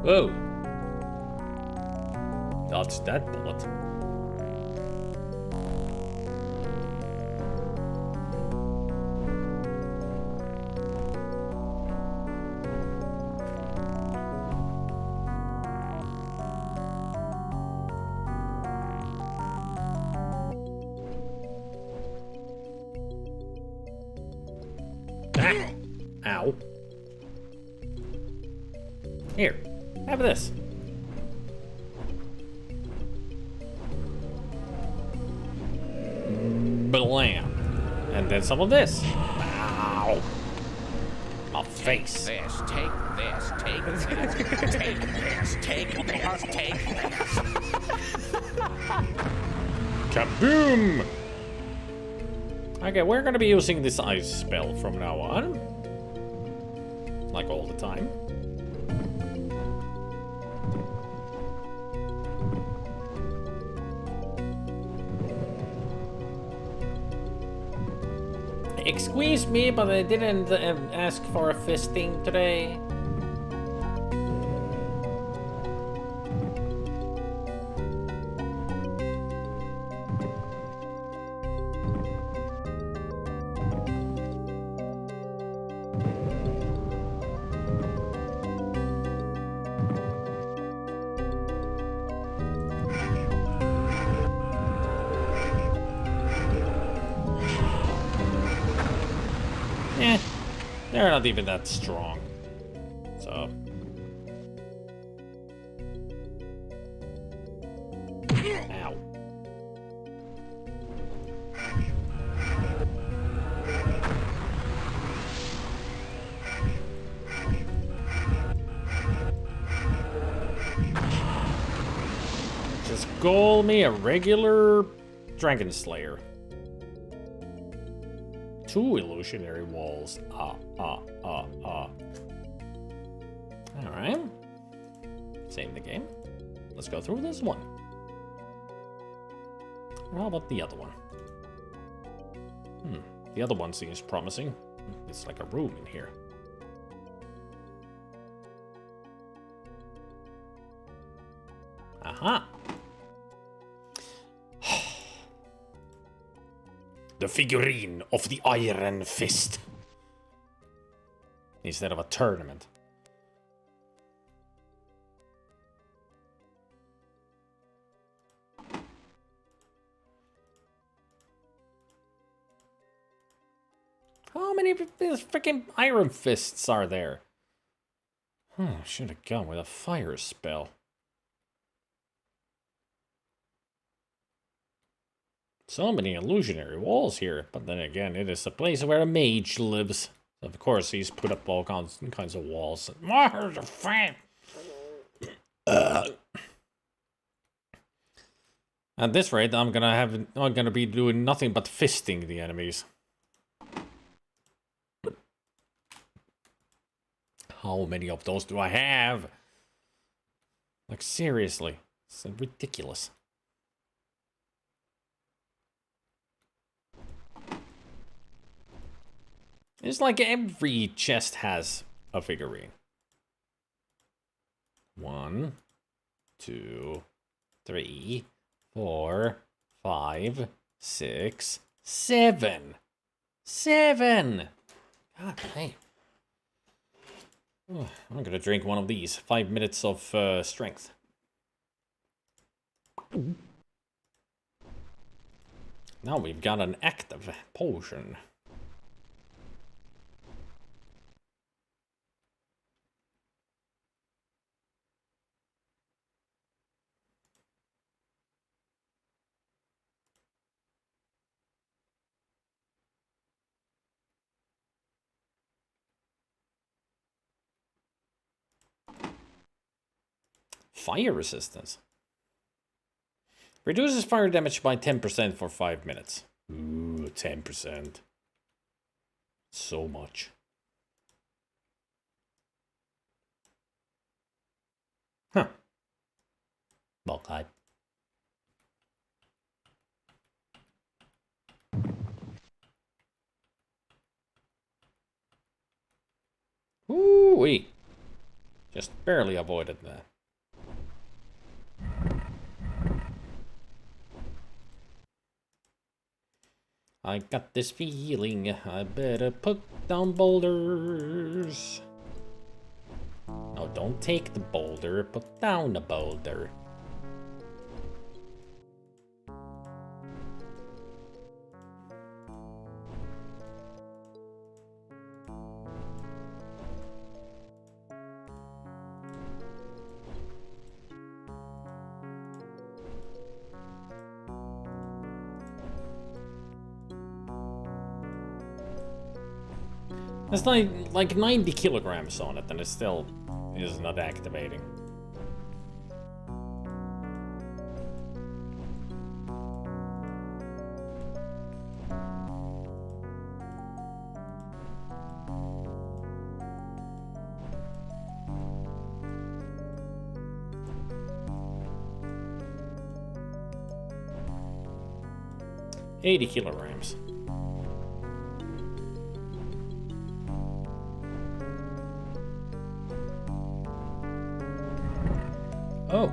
Whoa. Dodge that bullet. Ah. Ow. Here, have this. Blam. And then some of this. Ow. My face. Take this, take this, take this, take this, take this, take this. Kaboom! Okay, we're gonna be using this ice spell from now on. Like all the time. Excuse me, but I didn't ask for a fisting today. They're not even that strong. So. Ow. Just call me a regular Dragon Slayer. 2 illusionary walls. Alright. Save the game. Let's go through this one. Or how about the other one? The other one seems promising. It's like a room in here. Aha! The figurine of the Iron Fist. Instead of a tournament. How many freaking Iron Fists are there? Should have gone with a fire spell. So many illusionary walls here, but then again, it is a place where a mage lives. Of course, he's put up all kinds of walls. At this rate, I'm gonna be doing nothing but fisting the enemies. How many of those do I have? Like, seriously, it's ridiculous. It's like every chest has a figurine. 1, 2, 3, 4, 5, 6, 7. 7! God damn. Oh, I'm gonna drink one of these. 5 minutes of strength. Now we've got an active potion. Fire resistance. Reduces fire damage by 10% for 5 minutes. Ooh, 10%. So much. Huh. Okay. Ooh-wee. Just barely avoided that. I got this feeling I better put down boulders. No, don't take the boulder, put down the boulder. It's like 90 kilograms on it, and it still is not activating. $80 kilograms. Oh.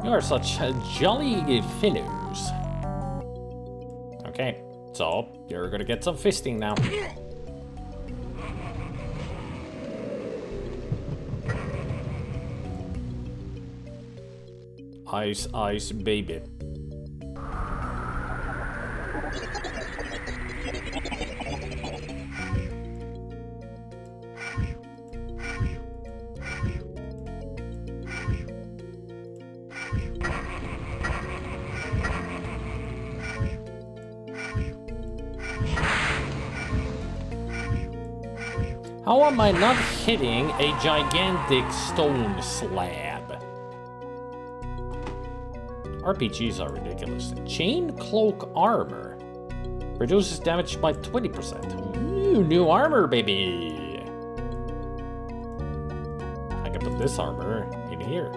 You are such jolly fellows. Okay, so you're gonna get some fisting now. Ice, ice, baby. How am I not hitting a gigantic stone slab? RPGs are ridiculous. Chain cloak armor. Reduces damage by 20%. Ooh, new armor, baby! I can put this armor in here.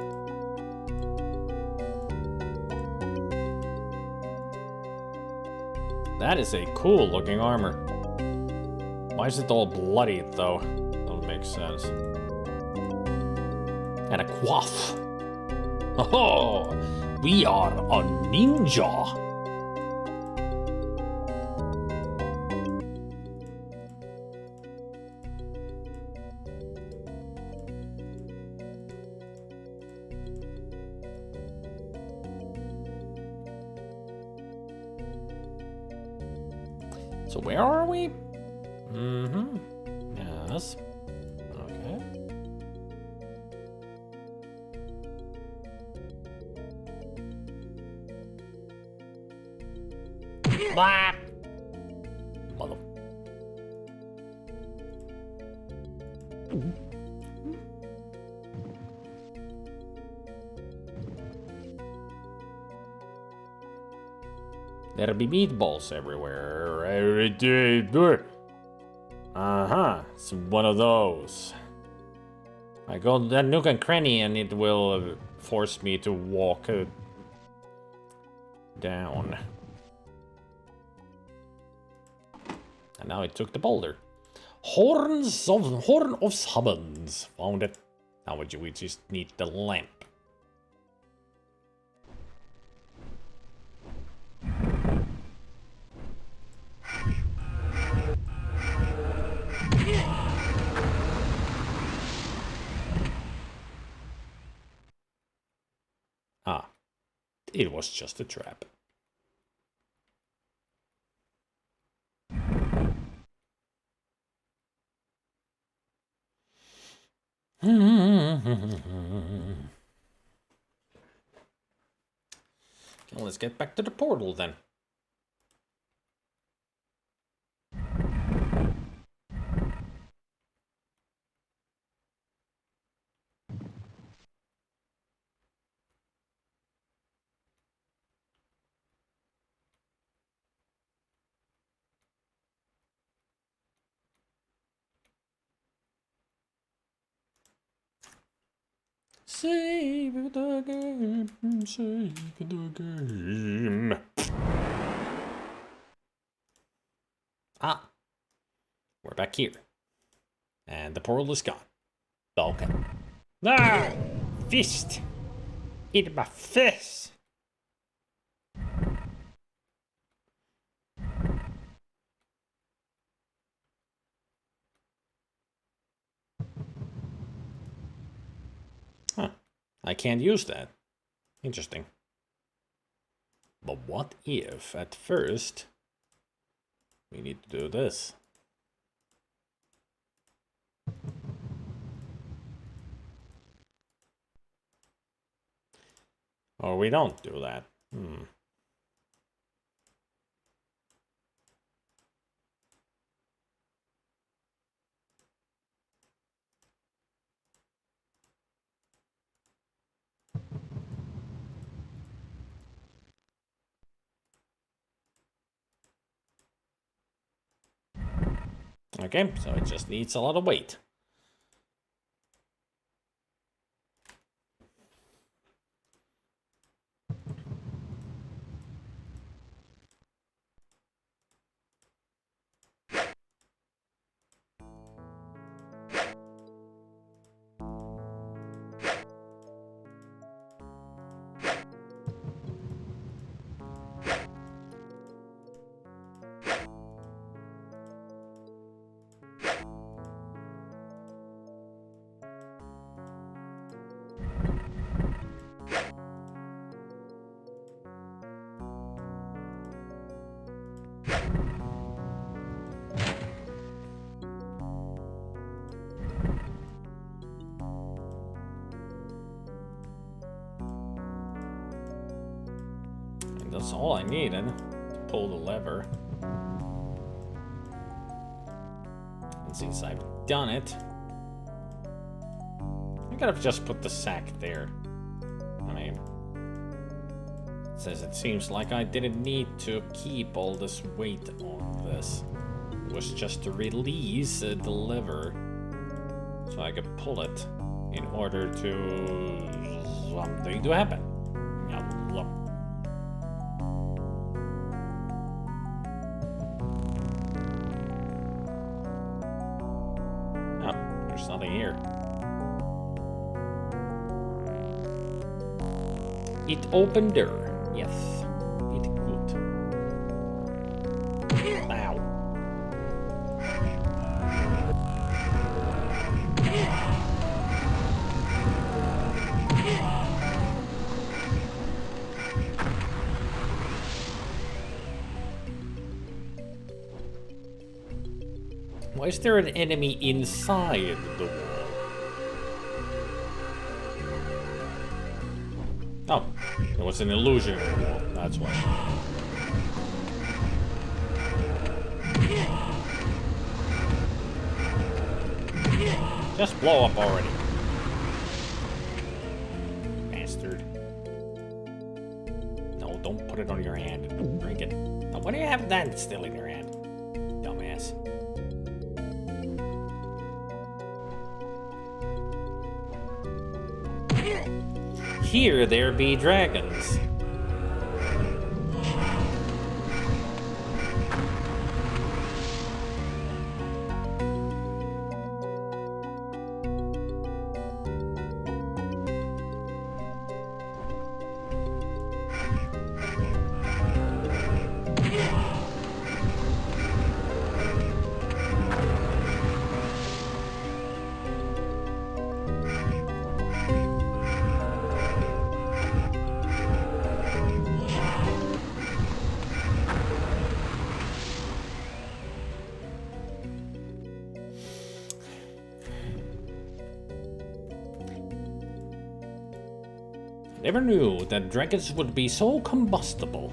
That is a cool looking armor. Why is it all bloody, though? Doesn't make sense. And a quaff. Oh, we are a ninja. So where are we? Mm-hmm. Yes. Okay. Blah! Mother. There'll be meatballs everywhere. Uh-huh, it's one of those. I go to that nook and cranny and it will force me to walk down. And now it took the boulder. Horn of summons. Found it. Now we just need the lamp. Ah, it was just a trap. Okay, let's get back to the portal then. Save the game, save the game. Ah, we're back here. And the portal is gone. Okay. Ah! Fist! Eat my fist! can't use that. Interesting. But what if, at first, we need to do this? Or we don't do that. Okay, so it just needs a lot of weight. That's all I needed to pull the lever. And since I've done it, I could have just put the sack there. I mean, it seems like I didn't need to keep all this weight on this. It was just to release the lever so I could pull it in order to something to happen. Nothing here. It opened door. Yes, it could. Ow. Why is there an enemy inside the wall? Oh, it was an illusion of the wall, that's why. Just blow up already. Bastard. No, don't put it on your hand. Drink it. Now, why do you have that still in your hand? Dumbass. Here there be dragons. Never knew that dragons would be so combustible.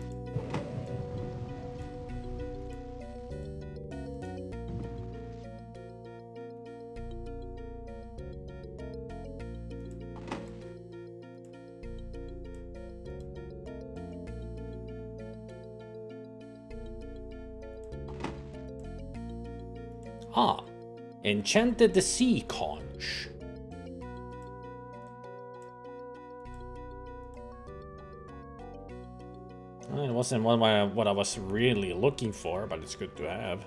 Ah, enchanted the sea conch. It wasn't what I was really looking for, but it's good to have.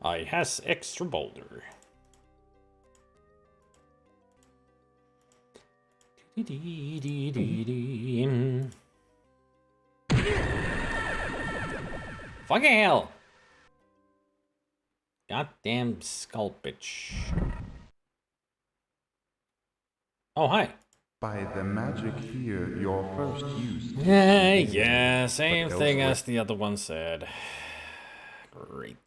I has extra boulder. Fucking hell! Goddamn skull bitch. Oh, hi. By the magic here, your first use. Yeah, same thing as the other one said. Great.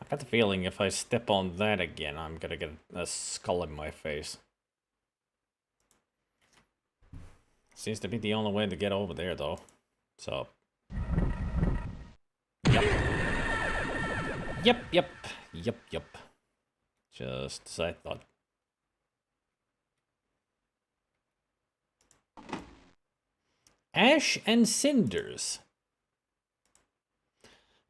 I got the feeling if I step on that again, I'm gonna get a skull in my face. Seems to be the only way to get over there, though. So. Yep. Just as I thought. Ash and Cinders.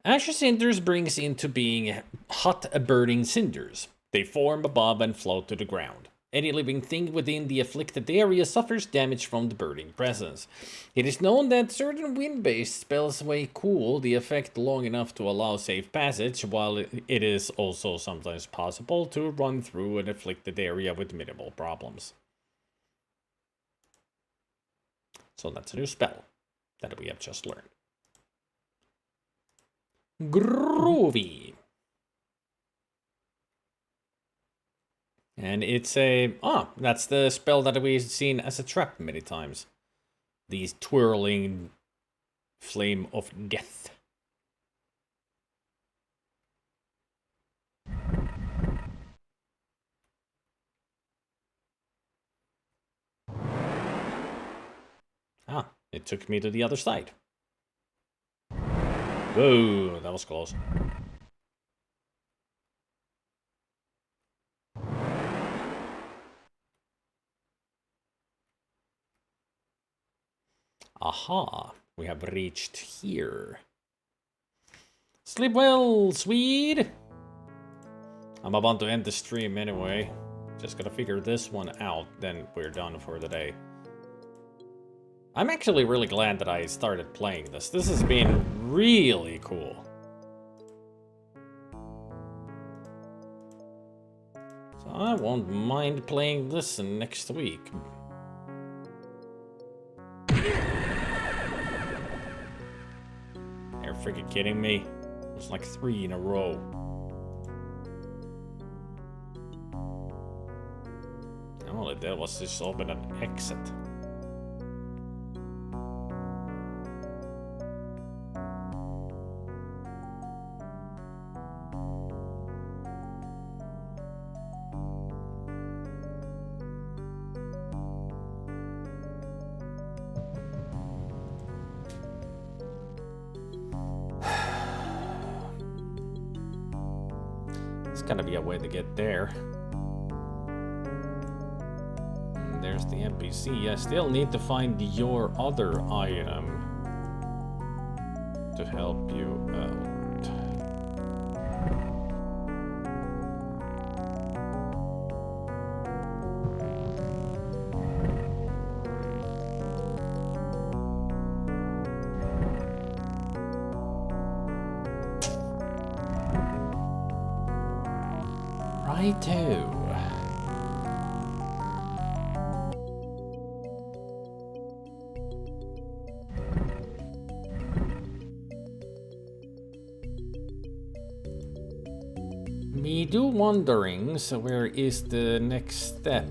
Ash and Cinders brings into being hot burning cinders. They form above and float to the ground. Any living thing within the afflicted area suffers damage from the burning presence. It is known that certain wind-based spells may cool the effect long enough to allow safe passage, while it is also sometimes possible to run through an afflicted area with minimal problems. So that's a new spell that we have just learned. Groovy. And it's a... that's the spell that we've seen as a trap many times. These twirling flame of death. It took me to the other side. Whoa, that was close. Aha, we have reached here. Sleep well, Swede! I'm about to end the stream anyway. Just gotta figure this one out, then we're done for the day. I'm actually really glad that I started playing this. This has been really cool. So I won't mind playing this next week. You're freaking kidding me? It's like 3 in a row. All it did was just open an exit. Gotta be a way to get there. And there's the NPC. I still need to find your other item to help you out. Righto. Me do wondering, so where is the next step?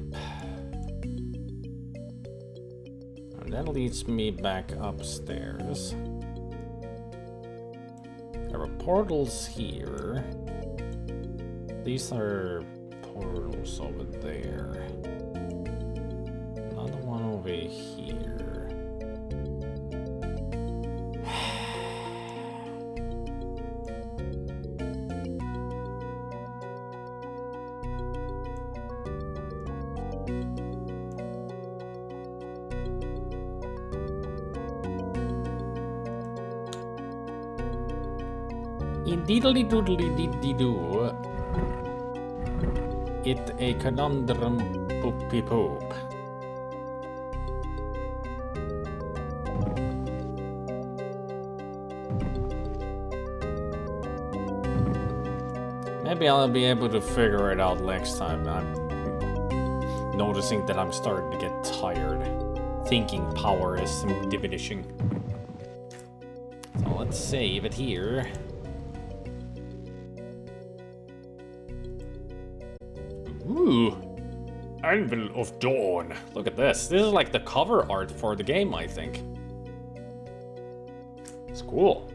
And that leads me back upstairs. There are portals here. These are portals over there. Another one over here. Indeedly doodly dee doo. It a conundrum poopy poop. Maybe I'll be able to figure it out next time. I'm noticing that I'm starting to get tired. Thinking power is diminishing. So let's save it here. Ooh. Anvil of Dawn. Look at this. This is like the cover art for the game, I think. It's cool.